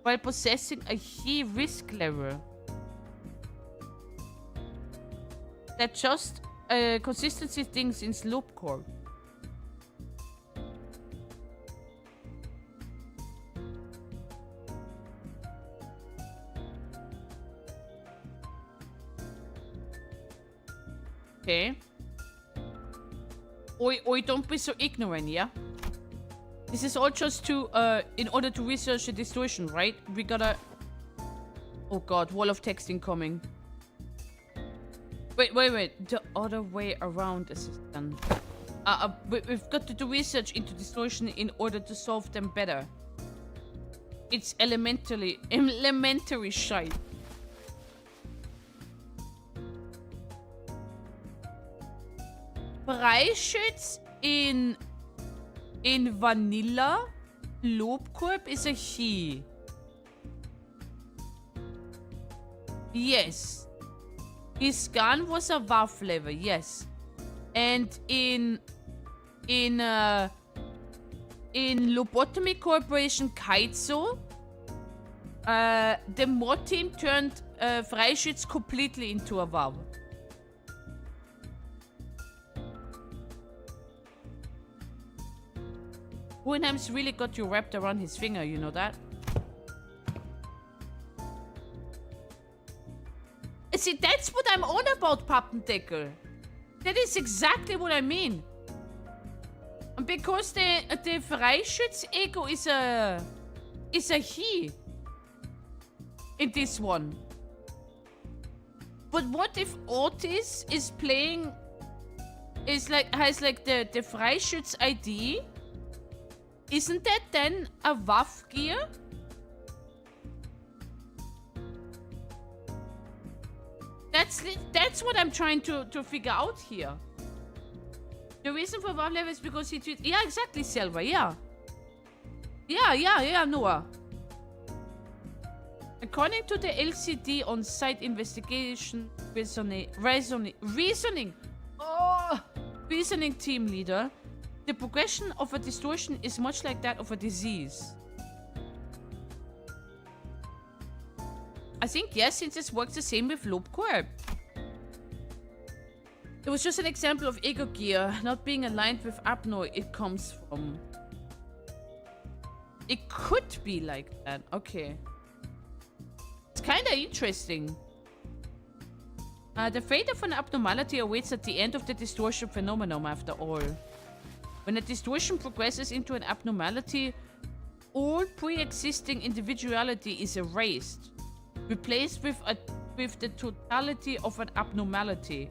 [SPEAKER 6] while possessing a He risk level. That just consistency things in Sloop Core. Okay. Oi, don't be so ignorant, yeah? This is all just to, in order to research the distortion, right? We gotta... Oh god, wall of text incoming. Wait. The other way around, assistant. We've got to do research into distortion in order to solve them better. It's elementary shite. Freischütz in vanilla loop corp is a he. Yes. His gun was a WAF level, yes. And in Lobotomy Corporation Kaizo, the mod team turned Freischütz completely into a WAF. Hohenheim's really got you wrapped around his finger, you know that? See, that's what I'm on about, Pappendecker. That is exactly what I mean. Because the Freischütz ego is a he in this one. But what if Otis is playing has like the Freischütz ID? Isn't that then a WAF gear? That's what I'm trying to figure out here. The reason for WAF level is because he tweeted... Yeah, exactly, Selva, yeah. Yeah, Noah. According to the LCD on-site investigation reasoning team leader, the progression of a distortion is much like that of a disease. I think yes, since this works the same with Loop Corp. It was just an example of ego gear not being aligned with Abno it comes from. It could be like that. Okay. It's kind of interesting. The fate of an abnormality awaits at the end of the distortion phenomenon after all. When a distortion progresses into an abnormality, all pre-existing individuality is erased, replaced with the totality of an abnormality.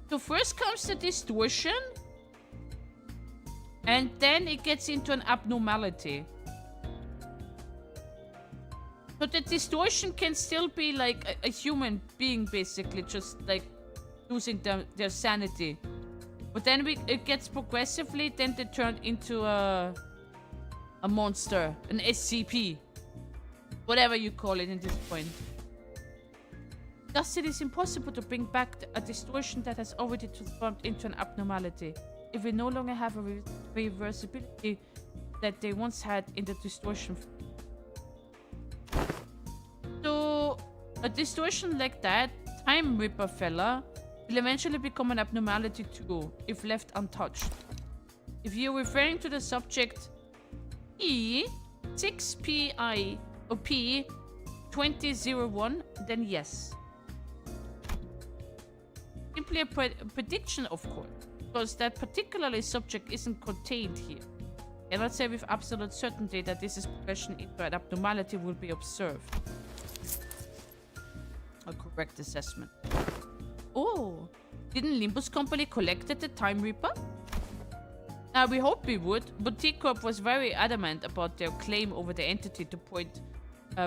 [SPEAKER 6] So first comes the distortion, and then it gets into an abnormality. So the distortion can still be like a human being, basically, just like losing their sanity. But then it gets progressively, then they turn into a monster, an SCP. Whatever you call it at this point. Thus, it is impossible to bring back a distortion that has already transformed into an abnormality. if we no longer have a reversibility that they once had in the distortion. So a distortion like that, Time Ripper fella, will eventually become an abnormality too, if left untouched. If you're referring to the subject E6PI or P2001, then yes. Simply a prediction, of course, because that particularly subject isn't contained here. I cannot say with absolute certainty that this is progression into an abnormality will be observed. A correct assessment. Oh, didn't Limbus company collected the Time Reaper? We hoped we would, but T-Corp was very adamant about their claim over the entity to point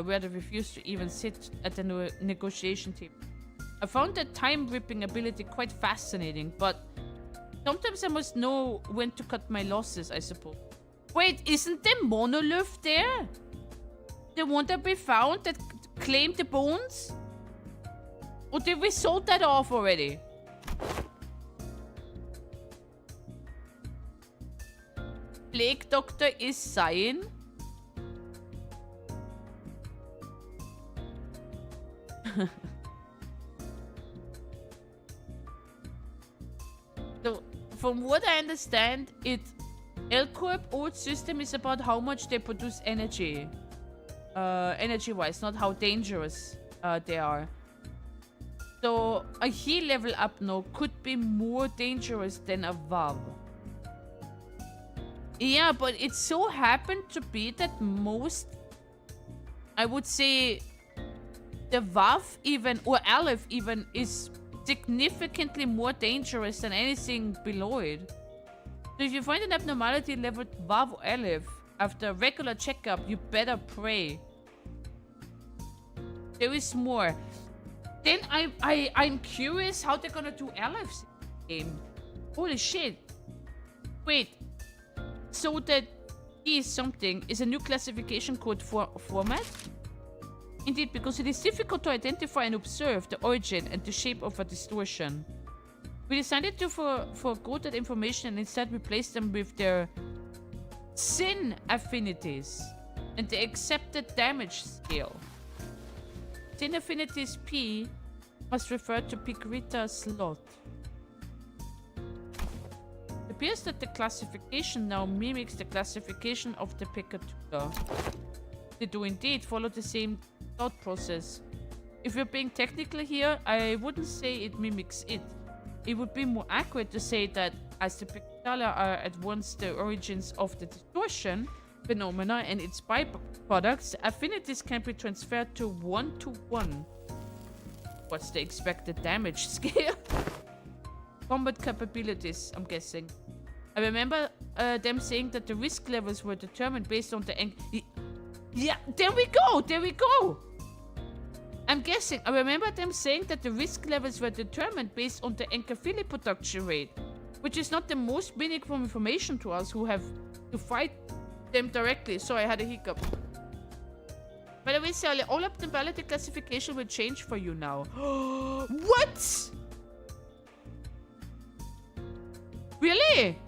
[SPEAKER 6] where they refused to even sit at the negotiation table. I found that time-ripping ability quite fascinating, but sometimes I must know when to cut my losses, I suppose. Wait, isn't the monolith there? The one that we found that claimed the bones? Or did we sold that off already? Plague Doctor is sighing. So, from what I understand, L-Corp old system is about how much they produce energy. Energy-wise, not how dangerous they are. So, a heal level up now could be more dangerous than a VAV. Yeah, but it so happened to be that most, I would say, the VAV even, or Aleph even, is significantly more dangerous than anything below it. So if you find an abnormality leveled VAV or Aleph, after a regular checkup, you better pray. There is more. Then I'm curious how they're gonna do Aleph's game. Holy shit. Wait. So that E something is a new classification code for format? Indeed, because it is difficult to identify and observe the origin and the shape of a distortion. We decided to forgo that information and instead replace them with their sin affinities and the accepted damage scale. Sin affinities P must refer to Pigrita slot. It appears that the classification now mimics the classification of the Picatuda. They do indeed follow the same thought process. If we're being technical here, I wouldn't say it mimics it. It would be more accurate to say that as the Picatala are at once the origins of the distortion phenomena and its byproducts, affinities can be transferred to 1-to-1. What's the expected damage scale? Combat capabilities, I'm guessing. I remember them saying that the risk levels were determined based on the... Yeah, there we go! I'm guessing. I remember them saying that the risk levels were determined based on the encaphili production rate, which is not the most meaningful information to us who have to fight them directly. Sorry, I had a hiccup. By the way, Sally, all abnormality classification will change for you now. What? Really?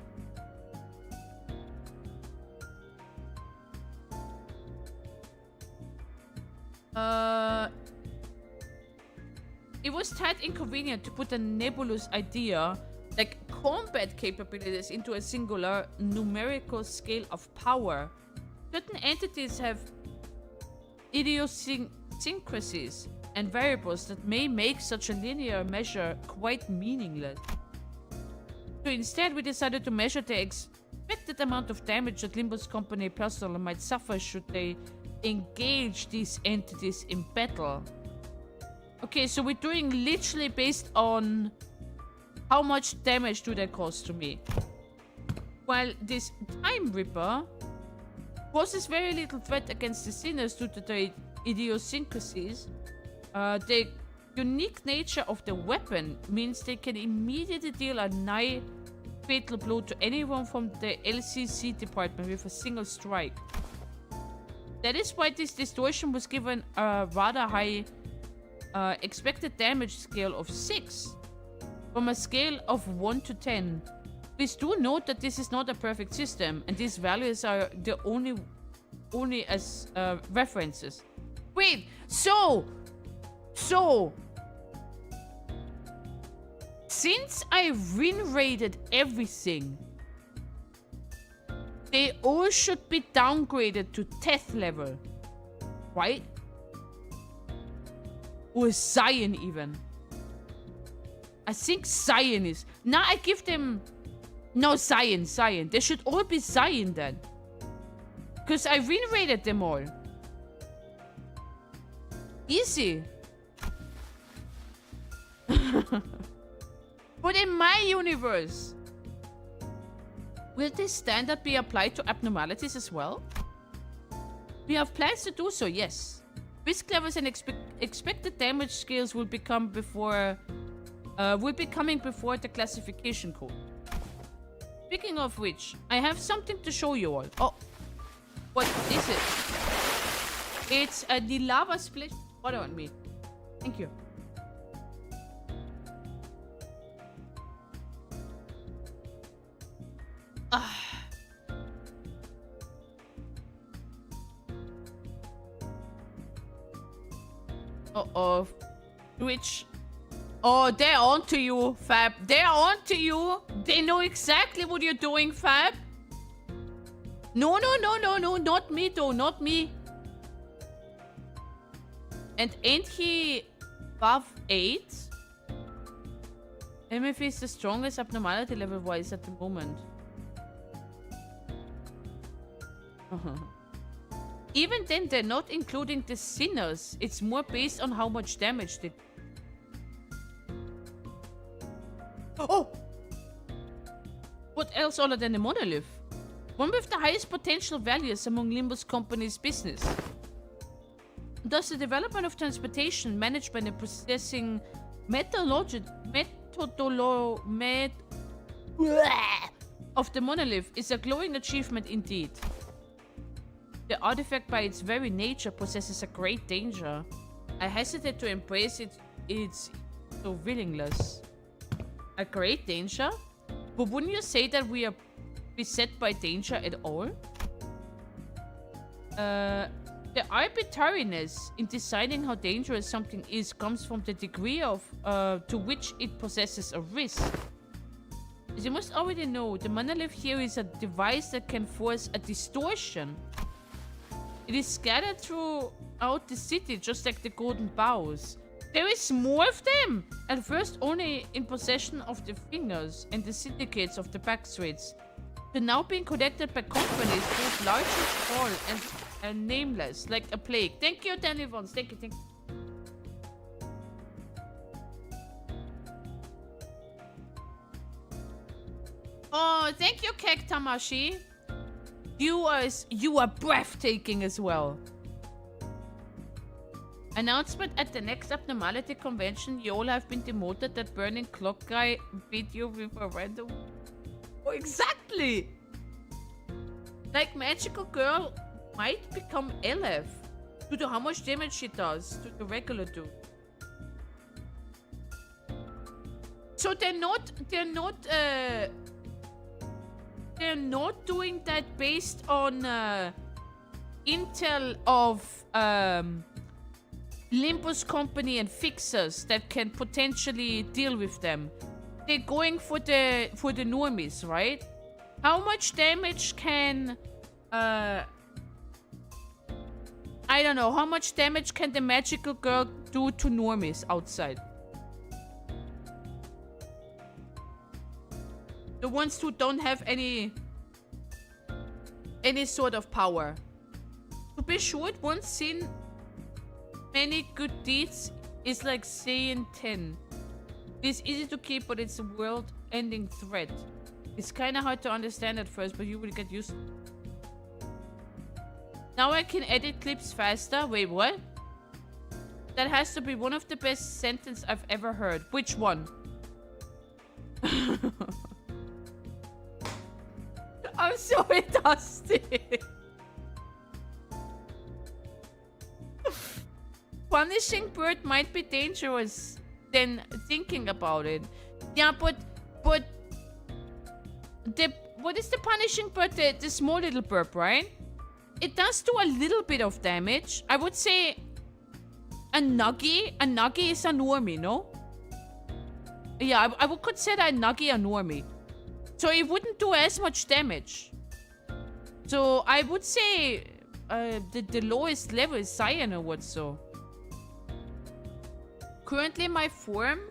[SPEAKER 6] It was tad inconvenient to put a nebulous idea like combat capabilities into a singular numerical scale of power. Certain entities have idiosyncrasies and variables that may make such a linear measure quite meaningless. So instead, we decided to measure the expected amount of damage that Limbus company personnel might suffer should they engage these entities in battle. Okay, so we're doing literally based on how much damage do they cause to me. While this Time Ripper poses very little threat against the sinners due to their idiosyncrasies, the unique nature of the weapon means they can immediately deal a nigh fatal blow to anyone from the LCC department with a single strike. That is why this distortion was given a rather high expected damage scale of 6 from a scale of 1 to 10. Please do note that this is not a perfect system, and these values are the only as references. Wait, so since I win-rated everything, they all should be downgraded to 10th level, right? Or Zion even. I think Zion is. Now I give them... No, Zion. They should all be Zion then. Because I win-rated them all. Easy. But in my universe, will this standard be applied to abnormalities as well? We have plans to do so, yes. Risk levels and expected damage scales will be coming before the classification code. Speaking of which, I have something to show you all. Oh, what is it? It's the lava split water on me. Thank you. Uh-oh. Twitch. Oh, they're on to you, Fab. They're on to you. They know exactly what you're doing, Fab. No. Not me, though. Not me. And ain't he above 8? MF is the strongest abnormality level-wise at the moment. Even then, they're not including the sinners. It's more based on how much damage they... Oh! What else other than the monolith? One with the highest potential values among Limbus company's business. Thus, the development of transportation, management, and processing of the monolith is a glowing achievement indeed. The artifact by its very nature possesses a great danger. I hesitate to embrace it. It's so willingness. A great danger? But wouldn't you say that we are beset by danger at all? The arbitrariness in deciding how dangerous something is comes from the degree of to which it possesses a risk. As you must already know, the monolith here is a device that can force a distortion. It is scattered throughout the city, just like the golden bows. There is more of them! At first only in possession of the fingers and the syndicates of the back streets. They're now being collected by companies, both large and small, and nameless, like a plague. Thank you, Danny Vons. Thank you. Oh, thank you, Kek Tamashi. You are breathtaking as well. Announcement at the next abnormality convention. You all have been demoted. That burning clock guy beat you with a random... Oh, exactly! Like Magical Girl might become LF due to how much damage she does to the regular dude. So they're not doing that based on intel of Limbus company and fixers that can potentially deal with them. They're going for the normies, right? How much damage can I don't know, how much damage can the magical girl do to normies outside? The ones who don't have any sort of power. To be short, once seen many good deeds is like saying 10. It's easy to keep, but it's a world-ending threat. It's kind of hard to understand at first, but you will get used to it. Now I can edit clips faster. Wait, what? That has to be one of the best sentences I've ever heard. Which one? I'm sorry, Dusty. Punishing bird might be dangerous than thinking about it. Yeah, but what is the punishing bird? The small little burp, right? It does do a little bit of damage. I would say a nuggy is a normie, no? Yeah, I would consider a nuggy a normie. So it wouldn't do as much damage. So I would say the lowest level is Cyan or what so. Currently my form,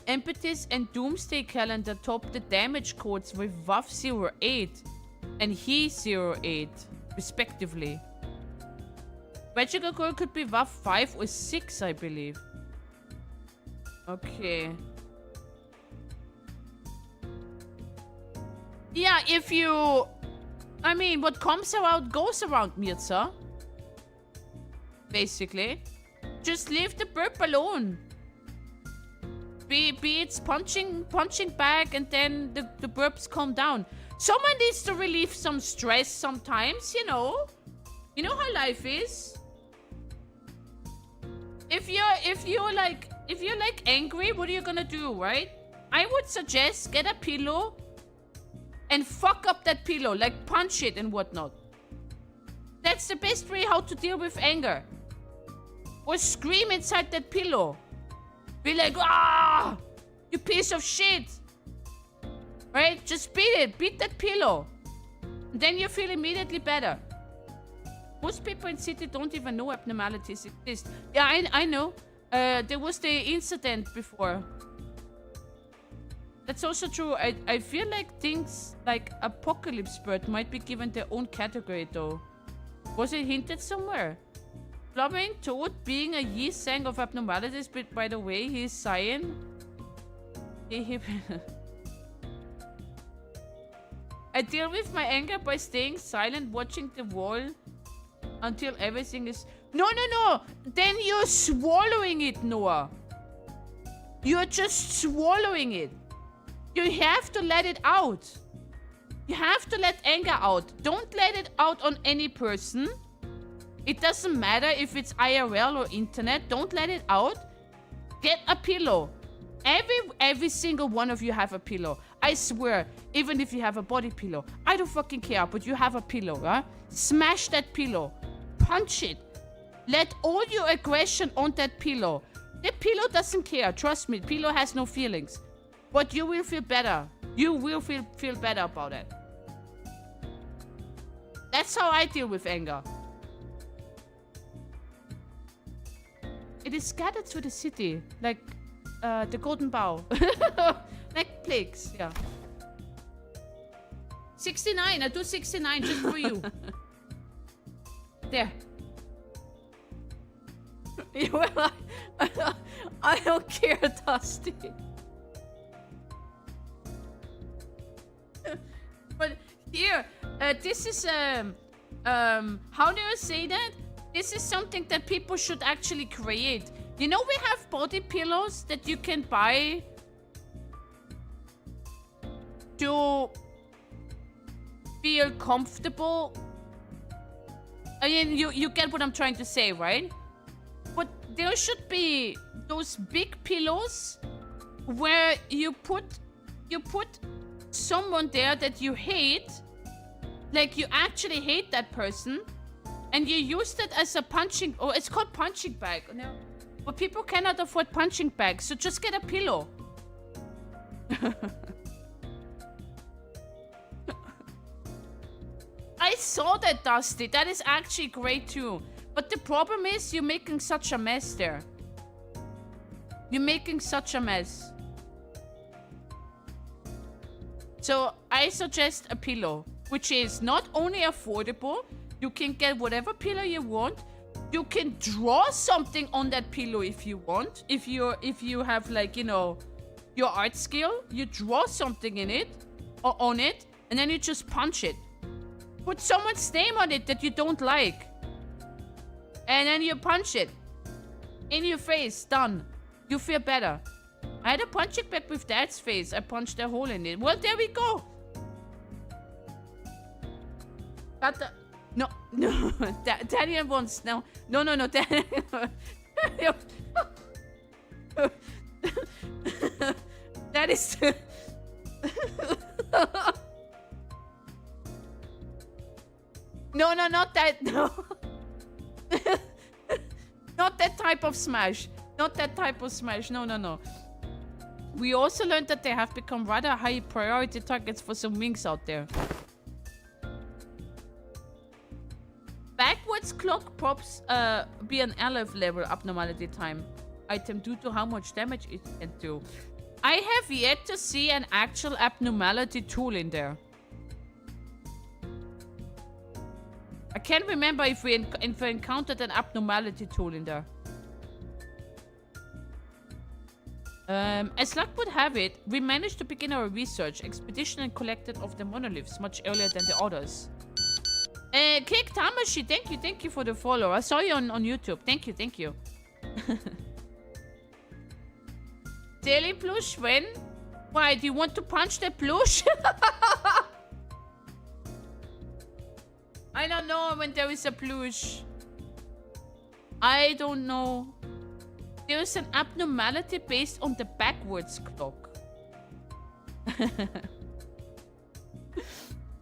[SPEAKER 6] Impetus and Doomsday Calendar top the damage codes with WAF 08 and He 08 respectively. Magical Girl could be WAF 5 or 6 I believe. Okay. Yeah, if you... I mean, what comes around goes around, Mirza. Basically. Just leave the burp alone. Be it's punching back and then the burps calm down. Someone needs to relieve some stress sometimes, you know. You know how life is. If you're like angry, what are you gonna do, right? I would suggest get a pillow and fuck up that pillow, like punch it and whatnot. That's the best way how to deal with anger. Or scream inside that pillow. Be like, ah, you piece of shit. Right? Just beat it. Beat that pillow. Then you feel immediately better. Most people in city don't even know abnormalities exist. Yeah, I know. There was the incident before. That's also true. I feel like things like Apocalypse Bird might be given their own category though. Was it hinted somewhere? Flubbering Toad being a Yi Sang of abnormalities, but by the way, he's Cyan. I deal with my anger by staying silent, watching the wall until everything is... No! Then you're swallowing it, Noah. You're just swallowing it. You have to let it out. You have to let anger out. Don't let it out on any person. It doesn't matter if it's IRL or internet. Don't let it out. Get a pillow. Every single one of you have a pillow. I swear, even if you have a body pillow. I don't fucking care, but you have a pillow, huh? Smash that pillow. Punch it. Let all your aggression on that pillow. The pillow doesn't care. Trust me, pillow has no feelings. But you will feel better. You will feel better about it. That's how I deal with anger. It is scattered through the city, like the Golden Bough. Like plagues, yeah. 69, I do 69 just for you. There. Well, I don't care, Dusty. But here, this is how do I say that? This is something that people should actually create. You know, we have body pillows that you can buy to feel comfortable. I mean, you get what I'm trying to say, right? But there should be those big pillows where you put someone there that you hate, like you actually hate that person, and you use that as a punching, or it's called punching bag. No, but people cannot afford punching bags, so just get a pillow. I saw that, Dusty. That is actually great too. But the problem is you're making such a mess there. You're making such a mess. So I suggest a pillow, which is not only affordable, you can get whatever pillow you want. You can draw something on that pillow if you want. If you have, like, you know, your art skill, you draw something in it or on it, and then you just punch it. Put someone's name on it that you don't like. And then you punch it. In your face. Done. You feel better. I had a punching bag with Dad's face. I punched a hole in it. Well, there we go. But no. Daniel wants... No. Daniel... That is... No, not that. No. Not that type of smash. Not that type of smash. No. We also learned that they have become rather high priority targets for some wings out there. Backwards clock props be an Aleph level abnormality time item due to how much damage it can do. I have yet to see an actual abnormality tool in there. I can't remember if we encountered an abnormality tool in there. As luck would have it, we managed to begin our research expedition and collected of the monoliths much earlier than the others. Kick Tamashi, thank you for the follow. I saw you on YouTube. Thank you. Daily plush when? Why, do you want to punch the plush? I don't know when there is a plush. I don't know. There is an abnormality based on the backwards clock.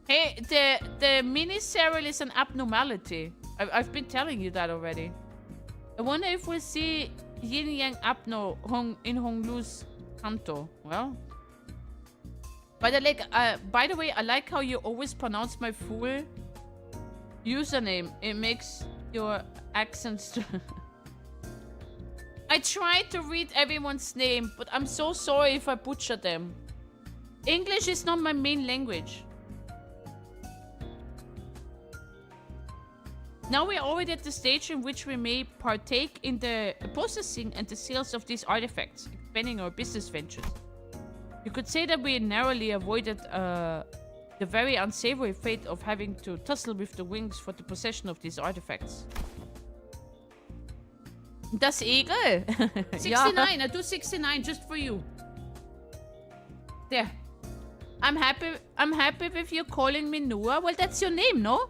[SPEAKER 6] Hey, the mini serial is an abnormality. I've been telling you that already. I wonder if we'll see Yin Yang Abno in Honglu's Kanto. Well. By the way, I like how you always pronounce my full username. It makes your accents... I try to read everyone's name, but I'm so sorry if I butcher them. English is not my main language. Now we're already at the stage in which we may partake in the processing and the sales of these artifacts, expanding our business ventures. You could say that we narrowly avoided the very unsavory fate of having to tussle with the wings for the possession of these artifacts. Das Egel! 69, I do 69 just for you. There. I'm happy with you calling me Noah. Well, that's your name, no?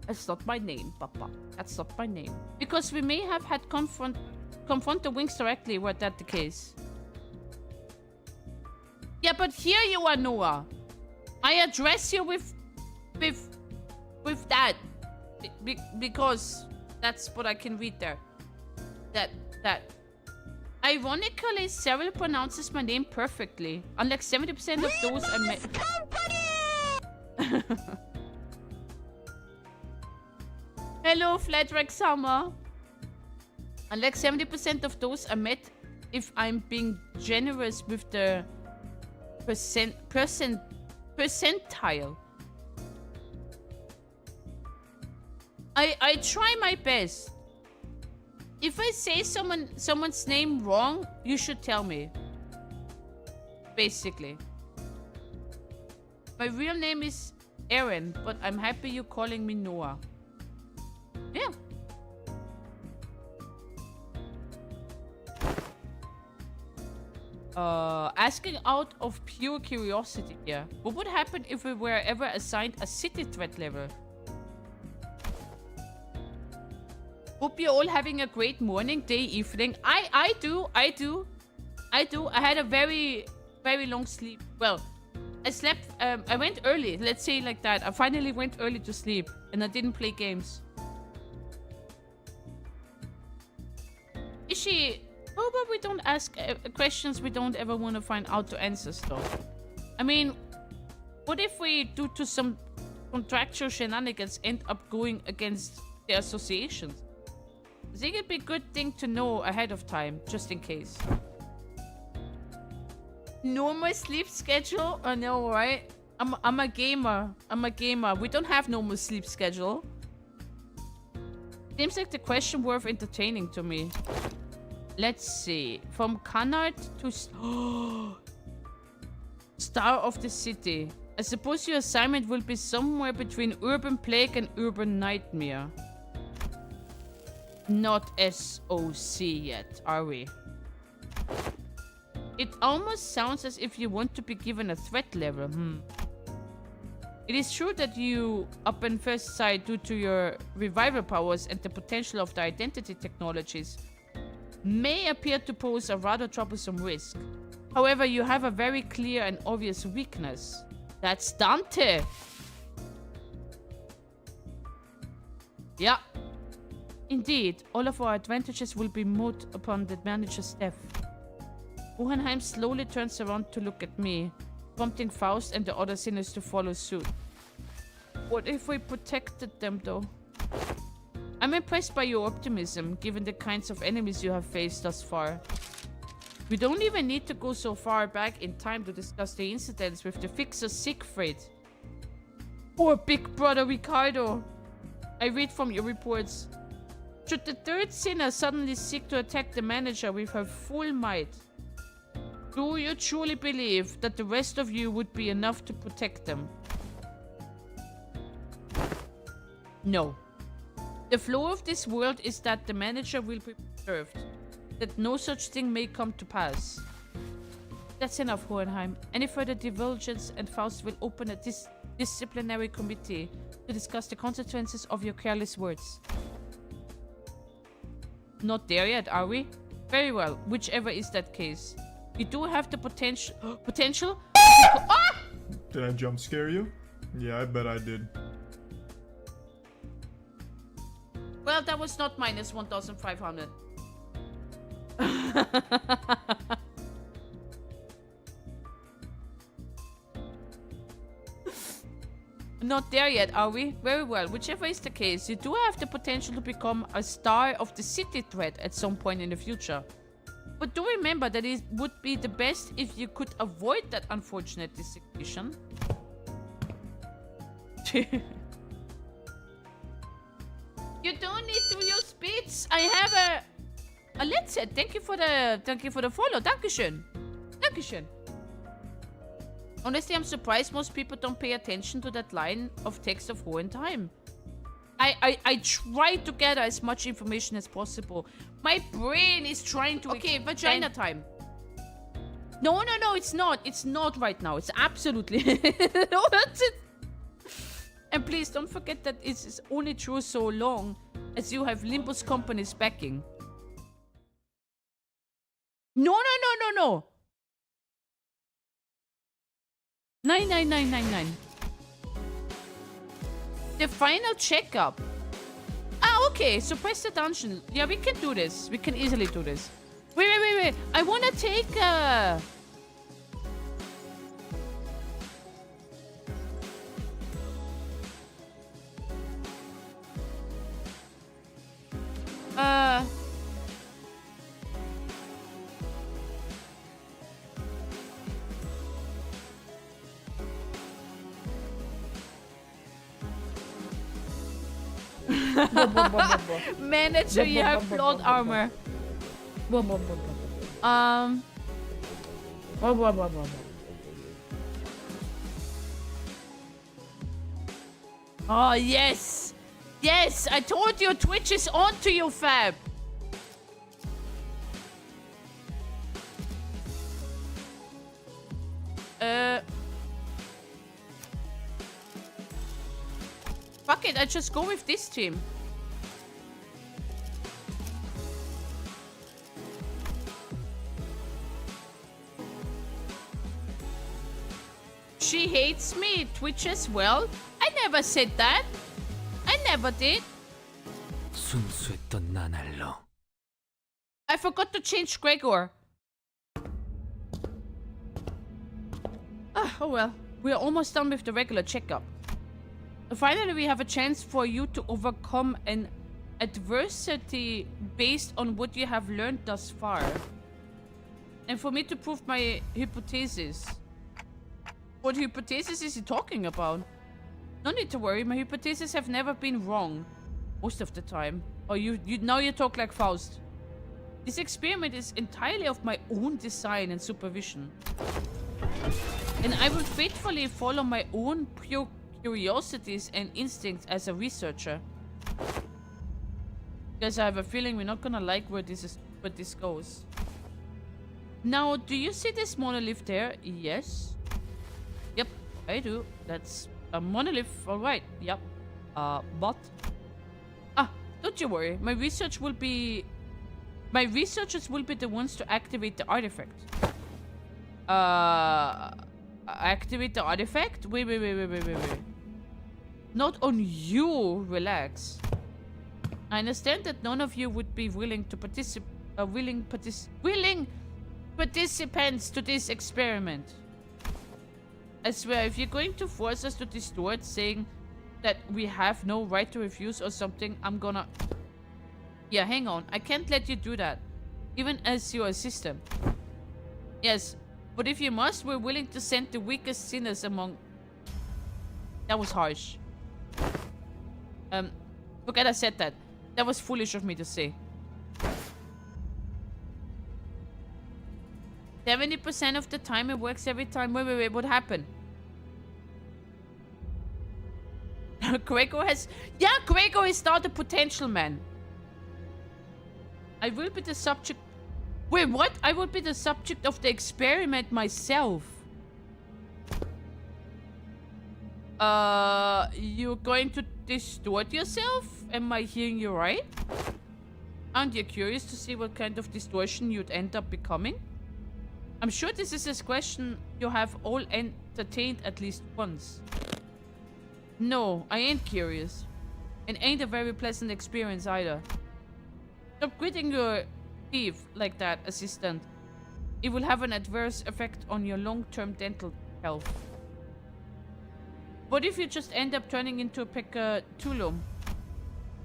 [SPEAKER 6] That's not my name, Papa. That's not my name. Because we may have had confront the wings directly were that the case. Yeah, but here you are, Noah. I address you with that. Because that's what I can read there. That. Ironically, Cyril pronounces my name perfectly. Unlike 70% of those I met. Hello, Fladrack Summer. Unlike 70% of those I met, if I'm being generous with the percentile. I try my best. If I say someone's name wrong, you should tell me. Basically. My real name is Aaron, but I'm happy you're calling me Noah. Yeah. Asking out of pure curiosity here. What would happen if we were ever assigned a city threat level? Hope you're all having a great morning, day, evening. I do. I had a very, very long sleep. Well, I slept, I went early. Let's say like that. I finally went early to sleep and I didn't play games. Ishi, oh, but we don't ask questions we don't ever want to find out to answer stuff. I mean, what if we, due to some contractual shenanigans, end up going against the associations? I think it'd be a good thing to know ahead of time, just in case. Normal sleep schedule? I know, right? I'm a gamer. We don't have normal sleep schedule. Seems like the question worth entertaining to me. Let's see. From Canard to Star of the City. I suppose your assignment will be somewhere between Urban Plague and Urban Nightmare. Not SOC yet, are we? It almost sounds as if you want to be given a threat level. It is true that you, upon first sight, due to your revival powers and the potential of the identity technologies, may appear to pose a rather troublesome risk. However, you have a very clear and obvious weakness. That's Dante. Yeah. Indeed, all of our advantages will be moot upon the manager's death. Hohenheim slowly turns around to look at me, prompting Faust and the other sinners to follow suit. What if we protected them, though? I'm impressed by your optimism, given the kinds of enemies you have faced thus far. We don't even need to go so far back in time to discuss the incidents with the fixer Siegfried. Or Big Brother Ricardo. I read from your reports. Should the third sinner suddenly seek to attack the manager with her full might, do you truly believe that the rest of you would be enough to protect them? No. The flow of this world is that the manager will be preserved, that no such thing may come to pass. That's enough, Hohenheim. Any further divulgence and Faust will open a disciplinary committee to discuss the consequences of your careless words. Not there yet, are we? Very well, whichever is that case. We do have the potential. Ah!
[SPEAKER 13] Did I jump scare you? Yeah, I bet I did.
[SPEAKER 6] Well, that was not minus 1,500. Not there yet, are we? Very well, whichever is the case, you do have the potential to become a star of the city thread at some point in the future. But do remember that it would be the best if you could avoid that unfortunate designation. You don't need to use bits. I have a let's say thank you for the follow. Dankeschön. Dankeschön. Honestly, I'm surprised most people don't pay attention to that line of text of Hohenheim. I try to gather as much information as possible. My brain is trying to... Okay, vagina time. No, it's not. It's not right now. It's absolutely... No, that's it. And please don't forget that it's only true so long as you have Limbus companies backing. No. 99999. The final checkup. Ah, okay. Suppress the dungeon. Yeah, we can do this. We can easily do this. Wait. I want to take Manager, you have plot armor. Oh, yes. Yes, I told you Twitch is on to you, Fab. Fuck it, I just go with this team. She hates me, Twitch as well. I never said that. I never did. I forgot to change Gregor. Oh well, we are almost done with the regular checkup. Finally, we have a chance for you to overcome an adversity based on what you have learned thus far. And for me to prove my hypothesis. What hypothesis is he talking about? No need to worry, my hypotheses have never been wrong. Most of the time. Oh, now you talk like Faust. This experiment is entirely of my own design and supervision. And I will faithfully follow my own pure curiosities and instincts as a researcher. Because I have a feeling we're not gonna like where this goes. Now, do you see this monolith there? Yes. Yep, I do. That's a monolith, alright. Yep. But... don't you worry. My researchers will be the ones to activate the artifact. activate the artifact? Wait. Not on you, relax. I understand that none of you would be willing to willing participants to this experiment. I swear, if you're going to force us to distort, saying that we have no right to refuse or something, I'm gonna... Yeah, hang on. I can't let you do that, even as your assistant. Yes, but if you must, we're willing to send the weakest sinners among... That was harsh. Forget I said that. That was foolish of me to say. 70% of the time it works every time. Wait, what happened? Gregor has... Yeah, Gregor is not a potential man. I will be the subject... Wait, what? I will be the subject of the experiment myself. You're going to distort yourself? Am I hearing you right? Aren't you curious to see what kind of distortion you'd end up becoming? I'm sure this is a question you have all entertained at least once. No, I ain't curious. It ain't a very pleasant experience either. Stop gritting your teeth like that, assistant. It will have an adverse effect on your long-term dental health. What if you just end up turning into a Pekatulum?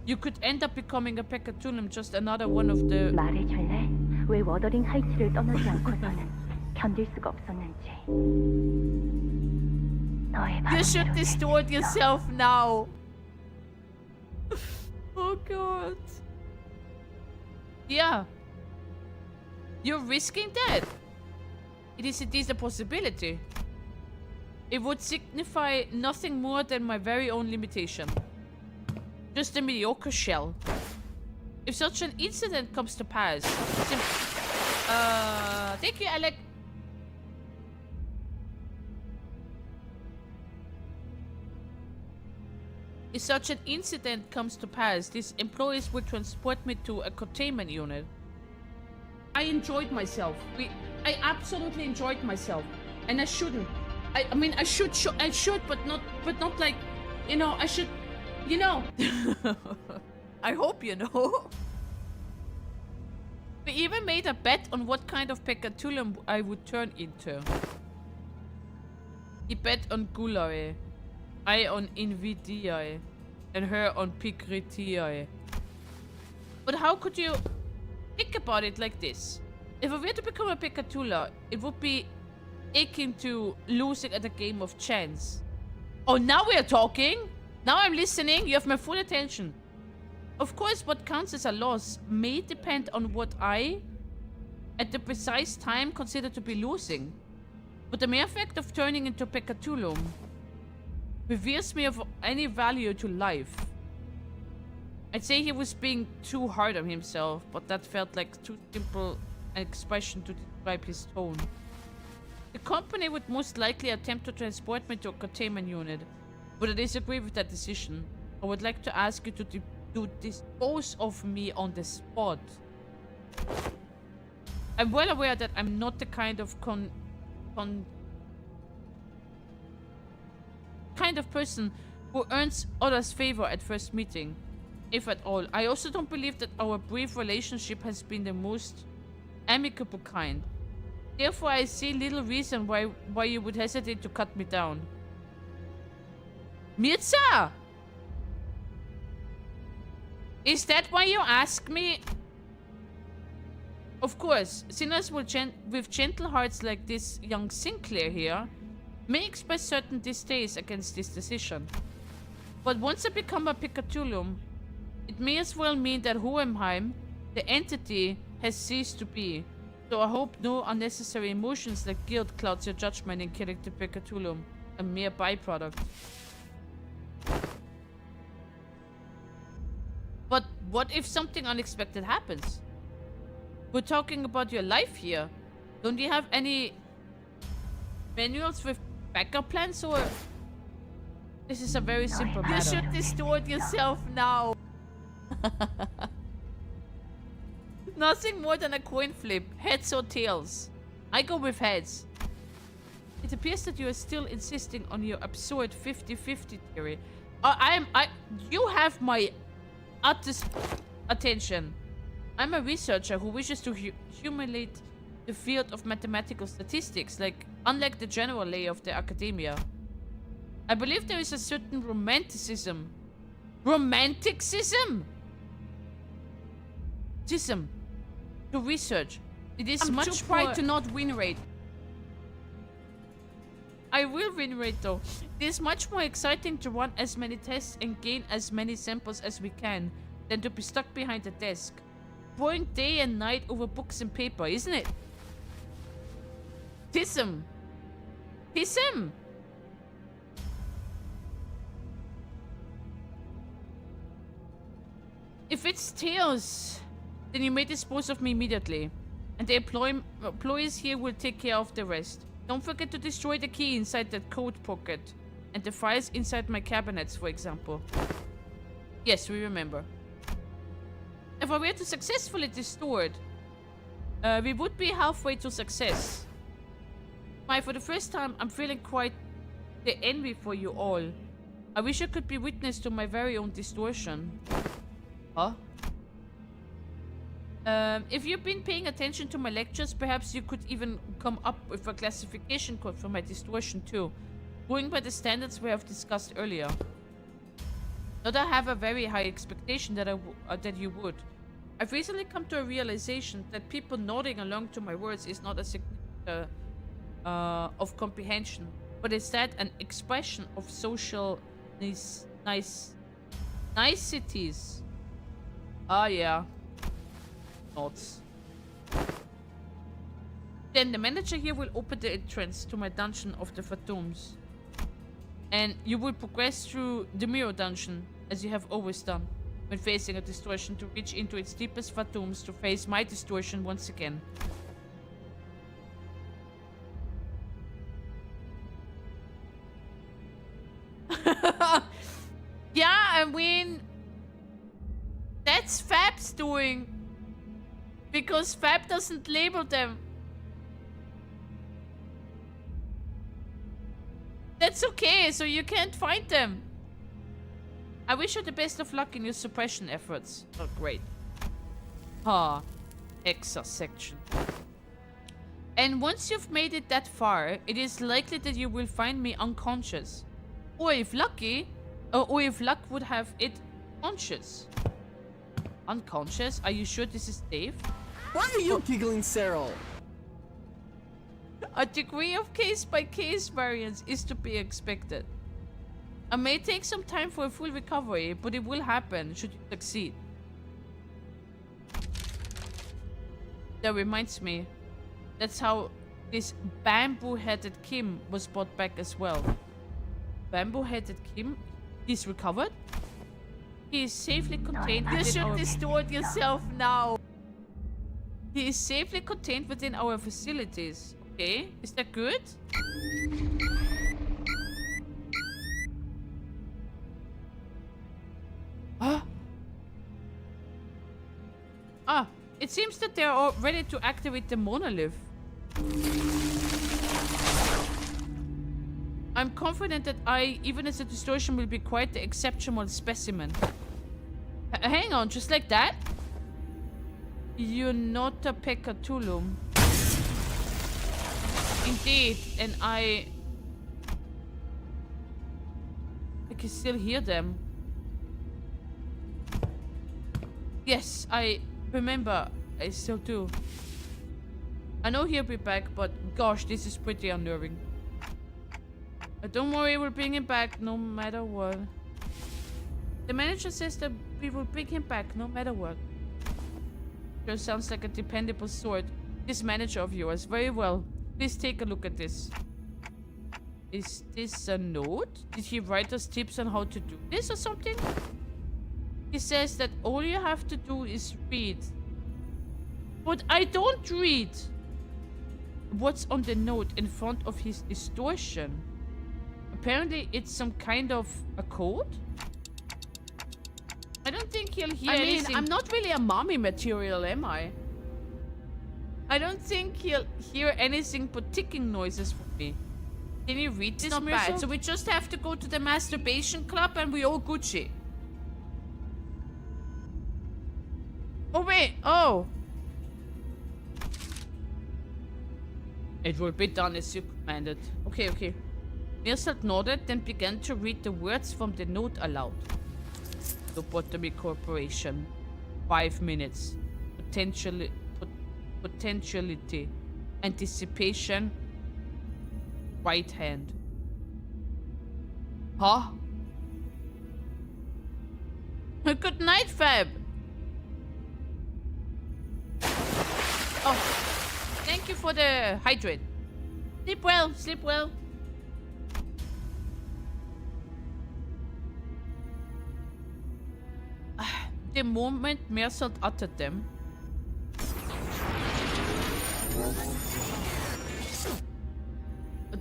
[SPEAKER 6] You could end up becoming a Pekatulum, just another one of the...
[SPEAKER 15] 말해줄래? 왜 워더링 하이츠를 떠나지 않고서는 견딜 수가 없었는지.
[SPEAKER 6] You should distort yourself now. Oh god. Yeah. You're risking that. It is indeed a possibility. It would signify nothing more than my very own limitation. Just a mediocre shell. If such an incident comes to pass... Thank you, Alec. If such an incident comes to pass, these employees will transport me to a containment unit. I enjoyed myself. I absolutely enjoyed myself. And I shouldn't. I mean, I should, but not like, you know, I should, you know.
[SPEAKER 1] I hope you know.
[SPEAKER 6] We even made a bet on what kind of Pekatulum I would turn into. He bet on Gulae, I on Invidiae, and her on Pikritiae. But how could you think about it like this? If I were to become a Pekatula, it would be akin to losing at a game of chance. Oh, now we are talking? Now I'm listening. You have my full attention. Of course, what counts as a loss may depend on what I, at the precise time, consider to be losing. But the mere fact of turning into Pekatulum reveals me of any value to life. I'd say he was being too hard on himself, but that felt like too simple an expression to describe his tone. The company would most likely attempt to transport me to a containment unit, but I disagree with that decision. I would like to ask you to dispose of me on the spot. I'm well aware that I'm not the kind of person who earns others' favor at first meeting, if at all. I also don't believe that our brief relationship has been the most amicable kind. Therefore, I see little reason why you would hesitate to cut me down. Mirza! Is that why you ask me? Of course, sinners with gentle hearts like this young Sinclair here may express certain distaste against this decision. But once I become a Pekatulum, it may as well mean that Hohenheim, the entity, has ceased to be. So I hope no unnecessary emotions like guilt clouds your judgment in killing the Pekatulum, a mere byproduct. But what if something unexpected happens? We're talking about your life here. Don't you have any manuals with backup plans, or... This is a very simple matter.
[SPEAKER 1] You should distort yourself now.
[SPEAKER 6] Nothing more than a coin flip. Heads or tails. I go with heads. It appears that you are still insisting on your absurd 50-50 theory. You have my utmost attention. I'm a researcher who wishes to humiliate the field of mathematical statistics, unlike the general lay of the academia. I believe there is a certain romanticism. Romanticism? To research. It is much
[SPEAKER 1] too proud
[SPEAKER 6] more...
[SPEAKER 1] to not winrate.
[SPEAKER 6] I will winrate though. It is much more exciting to run as many tests and gain as many samples as we can than to be stuck behind a desk, poring day and night over books and paper, isn't it? Tism. If it's Tails, then you may dispose of me immediately, and the employees here will take care of the rest. Don't forget to destroy the key inside that coat pocket, and the files inside my cabinets, for example. Yes, we remember. If I were to successfully destroy it, we would be halfway to success. For the first time, I'm feeling quite the envy for you all. I wish I could be witness to my very own distortion. Huh? If you've been paying attention to my lectures, perhaps you could even come up with a classification code for my distortion too, going by the standards we have discussed earlier. Not that I have a very high expectation that that you would. I've recently come to a realization that people nodding along to my words is not a significant of comprehension, but instead an expression of social niceties. Ah, yeah. Nods. Then the manager here will open the entrance to my dungeon of the Phantoms. And you will progress through the mirror dungeon, as you have always done, when facing a distortion, to reach into its deepest Phantoms to face my distortion once again. Yeah, I mean, that's Fab's doing. Because Fab doesn't label them. That's okay, so you can't find them. I wish you the best of luck in your suppression efforts. Oh, great. Ah, Exa section. And once you've made it that far, it is likely that you will find me unconscious. Or if luck would have it conscious. Unconscious? Are you sure this is Dave?
[SPEAKER 2] Why are you giggling, Cyril?
[SPEAKER 6] A degree of case-by-case variance is to be expected. It may take some time for a full recovery, but it will happen should you succeed. That reminds me, that's how this bamboo-headed Kim was brought back as well. Bamboo-headed Kim? He's recovered? He is safely contained within
[SPEAKER 1] You should
[SPEAKER 6] our...
[SPEAKER 1] distort yourself now.
[SPEAKER 6] He is safely contained within our facilities. Okay, is that good? Huh? Ah, it seems that they are all ready to activate the monolith. I'm confident that I, even as a distortion, will be quite the exceptional specimen. Hang on, just like that? You're not a Pekatulum. Indeed, and I can still hear them. Yes, I remember. I still do. I know he'll be back, but gosh, this is pretty unnerving. Don't worry, we'll bring him back no matter what. The manager says that we will bring him back no matter what. Sure sounds like a dependable sort. This manager of yours. Very well. Please take a look at this. Is this a note? Did he write us tips on how to do this or something? He says that all you have to do is read. But I don't read. What's on the note in front of his distortion? Apparently it's some kind of a code? I don't think he'll hear anything.
[SPEAKER 1] I'm not really a mommy material, am I?
[SPEAKER 6] I don't think he'll hear anything but ticking noises from me. Can you read this?
[SPEAKER 1] Not
[SPEAKER 6] Mirza?
[SPEAKER 1] bad.
[SPEAKER 6] So we just have to go to the masturbation club and we all Gucci. Oh wait, oh. It will be done as you commanded. Okay, okay. Mirsad nodded, then began to read the words from the note aloud. Lobotomy Corporation. 5 minutes. Potentiality. Anticipation. Right hand. Huh? Good night, Fab. Oh, thank you for the hydrate. Sleep well, sleep well. The moment Mirsad uttered them,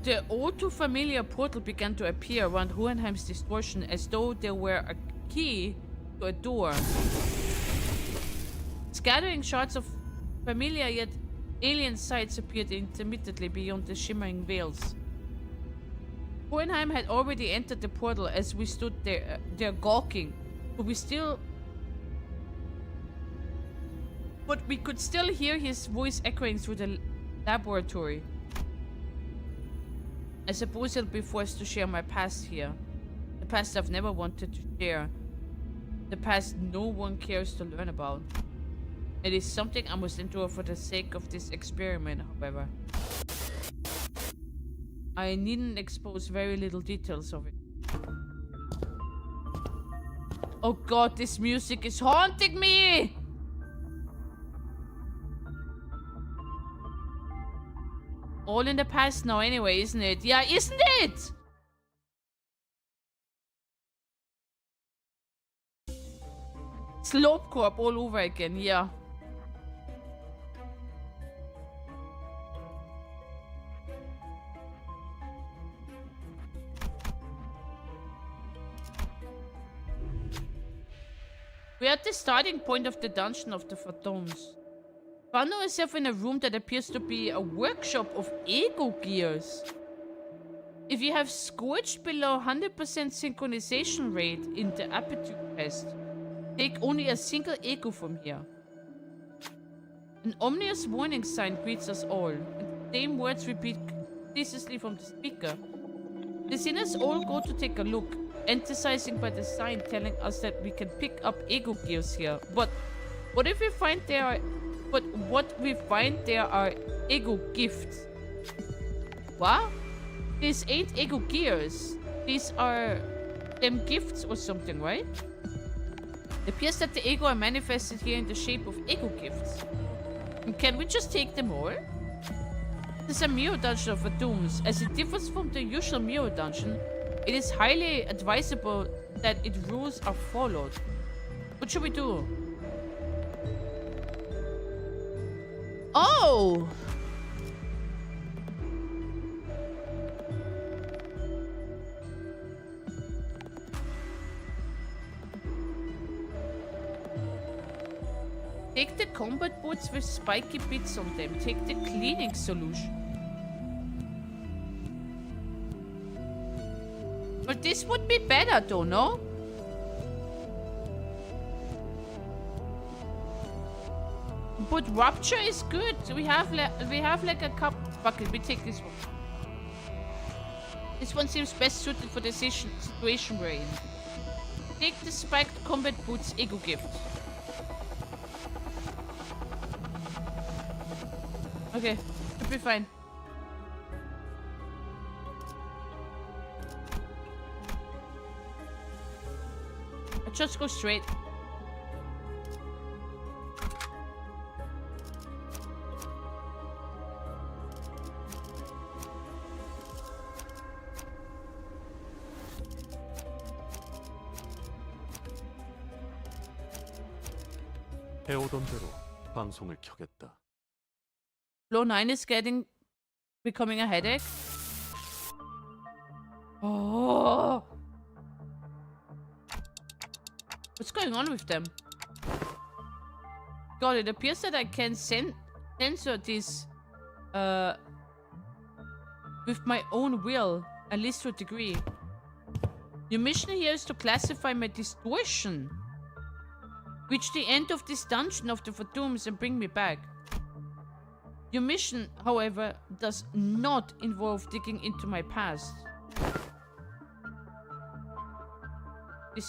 [SPEAKER 6] the all too familiar portal began to appear around Hohenheim's distortion as though there were a key to a door. Scattering shards of familiar yet alien sights appeared intermittently beyond the shimmering veils. Hohenheim had already entered the portal as we stood there gawking, but we could still hear his voice echoing through the laboratory. I suppose I'll be forced to share my past here. The past I've never wanted to share. The past no one cares to learn about. It is something I must endure for the sake of this experiment, however. I needn't expose very little details of it. Oh god, this music is haunting me! All in the past now anyway, isn't it? Yeah, isn't it? Slope Corp all over again, yeah. We're at the starting point of the dungeon of the Phantoms. Found herself in a room that appears to be a workshop of ego gears. If you have scorched below 100% synchronization rate in the aptitude test, take only a single ego from here. An ominous warning sign greets us all, and the same words repeat ceaselessly from the speaker. The sinners all go to take a look, emphasizing by the sign telling us that we can pick up ego gears here. But what if we find there are ego gifts? What? These ain't ego gears. These are them gifts or something, right? It appears that the ego are manifested here in the shape of ego gifts. And can we just take them all? This is a mirror dungeon of Phantoms. As it differs from the usual mirror dungeon, it is highly advisable that its rules are followed. What should we do? Oh! Take the combat boots with spiky bits on them. Take the cleaning solution. But this would be better though, no? But rupture is good. We have like a cup bucket. We take this one. This one seems best suited for the situation we're in. Take the spiked combat boots ego gift. Okay, should be fine. I just go straight.
[SPEAKER 5] 해오던 대로 방송을 켜겠다.
[SPEAKER 6] Floor 9 is becoming a headache. Oh. What's going on with them? God, it appears that I can censor these with my own will, at least to a degree. Your mission here is to classify my distortion. Reach the end of this dungeon of the Fatums and bring me back. Your mission, however, does not involve digging into my past. It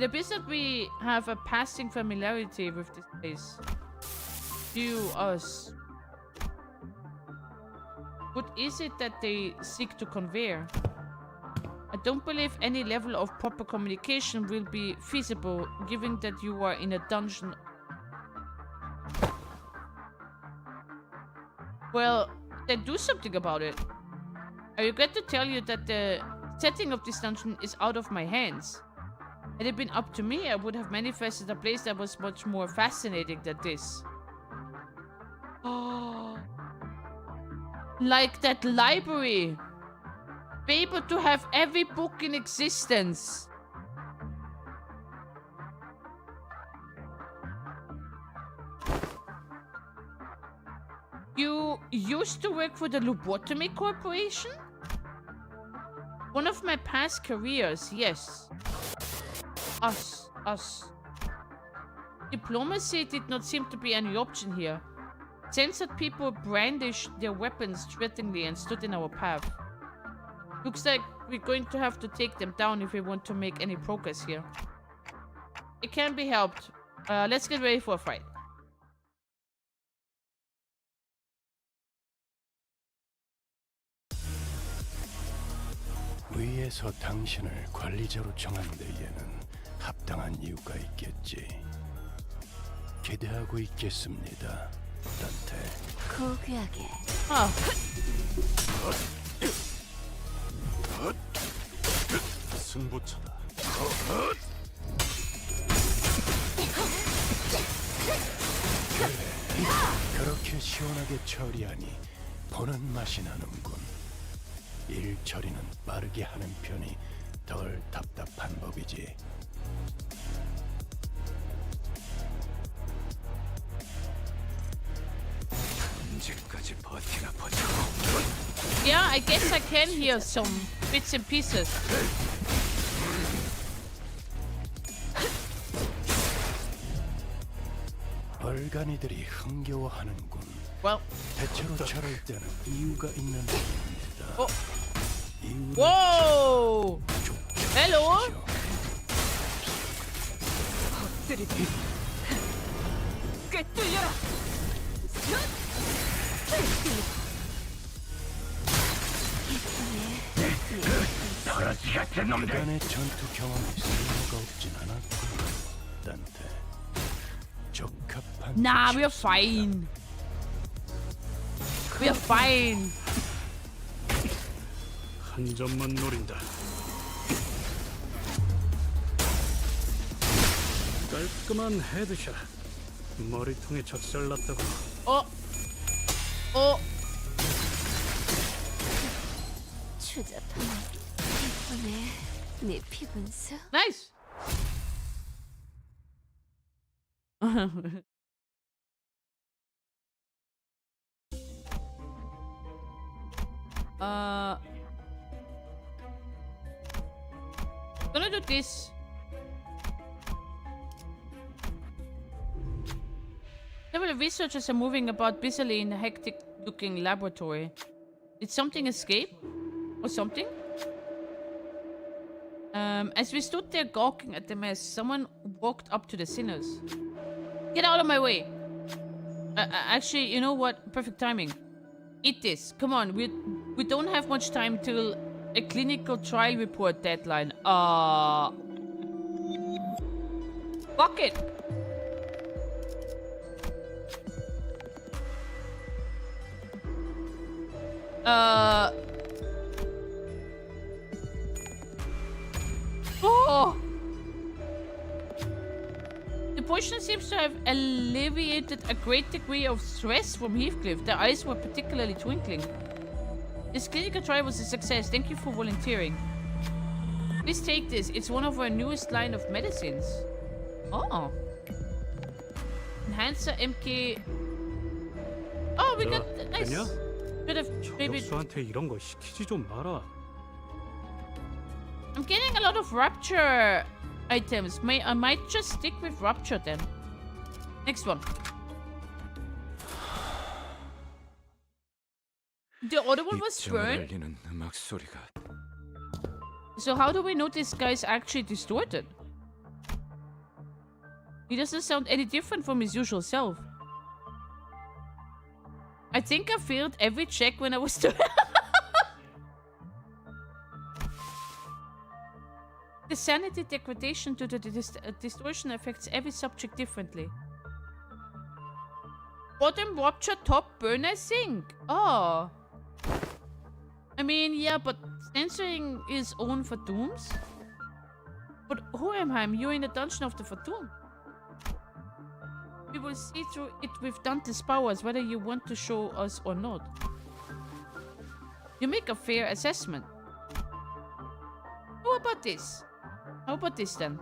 [SPEAKER 6] appears that we have a passing familiarity with this place. You, us. What is it that they seek to convey? I don't believe any level of proper communication will be feasible, given that you are in a dungeon. Well, then do something about it. I regret to tell you that the setting of this dungeon is out of my hands. Had it been up to me, I would have manifested a place that was much more fascinating than this. Oh, like that library. Be able to have every book in existence. You used to work for the Lobotomy Corporation? One of my past careers, yes. Us. Diplomacy did not seem to be any option here. Censored people brandished their weapons threateningly and stood in our path. Looks like we're going to have to take them down if we want to make any progress here. It can't be helped. Let's get ready for a fight.
[SPEAKER 4] 위에서 당신을 관리자로 정한 데에는 합당한 이유가 있겠지. 기대하고 있겠습니다, 단테.
[SPEAKER 11] 고귀하게.
[SPEAKER 5] 승부처다.
[SPEAKER 4] 그렇게 시원하게 처리하니 보는 맛이 나는군. 일 처리는 빠르게 하는 편이 덜 답답한 법이지. 언제까지 버티나 보자고.
[SPEAKER 6] Yeah, I guess I can hear some bits and pieces.
[SPEAKER 4] 벌간이들이 흥겨워하는군.
[SPEAKER 6] Well,
[SPEAKER 4] 대체로 저럴 때는 이유가 있는 겁니다.
[SPEAKER 6] Whoa! Hello?
[SPEAKER 4] 그간의 전투 경험이 쓸모가 없진 않았군, 단테. 적합한.
[SPEAKER 6] Nah, we're fine. We're fine.
[SPEAKER 12] 한 점만 노린다. 깔끔한 헤드샷. 머리통에 적살났다고.
[SPEAKER 11] 추잡하네. 이쁘네. 네 피분수.
[SPEAKER 6] Nice. Gonna do this. Several researchers are moving about busily in a hectic-looking laboratory. Did something escape? Or something? As we stood there gawking at the mess, someone walked up to the sinners. Get out of my way! Actually, you know what? Perfect timing. Eat this. Come on, we don't have much time till a clinical trial report deadline. Fuck it! Oh! The potion seems to have alleviated a great degree of stress from Heathcliff. Their eyes were particularly twinkling. This clinical trial was a success. Thank you for volunteering. Please take this. It's one of our newest line of medicines. Oh. Enhancer MK. Oh, we got nice. Should have maybe.
[SPEAKER 12] 저격수한테 이런 거 시키지 좀 마라.
[SPEAKER 6] I'm getting a lot of rapture items. I might just stick with rapture then. Next one. The other one was burned. So how do we know this guy's actually distorted? He doesn't sound any different from his usual self. I think I failed every check when I was doing. The sanity degradation due to the distortion affects every subject differently. Bottom rupture, top burn, I think. Oh. I mean, yeah, but censoring is own for dooms. But who am I? You're in the dungeon of the Fatum. We will see through it with Dante's powers, whether you want to show us or not. You make a fair assessment. How about this? How about this then?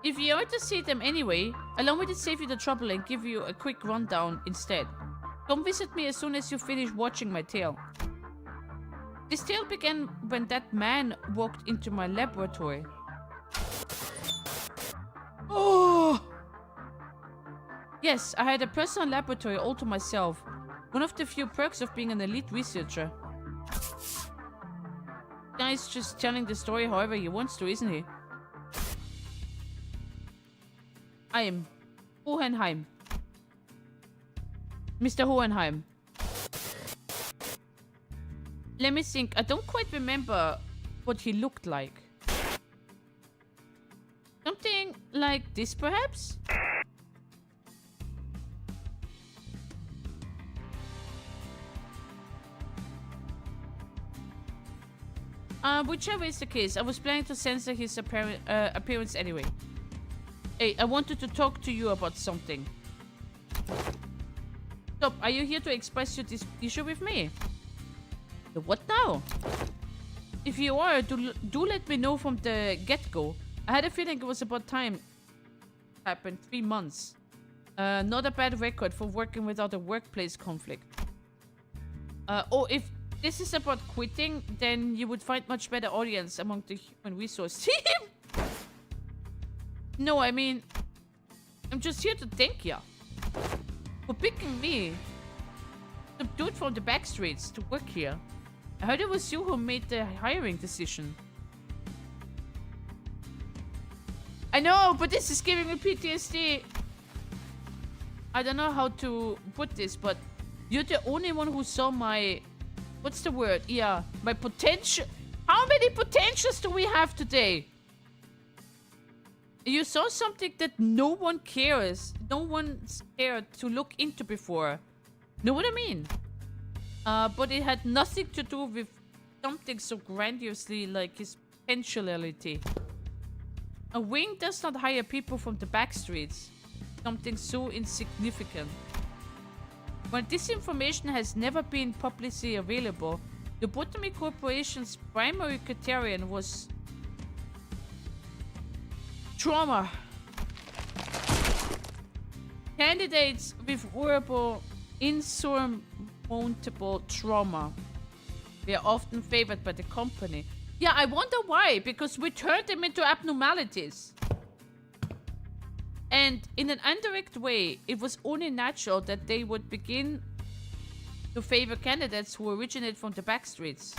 [SPEAKER 6] If you are to see them anyway, allow me to save you the trouble and give you a quick rundown instead. Come visit me as soon as you finish watching my tale. This tale began when that man walked into my laboratory. Oh! Yes, I had a personal laboratory all to myself. One of the few perks of being an elite researcher. Guy's just telling the story however he wants to, isn't he? I am Hohenheim. Mr. Hohenheim. Let me think. I don't quite remember what he looked like. Something like this, perhaps? Whichever is the case, I was planning to censor his appearance anyway. Hey, I wanted to talk to you about something. Stop, are you here to express your issue with me? The what now? If you are, do let me know from the get-go. I had a feeling it was about time. Happened 3 months. Not a bad record for working without a workplace conflict. Oh, if this is about quitting, then you would find much better audience among the human resource team. No, I mean, I'm just here to thank ya for picking me, the dude from the back streets, to work here. I heard it was you who made the hiring decision. I know, but this is giving me PTSD. I don't know how to put this, but you're the only one who saw my... What's the word? Yeah, my potential. How many potentials do we have today? You saw something that no one cares. No one's cared to look into before. Know what I mean? But it had nothing to do with something so grandiosely like his potentiality. A wing does not hire people from the back streets. Something so insignificant. When this information has never been publicly available, the Botany Corporation's primary criterion was trauma. Candidates with horrible, insurmountable trauma were often favored by the company. Yeah, I wonder why, because we turned them into abnormalities. And in an indirect way, it was only natural that they would begin to favor candidates who originate from the back streets.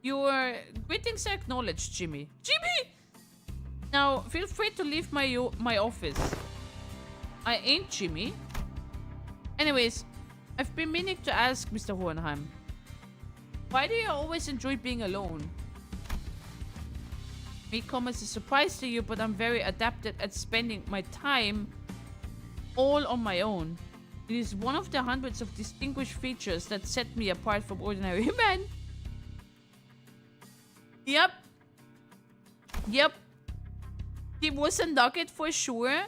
[SPEAKER 6] Your greetings are acknowledged, Jimmy. Jimmy! Now, feel free to leave my office. I ain't Jimmy. Anyways, I've been meaning to ask Mr. Hohenheim. Why do you always enjoy being alone? May come as a surprise to you, but I'm very adapted at spending my time all on my own. It is one of the hundreds of distinguished features that set me apart from ordinary men. Yep. Yep. He was a nugget for sure.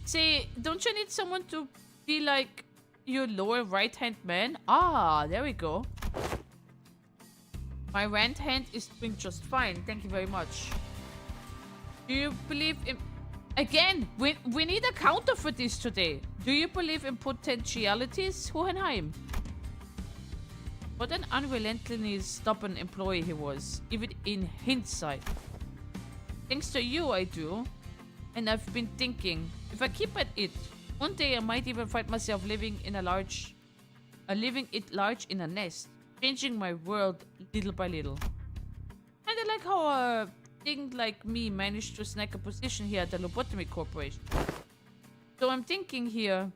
[SPEAKER 6] Say, don't you need someone to be like your lower right-hand man? Ah, there we go. My right hand is doing just fine. Thank you very much. Do you believe in... Again, we need a counter for this today. Do you believe in potentialities, Hohenheim? What an unrelentingly stubborn employee he was, even in hindsight. Thanks to you, I do. And I've been thinking, if I keep at it, one day I might even find myself living it large in a nest, changing my world little by little. And I like how a thing like me managed to snag a position here at the Lobotomy Corporation. So I'm thinking here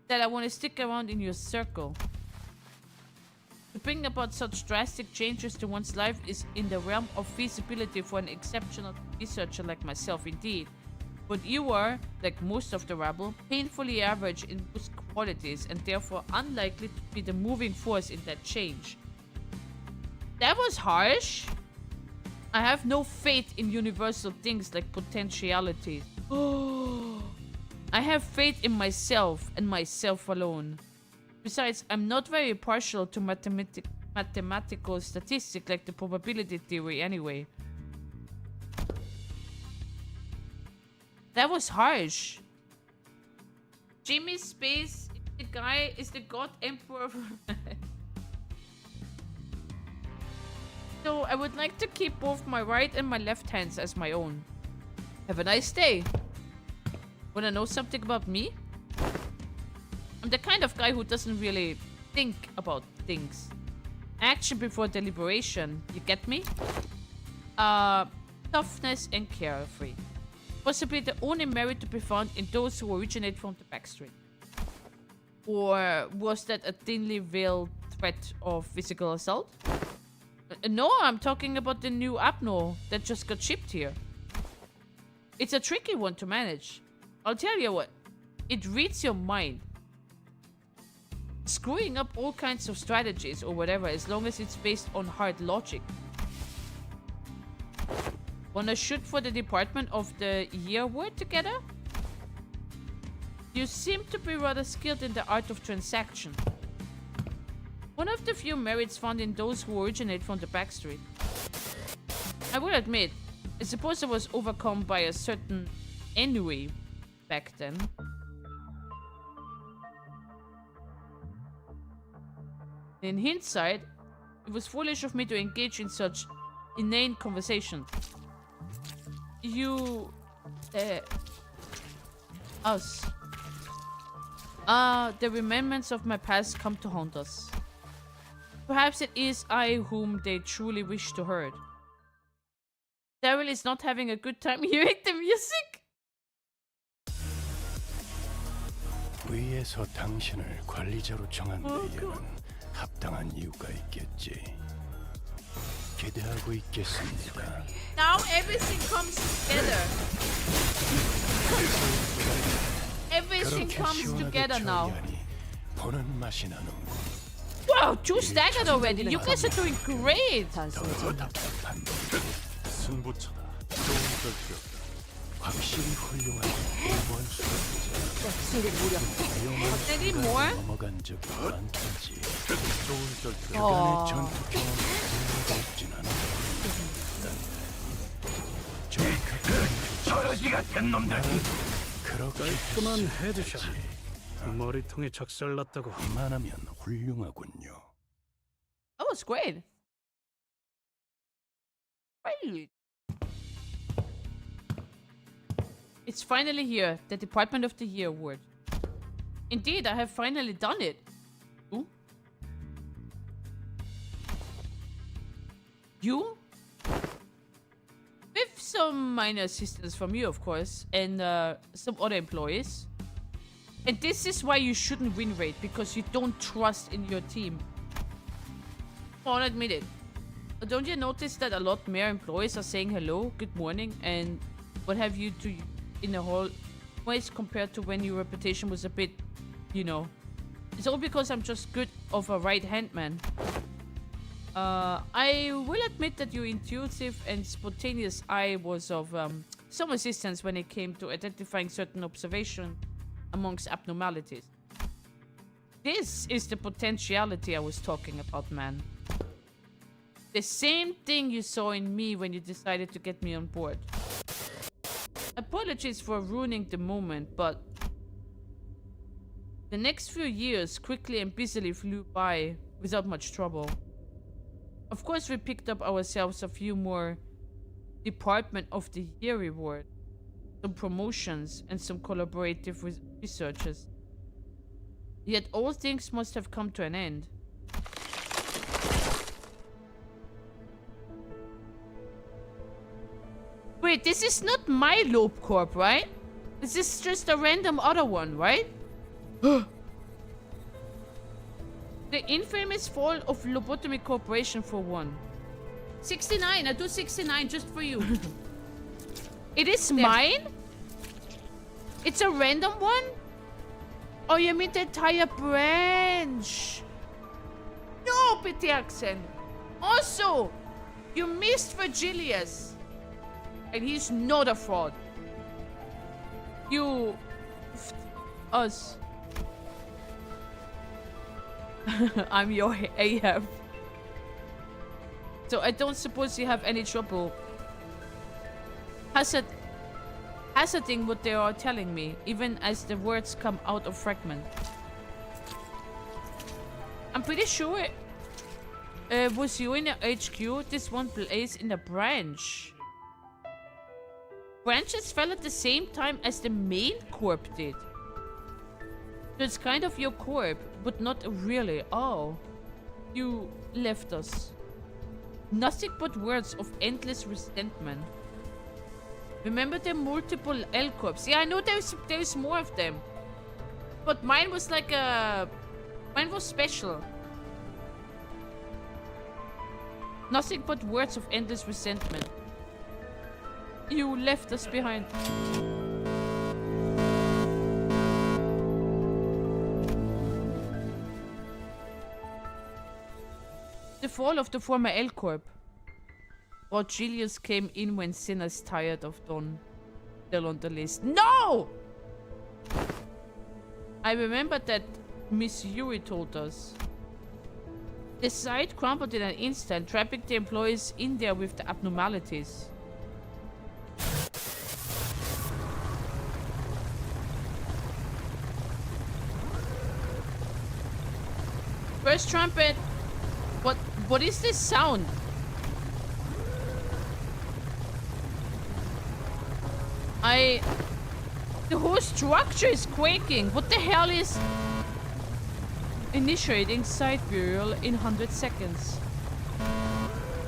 [SPEAKER 6] that I want to stick around in your circle. To bring about such drastic changes to one's life is in the realm of feasibility for an exceptional researcher like myself indeed. But you are, like most of the rabble, painfully average in most qualities and therefore unlikely to be the moving force in that change. That was harsh. I have no faith in universal things like potentialities. I have faith in myself and myself alone. Besides, I'm not very partial to mathematical statistics like the probability theory anyway. That was harsh. Jimmy Space is the god emperor. So I would like to keep both my right and my left hands as my own. Have a nice day. Wanna know something about me? I'm the kind of guy who doesn't really think about things. Action before deliberation. You get me? Toughness and carefree. Possibly the only merit to be found in those who originate from the backstreet. Or was that a thinly veiled threat of physical assault? No, I'm talking about the new Apno that just got shipped here. It's a tricky one to manage. I'll tell you what. It reads your mind. Screwing up all kinds of strategies or whatever as long as it's based on hard logic. Wanna shoot for the Department of the Year award together? You seem to be rather skilled in the art of transaction. One of the few merits found in those who originate from the backstreet. I will admit, I suppose I was overcome by a certain ennui back then. In hindsight, it was foolish of me to engage in such inane conversations. You... us. The remembrance of my past come to haunt us. Perhaps it is I whom they truly wish to hurt. Daryl is not having a good time hearing the music?
[SPEAKER 4] 위에서 당신을 관리자로 정한 데에는 합당한 이유가 있겠지. 기대하고 있겠습니다.
[SPEAKER 6] Now everything comes together. Everything comes together now.
[SPEAKER 4] 보는 맛이 나는군.
[SPEAKER 6] Wow, 2 staggered already. You guys are doing great.
[SPEAKER 5] 승부처다. 좋은 결투였다.
[SPEAKER 4] 확실히 훌륭한 이번
[SPEAKER 6] They need more?
[SPEAKER 4] 넘어간 적이 많겠지.
[SPEAKER 5] 좋은 결투.
[SPEAKER 4] 그간의 전투 경험 없진 않아.
[SPEAKER 5] 저러지 같은 놈들.
[SPEAKER 4] 그렇게
[SPEAKER 12] 깔끔한 헤드샷. 머리통에 작살났다고.
[SPEAKER 4] 이만하면 훌륭하군요.
[SPEAKER 6] That was great. Great. It's finally here, the Department of the Year award. Indeed, I have finally done it. Ooh. You? With some minor assistance from you, of course, and some other employees. And this is why you shouldn't win rate, because you don't trust in your team. I'll admit it. Don't you notice that a lot more employees are saying hello, good morning, and what have you to in the whole ways compared to when your reputation was a bit, you know. It's all because I'm just good of a right-hand man. I will admit that your intuitive and spontaneous eye was of some assistance when it came to identifying certain observation amongst abnormalities. This is the potentiality I was talking about, man. The same thing you saw in me when you decided to get me on board. A Apologies for ruining the moment, but the next few years quickly and busily flew by without much trouble. Of course, we picked up ourselves a few more Department of the Year rewards, some promotions, and some collaborative researches. Yet all things must have come to an end. Wait, this is not my Lope Corp, right? This is just a random other one, right? The infamous fall of Lobotomy Corporation for one. 69, I do 69 just for you. It is mine? It's a random one? Oh, you mean the entire branch? No, Petersen. Also, you missed Virgilius. And he's not a fraud. You... us. I'm your AF. So I don't suppose you have any trouble hazarding what they are telling me, even as the words come out of fragment. I'm pretty sure was you in the HQ? This one place in the branch. Branches fell at the same time as the main corp did. So it's kind of your corp, but not really. Oh, you left us. Nothing but words of endless resentment. Remember the multiple L corps? Yeah, I know there's more of them. But mine was like mine was special. Nothing but words of endless resentment. You left us behind. The fall of the former L Corp. Julius came in when sinners tired of Don. Still on the list. No! I remember that Miss Yuri told us. The site crumbled in an instant, trapping the employees in there with the abnormalities. First trumpet. What is this sound? The whole structure is quaking. What the hell is... Initiating site burial in 100 seconds.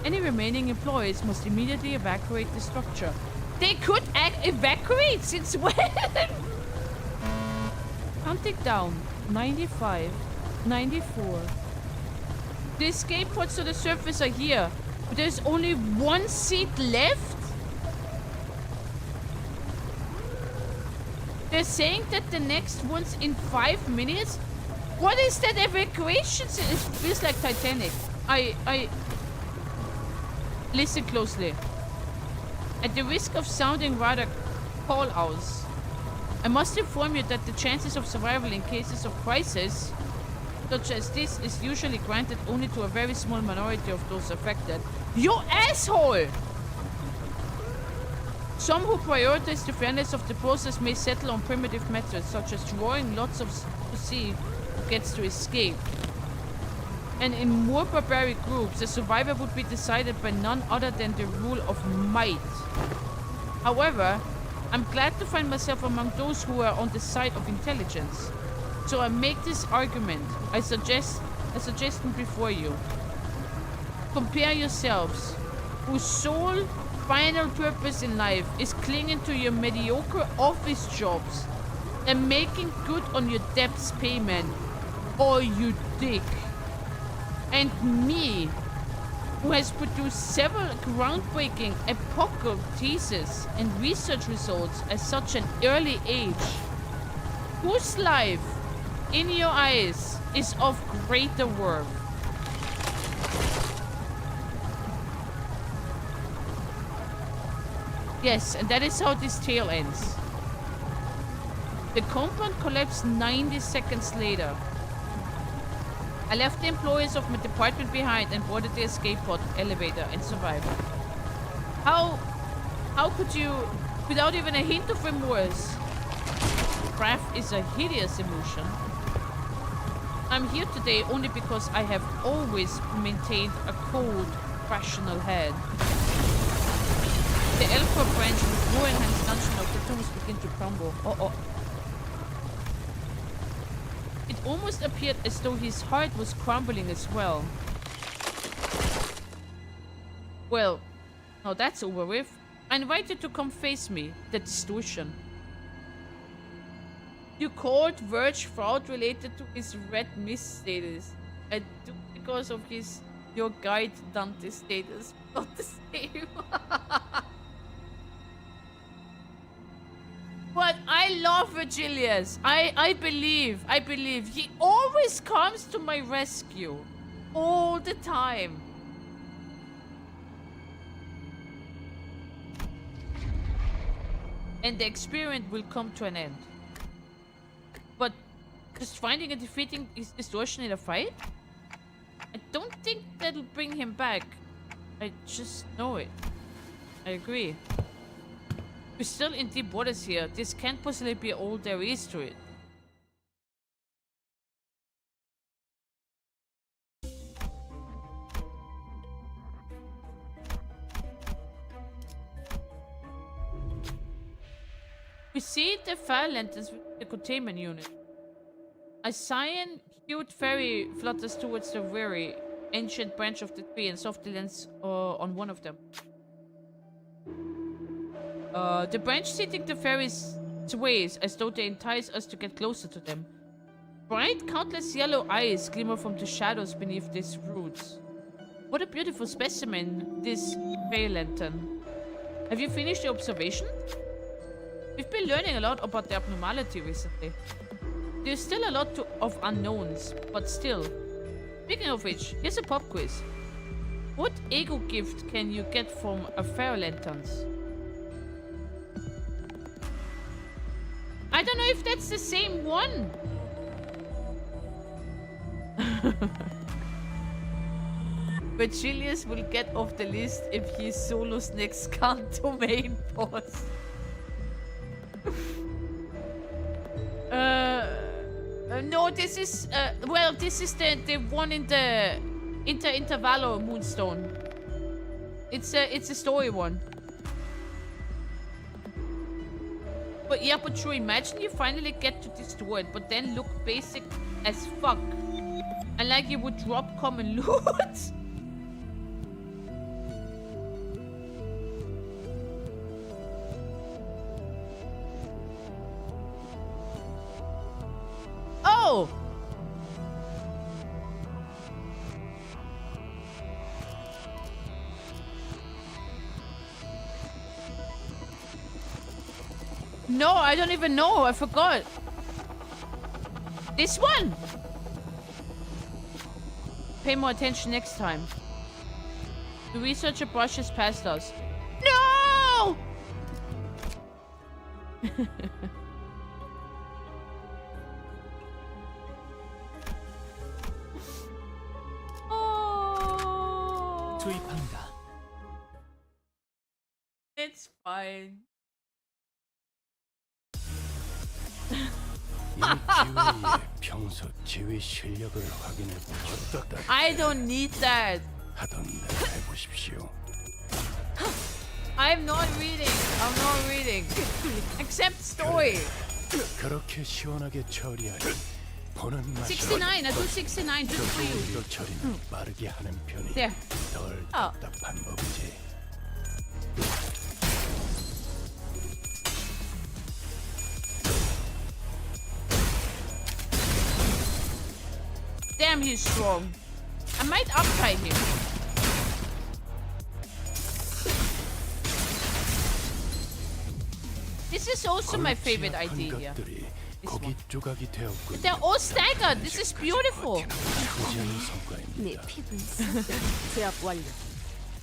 [SPEAKER 6] Any remaining employees must immediately evacuate the structure. They could evacuate since when? Counting down. 95. 94. The escape pods to the surface are here. But there's only one seat left? They're saying that the next one's in 5 minutes? What is that evacuation? It feels like Titanic. Listen closely. At the risk of sounding rather call-outs, I must inform you that the chances of survival in cases of crisis, such as this, is usually granted only to a very small minority of those affected. You asshole! Some who prioritize the fairness of the process may settle on primitive methods, such as drawing lots to see who gets to escape. And in more barbaric groups, the survivor would be decided by none other than the rule of might. However, I'm glad to find myself among those who are on the side of intelligence. So I make this argument. I suggest a suggestion before you. Compare yourselves, whose sole final purpose in life is clinging to your mediocre office jobs and making good on your debts payment, or you dick. And me, who has produced several groundbreaking epochal theses and research results at such an early age, whose life, in your eyes, is of greater worth. Yes, and that is how this tale ends. The compound collapsed 90 seconds later. I left the employees of my department behind and boarded the escape pod elevator and survived. How could you without even a hint of remorse. Wrath is a hideous emotion. I'm here today only because I have always maintained a cold, rational head. The Alpha branch with more enhanced dungeon of the tombs begin to crumble. It almost appeared as though his heart was crumbling as well. Well, now that's over with. I invite you to come face me, the distortion. You called Verge fraud related to his red mist status. I do because of your guide Dante status. Not the same. But I love Virgilius. I believe. He always comes to my rescue. All the time. And the experiment will come to an end. But just finding and defeating his distortion in a fight? I don't think that'll bring him back. I just know it. I agree. We're still in deep waters here. This can't possibly be all there is to it. We see the fire lanterns with the containment unit. A cyan-hued fairy flutters towards the very ancient branch of the tree and softly lands on one of them. The branch seating the fairies sways as though they entice us to get closer to them. Bright, countless yellow eyes glimmer from the shadows beneath these roots. What a beautiful specimen, this fairy lantern. Have you finished the observation? We've been learning a lot about the abnormality recently. There's still a lot of unknowns, but still. Speaking of which, here's a pop quiz. What ego gift can you get from a fairy lanterns? I don't know if that's the same one. Virgilius will get off the list if he solos next Kanto main boss. No, this is well, this is the one in the Intervallo Moonstone. It's a story one. But yeah, but true, imagine you finally get to destroy it, but then look basic as fuck. And like you would drop common loot. Oh! No, I don't even know. I forgot. This one! Pay more attention next time. The researcher brushes past us. No! Oh. It's fine. I don't need that. I'm not reading. I'm not reading. Except story. 69. I do 69 just for you. There. Oh. Damn, he's strong. I might uptie him. This is also my favorite idea here. They're all staggered. This is beautiful.
[SPEAKER 3] 제압 완료.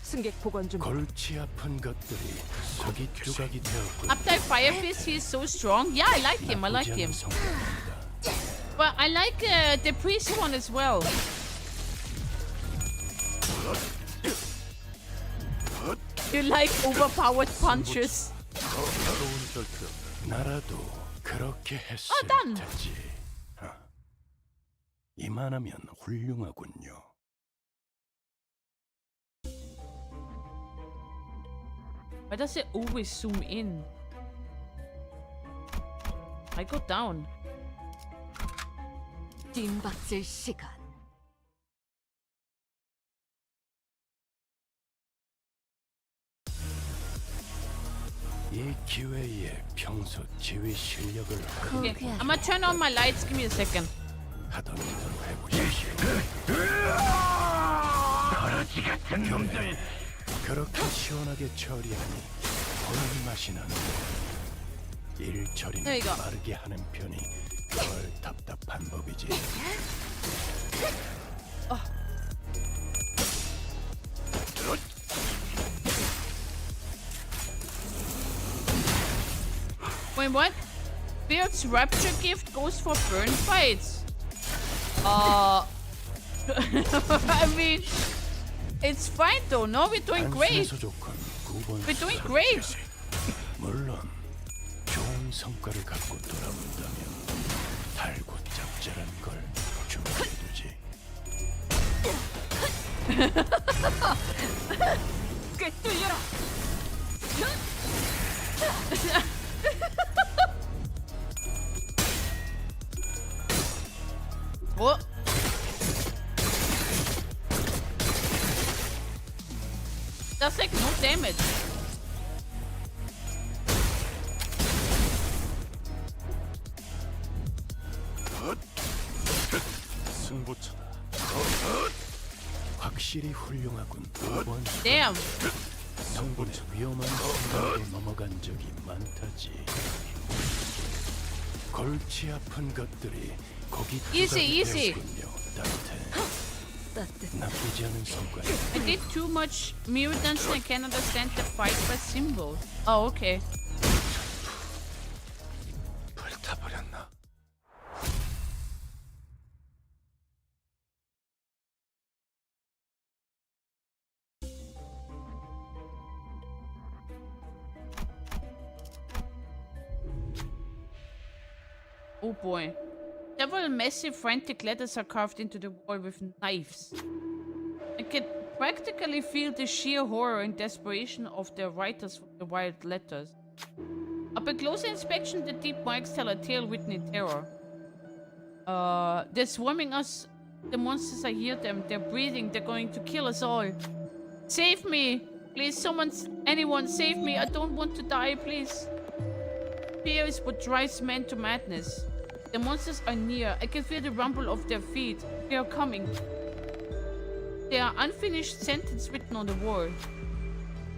[SPEAKER 3] 승객 보관 중.
[SPEAKER 6] Uptie Fire Fist, he's so strong. Yeah, I like him. I like him. But I like the priest one as well. You like overpowered punches.
[SPEAKER 5] 좋은 결투였다.
[SPEAKER 4] 나라도 그렇게 했을
[SPEAKER 6] done.
[SPEAKER 4] 테지. 이만하면 훌륭하군요.
[SPEAKER 6] Why does it always zoom in? I go down.
[SPEAKER 3] 뜀박질 시간.
[SPEAKER 4] 이 기회에 평소 지휘 실력을
[SPEAKER 6] Okay, I'm gonna turn on my lights. Give me a second.
[SPEAKER 4] 하던 대로 해보십시오.
[SPEAKER 5] 버러지 같은 놈들.
[SPEAKER 4] 그렇게 시원하게 처리하니 보는 맛이 나는 일 처리는
[SPEAKER 6] There you go.
[SPEAKER 4] 빠르게 하는 편이 덜 답답한 법이지.
[SPEAKER 6] Wait, what? Beard's rapture gift goes for burn fights. I mean, it's fine though. No, we're doing great.
[SPEAKER 4] 단순해서 좋건
[SPEAKER 6] We're doing great.
[SPEAKER 4] 물론 좋은 성과를 갖고 돌아온다면 달고 짭짤한 걸 준비해두지.
[SPEAKER 6] 꽤 뚫려라. What? That's like no damage.
[SPEAKER 5] 승부처다.
[SPEAKER 4] 확실히 훌륭하군. 이번
[SPEAKER 6] Damn.
[SPEAKER 4] 성분의 위험한 순간으로 넘어간 적이 많다지. 골치 아픈 것들이 거기
[SPEAKER 6] Easy.
[SPEAKER 4] 나쁘지 않은 성과.
[SPEAKER 6] I did too much mirror dancing. I can't understand the fight by symbols. Oh, okay.
[SPEAKER 4] 불타버렸나?
[SPEAKER 6] Oh boy. Several massive frantic letters are carved into the wall with knives. I can practically feel the sheer horror and desperation of the writers for the wild letters. Upon closer inspection, the deep marks tell a tale written in terror. They're swarming us. The monsters, I hear them. They're breathing. They're going to kill us all. Save me! Please, anyone save me. I don't want to die, please. Fear is what drives men to madness. The monsters are near. I can feel the rumble of their feet. They are coming. There are unfinished sentences written on the wall.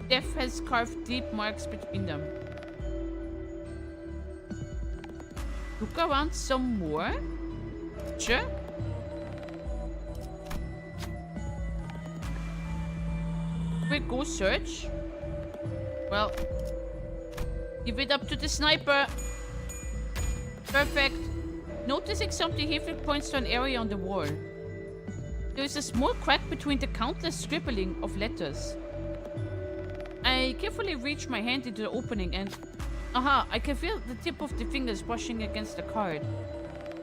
[SPEAKER 6] Death has carved deep marks between them. Look around some more? Sure. We go search? Well, give it up to the sniper. Perfect. Noticing something, Hefik points to an area on the wall. There is a small crack between the countless scribbling of letters. I carefully reach my hand into the opening and... Aha! I can feel the tip of the fingers brushing against the card.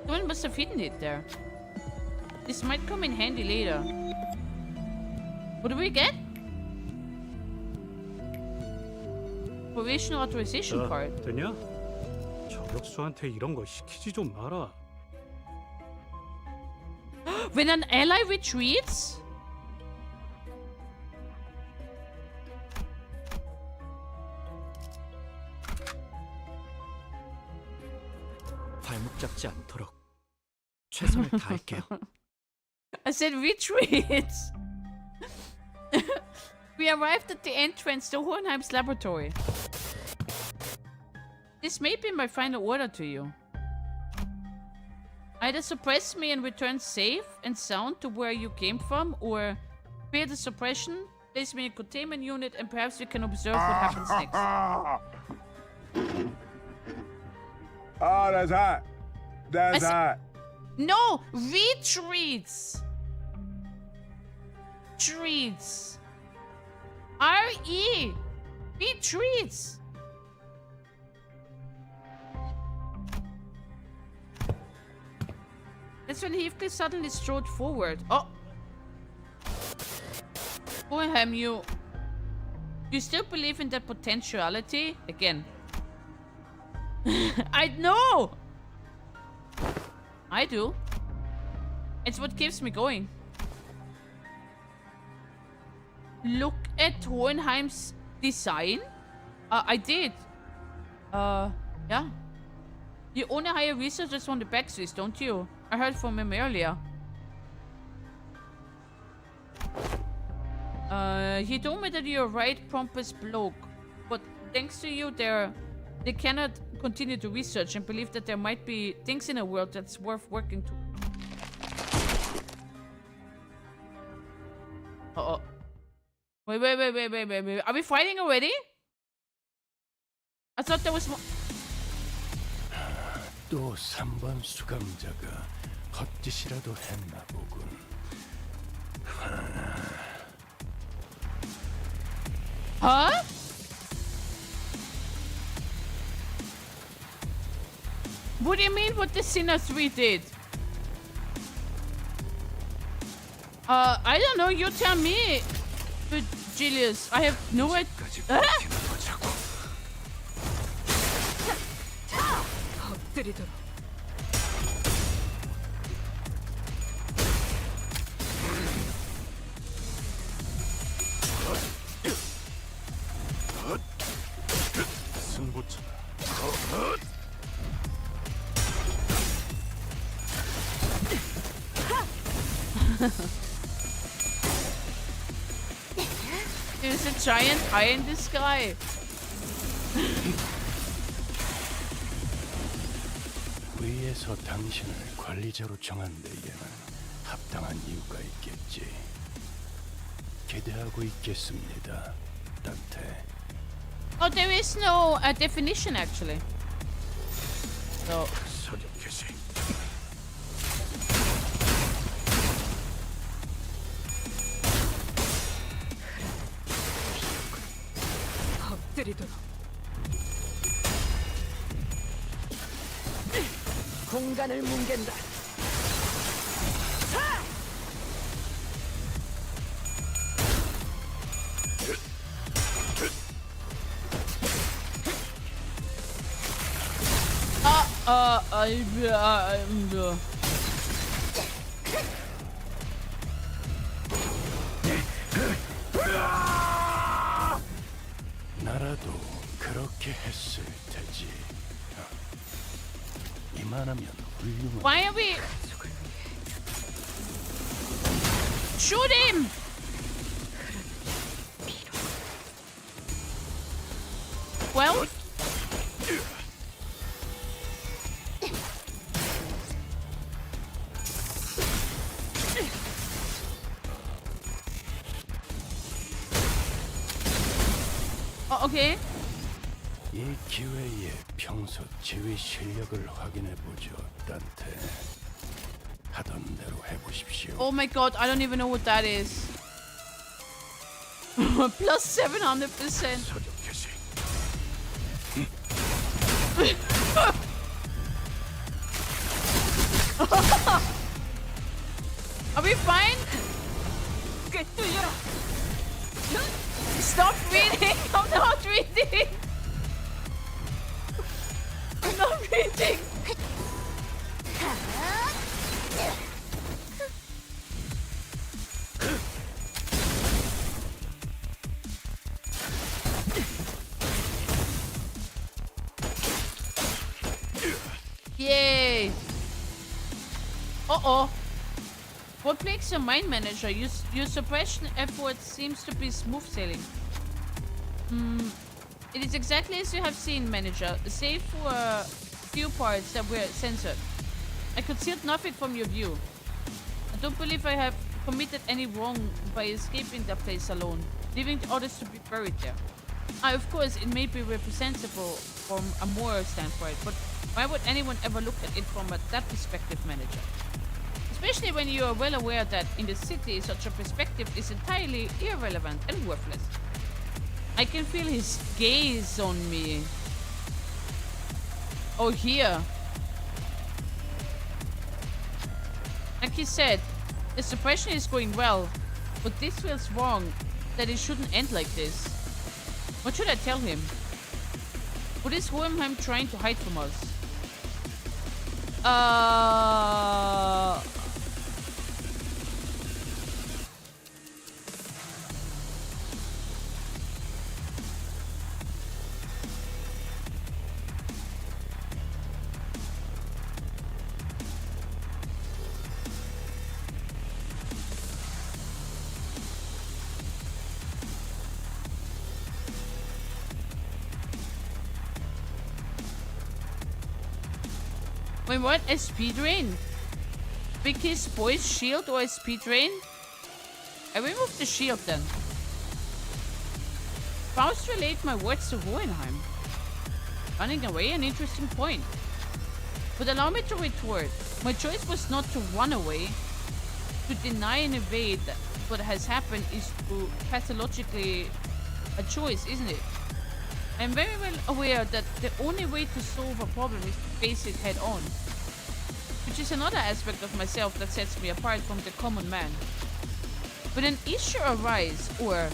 [SPEAKER 6] Someone must have hidden it there. This might come in handy later. What do we get? Provisional authorization card.
[SPEAKER 12] 되냐? 저격수한테 이런 거 시키지 좀 마라.
[SPEAKER 6] When an ally retreats?
[SPEAKER 2] 발목 잡지 않도록 최선을 다할게요.
[SPEAKER 6] I said retreats. We arrived at the entrance to Hohenheim's laboratory. This may be my final order to you. Either suppress me and return safe and sound to where you came from, or clear the suppression, place me in a containment unit, and perhaps we can observe what happens next.
[SPEAKER 16] Oh, that's hot. That's hot.
[SPEAKER 6] No! Retreats! Treats. R-E! Retreats! That's when Heathcliff suddenly strode forward. Oh! Bohem, you still believe in that potentiality? Again. I know! I do. It's what keeps me going. Look at Hohenheim's design? I did. Yeah. You only hire researchers from the backstreets, don't you? I heard from him earlier. He told me that you're right, pompous bloke. But thanks to you, they cannot continue to research and believe that there might be things in the world that's worth working to. Uh-oh. Wait. Are we fighting already? I thought there was more.
[SPEAKER 4] 또 3번 수감자가 헛짓이라도 했나 보군.
[SPEAKER 6] Huh? What do you mean what the Sinner 3 did? I don't know, you tell me. But Julius, I have no idea.
[SPEAKER 5] 승부처다.
[SPEAKER 6] There's a giant eye in the sky.
[SPEAKER 4] 위에서 당신을 관리자로 정한 데에는 합당한 이유가 있겠지. 기대하고 있겠습니다, 단테.
[SPEAKER 6] Oh, there is no definition actually. So.
[SPEAKER 3] 공간을 뭉갠다.
[SPEAKER 4] 나라도 그렇게 했을 테지. 이만하면 훌륭한.
[SPEAKER 6] Why are we? Shoot him! Well. Oh, okay.
[SPEAKER 4] 이 기회에 평소 지휘 실력을 확인해 보죠, 단테. 하던 대로 해보십시오.
[SPEAKER 6] Oh my god, I don't even know what that is. Plus 700%. Are we fine? Stop reading! I'm not reading! I'm not reading! Yay! Uh-oh. What makes a mine manager? Your suppression effort seems to be smooth sailing. It is exactly as you have seen, manager, save for a few parts that were censored. I concealed nothing from your view. I don't believe I have committed any wrong by escaping that place alone, leaving the others to be buried there. Of course, it may be representable from a moral standpoint, but why would anyone ever look at it from that perspective, manager? Especially when you are well aware that in the city, such a perspective is entirely irrelevant and worthless. I can feel his gaze on me. Oh, here. Like he said, the suppression is going well, but this feels wrong, that it shouldn't end like this. What should I tell him? What is Hohenheim trying to hide from us? Wait, what? A speed rain? Pick his boy's shield or a speed rain? I removed the shield then. Faust relate my words to Hohenheim. Running away, an interesting point. But allow me to retort. My choice was not to run away. To deny and evade what has happened is to pathologically a choice, isn't it? I'm very well aware that the only way to solve a problem is to face it head on. Which is another aspect of myself that sets me apart from the common man. When an issue arises, or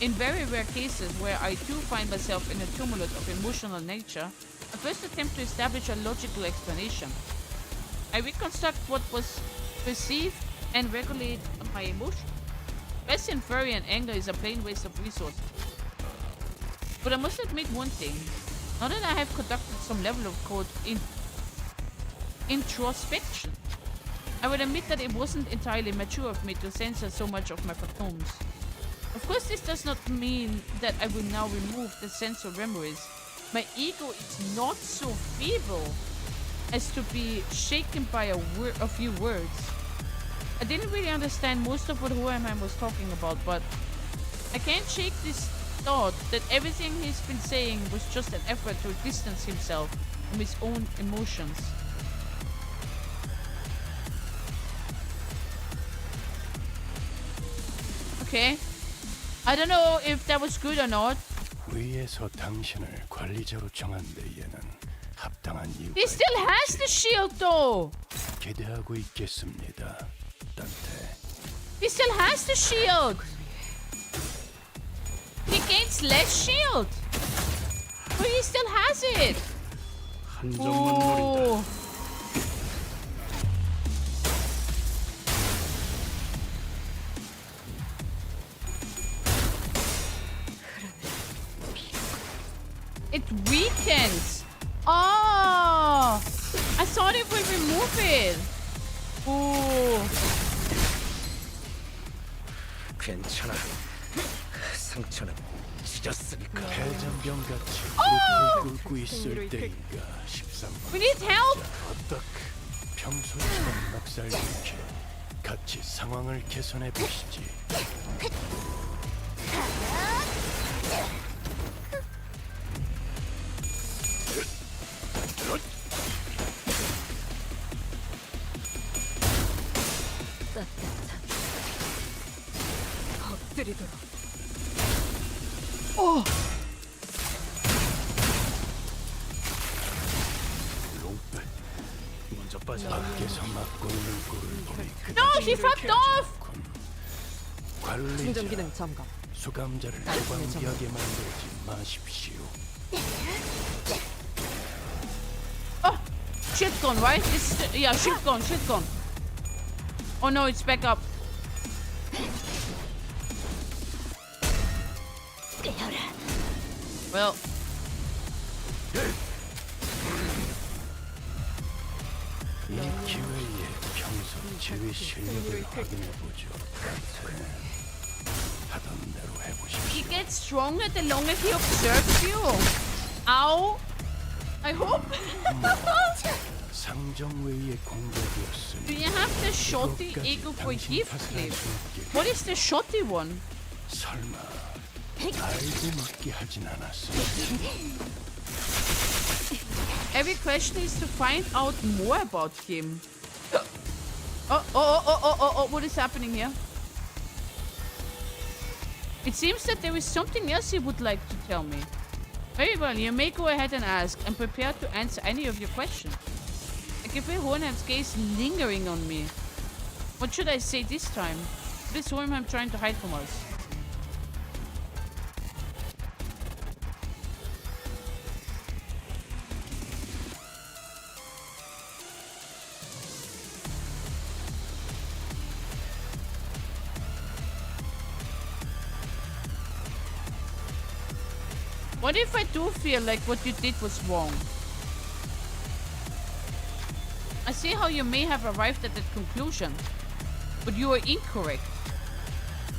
[SPEAKER 6] in very rare cases where I do find myself in a tumult of emotional nature, I first attempt to establish a logical explanation. I reconstruct what was perceived and regulate my emotions. Passion, fury, and anger is a plain waste of resources. But I must admit one thing. Now that I have conducted some level of code introspection, I would admit that it wasn't entirely mature of me to censor so much of my phantoms. Of course, this does not mean that I will now remove the sense of memories. My ego is not so feeble as to be shaken by a few words. I didn't really understand most of what Hohenheim was talking about, but I can't shake this thought that everything he's been saying was just an effort to distance himself from his own emotions. Okay. I don't know if that was good or not.
[SPEAKER 4] 위에서 당신을 관리자로 정한 데에는 합당한 이유가
[SPEAKER 6] He still has the shield though.
[SPEAKER 4] 기대하고 있겠습니다. 단테.
[SPEAKER 6] He still has the shield. He gains less shield. But he still has it.
[SPEAKER 12] 한 점만 노린다.
[SPEAKER 6] It weakens. Oh, I thought it would remove it. Oh.
[SPEAKER 2] 괜찮아. 상처는 찢었으니까.
[SPEAKER 4] 해전병같이 꿇고 있을 때인가 싶상만.
[SPEAKER 6] We need help.
[SPEAKER 4] 어떻게 평소처럼 넉살좋게 같이 상황을 개선해 보시지.
[SPEAKER 3] 엎드리도록.
[SPEAKER 6] Oh.
[SPEAKER 12] 먼저 빠져.
[SPEAKER 4] 밖에서 막고 있는 꼴을 보니
[SPEAKER 6] No, he fucked off.
[SPEAKER 3] 충전 기능 점검.
[SPEAKER 4] 수감자를 도방비하게 만들지 마십시오.
[SPEAKER 6] Oh, shield gone, right? It's yeah, shield gone, shield gone. Oh no, it's back up. Well.
[SPEAKER 4] 이 기회에 평소 지휘 실력을 확인해 보죠. 하던 대로 해보십시오.
[SPEAKER 6] He gets stronger the longer he observes you. Ow. I hope.
[SPEAKER 4] 상정회의의 공격이었으니.
[SPEAKER 6] Do you have the shotty ego for gift clip? What is the shotty one?
[SPEAKER 4] 설마 알고 묻게 하진 않았어.
[SPEAKER 6] Every question is to find out more about him. Oh, what is happening here? It seems that there is something else he would like to tell me. Very well, you may go ahead and ask. I'm prepared to answer any of your questions. I can feel Hohenheim's gaze lingering on me. What should I say this time? What is Hohenheim trying to hide from us? What if I do feel like what you did was wrong? I see how you may have arrived at that conclusion, but you are incorrect.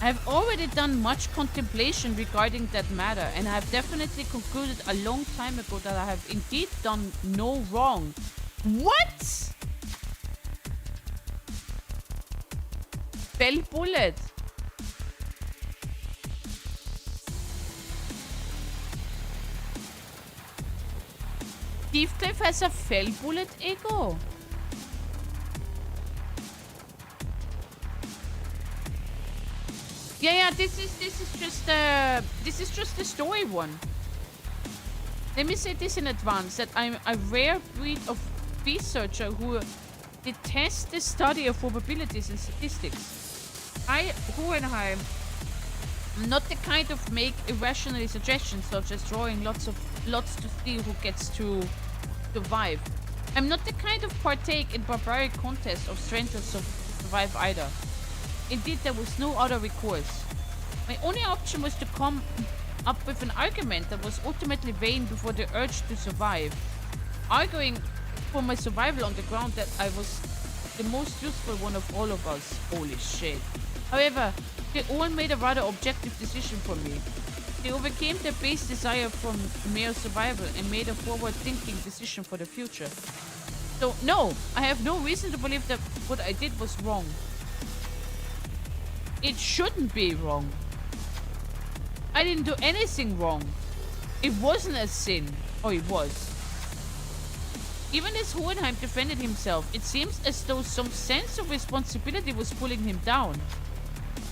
[SPEAKER 6] I have already done much contemplation regarding that matter, and I have definitely concluded a long time ago that I have indeed done no wrong. What? Fell bullet. Heathcliff has a fell bullet ego. Yeah, this is just the story one. Let me say this in advance, that I'm a rare breed of researcher who detests the study of probabilities and statistics. I, Hohenheim, am not the kind of make irrational suggestions such as drawing lots to see who gets to survive. I'm not the kind of partake in barbaric contests of strangers to survive either. Indeed, there was no other recourse. My only option was to come up with an argument that was ultimately vain before the urge to survive. Arguing for my survival on the ground that I was the most useful one of all of us. Holy shit. However, they all made a rather objective decision for me. They overcame their base desire from mere survival and made a forward-thinking decision for the future. So, no, I have no reason to believe that what I did was wrong. It shouldn't be wrong. I didn't do anything wrong. It wasn't a sin. Or it was. Even as Hohenheim defended himself, it seems as though some sense of responsibility was pulling him down.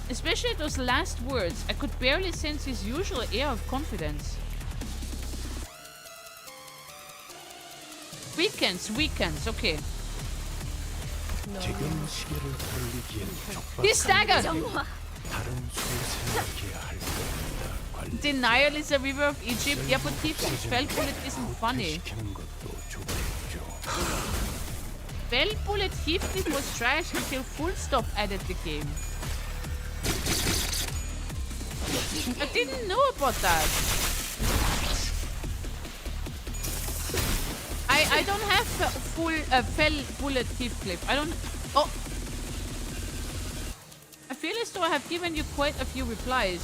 [SPEAKER 6] Especially those last words, I could barely sense his usual air of confidence. Weekends, okay. He staggered! Denial is a river of Egypt. Yeah, but Thief's fell bullet isn't funny. Fell bullet Heathcliff was trash until Full Stop added the game. I didn't know about that. I don't have fell bullet Heathcliff. I don't. Oh. I feel as though I have given you quite a few replies,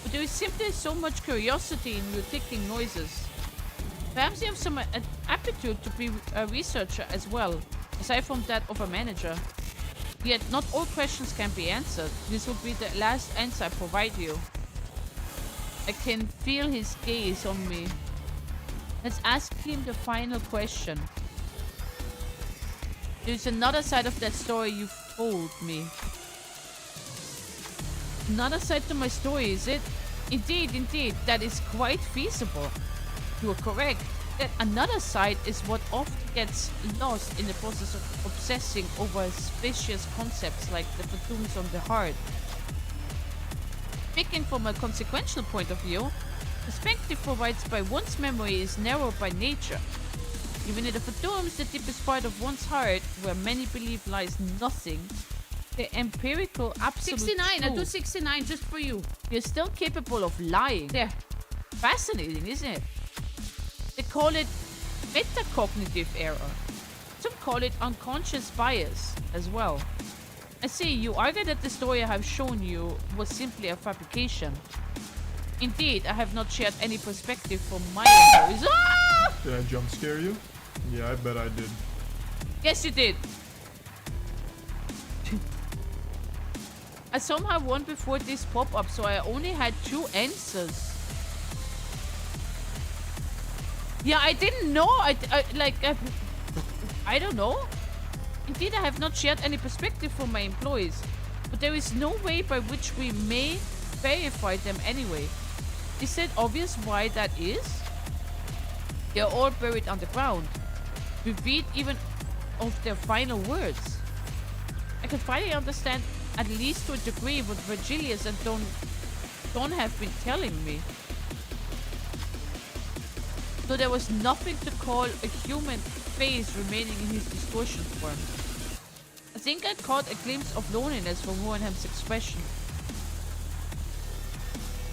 [SPEAKER 6] but there is simply so much curiosity in your ticking noises. Perhaps you have some aptitude to be a researcher as well, aside from that of a manager. Yet not all questions can be answered. This will be the last answer I provide you. I can feel his gaze on me. Let's ask him the final question. There's another side of that story you've told me. Another side to my story, is it? Indeed, that is quite feasible. You are correct. That another side is what often gets lost in the process of obsessing over spacious concepts like the fathoms on the heart. Speaking from a consequential point of view, perspective provided by one's memory is narrow by nature. Even in the fathoms, the deepest part of one's heart, where many believe lies nothing, the empirical absolute 69, truth, I do 69 just for you. You're still capable of lying. There. Fascinating, isn't it? They call it metacognitive error. Some call it unconscious bias as well. I see, you argue that the story I have shown you was simply a fabrication. Indeed, I have not shared any perspective from my employees. Ah!
[SPEAKER 13] Did I jump scare you? Yeah, I bet I did.
[SPEAKER 6] Yes, you did. I somehow won before this pop-up, so I only had 2 answers. Yeah, I didn't know. I don't know. Indeed, I have not shared any perspective from my employees, but there is no way by which we may verify them anyway. Is it obvious why that is? They are all buried underground, revealed even of their final words. I can finally understand, at least to a degree, what Virgilius and Don have been telling me. So there was nothing to call a human face remaining in his distortion form. I think I caught a glimpse of loneliness from Hohenheim's expression.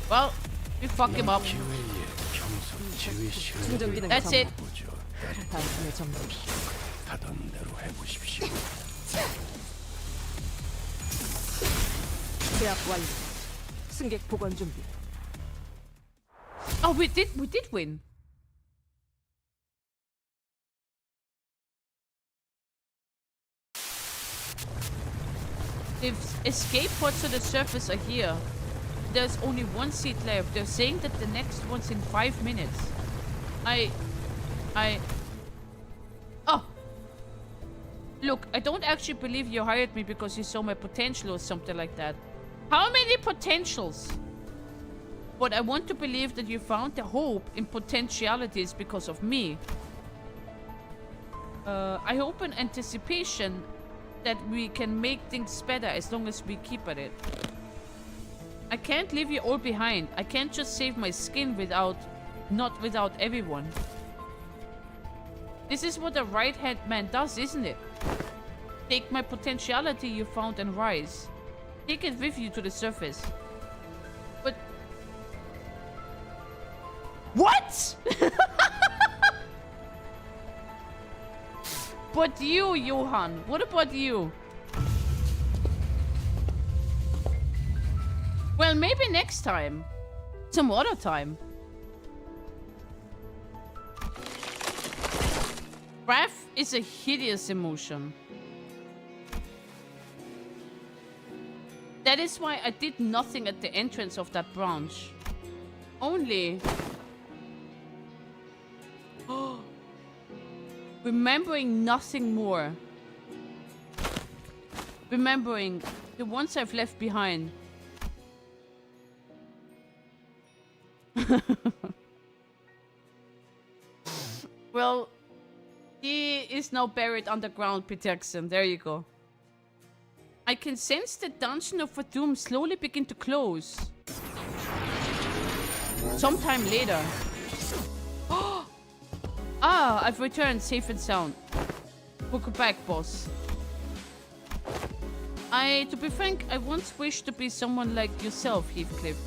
[SPEAKER 6] Well, we fuck him up. That's it.
[SPEAKER 3] 당신의 정답.
[SPEAKER 4] 하던 대로 해보십시오.
[SPEAKER 3] 제압 완료. 승객 보관 준비.
[SPEAKER 6] Oh, we did win. The escape pods to the surface are here. There's only one seat left. They're saying that the next one's in 5 minutes. Oh! Look, I don't actually believe you hired me because you saw my potential or something like that. How many potentials? But I want to believe that you found the hope in potentialities because of me. I hope in anticipation that we can make things better as long as we keep at it. I can't leave you all behind. I can't just save my skin not without everyone. This is what a right-hand man does, isn't it? Take my potentiality you found and rise. Take it with you to the surface. But... What?! But you, Johan, what about you? Well, maybe next time. Some other time. Wrath is a hideous emotion. That is why I did nothing at the entrance of that branch. Only... remembering nothing more. Remembering the ones I've left behind. Well, he is now buried underground, Peterson. There you go. I can sense the dungeon of Doom slowly begin to close. Sometime later. Ah, I've returned safe and sound. Welcome back, boss. To be frank, I once wished to be someone like yourself, Heathcliff.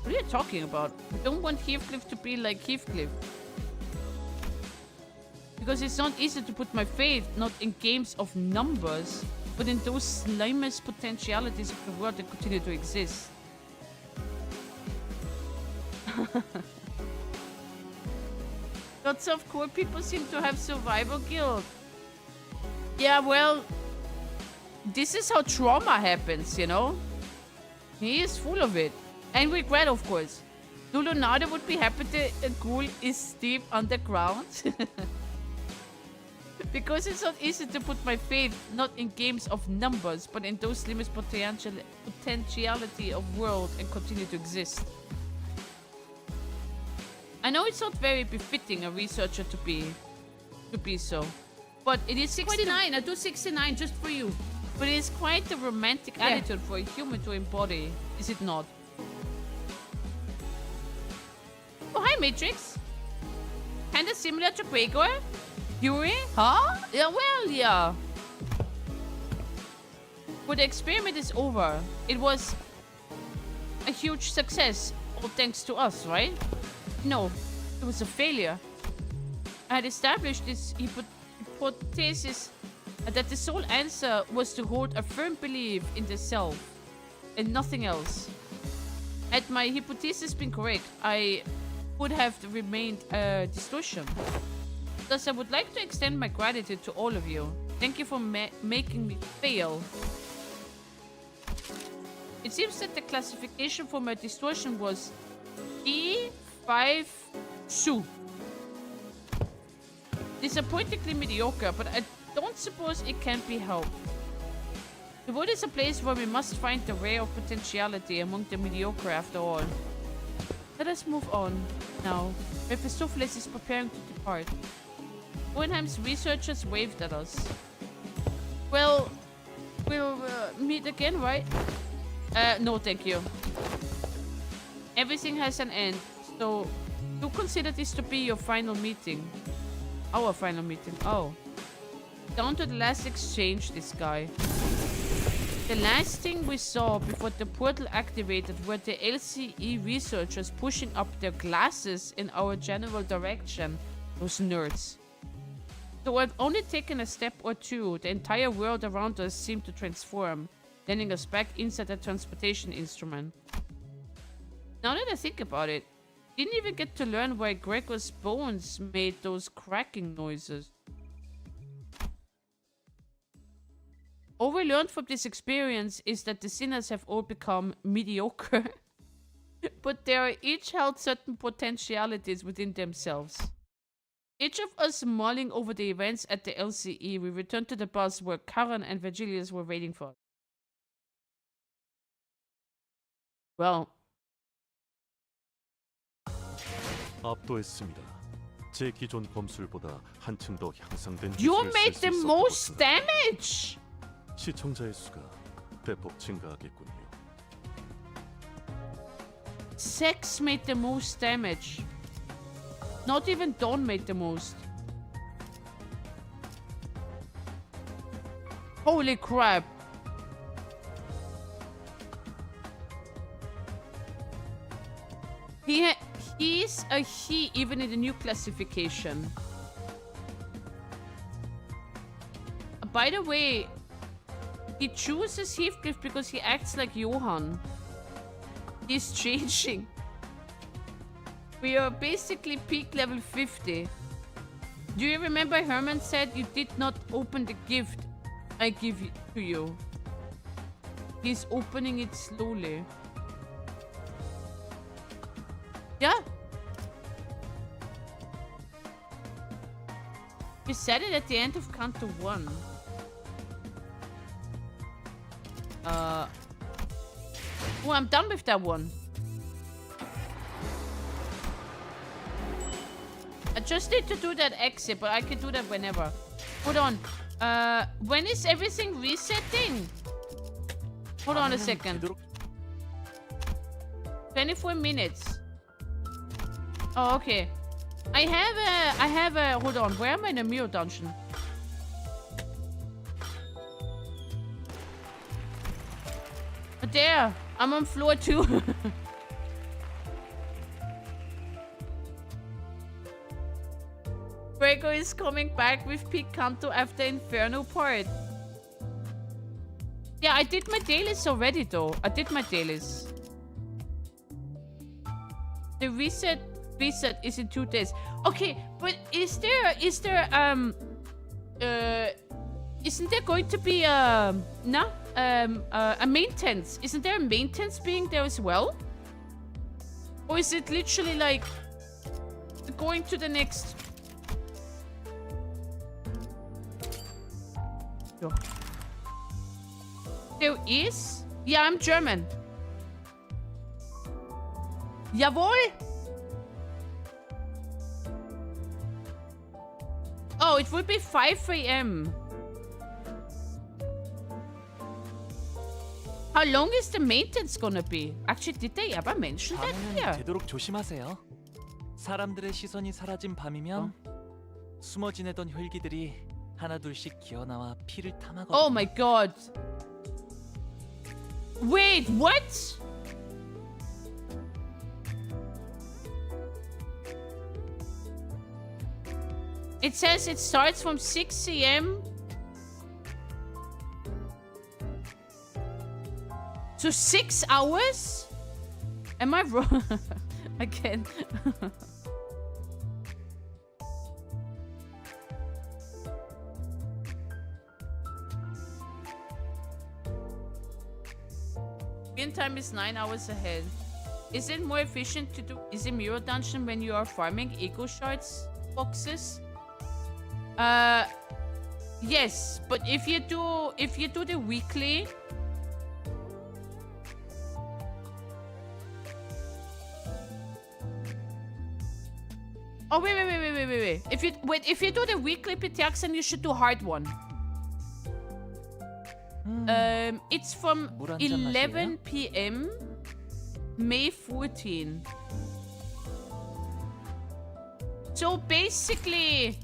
[SPEAKER 6] What are you talking about? I don't want Heathcliff to be like Heathcliff. Because it's not easy to put my faith not in games of numbers, but in those slimest potentialities of the world that continue to exist. Lots of cool people seem to have survival guilt. Yeah, well, this is how trauma happens, you know? He is full of it. And regret, of course. Leonardo would be happy the ghoul is deep underground. Because it's not easy to put my faith not in games of numbers, but in those limits potentiality of world and continue to exist. I know it's not very befitting a researcher to be so, but it is 69. I do 69 just for you. But it is quite a romantic attitude for a human to embody, is it not? Oh, hi, Matrix. Kinda similar to Gregor. Yuri? Huh? Yeah, well, yeah. But the experiment is over. It was a huge success, all thanks to us, right? No, it was a failure. I had established this hypothesis that the sole answer was to hold a firm belief in the self and nothing else. Had my hypothesis been correct, I would have remained a distortion. Thus, I would like to extend my gratitude to all of you. Thank you for making me fail. It seems that the classification for my distortion was E5-2. Disappointingly mediocre, but I don't suppose it can be helped. The world is a place where we must find the rare of potentiality among the mediocre after all. Let us move on now. Mephistopheles is preparing to depart. Hohenheim's researchers waved at us. Well, we'll meet again, right? No, thank you. Everything has an end, so do consider this to be your final meeting. Our final meeting. Oh. Down to the last exchange, this guy. The last thing we saw before the portal activated were the LCE researchers pushing up their glasses in our general direction. Those nerds. So it only taken a step or two, the entire world around us seemed to transform, landing us back inside the transportation instrument. Now that I think about it, didn't even get to learn why Gregor's bones made those cracking noises. All we learned from this experience is that the sinners have all become mediocre, but they are each held certain potentialities within themselves. Each of us mulling over the events at the LCE, we returned to the bus where Karen and Virgilius were waiting for us. Well,
[SPEAKER 5] 압도했습니다. 제 기존 검술보다 한층 더 향상된
[SPEAKER 6] you
[SPEAKER 5] 기술을
[SPEAKER 6] made
[SPEAKER 5] 쓸 수
[SPEAKER 6] the
[SPEAKER 5] 있었다고
[SPEAKER 6] most
[SPEAKER 5] 생각.
[SPEAKER 6] damage!
[SPEAKER 5] 시청자의 수가 대폭 증가하겠군요.
[SPEAKER 6] Sex made the most damage. Not even Dawn made the most. Holy crap. He's a he even in the new classification. By the way, he chooses Heathcliff because he acts like Johan. He's changing. We are basically peak level 50. Do you remember Herman said you did not open the gift I give to you? He's opening it slowly. Yeah. We said it at the end of Canto 1. Oh, I'm done with that one. I just need to do that exit, but I can do that whenever. Hold on. When is everything resetting? Hold on a second. 24 minutes. Oh, okay. I have a, hold on. Where am I in a mirror dungeon? There. I'm on floor 2. Gregor is coming back with Peak Canto after Inferno part. Yeah, I did my dailies already though. I did my dailies. The reset is in 2 days. Okay, but isn't there going to be a maintenance? Isn't there a maintenance being there as well? Or is it literally like going to the next? Yo. There is? Yeah, I'm German. Jawohl! Oh, it would be 5 AM. How long is the maintenance gonna be? Actually, did they ever mention that here?
[SPEAKER 2] 되도록 조심하세요. 사람들의 시선이 사라진 밤이면 숨어 지내던 혈기들이 하나둘씩 기어나와 피를 탐하거든요.
[SPEAKER 6] Oh my god. Wait, what? It says it starts from 6 AM to 6 hours? Am I wrong? Again. Game time is 9 hours ahead. Is it more efficient to do Easy Mirror Dungeon when you are farming Eco Shards boxes? Yes, but if you do the weekly, oh wait. If you do the weekly Pitaxan, you should do hard one. It's from
[SPEAKER 2] 물 한잔
[SPEAKER 6] 11 p.m. May 14. So basically,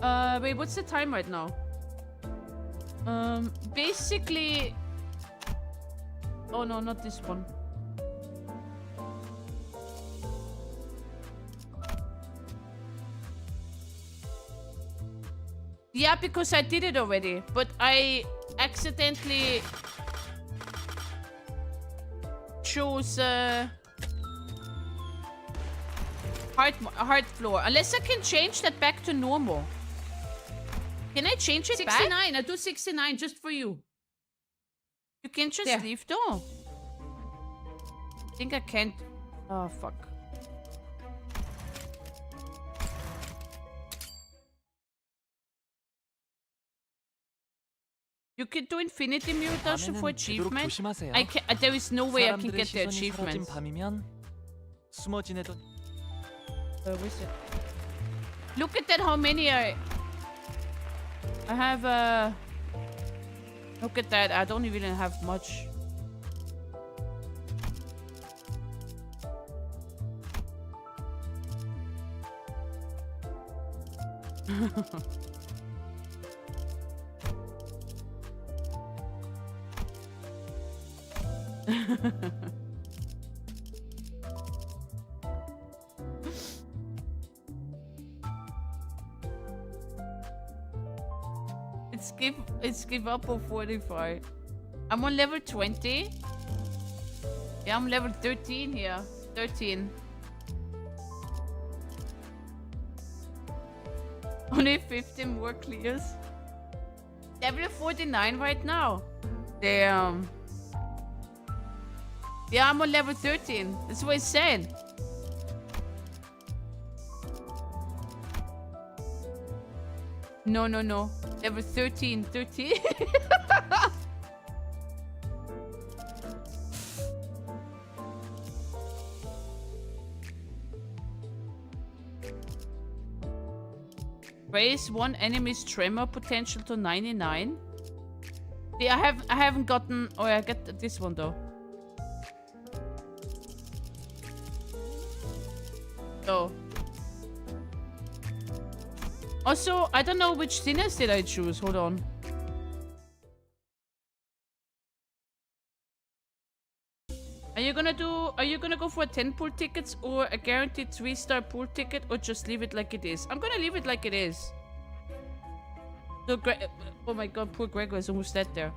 [SPEAKER 6] wait, what's the time right now? Basically, oh no, not this one. Yeah, because I did it already, but I accidentally chose hard floor. Unless I can change that back to normal. Can I change it 69. Back? I do 69 just for you. You can just leave though. I think I can't. Oh, fuck. You can do infinity mutation for achievement. I can. There is no way I can get the achievement. Look at that! How many I have. Look at that! I don't even have much. It's give up for 45. I'm on level 20. Yeah, I'm level 13 here. 13. Only 15 more clears. Level 49 right now. Damn. Yeah, I'm on level 13. That's what I said. No. Level 13. 13. Raise one enemy's tremor potential to 99. See, I haven't gotten. Oh, I get this one though. Oh. Also, I don't know which thinners did I choose. Hold on. Are you gonna go for 10 pool tickets or a guaranteed 3-star pool ticket, or just leave it like it is? I'm gonna leave it like it is. So, oh my god, poor Gregor is almost dead there.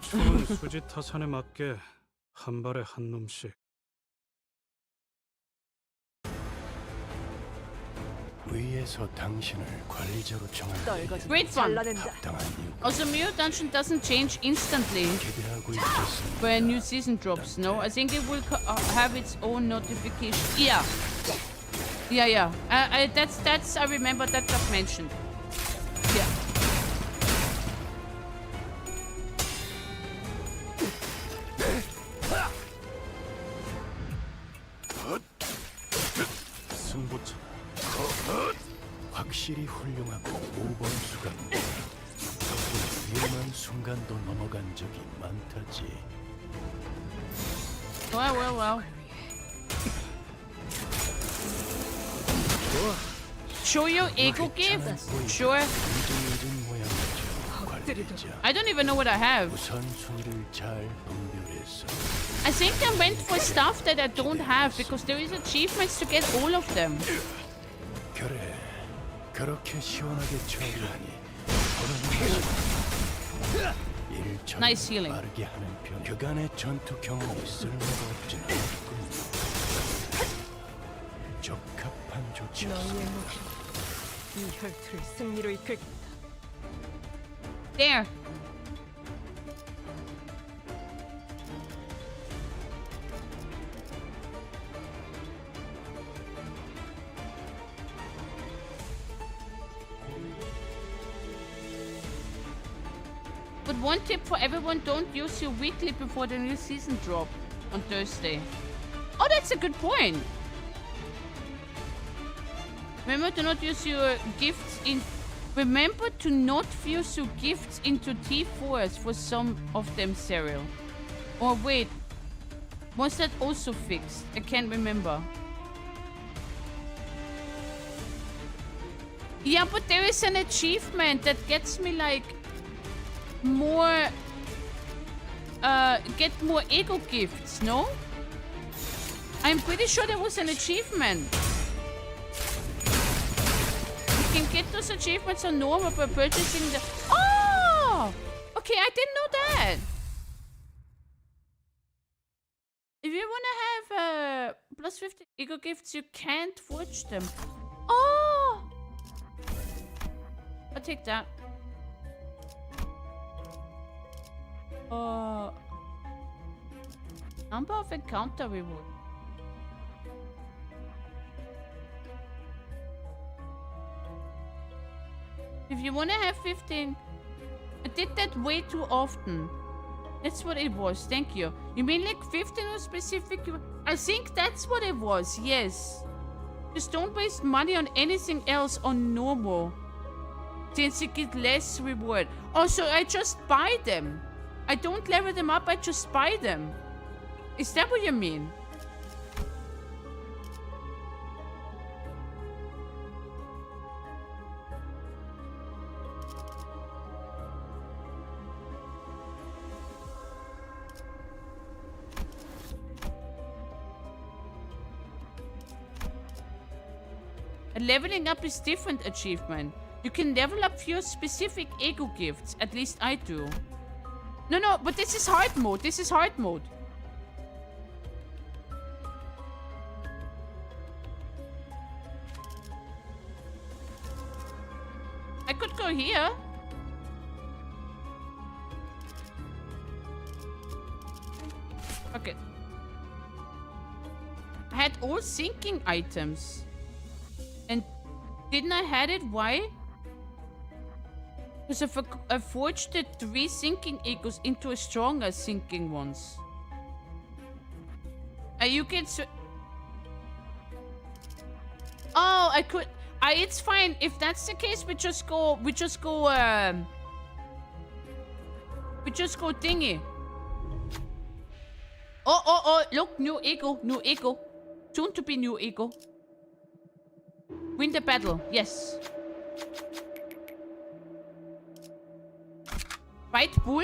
[SPEAKER 12] 추운 수지 타산에 맞게 한 발에 한 놈씩.
[SPEAKER 4] 위에서 당신을 관리자로 정한
[SPEAKER 6] Great fun. Also, Mio Dungeon doesn't change instantly when a new season drops. No, I think it will have its own notification. Yeah. That's. I remember that got mentioned. Yeah.
[SPEAKER 4] 승부처. 확실히 훌륭하고 5번 수간. 덕분에 위험한 순간도 넘어간 적이 많다지.
[SPEAKER 6] Well. Show your ego gift? Sure. I don't even know what I have. I think I went for stuff that I don't have because there is achievements to get all of them.
[SPEAKER 4] 그래, 그렇게 시원하게 처리하니
[SPEAKER 6] Nice healing.
[SPEAKER 4] 빠르게 하는 편. 그간의 전투 경험이 쓸모가 없진 않군. 적합한 조치였어.
[SPEAKER 3] 너희의 목이 이 혈투를 승리로 이끌겠다.
[SPEAKER 6] There. one tip for everyone, don't use your weekly before the new season drop on Thursday. Oh, that's a good point. Remember to not use your gifts in... Remember to not fuse your gifts into T4s for some of them, Serial. Or wait, was that also fixed? I can't remember. Yeah, but there is an achievement that gets me like more get more ego gifts, no? I'm pretty sure there was an achievement. You can get those achievements on normal by purchasing the... Oh! Okay, I didn't know that. If you want to have plus 50 ego gifts, you can't forge them. Oh! I'll take that. Number of encounter reward. If you want to have 15... I did that way too often. That's what it was. Thank you. You mean like 15 or specific? I think that's what it was. Yes. Just don't waste money on anything else on normal. Since you get less reward. Also, I just buy them. I don't level them up. I just buy them. Is that what you mean? A leveling up is different achievement. You can level up your specific ego gifts. At least I do. No, but this is hard mode. This is hard mode. I could go here. Okay. I had all sinking items. And didn't I had it? Why? Because I forged the 3 sinking egos into a stronger sinking ones. You can... Oh, I could... it's fine. If that's the case, we just go thingy. Oh, look, new ego. Soon to be new ego. Win the battle, yes. Fight bull?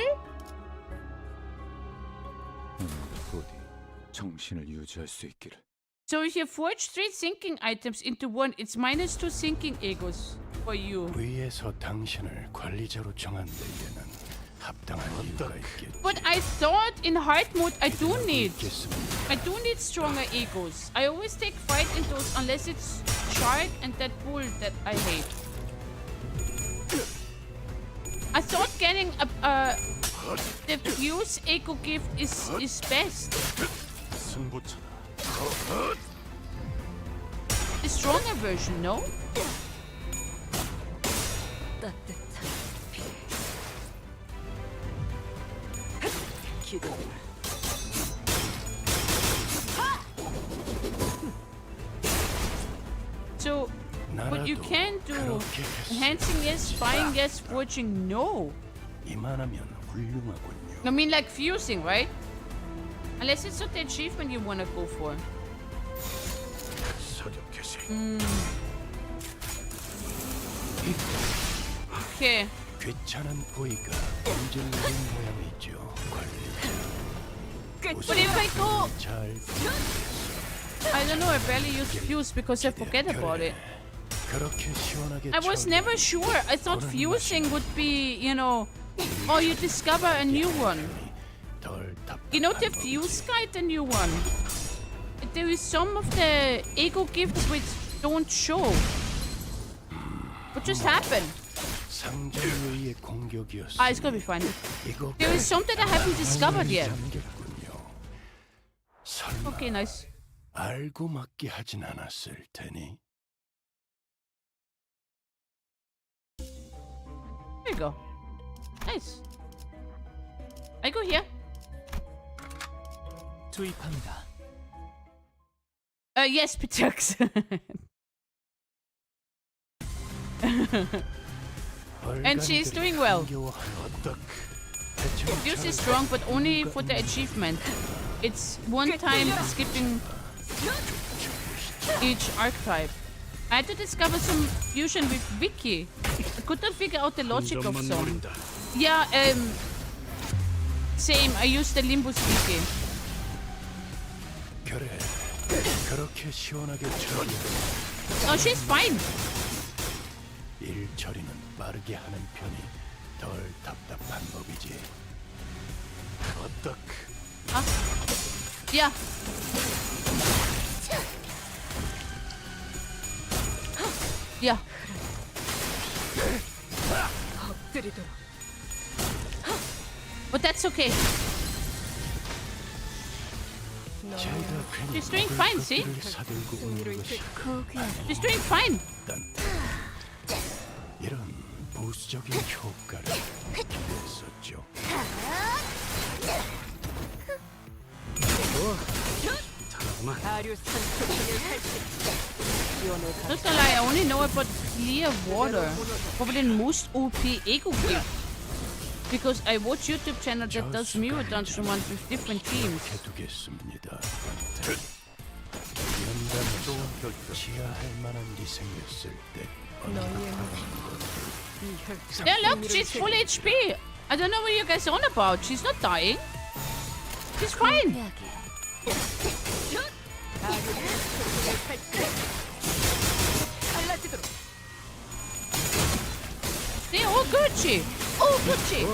[SPEAKER 17] 정신을 유지할 수 있기를.
[SPEAKER 6] So if you forge 3 sinking items into 1, it's minus 2 sinking egos for you.
[SPEAKER 4] 위에서 당신을 관리자로 정한 데에는 합당한 이유가 있겠지.
[SPEAKER 6] But I thought in hard mode I do need stronger egos. I always take fight in those unless it's shark and that bull that I hate. I thought getting the fuse ego gift is best. The stronger version, no? So, what you can do, enhancing yes, buying yes, forging no. I mean like fusing, right? Unless it's not the achievement you want to go for. Okay. But if I go... I don't know, I barely use fuse because I forget about it. I was never sure. I thought fusing would be, you know... Oh, you discover a new one. You know the fuse guide, the new one? There is some of the ego gifts which don't show. What just happened? It's gonna be fine. There is something I haven't discovered yet. Okay, nice.
[SPEAKER 4] 알고 맞게 하진 않았을 테니.
[SPEAKER 6] There you go. Nice. I go here.
[SPEAKER 2] 투입합니다.
[SPEAKER 6] Yes, Pitux. And she's doing well. Use is strong, but only for the achievement. It's one time skipping each archetype. I had to discover some fusion with Wiki. I could not figure out the logic of some. Yeah, same. I used the Limbus Wiki. Oh, she's fine.
[SPEAKER 4] 일 처리는 빠르게 하는 편이 덜 답답한 법이지. 어떻게?
[SPEAKER 6] Ah, yeah. Yeah. But that's okay. She's doing fine, see? She's doing fine.
[SPEAKER 4] 이런 부수적인 효과를 기대했었죠.
[SPEAKER 6] Just a lie, I only know about clear water. Probably most OP ego gift. Because I watch YouTube channel that does mirror transformers with different teams. Yeah, look, she's full HP. I don't know what you guys are on about. She's not dying. She's fine. They're all Gucci. All Gucci.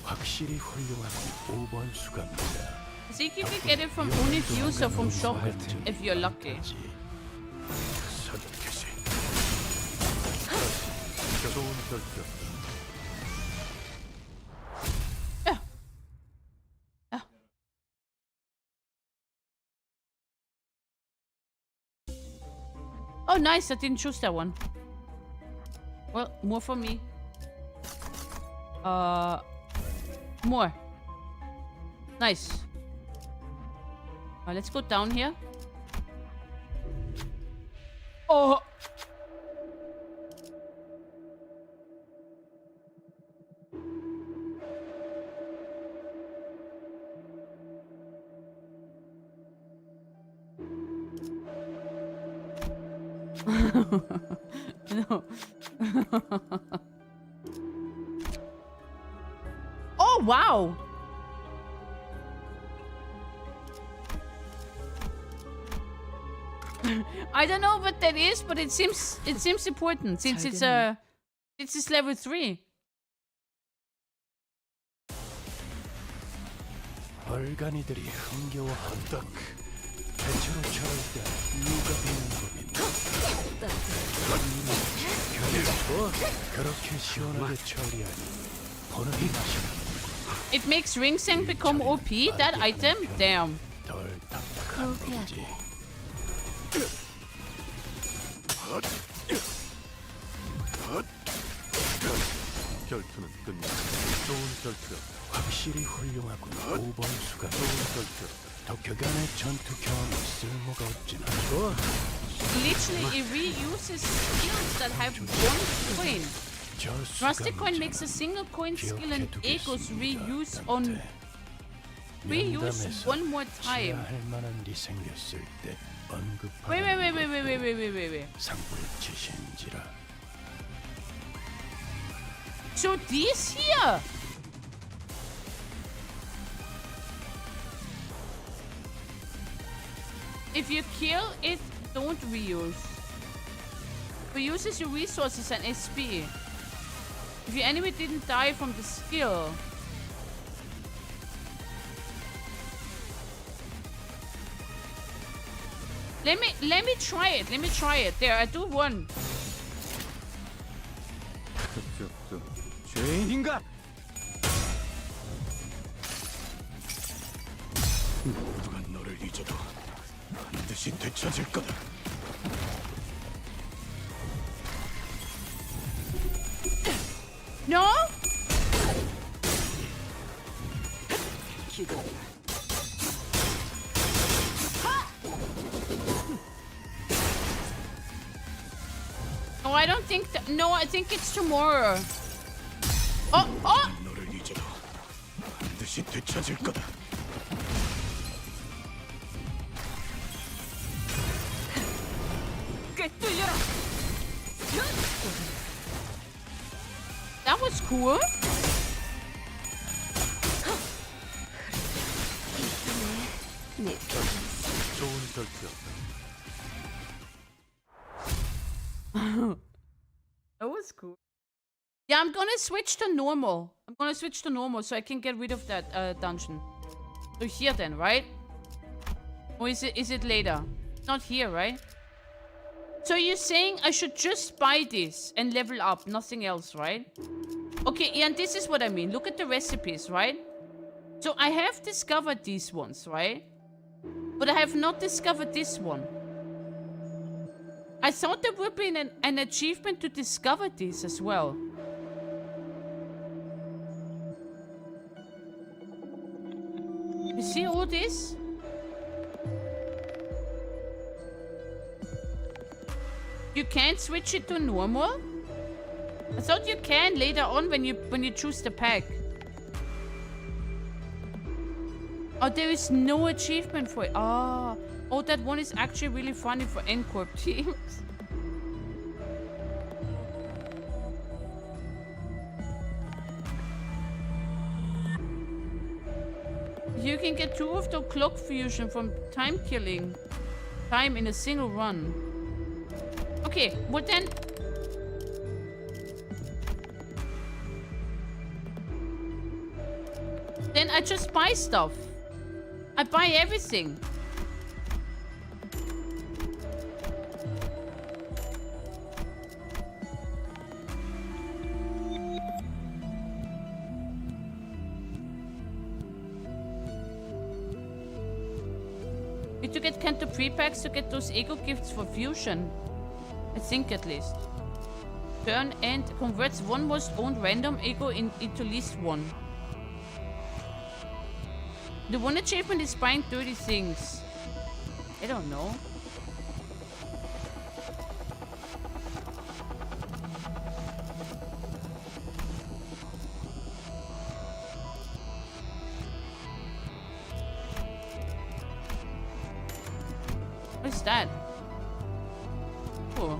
[SPEAKER 4] 확실히 훌륭한 5번 수갑니다.
[SPEAKER 6] I think you can get it from only views or from shop if you're lucky. Yeah. Yeah. Oh, nice. I didn't choose that one. Well, more for me. More. Nice. Let's go down here. Oh! No. Oh, wow! I don't know what that is, but it seems important since it's level 3.
[SPEAKER 4] 얼간이들이 흥겨워한다. 대체로 저럴 때 누가 비는 법인가? 그렇게 시원하게 처리하니 보는 맛이다.
[SPEAKER 6] It makes Ringsang become OP, that item? Damn.
[SPEAKER 4] 덜 답답한 법이지.
[SPEAKER 5] 결투는 끝나. 좋은 결투였다.
[SPEAKER 4] 확실히 훌륭하군. 5번 수가 좋은 결투였다. 도쿄간의 전투 경험이 쓸모가 없진 않아.
[SPEAKER 6] Literally, it reuses skills that have one coin. Rustic coin makes a single coin skill and echoes reuse one more time. Wait. So these here. If you kill it, don't reuse. Reuses your resources and SP. If your enemy didn't die from the skill. Let me try it. Let me try it. There, I do one.
[SPEAKER 4] 죄인인가? 모두가 너를 잊어도 반드시 되찾을 거다.
[SPEAKER 3] 시도해라.
[SPEAKER 6] Oh, I don't think that. No, I think it's tomorrow. Oh, oh!
[SPEAKER 4] 너를 잊어도 반드시 되찾을 거다.
[SPEAKER 3] 꿰뚫려라.
[SPEAKER 6] That was cool.
[SPEAKER 11] 내
[SPEAKER 5] 좋은 결투였다.
[SPEAKER 1] That was cool.
[SPEAKER 6] Yeah, I'm gonna switch to normal. I'm gonna switch to normal so I can get rid of that dungeon. So here then, right? Or is it later? Not here, right? So you're saying I should just buy this and level up, nothing else, right? Okay, yeah, and this is what I mean. Look at the recipes, right? So I have discovered these ones, right? But I have not discovered this one. I thought there would be an achievement to discover these as well. You see all this? You can't switch it to normal? I thought you can later on when you choose the pack. Oh, there is no achievement for it. Ah, oh, that one is actually really funny for N-Corp teams. You can get 2 of the clock fusion from time killing time in a single run. Okay, well then... Then I just buy stuff. I buy everything. You to get Kanto pre-packs to get those ego gifts for fusion. I think at least. Turn and converts one most owned random ego into least one. The one achievement is buying 30 things. I don't know. What's that? Oh.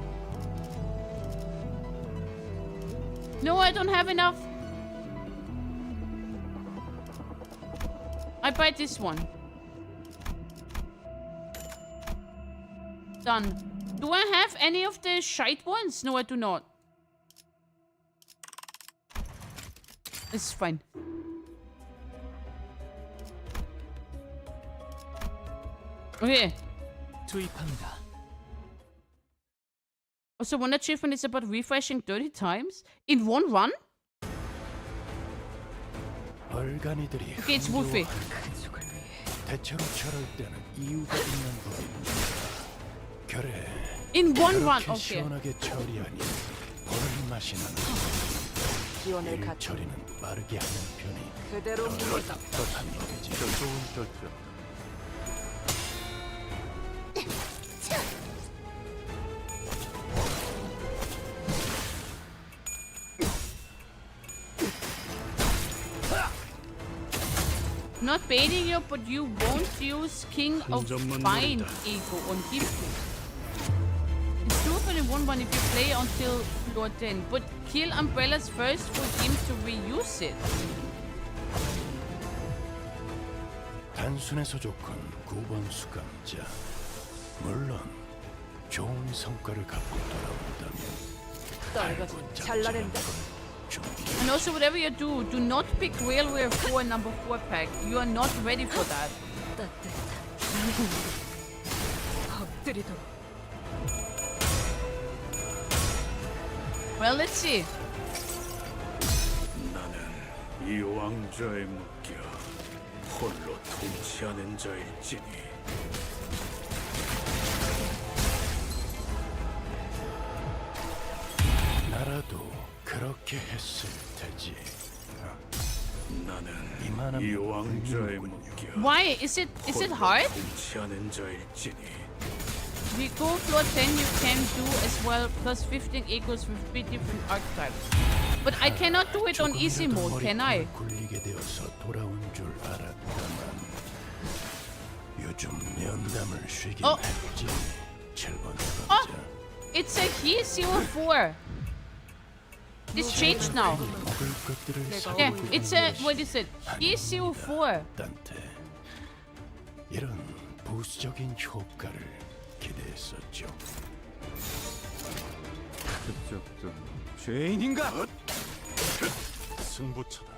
[SPEAKER 6] No, I don't have enough. I buy this one. Done. Do I have any of the shite ones? No, I do not. It's fine. Okay.
[SPEAKER 2] 투입합니다.
[SPEAKER 6] So one achievement is about refreshing 30 times in one run?
[SPEAKER 4] 얼간이들이
[SPEAKER 6] Okay, it's Wolfie.
[SPEAKER 4] 대체로 저럴 때는 이유가 있는 법입니다. 그래.
[SPEAKER 6] In one run.
[SPEAKER 4] 그렇게
[SPEAKER 6] Okay.
[SPEAKER 4] 시원하게 처리하니 보는 맛이 난다.
[SPEAKER 3] 기원을
[SPEAKER 4] 일
[SPEAKER 3] 갖추
[SPEAKER 4] 처리는 빠르게 하는 편이
[SPEAKER 3] 그대로 물다.
[SPEAKER 4] 어떻단 얘기지?
[SPEAKER 5] 좋은 결투였다.
[SPEAKER 6] Not baiting you, but you won't use King of Spine Ego on him. It's doable in 1-1 if you play until floor 10, but kill umbrellas first for him to reuse it.
[SPEAKER 4] 단순해서 좋군 9번 수감자. 물론 좋은 성과를 갖고 돌아온다면
[SPEAKER 3] 떨거진 잘라낸다.
[SPEAKER 6] And also, whatever you do not pick Railway 4 number 4 pack. You are not ready for that.
[SPEAKER 3] 엎드리도록.
[SPEAKER 6] Well, let's see.
[SPEAKER 12] 나는 이 왕좌에 묶여 홀로 통치하는 자일지니.
[SPEAKER 4] 나라도 그렇게 했을 테지.
[SPEAKER 12] 난
[SPEAKER 4] 이만한
[SPEAKER 12] 이 왕좌의 목격.
[SPEAKER 6] Why? Is it hard?
[SPEAKER 12] 통치하는 자일지니.
[SPEAKER 6] We go floor 10, you can do as well. Plus 15 equals with 3 different archetypes. But I cannot do it on easy mode, can I?
[SPEAKER 4] 굴리게 되어서 돌아온 줄 알았다만 요즘 면담을 쉬긴 했지. 7번
[SPEAKER 6] Oh,
[SPEAKER 4] 수감자.
[SPEAKER 6] it's a he 04. It's changed now.
[SPEAKER 4] 먹을 것들을
[SPEAKER 6] Yeah, it's a, what is it? He 04.
[SPEAKER 4] 단테 이런 부수적인 효과를 기대했었죠. 죄인인가?
[SPEAKER 5] 승부처다.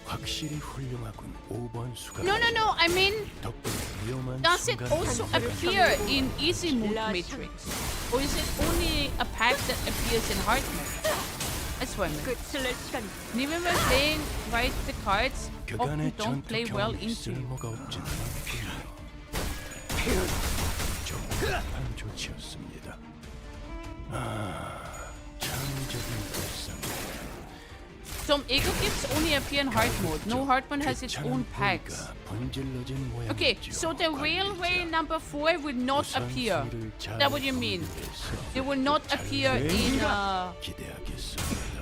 [SPEAKER 4] 확실히 훌륭하군. 5번 수감.
[SPEAKER 6] No, I mean,
[SPEAKER 4] 덕분에 위험한
[SPEAKER 6] does it
[SPEAKER 4] 순간
[SPEAKER 6] also appear in easy mode matrix? Or is it only a pack that appears in hard mode? That's what I mean. Even when playing right, the cards often
[SPEAKER 4] 그간의
[SPEAKER 6] don't play well
[SPEAKER 4] 전투 경험이
[SPEAKER 6] into.
[SPEAKER 4] 쓸모가 없진 않군요. 정말 조치였습니다. 창의적인 불상.
[SPEAKER 6] Some ego gifts only appear in hard mode. No hard one has its own packs.
[SPEAKER 4] 번질러진 모양이죠.
[SPEAKER 6] Okay, so the railway number 4 will not appear. Is that what you mean? It will not appear in
[SPEAKER 4] 기대하겠습니다.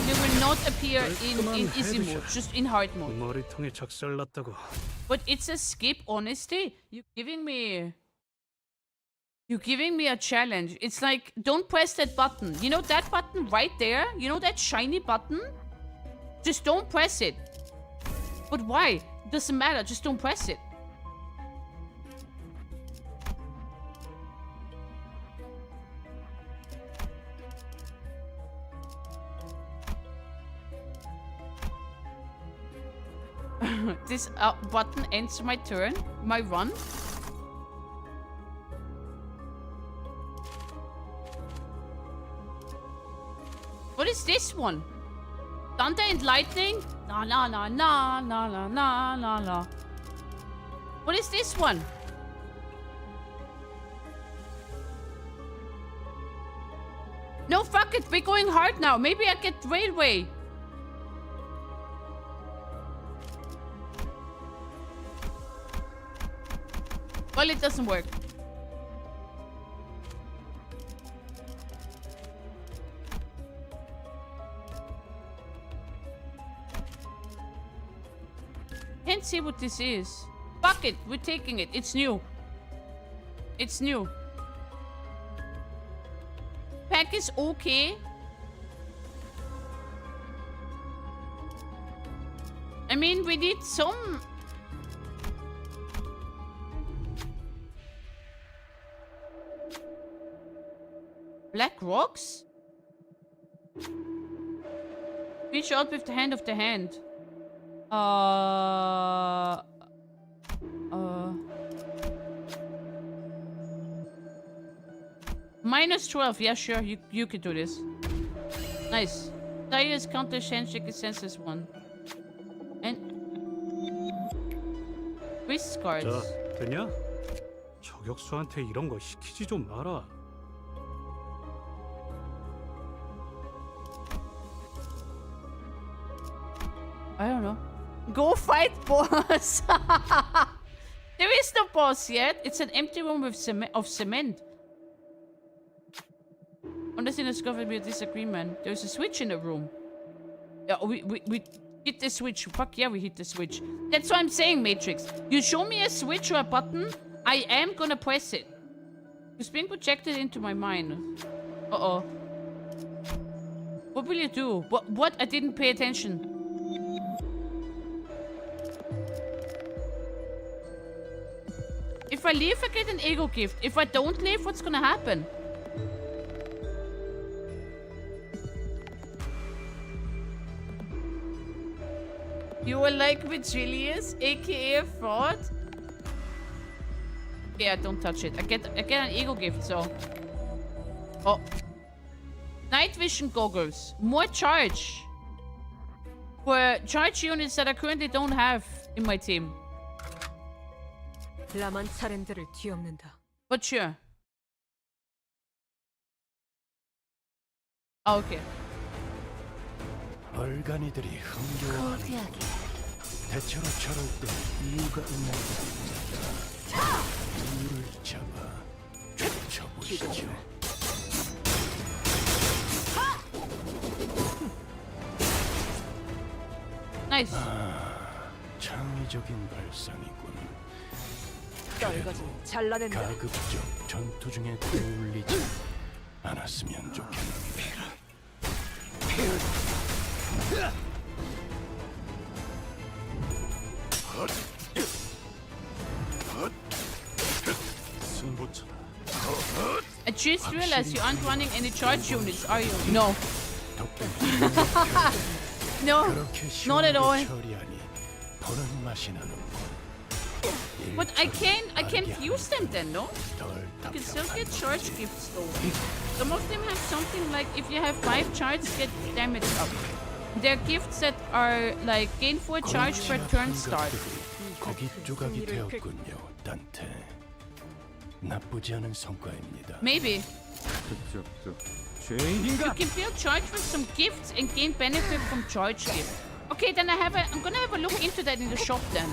[SPEAKER 6] It will not appear in easy mode, just in hard mode.
[SPEAKER 12] 머리통에 작살났다고.
[SPEAKER 6] But it's a skip, honestly. You're giving me a challenge. It's like, don't press that button. You know that button right there? You know that shiny button? Just don't press it. But why? Doesn't matter, just don't press it. This button ends my turn, my run. What is this one? Thunder and lightning? La la la la la la la la la. What is this one? No, fuck it. We're going hard now. Maybe I get railway. Well, it doesn't work. Can't see what this is. Fuck it. We're taking it. It's new. It's new. Pack is okay. I mean, we need some... Black rocks? Reach out with the hand of the hand. Minus 12. Yeah, sure. You can do this. Nice. Dire's counter handshake senses 1. And... wrist guards.
[SPEAKER 12] 자, 되냐? 저격수한테 이런 거 시키지 좀 마라.
[SPEAKER 6] I don't know. Go fight boss! There is no boss yet. It's an empty room with cement. Unless in discovered we a disagreement. There's a switch in the room. Yeah, we hit the switch. Fuck yeah, we hit the switch. That's what I'm saying, Matrix. You show me a switch or a button, I am gonna press it. It's being projected into my mind. Uh-oh. What will you do? What? I didn't pay attention. If I leave, I get an ego gift. If I don't leave, what's gonna happen? You are like Vigilius, aka a fraud? Yeah, don't touch it. I get an ego gift, so... Oh. Night vision goggles. More charge. For charge units that I currently don't have in my team.
[SPEAKER 3] 라만 차렌들을 뒤엎는다.
[SPEAKER 6] But sure. Oh, okay.
[SPEAKER 4] 얼간이들이 흥겨워하는 대체로 저럴 때 이유가 있는 겁니다. 이유를 잡아 쫓아보시죠.
[SPEAKER 6] 나이스.
[SPEAKER 4] 창의적인 발상이군.
[SPEAKER 3] 떨거지 잘라낸다.
[SPEAKER 4] 가급적 전투 중에 떠올리지 않았으면 좋겠는데.
[SPEAKER 5] 승부처다.
[SPEAKER 6] I just realized you aren't running any charge units, are you? No. No, not at all. But I can't use them then, no? You can still get charge gifts though. Some of them have something like if you have 5 charge, get damage up. They're gifts that are like gain 4 charge per turn start.
[SPEAKER 4] 거기 조각이 되었군요, 단테. 나쁘지 않은 성과입니다.
[SPEAKER 6] Maybe. You can build charge with some gifts and gain benefit from charge gift. Okay, then I'm gonna have a look into that in the shop then.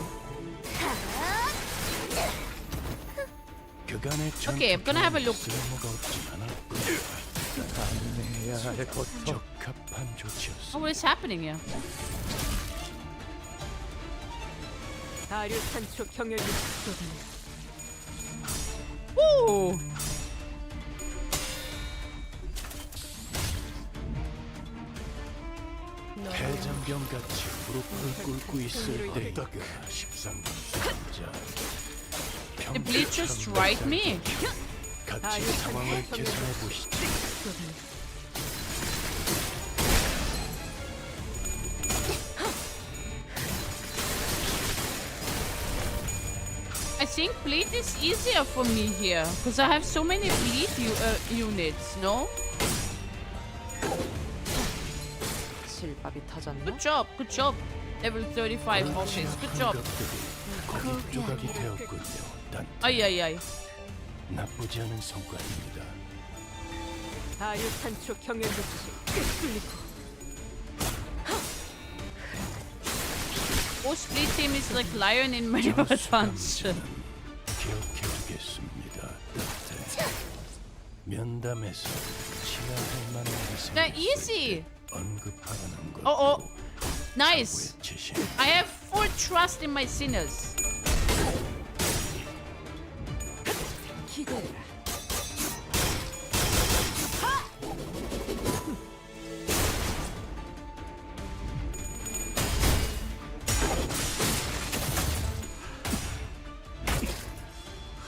[SPEAKER 6] Okay, I'm gonna have a look. Oh, what is happening here? Ooh!
[SPEAKER 4] 해전병같이 무릎을 꿇고 있을 때가 십상반자.
[SPEAKER 6] The bleachers strike me.
[SPEAKER 4] 같이 상황을 계산해 보시죠.
[SPEAKER 6] I think bleed is easier for me here because I have so many bleed units. No?
[SPEAKER 3] 실밥이 터졌나?
[SPEAKER 6] Good job, good job. Level 35 office. Good job.
[SPEAKER 4] 거기 조각이 되었군요, 단테.
[SPEAKER 6] 아이.
[SPEAKER 4] 나쁘지 않은 성과입니다.
[SPEAKER 3] 아유탄초 경연도 꿰뚫리고.
[SPEAKER 6] Oh, split team is like lion in many advance.
[SPEAKER 4] 기억해두겠습니다, 단테. 면담에서 취하할 만한
[SPEAKER 6] They're easy.
[SPEAKER 4] 언급하는 것.
[SPEAKER 6] Oh, nice. I have full trust in my sinners.
[SPEAKER 3] 기대해라.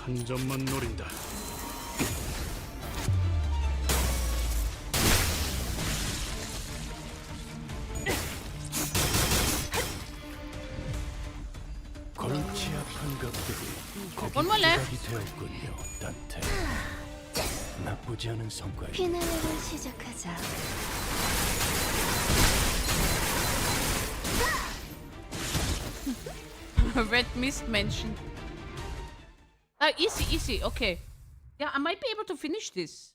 [SPEAKER 12] 한 점만 노린다.
[SPEAKER 4] 골치 아픈 것들이
[SPEAKER 6] One more left.
[SPEAKER 4] 거기 되었군요, 단테. 나쁘지 않은 성과입니다.
[SPEAKER 11] 피나르를 시작하자.
[SPEAKER 6] Red mist mentioned. Easy. Okay. Yeah, I might be able to finish this.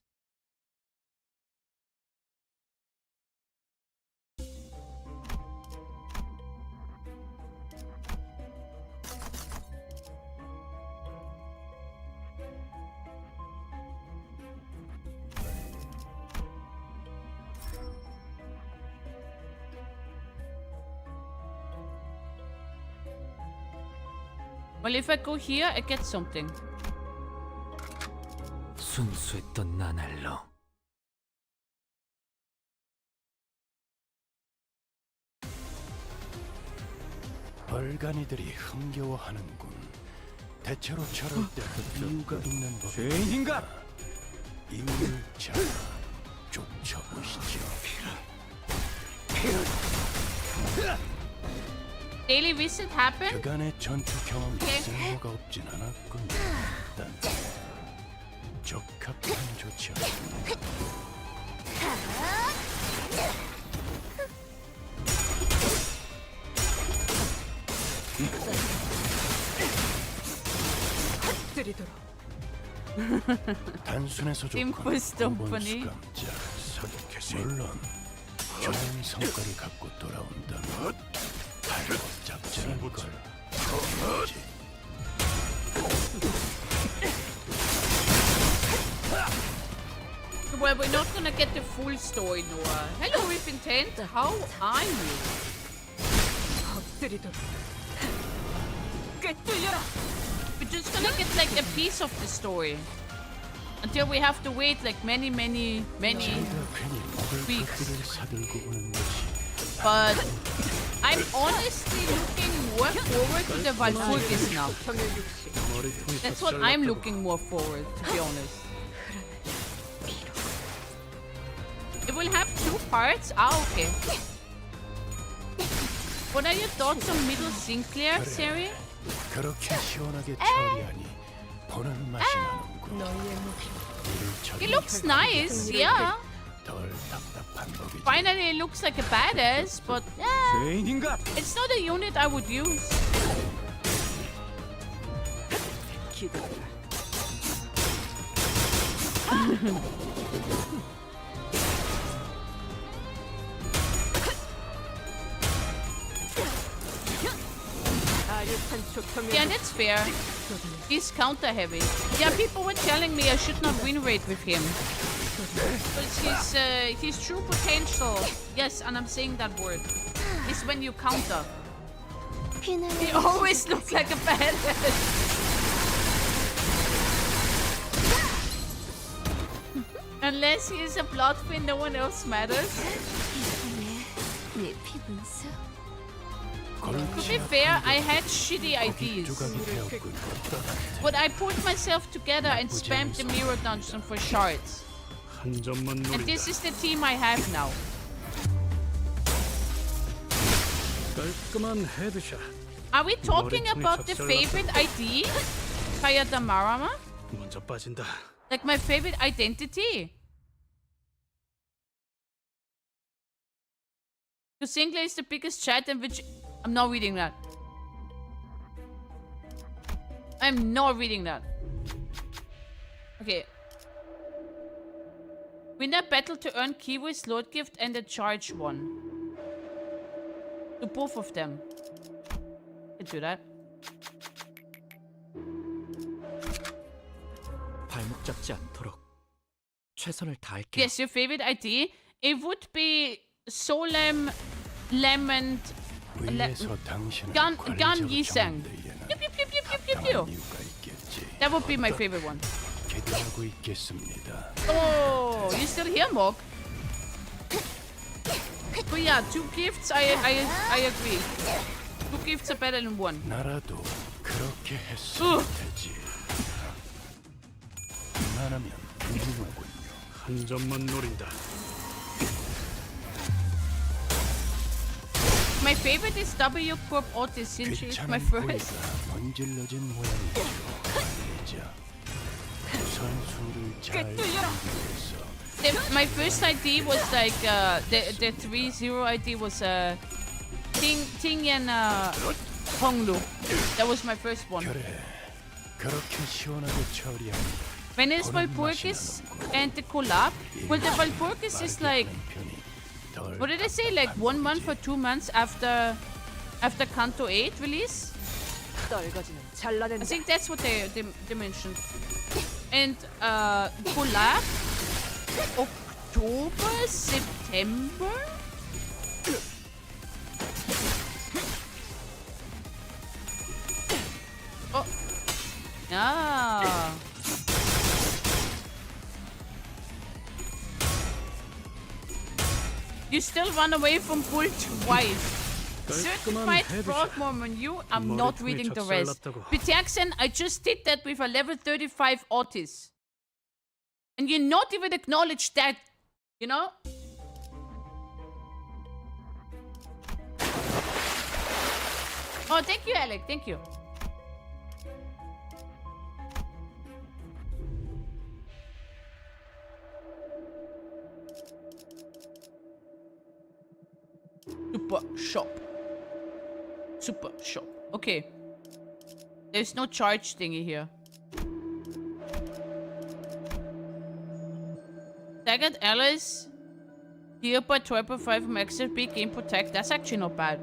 [SPEAKER 6] Well, if I go here, I get something.
[SPEAKER 17] 순수했던 나날로
[SPEAKER 4] 얼간이들이 흥겨워하는군. 대체로 저럴 때 이유가 있는 법.
[SPEAKER 17] 죄인인가?
[SPEAKER 4] 이유를 잡아 쫓아보시죠.
[SPEAKER 6] Daily visit happen?
[SPEAKER 4] 그간의 전투 경험이 쓸모가 없진 않았군. 단 적합한 조치였습니다.
[SPEAKER 3] 들이도록.
[SPEAKER 4] 단순해서 좋군.
[SPEAKER 6] Limbus company.
[SPEAKER 4] 물론 좋은 성과를 갖고 돌아온다면 발목잡자는 걸 거지.
[SPEAKER 6] Well, we're not gonna get the full story, Noah. Hello, Riff Intent. How are you? We're just gonna get like a piece of the story. Until we have to wait like many weeks. But I'm honestly looking more forward to the Valpurgis now. That's what I'm looking more forward, to be honest. It will have 2 parts? Ah, okay. What are your thoughts on Middle Sinclair series?
[SPEAKER 4] 그렇게 시원하게 처리하니 보는 맛이 나는군.
[SPEAKER 6] It looks nice, yeah.
[SPEAKER 4] 덜 답답한 법이지.
[SPEAKER 6] Finally, it looks like a badass, but it's not a unit I would use. Yeah, that's fair. He's counter heavy. Yeah, people were telling me I should not winrate with him. But his true potential, yes, and I'm saying that word, is when you counter. He always looks like a badass. Unless he is a blood fin, no one else matters. To be fair, I had shitty ideas. But I pulled myself together and spammed the mirror dungeon for shards. And this is the team I have now. Are we talking about the favorite ID? Kaya Damarama? Like my favorite identity? Because Sinclair is the biggest chat in which... I'm not reading that. I'm not reading that. Okay. Win a battle to earn Kiwi's Lord Gift and a charge one. To both of them. Can do that.
[SPEAKER 17] 발목 잡지 않도록 최선을 다할게요.
[SPEAKER 6] Yes, your favorite ID? It would be Solem Lemon Gun Yisang. That would be my favorite one. Oh, you still here, Mog? But yeah, 2 gifts, I agree. 2 gifts are better than 1.
[SPEAKER 4] 나라도 그렇게 했으면 되지. 그만하면 훌륭하군요.
[SPEAKER 12] 한 점만 노린다.
[SPEAKER 6] My favorite is W Corp Otis since she's my first.
[SPEAKER 4] 번질러진 모양이죠. 자, 우선 수를 잘 준비해서.
[SPEAKER 6] My first ID was like the 3-0 ID was Ting and Honglu. That was my first one.
[SPEAKER 4] 그래, 그렇게 시원하게 처리하니.
[SPEAKER 6] When is Valpurgis and the collab? Well, the Valpurgis is like, what did I say? Like 1 month or 2 months after Kanto 8 release? I think that's what they mentioned. And collab October, September. Oh, ah. You still run away from Bull twice. Certified fraud Mormon, you. I'm not reading the rest. Pitaxen, I just did that with a level 35 Otis. And you not even acknowledge that, you know? Oh, thank you, Alec. Thank you. Super shop. Super shop. Okay. There's no charge thingy here. Daggett Alice. Here by 12.5 max HP, gain protect. That's actually not bad.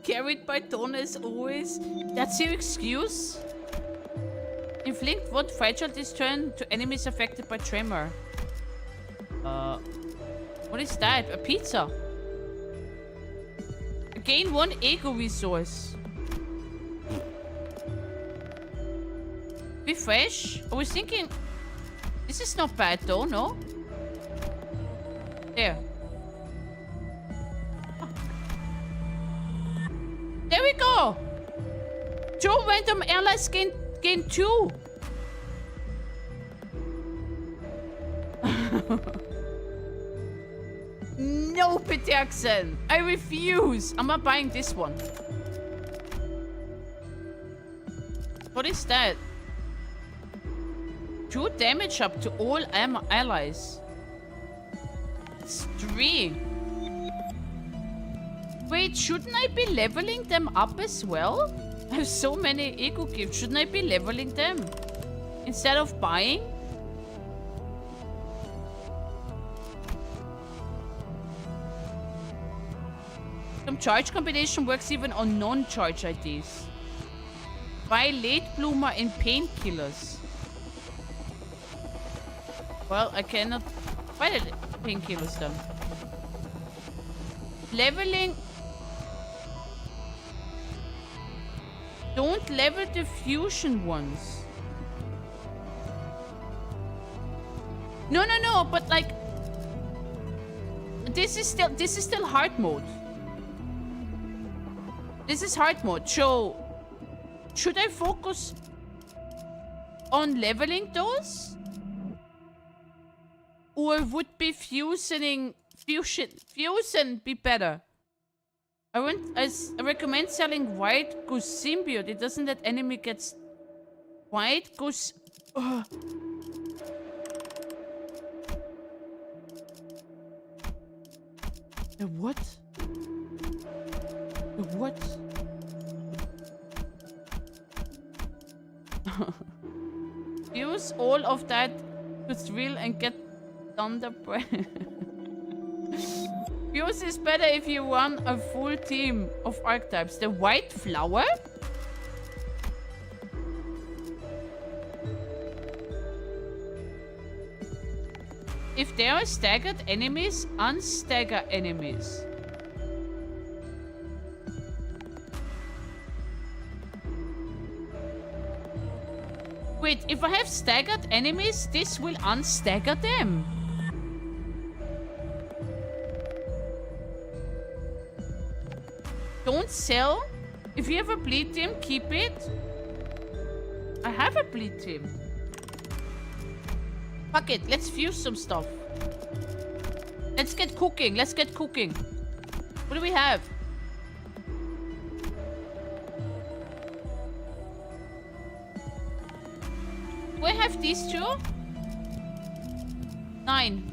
[SPEAKER 6] Carried by Dawn as always. That's your excuse? Inflict one fragile this turn to enemies affected by tremor. What is that? A pizza. Gain one ego resource. Refresh? I was thinking... This is not bad though, no? There. There we go! 2 random allies gain 2. No, Peterson! I refuse! I'm not buying this one. What is that? 2 damage up to all allies. It's 3. Wait, shouldn't I be leveling them up as well? I have so many ego gifts. Shouldn't I be leveling them? Instead of buying? Some charge combination works even on non-charge IDs. Buy late bloomer and painkillers. Well, I cannot buy the painkillers then. Leveling. Don't level the fusion ones. No, but like this is still hard mode. This is hard mode. So should I focus on leveling those? Or would be fusion be better? I recommend selling white goose symbiote. It doesn't let enemy gets white goose. The what? The what? Use all of that to thrill and get thunder breath. Fuse is better if you run a full team of archetypes. The white flower? If there are staggered enemies, unstagger enemies. Wait, if I have staggered enemies, this will unstagger them. Don't sell. If you have a bleed team, keep it. I have a bleed team. Fuck it, let's fuse some stuff. Let's get cooking. Let's get cooking. What do we have? Do I have these two? 9.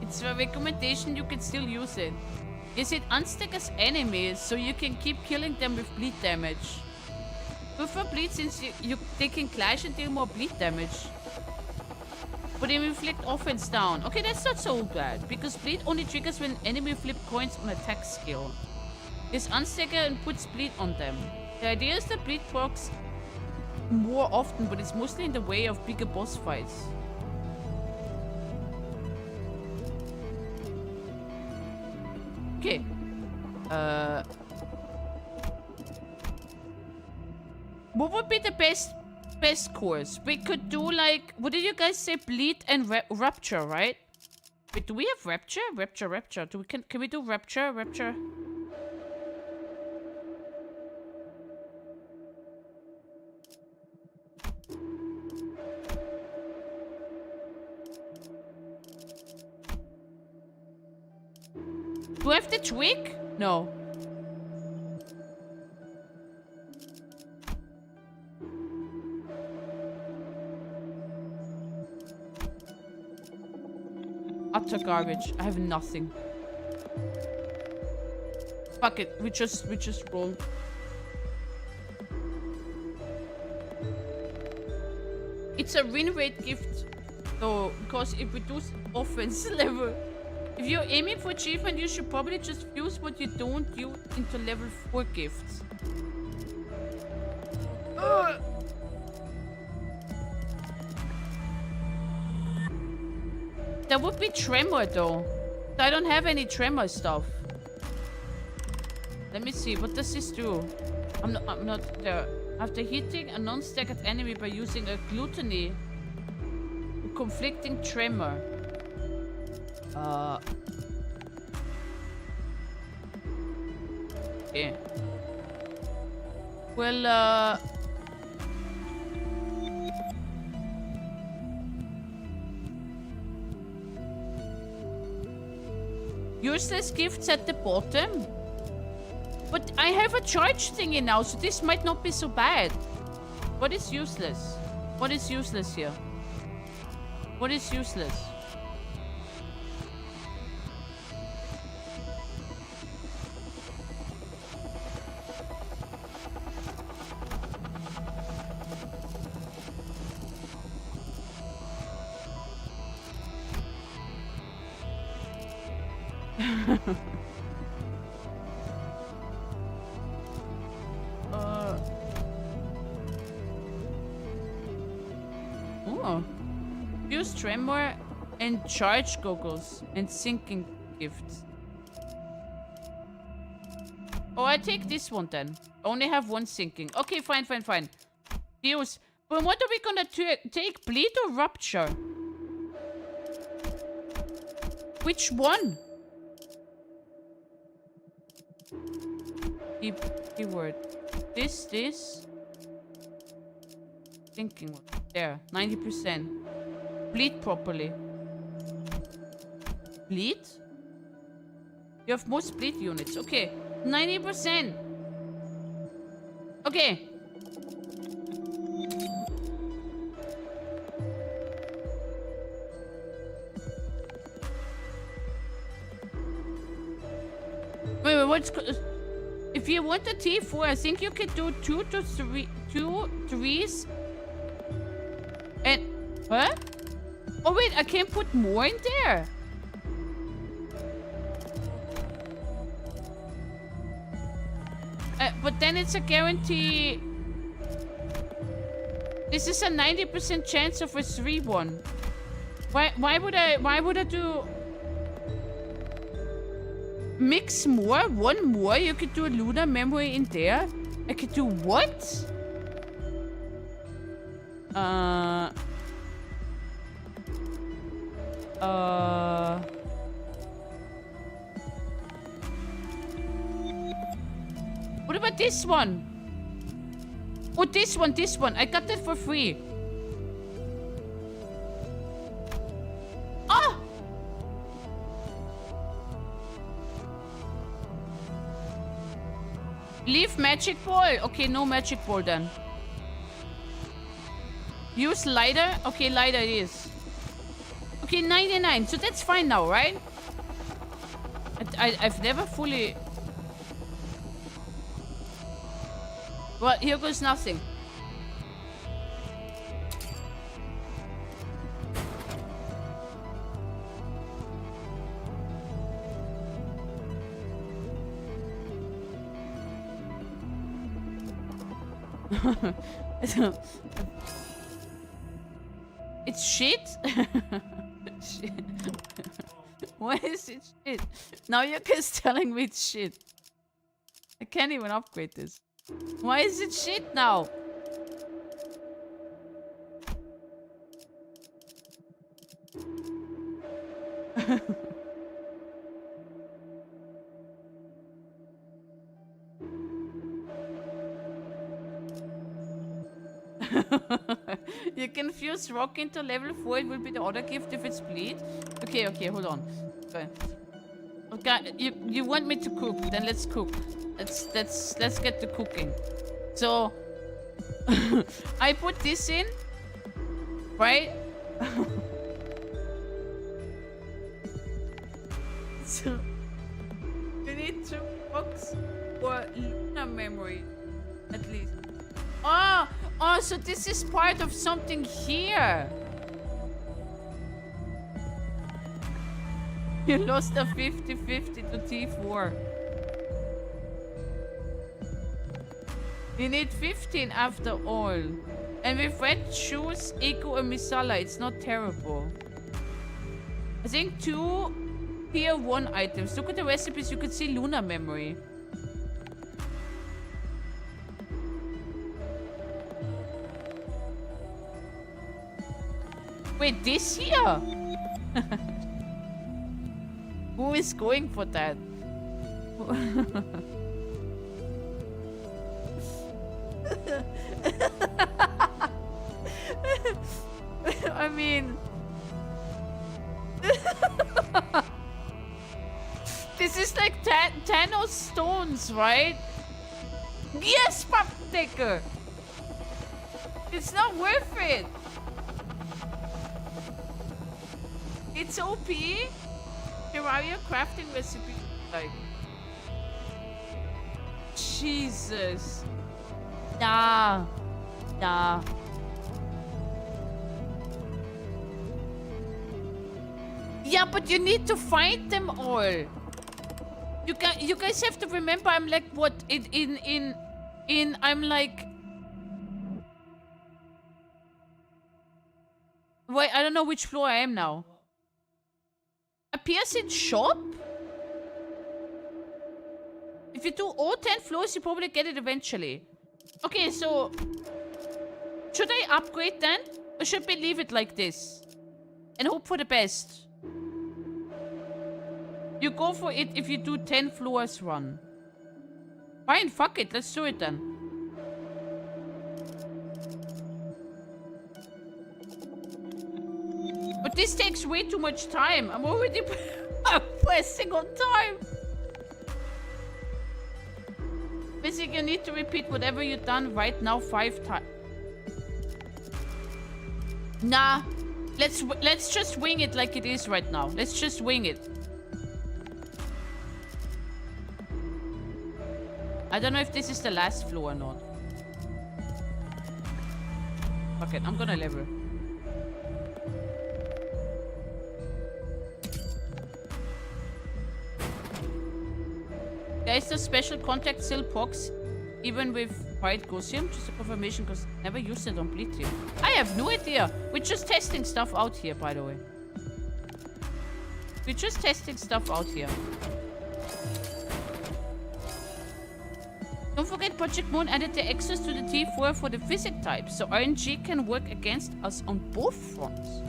[SPEAKER 6] It's a recommendation, you can still use it. Is it unstaggers enemies so you can keep killing them with bleed damage? Prefer bleed since they can clash and deal more bleed damage. But they inflict offense down. Okay, that's not so bad because bleed only triggers when enemy flip coins on attack skill. This unstagger and puts bleed on them. The idea is that bleed procs more often, but it's mostly in the way of bigger boss fights. Okay. What would be the best course? We could do like, what did you guys say? Bleed and Rapture, right? Wait, do we have Rapture? Rapture. Can we do Rapture? Do I have the twig? No. Utter garbage. I have nothing. Fuck it. We just roll. It's a winrate gift though, because if we do offense level, if you're aiming for achievement, you should probably just fuse what you don't use into level 4 gifts. That would be tremor though. I don't have any tremor stuff. Let me see, what does this do? I'm not there. After hitting a non-staggered enemy by using a gluttony, conflicting tremor. Okay. Well, useless gifts at the bottom. But I have a charge thingy now, so this might not be so bad. What is useless? What is useless here? What is useless? Use tremor and charge goggles and sinking gifts. Oh, I take this one then. Only have one sinking. Okay, fine. Use. But what are we gonna take? Bleed or rupture? Which one? Keyword. This. Thinking one. There. 90%. Bleed properly. Bleed? You have most bleed units. Okay. 90%. Okay. Wait, what's... If you want a T4, I think you can do 2 threes. And... Huh? Oh wait, I can put more in there. But then it's a guarantee. This is a 90% chance of a 3-1. Why would I do mix more? One more? You could do a lunar memory in there. I could do what? What about this one? Oh, this one. I got that for free. Ah! Leave magic ball. Okay, no magic ball then. Use lighter. Okay, lighter it is. Okay, 99. So that's fine now, right? I've never fully... Well, here goes nothing. It's shit? Shit. Why is it shit? Now you're just telling me it's shit. I can't even upgrade this. Why is it shit now? You can fuse rock into level 4. It will be the other gift if it's bleed. Okay, hold on. Okay, you want me to cook? Then let's cook. Let's get to cooking. So I put this in, right? So we need to
[SPEAKER 1] blocks or lunar memory, at least. Oh, so this is part of something here. You lost a 50-50 to T4. You need 15 after all. And with red shoes, Eco and Misala, it's not terrible. I think 2 tier 1 items. Look at the recipes, you can see lunar memory. Wait, this here? Who is going for that? I mean... This is like Thanos stones, right? Yes, Paptaker! It's not worth it! It's OP. Terraria crafting recipe. Like, Jesus. Nah. Yeah, but you need to find them all. You guys have to remember, I'm like what I'm like. Wait, I don't know which floor I am now. Appears in shop? If you do all 10 floors, you probably get it eventually. Okay, so... Should I upgrade then? Or should we leave it like this? And hope for the best? You go for it if you do 10 floors run. Fine, fuck it. Let's do it then. But this takes way too much time. I'm already pressing on time. Basically, you need to repeat whatever you've done right now 5 times. Nah. Let's just wing it like it is right now. Let's just wing it. I don't know if this is the last floor or not. Fuck it, I'm gonna level. There is a special contact still box, even with white Gaussium, just a confirmation, because I never used it on Bleedtip. I have no idea. We're just testing stuff out here, by the way. We're just testing stuff out here. Don't forget, Project Moon added the access to the T4 for the physics type, so RNG can work against us on both fronts.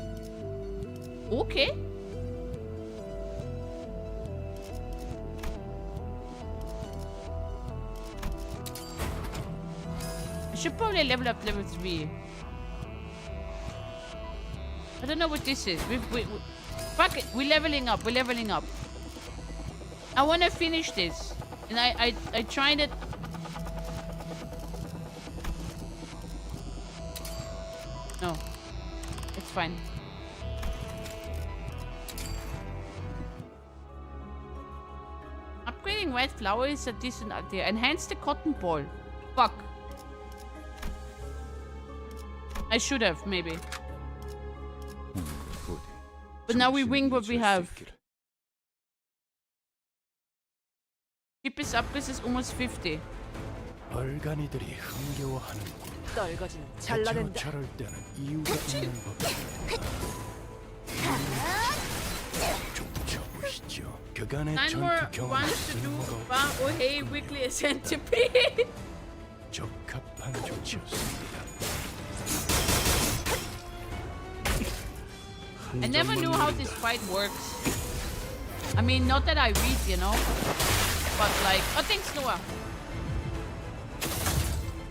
[SPEAKER 1] Okay. I should probably level up level 3. I don't know what this is. Fuck it. We're leveling up. We're leveling up. I want to finish this. And I tried it. No. It's fine. Upgrading white flower is a decent idea. Enhance the cotton ball. Fuck. I should have, maybe. But now we wing what we have. Cheapest upgrade is almost 50.
[SPEAKER 4] 얼간이들이 흥겨워하는
[SPEAKER 3] 떨거지는 잘라낸다.
[SPEAKER 4] 저럴 때는 이유가 있는 법입니다. 좀 쳐보시죠. 그간의 전투 경험을 쓸모가
[SPEAKER 1] Oh hey, weekly centipede.
[SPEAKER 4] 적합한 조치였습니다.
[SPEAKER 1] I never knew how this fight works. I mean, not that I read, you know. But like, oh, thanks, Noah.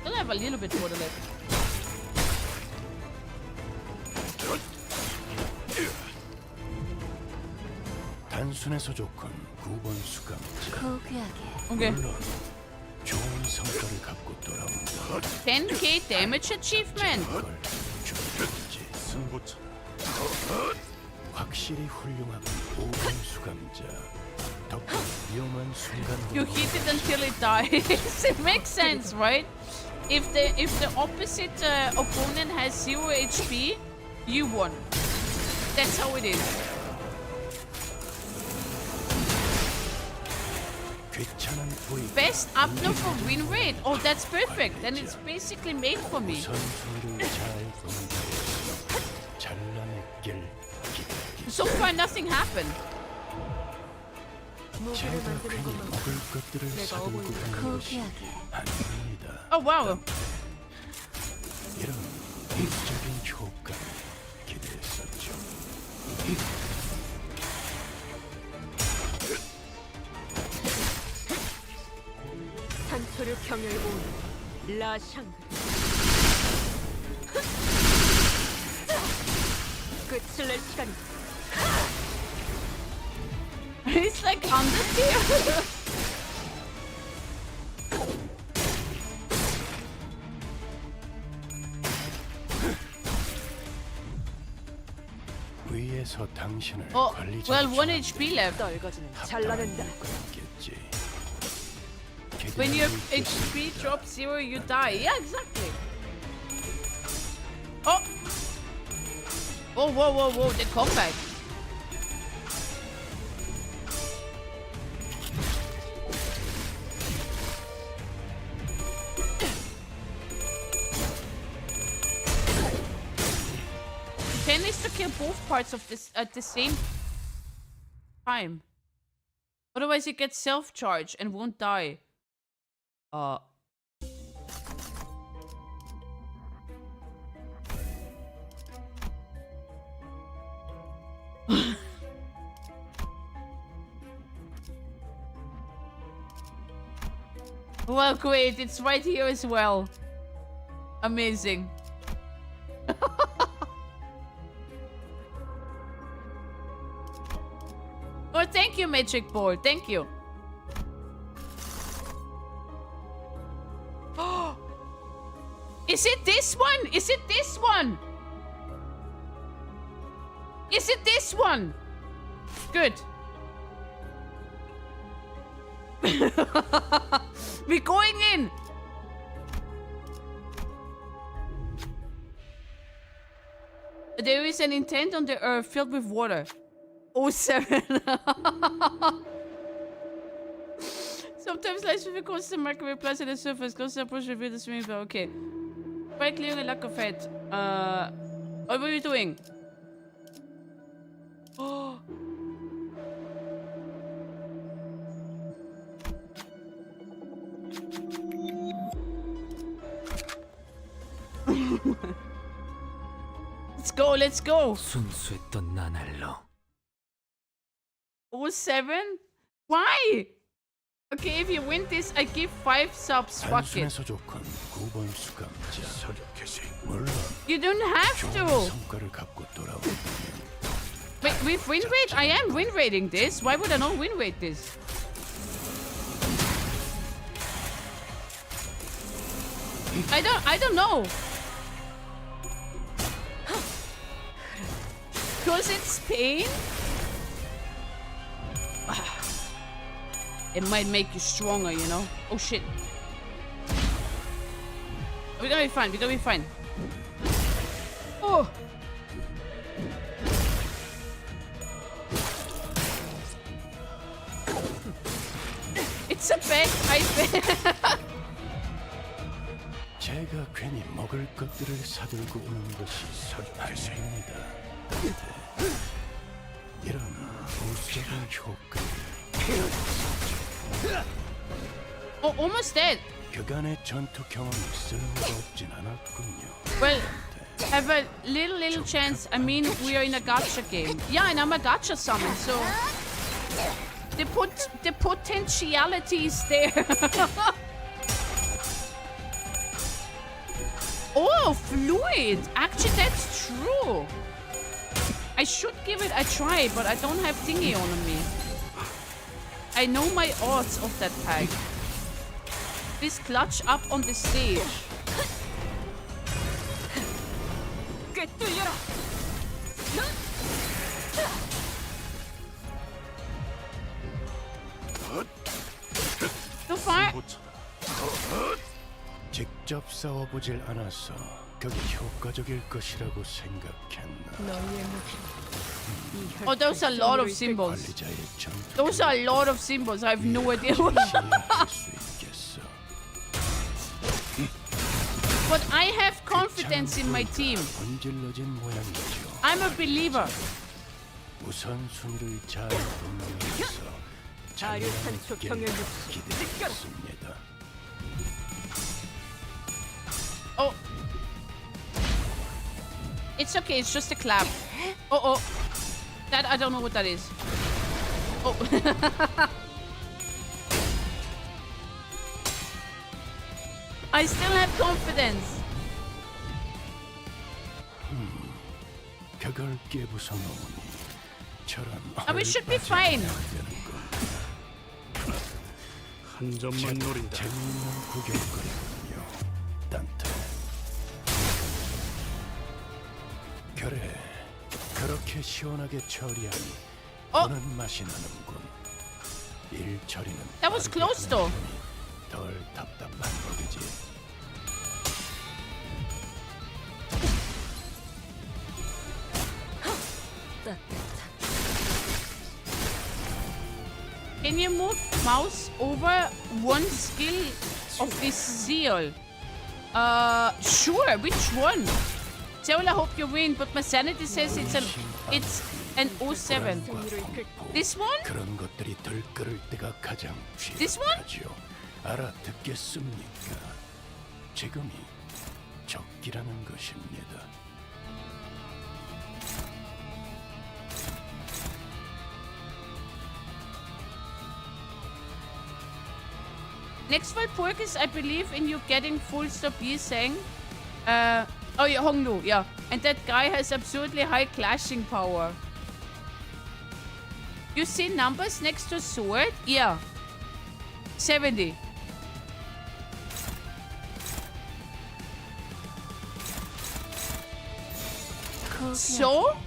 [SPEAKER 1] Still have a little bit more to left.
[SPEAKER 4] 단순해서 좋군. 9번 수감자.
[SPEAKER 1] Okay.
[SPEAKER 4] 물론 좋은 성과를 갖고 돌아온다.
[SPEAKER 1] 10k damage achievement.
[SPEAKER 4] 승부처. 확실히 훌륭한 5번 수감자. 위험한 순간도
[SPEAKER 6] You hit it until it dies. It makes sense, right? If the opposite opponent has 0 HP, you won. That's how it is.
[SPEAKER 4] 귀찮은 부위
[SPEAKER 6] Best upload for win rate. Oh, that's perfect. Then it's basically made for me.
[SPEAKER 4] 우선순위를 잘 분배해 잘라냈길
[SPEAKER 6] So far, nothing happened.
[SPEAKER 4] 제가 괜히 먹을 것들을 사들고 있는 것이 아닙니다.
[SPEAKER 6] Oh wow.
[SPEAKER 4] 이런 일적인 효과를 기대했었죠.
[SPEAKER 3] 산초를 경혈보는 라샹. 끝을 낼 시간이다.
[SPEAKER 6] It's like Undertale.
[SPEAKER 4] 위에서 당신을
[SPEAKER 6] Oh,
[SPEAKER 4] 관리자
[SPEAKER 6] well, 1 HP left.
[SPEAKER 3] 떨거지는 잘라낸다.
[SPEAKER 6] When your HP drops 0, you die. Yeah, exactly. Oh! Oh, whoa, whoa, whoa, the comeback. Ken needs to kill both parts of this at the same time. Otherwise, he gets self-charge and won't die. Well, great. It's right here as well. Amazing. Oh, thank you, Magic Ball. Thank you. Is it this one? Is it this one? Is it this one? Good. We're going in. There is an intent on the earth filled with water. 07. Sometimes life will cause the microwave plus at the surface. Close approach reveal the swimming pool. Okay. By clearing a lack of head. What were you doing? Oh. Let's go, let's go.
[SPEAKER 17] 순수했던 나날로.
[SPEAKER 6] 07? Why? Okay, if you win this, I give 5 subs. Fuck it.
[SPEAKER 4] 단순해서 좋건 9번 수감자 서력해서 물론
[SPEAKER 6] You don't have
[SPEAKER 4] 좋은
[SPEAKER 6] to.
[SPEAKER 4] 성과를 갖고 돌아오면
[SPEAKER 6] Wait, with win rate? I am win rating this. Why would I not win rate this? I don't know. Because it's Spain? It might make you stronger, you know? Oh shit. We're gonna be fine, we're gonna be fine. Oh! It's a bad I
[SPEAKER 4] 제가 괜히 먹을 것들을 사들고 오는 것이 아닙니다. 이런 우수적인 효과를
[SPEAKER 6] Oh, almost dead.
[SPEAKER 4] 그간의 전투 경험이 쓸모가 없진 않았군요.
[SPEAKER 6] Well, have a little chance. I mean, we are in a gacha game. Yeah, and I'm a gacha summon, so the potentiality is there. Oh, fluid! Actually, that's true. I should give it a try, but I don't have thingy on me. I know my odds of that pack. Please clutch up on the stage.
[SPEAKER 4] 직접 싸워보질 않아서 그게 효과적일 것이라고 생각했나?
[SPEAKER 6] Oh, those are a lot of symbols. Those are a lot of symbols. I have no idea. But I have confidence in my team. I'm a believer.
[SPEAKER 4] 우선순위를 잘 분명해서
[SPEAKER 3] 자료탄초 경영육수
[SPEAKER 4] 기대했습니다.
[SPEAKER 6] Oh. It's okay, it's just a clap. Oh. That, I don't know what that is. Oh. I still have confidence.
[SPEAKER 4] 그걸 깨부숴 놓으니 저런
[SPEAKER 6] We should be fine.
[SPEAKER 12] 한 점만 노린다.
[SPEAKER 4] 재미있는 구경거리군요. 단테. 그래, 그렇게 시원하게 처리하니 보는 맛이 나는군. 일 처리는
[SPEAKER 6] That was close though.
[SPEAKER 4] 덜 답답한 거겠지.
[SPEAKER 6] Can you move mouse over one skill of this seal? Sure. Which one? Seoul, I hope you win, but my sanity says it's an 07. This one?
[SPEAKER 4] 그런 것들이 들끓을 때가 가장
[SPEAKER 6] This one?
[SPEAKER 4] 필요하죠. 알아듣겠습니까? 지금이 적기라는 것입니다.
[SPEAKER 6] Next Walpurgis, I believe in you getting full stop Yi-Sang. Oh yeah, Hongnu, yeah. And that guy has absurdly high clashing power. You see numbers next to sword? Yeah. 70. So?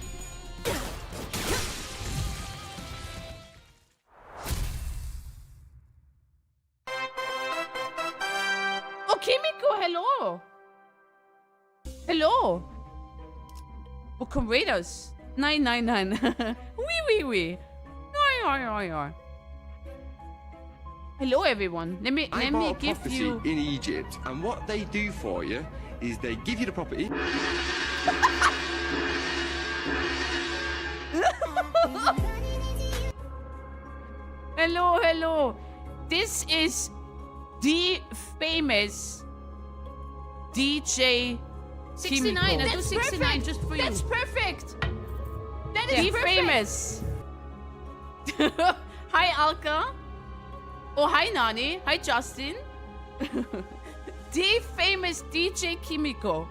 [SPEAKER 6] Oh, Kimiko, hello. Hello. Welcome Raiders. 999. Wee. Hello, everyone. Let me give you
[SPEAKER 7] in Egypt, and what they do for you is they give you the property.
[SPEAKER 6] Hello. This is the famous DJ
[SPEAKER 1] 69.
[SPEAKER 6] Kimiko.
[SPEAKER 1] I do 69 just for you.
[SPEAKER 6] That's perfect.
[SPEAKER 1] That is
[SPEAKER 6] The
[SPEAKER 1] perfect.
[SPEAKER 6] famous. Hi, Alka. Oh, hi, Nani. Hi, Justin. The famous DJ Kimiko.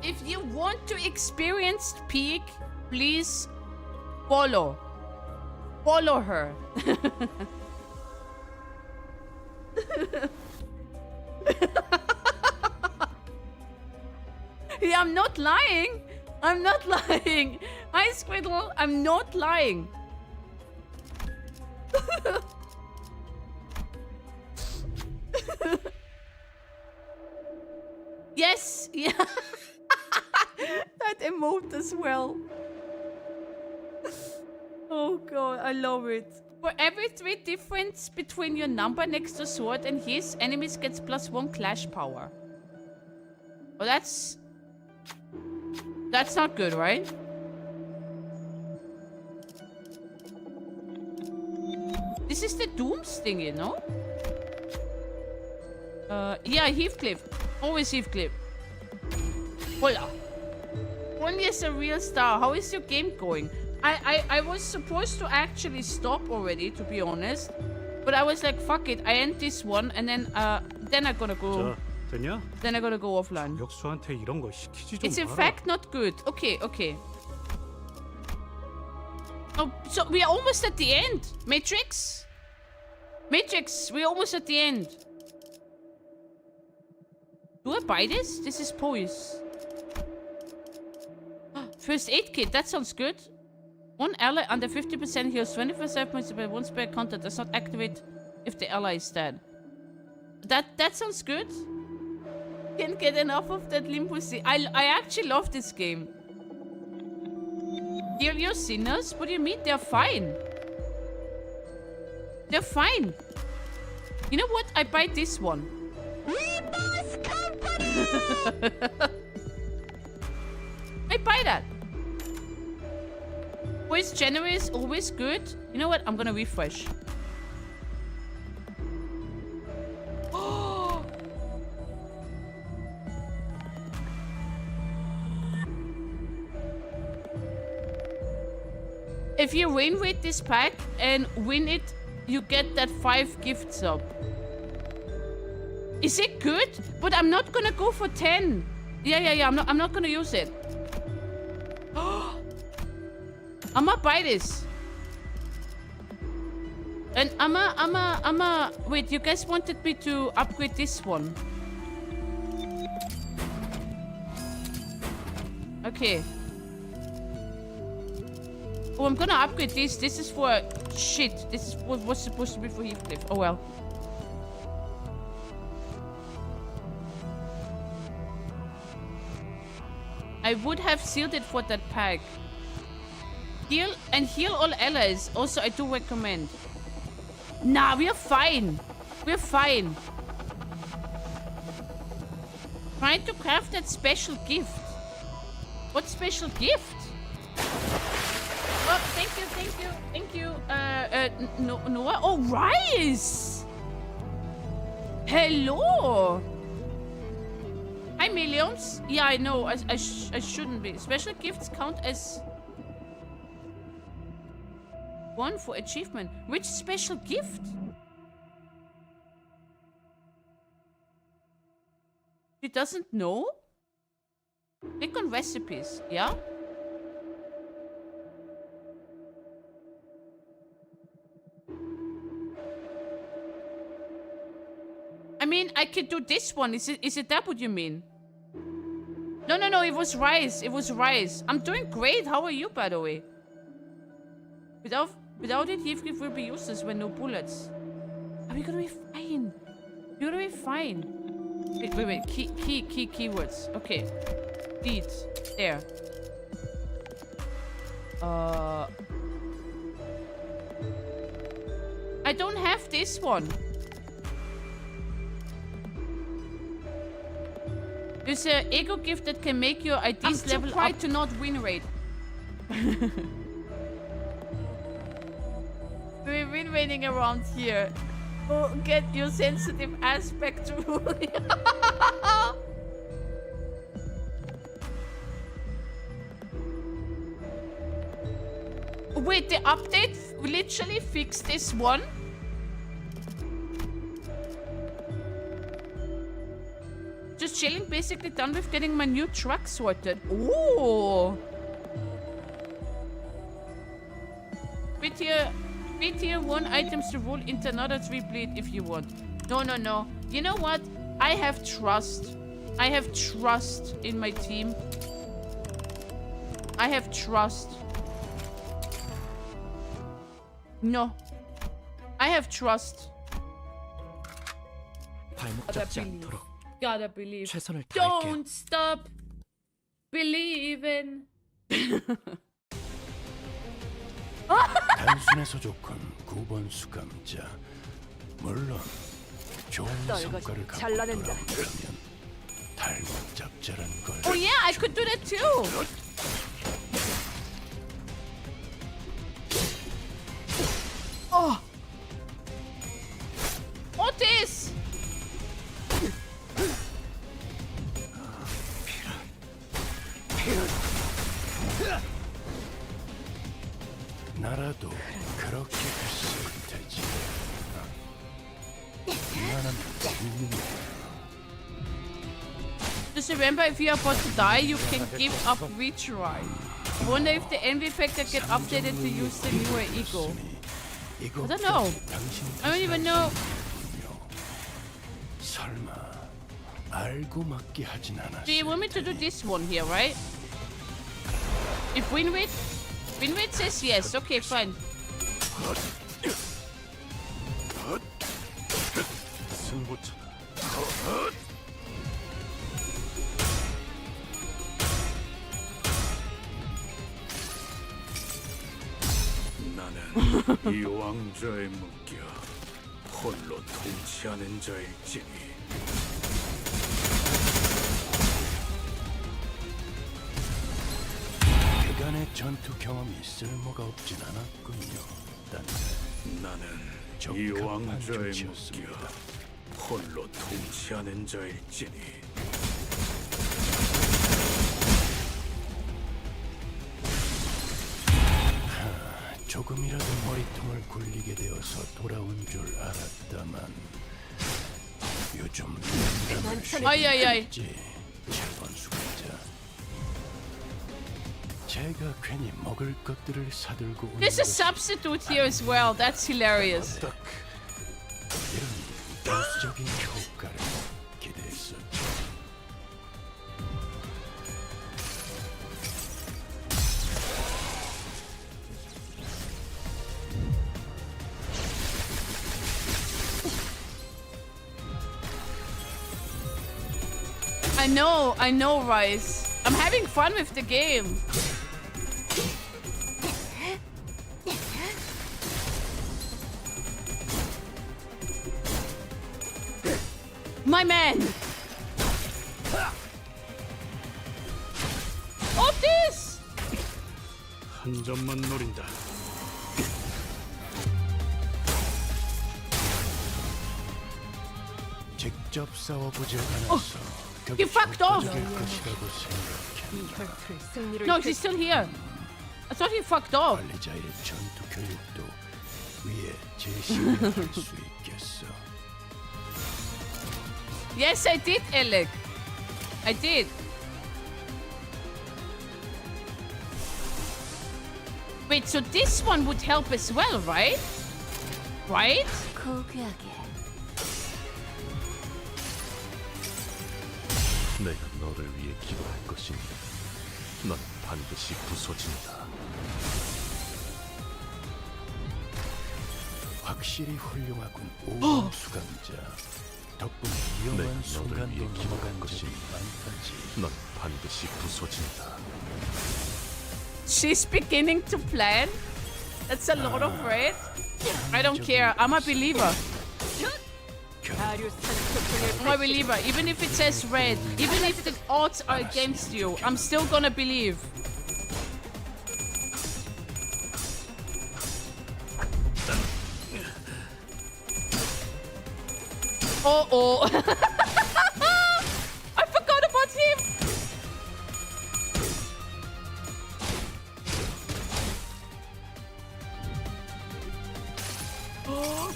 [SPEAKER 6] If you want to experience peak, please follow her. Yeah, I'm not lying. Hi, Squiddle. I'm not lying. Yes, yeah. That emote as well. Oh god, I love it. For every 3 difference between your number next to sword and his, enemies gets +1 clash power. Oh, that's not good, right? This is the Dooms thing, you know? Yeah, Heathcliff. Always Heathcliff. Voila. Only as a real star. How is your game going? I was supposed to actually stop already, to be honest. But I was like, fuck it. I end this one and then I'm gonna go.
[SPEAKER 12] 됐냐?
[SPEAKER 6] Then I'm gonna go offline.
[SPEAKER 12] 역수한테 이런 거 시키지 좀
[SPEAKER 6] It's in
[SPEAKER 12] 마라.
[SPEAKER 6] fact not good. Okay. Oh, so we are almost at the end. Matrix, we're almost at the end. Do I buy this? This is poise. First aid kit. That sounds good. One ally under 50% heals 25 points by one spare counter does not activate if the ally is dead. That sounds good.
[SPEAKER 1] Can't get enough of that Limbus. I actually love this game. You're sinners? What do you mean? They're fine. They're fine. You know what? I buy this one.
[SPEAKER 15] Limbus Company!
[SPEAKER 1] I buy that. Always generous, always good. You know what? I'm gonna refresh. If you win with this pack and win it, you get that 5 gift sub. Is it good? But I'm not gonna go for 10. Yeah. I'm not gonna use it. I'ma buy this. And I'ma wait, you guys wanted me to upgrade this one. Okay. Oh, I'm gonna upgrade this. This is for shit. This is what was supposed to be for Heathcliff. Oh well. I would have sealed it for that pack. Heal all allies. Also, I do recommend. Nah, we're fine. We're fine. Trying to craft that special gift. What special gift? Oh, thank you. Noah. Oh, Rice. Hello. Hi, millions. Yeah, I know. I shouldn't be. Special gifts count as one for achievement. Which special gift? She doesn't know? Click on recipes, yeah? I mean, I could do this one. Is it that what you mean? No, it was rice. It was rice. I'm doing great. How are you, by the way? Without it, Heathcliff will be useless when no bullets. Are we gonna be fine? We're gonna be fine. Wait. Keywords. Okay. Deeds. There. I don't have this one. There's an ego gift that can make your IDs level up. I'm too quiet to not winrate. We're winrating around here. Oh, get your sensitive aspect ruling. Wait, the update literally fixed this one? Just chilling, basically done with getting my new truck sorted. Ooh. Three tier 1 items to roll into another 3 bleed if you want. No. You know what? I have trust. I have trust in my team. I have trust. No. I have trust. Gotta believe. Don't stop believing.
[SPEAKER 4] 단순해서 좋군 9번 수감자. 물론 좋은 성과를 갖고 돌아오려면 탈북잡자란 걸.
[SPEAKER 1] Oh yeah, I could do that too. Oh. Otis.
[SPEAKER 4] 나라도 그렇게 했을 테지. 이만한
[SPEAKER 1] Just remember, if you're about to die, you can give up retry. Wonder if the envy factor get updated to use the newer ego. I don't know. I don't even know.
[SPEAKER 4] 설마 알고 맞게 하진 않았어.
[SPEAKER 1] Do you want me to do this one here, right? If winrate says yes, okay, fine.
[SPEAKER 4] 이 왕좌의 무기여 홀로 통치하는 자일지니 그간의 전투 경험이 쓸모가 없진 않았군요. 나는 이 왕좌의 무기여 홀로 통치하는 자일지니 조금이라도 머리통을 굴리게 되어서 돌아온 줄 알았다만 요즘
[SPEAKER 6] 아이아이아이.
[SPEAKER 4] 7번 수감자 제가 괜히 먹을 것들을 사들고 오는
[SPEAKER 6] There's a substitute here as well. That's hilarious.
[SPEAKER 4] 이런 보수적인 효과를 기대했었죠.
[SPEAKER 6] I know, Rice. I'm having fun with the game. My man! Oh, this!
[SPEAKER 12] 한 점만 노린다.
[SPEAKER 4] 직접 싸워보지 않아서
[SPEAKER 6] He fucked off!
[SPEAKER 4] 것이라고 생각했다.
[SPEAKER 6] No, he's still here. I thought he fucked off.
[SPEAKER 4] 관리자의 전투 교육도 위에 제시할 수 있겠어.
[SPEAKER 6] Yes, I did, Alec. I did. Wait, so this one would help as well, right? Right?
[SPEAKER 11] 고귀하게
[SPEAKER 5] 내가 너를 위해 기도할 것이니 넌 반드시 부서진다.
[SPEAKER 4] 확실히 훌륭하군. 5번 수감자. 덕분에 위험한 순간도 넘어간 것이 많다지.
[SPEAKER 5] 넌 반드시 부서진다.
[SPEAKER 6] She's beginning to plan? That's a lot of red. I don't care. I'm a believer. I'm a believer. Even if it says red, even if the odds are against you, I'm still gonna believe. Oh. I forgot about him.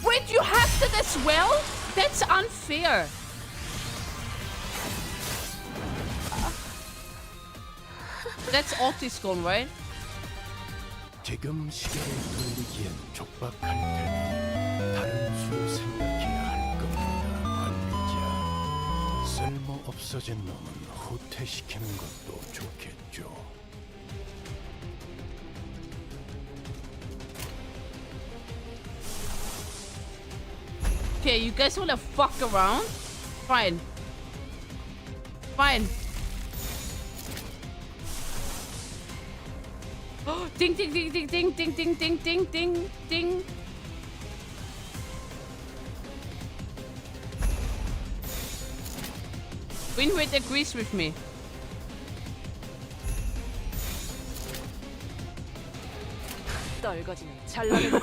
[SPEAKER 6] Wait, you have that as well? That's unfair. That's Altiscon, right?
[SPEAKER 4] 지금 시계를 돌리기엔 촉박할 테니 다른 수 생각해야 할 겁니다. 관리자. 쓸모 없어진 놈은 후퇴시키는 것도 좋겠죠.
[SPEAKER 6] Okay, you guys wanna fuck around? Fine. Fine. Ding ding ding ding ding ding ding ding ding ding ding. Winrate agrees with me.
[SPEAKER 3] 떨거지는 잘나겠다.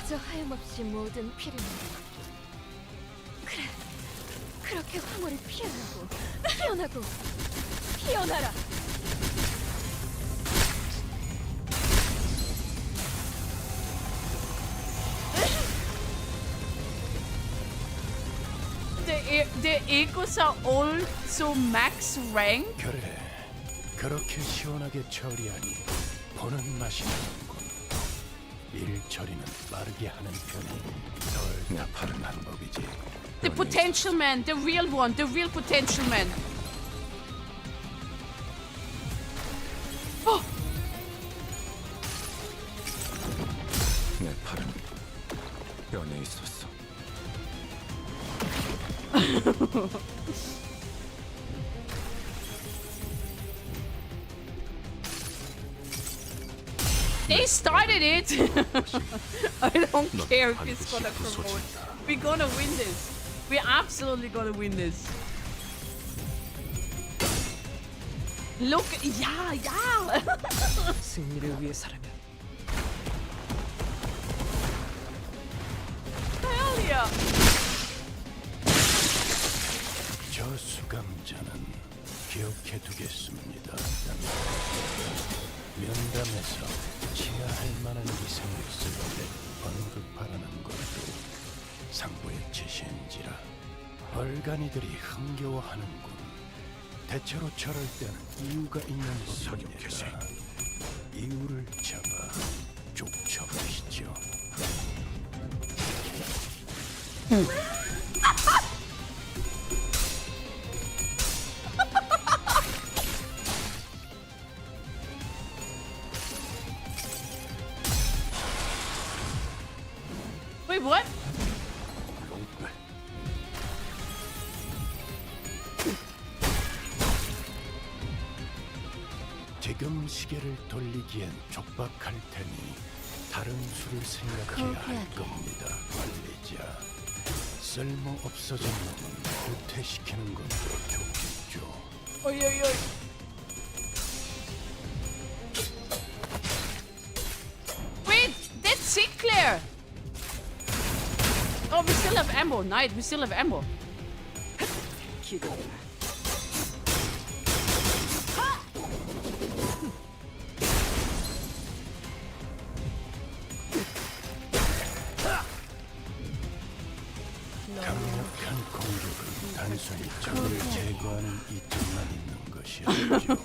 [SPEAKER 11] 그저 하염없이 모든 피를 그래 그렇게 황홀히 피어나고 피어나고 피어나라.
[SPEAKER 6] The eagles are all so max rank.
[SPEAKER 4] 그래, 그렇게 시원하게 처리하니 보는 맛이 나는군. 일 처리는 빠르게 하는 편이 덜 나빠른 방법이지.
[SPEAKER 6] The potential man, the real one, the real potential man. Oh.
[SPEAKER 7] 내 팔은 뼈에 있었어.
[SPEAKER 6] They started it. I don't care if it's gonna promote. We're gonna win this. We're absolutely gonna win this. Look, yeah.
[SPEAKER 3] 승리를 위해서라면
[SPEAKER 6] Hell yeah.
[SPEAKER 4] 저 수감자는 기억해두겠습니다. 면담에서 취하할 만한 이상을 쓸 때 언급하라는 것도 상부의 지시인지라 얼간이들이 흥겨워하는군. 대체로 저럴 때는 이유가 있는 법입니다. 이유를 잡아 쫓아보시죠.
[SPEAKER 6] Wait, what?
[SPEAKER 4] 지금 시계를 돌리기엔 촉박할 테니 다른 수를 생각해야 할 겁니다. 관리자. 쓸모 없어진 놈은 후퇴시키는 것도 좋겠죠.
[SPEAKER 6] Oi. Wait, that's Sinclair. Oh, we still have ammo. Nice, we still have ammo.
[SPEAKER 4] 강력한 공격은 단순히 적을 제거하는 이점만 있는 것이 아니죠.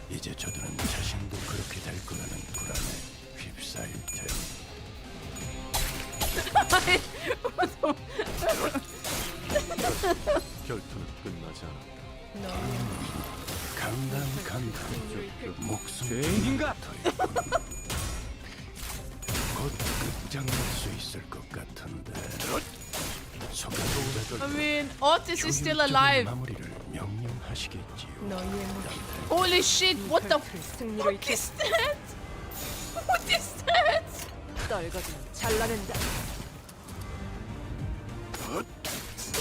[SPEAKER 4] 이제 저들은 자신도 그렇게 될 거라는 불안에 휩싸일 테니.
[SPEAKER 5] 결투는 끝나지 않았다.
[SPEAKER 4] 강간 목숨
[SPEAKER 8] 죄인인가?
[SPEAKER 4] 곧 끝장날 수 있을 것 같은데.
[SPEAKER 6] I mean, Otis is still alive.
[SPEAKER 4] 마무리를 명령하시겠지요.
[SPEAKER 6] Holy shit, what the fuck is that? What is that?
[SPEAKER 3] 떨거지면 잘라낸다.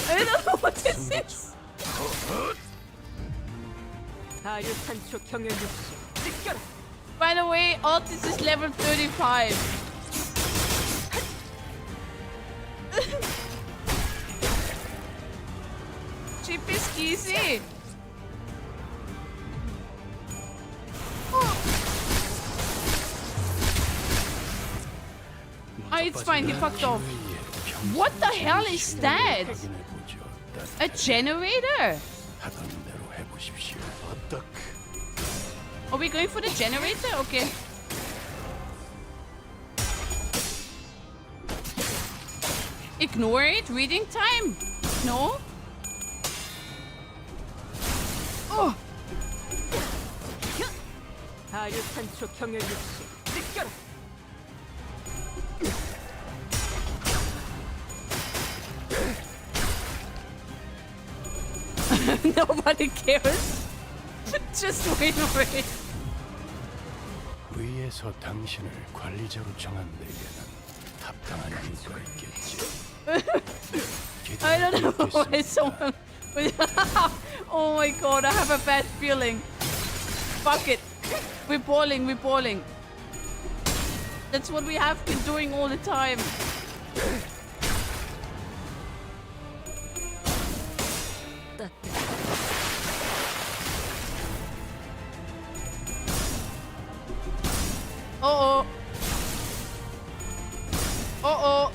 [SPEAKER 6] I don't know what this is.
[SPEAKER 3] 아류탄초 경혈 육수 느껴라.
[SPEAKER 6] By the way, Otis is level 35. Chip is easy. It's fine, he fucked off. What the hell is that? A generator? Are we going for the generator? Okay. Ignore it? Reading time? No? Oh!
[SPEAKER 3] 아류탄초 경혈 육수 느껴라.
[SPEAKER 6] Nobody cares. Just winrate.
[SPEAKER 4] 위에서 당신을 관리자로 정한 데에는 합당한 이유가 있겠지.
[SPEAKER 6] I don't know why someone. Oh my god, I have a bad feeling. Fuck it. We're balling. That's what we have been doing all the time. Uh-oh.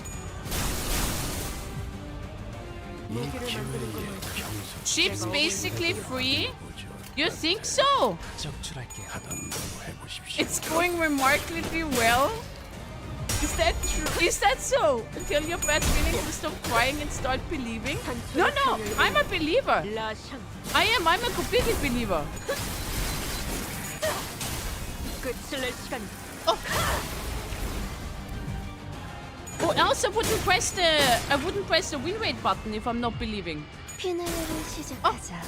[SPEAKER 6] Ship's basically free? You think so? It's going remarkably well. Is that true? Is that so? Until your bad feelings will stop crying and start believing? No, I'm a believer. I'm a completely believer. Oh, else I wouldn't press the winrate button if I'm not believing.
[SPEAKER 11] 피날레를 시작하자.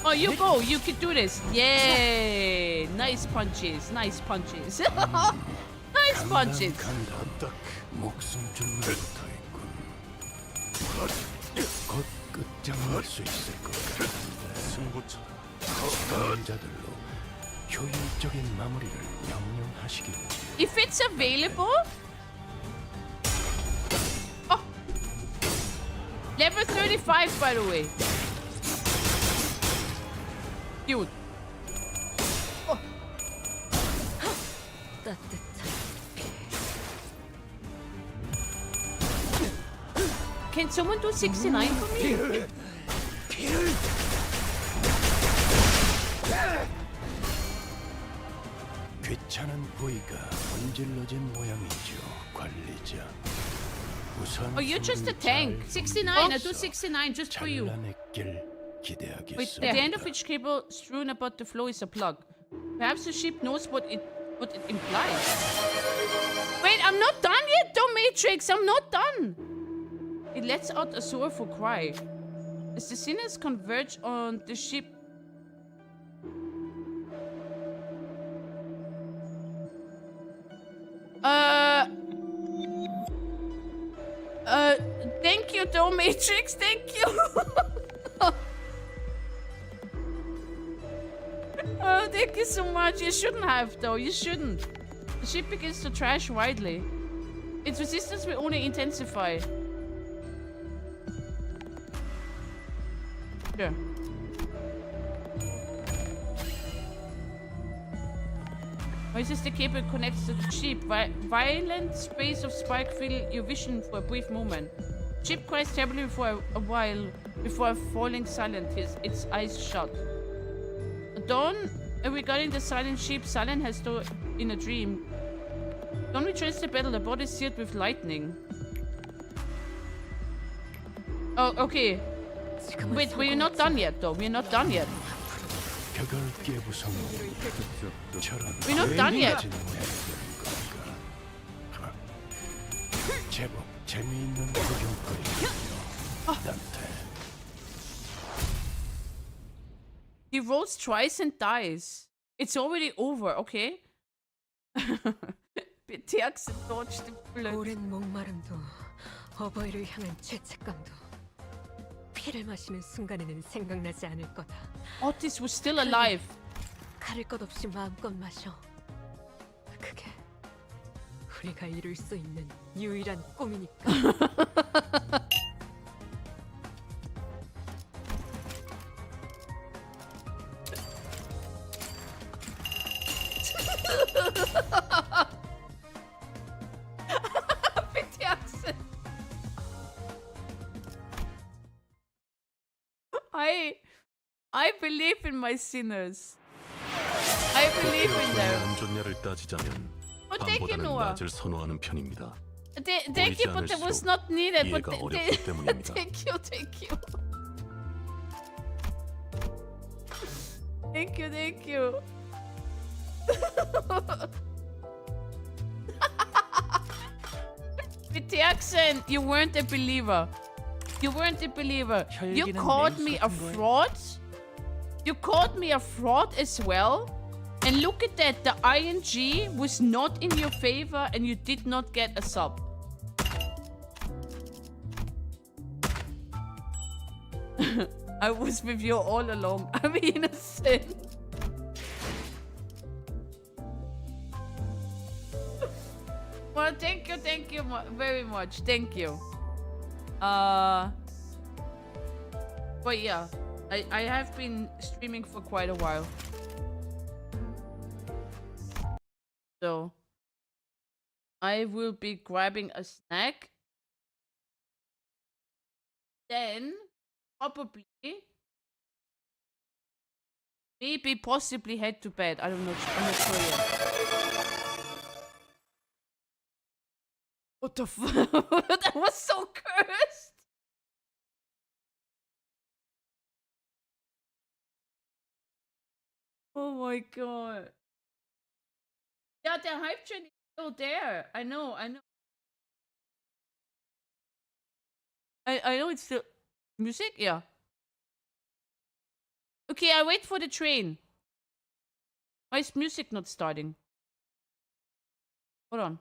[SPEAKER 6] Oh, you go. You can do this. Yay! Nice punches. Nice punches. Nice punches.
[SPEAKER 4] 목숨줄만 붙어있군. 곧 끝장날 수 있을 것 같은데.
[SPEAKER 5] 승부처.
[SPEAKER 4] 강자들로 효율적인 마무리를 명령하시길.
[SPEAKER 6] If it's available. Oh. Level 35, by the way. Cute. Oh. Can someone do 69 for me?
[SPEAKER 4] 괜찮은 부위가 문질러진 모양이죠, 관리자. 우선
[SPEAKER 6] Oh, you're just a tank. 69. I do 69 just for you.
[SPEAKER 4] 잘라냈길 기대하겠습니다.
[SPEAKER 6] Wait, at the end of each cable strewn about the floor is a plug. Perhaps the ship knows what it implies. Wait, I'm not done yet, though, Matrix. I'm not done. It lets out a sorrowful cry. As the sinners converge on the ship. Thank you, though, Matrix. Thank you. Oh, thank you so much. You shouldn't have, though. You shouldn't. The ship begins to trash widely. Its resistance will only intensify. Sure. Noises the cable connects to the ship. Violent sprays of spark fill your vision for a brief moment. Ship cries terribly for a while before falling silent, its eyes shut. Dawn, regarding the silent ship, Silent has told in a dream. Dawn returns to battle, the body sealed with lightning. Oh, okay. Wait, we're not done yet, though. We're not done yet. We're not done yet. He rolls twice and dies. It's already over, okay? BTX dodged the bullet.
[SPEAKER 3] 오랜 목마름도 어버이를 향한 죄책감도 피를 마시는 순간에는 생각나지 않을 거다.
[SPEAKER 6] Otis was still alive.
[SPEAKER 3] 가릴 것 없이 마음껏 마셔. 그게 우리가 이룰 수 있는 유일한 꿈이니까.
[SPEAKER 6] I believe in my sinners. I believe in them.
[SPEAKER 5] 안 좋냐를 따지자면
[SPEAKER 6] But thank you,
[SPEAKER 5] 밤보다는
[SPEAKER 6] Noah.
[SPEAKER 5] 낮을 선호하는 편입니다.
[SPEAKER 6] Thank you, but it was not needed. But
[SPEAKER 5] 이해가 어렵기 때문입니다.
[SPEAKER 6] thank you, thank you. Thank you, thank you. With the accent, you weren't a believer. You weren't a believer. You called me a fraud? You called me a fraud as well? And look at that, the ING was not in your favor and you did not get a sub. I was with you all along. I'm innocent. Well, thank you very much. Thank you. But yeah, I have been streaming for quite a while. So I will be grabbing a snack. Then probably maybe possibly head to bed. I'm not sure yet. What the fuck? That was so cursed. Oh my god. Yeah, the hype train is still there. I know. I know it's still music, yeah. Okay, I wait for the train. Why is music not starting? Hold on.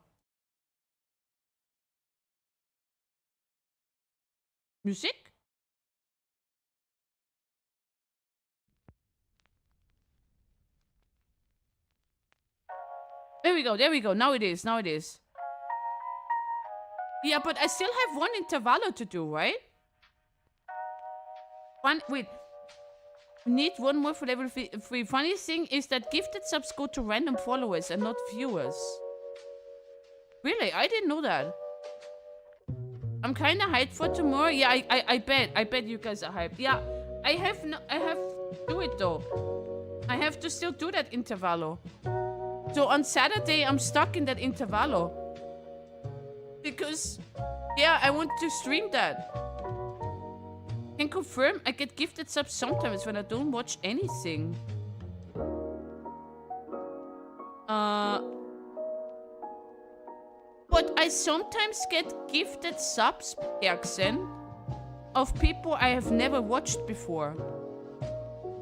[SPEAKER 6] Music? There we go, there we go. Now it is, now it is. Yeah, but I still have one intervallo to do, right? Wait. We need one more for level 3. Funny thing is that gifted subs go to random followers and not viewers. Really? I didn't know that. I'm kind of hyped for tomorrow. Yeah, I bet you guys are hyped. Yeah, I have to do it though. I have to still do that intervallo. So on Saturday, I'm stuck in that intervallo. Because, yeah, I want to stream that. Can confirm I get gifted subs sometimes when I don't watch anything. But I sometimes get gifted subs, Jackson, of people I have never watched before.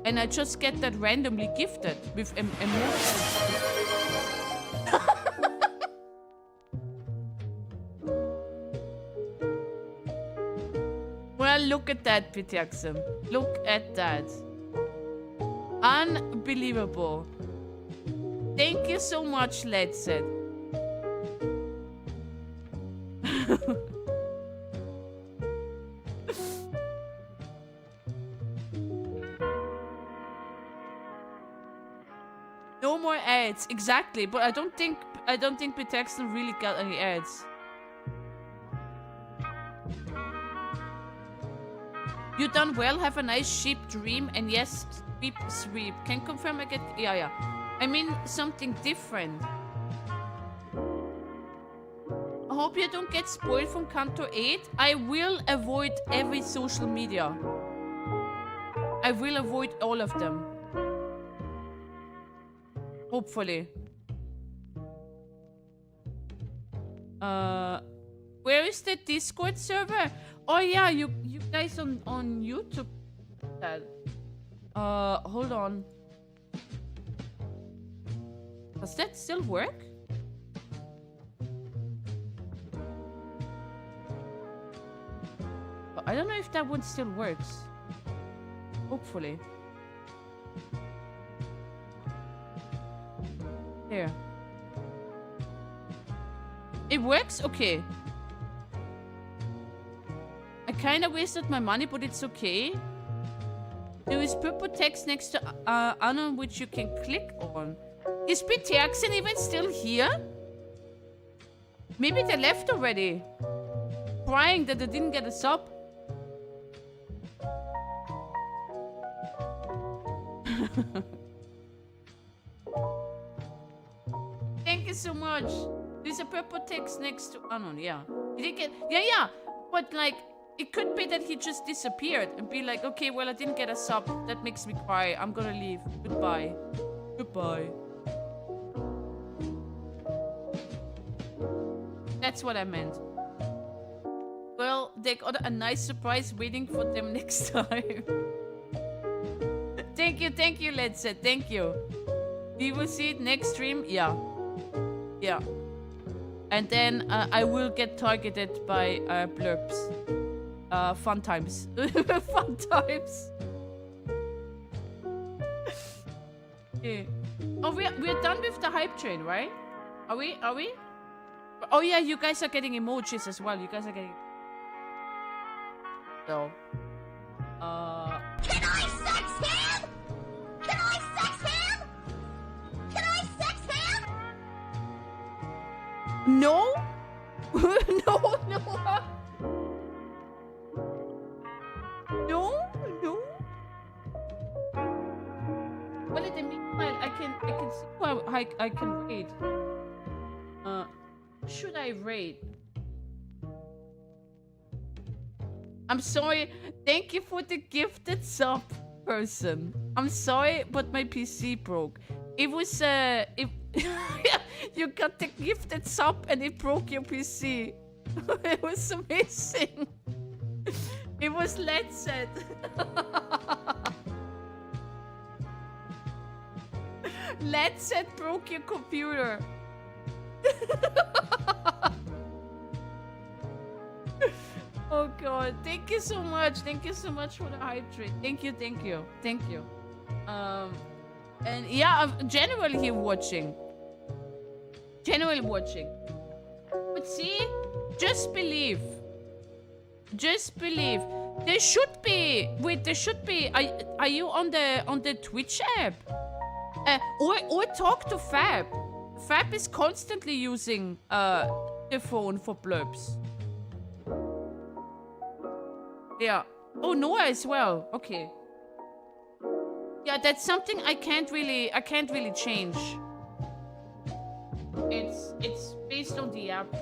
[SPEAKER 6] And I just get that randomly gifted with emotions. Well, look at that, Pitaxum. Look at that. Unbelievable. Thank you so much, Let's Set. No more ads, exactly. But I don't think Pitaxum really got any ads. You done well, have a nice sheep dream, and yes, sweep. Can confirm I get... Yeah. I mean, something different. I hope you don't get spoiled from Canto 8. I will avoid every social media. I will avoid all of them. Hopefully. Where is the Discord server? Oh yeah, you guys on YouTube. Hold on. Does that still work? I don't know if that one still works. Hopefully. There. It works? Okay. I kind of wasted my money, but it's okay. There is purple text next to Anon which you can click on. Is Pitaxin even still here? Maybe they left already. Crying that they didn't get a sub. Thank you so much. There's a purple text next to Anon, yeah. Did he get... Yeah. But like... It could be that he just disappeared and be like, okay, well, I didn't get a sub. That makes me cry. I'm gonna leave. Goodbye. Goodbye. That's what I meant. Well, they got a nice surprise waiting for them next time. Thank you, Let's Set. Thank you. We will see it next stream. Yeah. And then I will get targeted by blurbs. Fun times. Fun times. Okay. Oh, we're done with the hype train, right? Are we? Oh yeah, you guys are getting emojis as well. You guys are getting... So...
[SPEAKER 11] Can I sex him? Can I sex him? Can I sex him?
[SPEAKER 6] No? No. No. Well, in the meanwhile, I can see how I can raid. Should I raid? I'm sorry. Thank you for the gifted sub, person. I'm sorry, but my PC broke. It was you got the gifted sub and it broke your PC. It was amazing. It was Let's Set. Let's set broke your computer. Oh god, thank you so much. Thank you so much for the hype train. Thank you, thank you, thank you. And yeah, I'm generally watching. Generally watching. But see, just believe. Just believe. There should be. Wait, there should be. Are you on the Twitch app? Or talk to Fab. Fab is constantly using the phone for blurbs. Yeah. Oh, Noah as well. Okay. Yeah, that's something I can't really change. It's based on the app.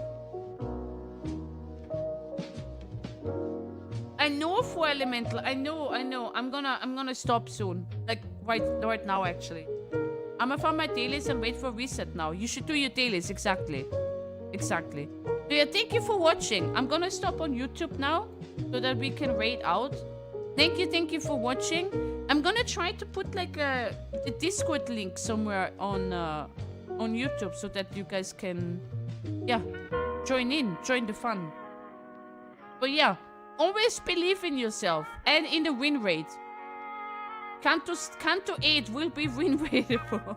[SPEAKER 6] I know for Elemental. I know. I'm gonna stop soon. Like right now actually. I'm gonna find my dailies and wait for reset now. You should do your dailies, exactly. Exactly. So yeah, thank you for watching. I'm gonna stop on YouTube now so that we can raid out. Thank you for watching. I'm gonna try to put like the Discord link somewhere on YouTube so that you guys can, yeah, join the fun. But yeah, always believe in yourself and in the win rate. Canto 8 will be win rateable.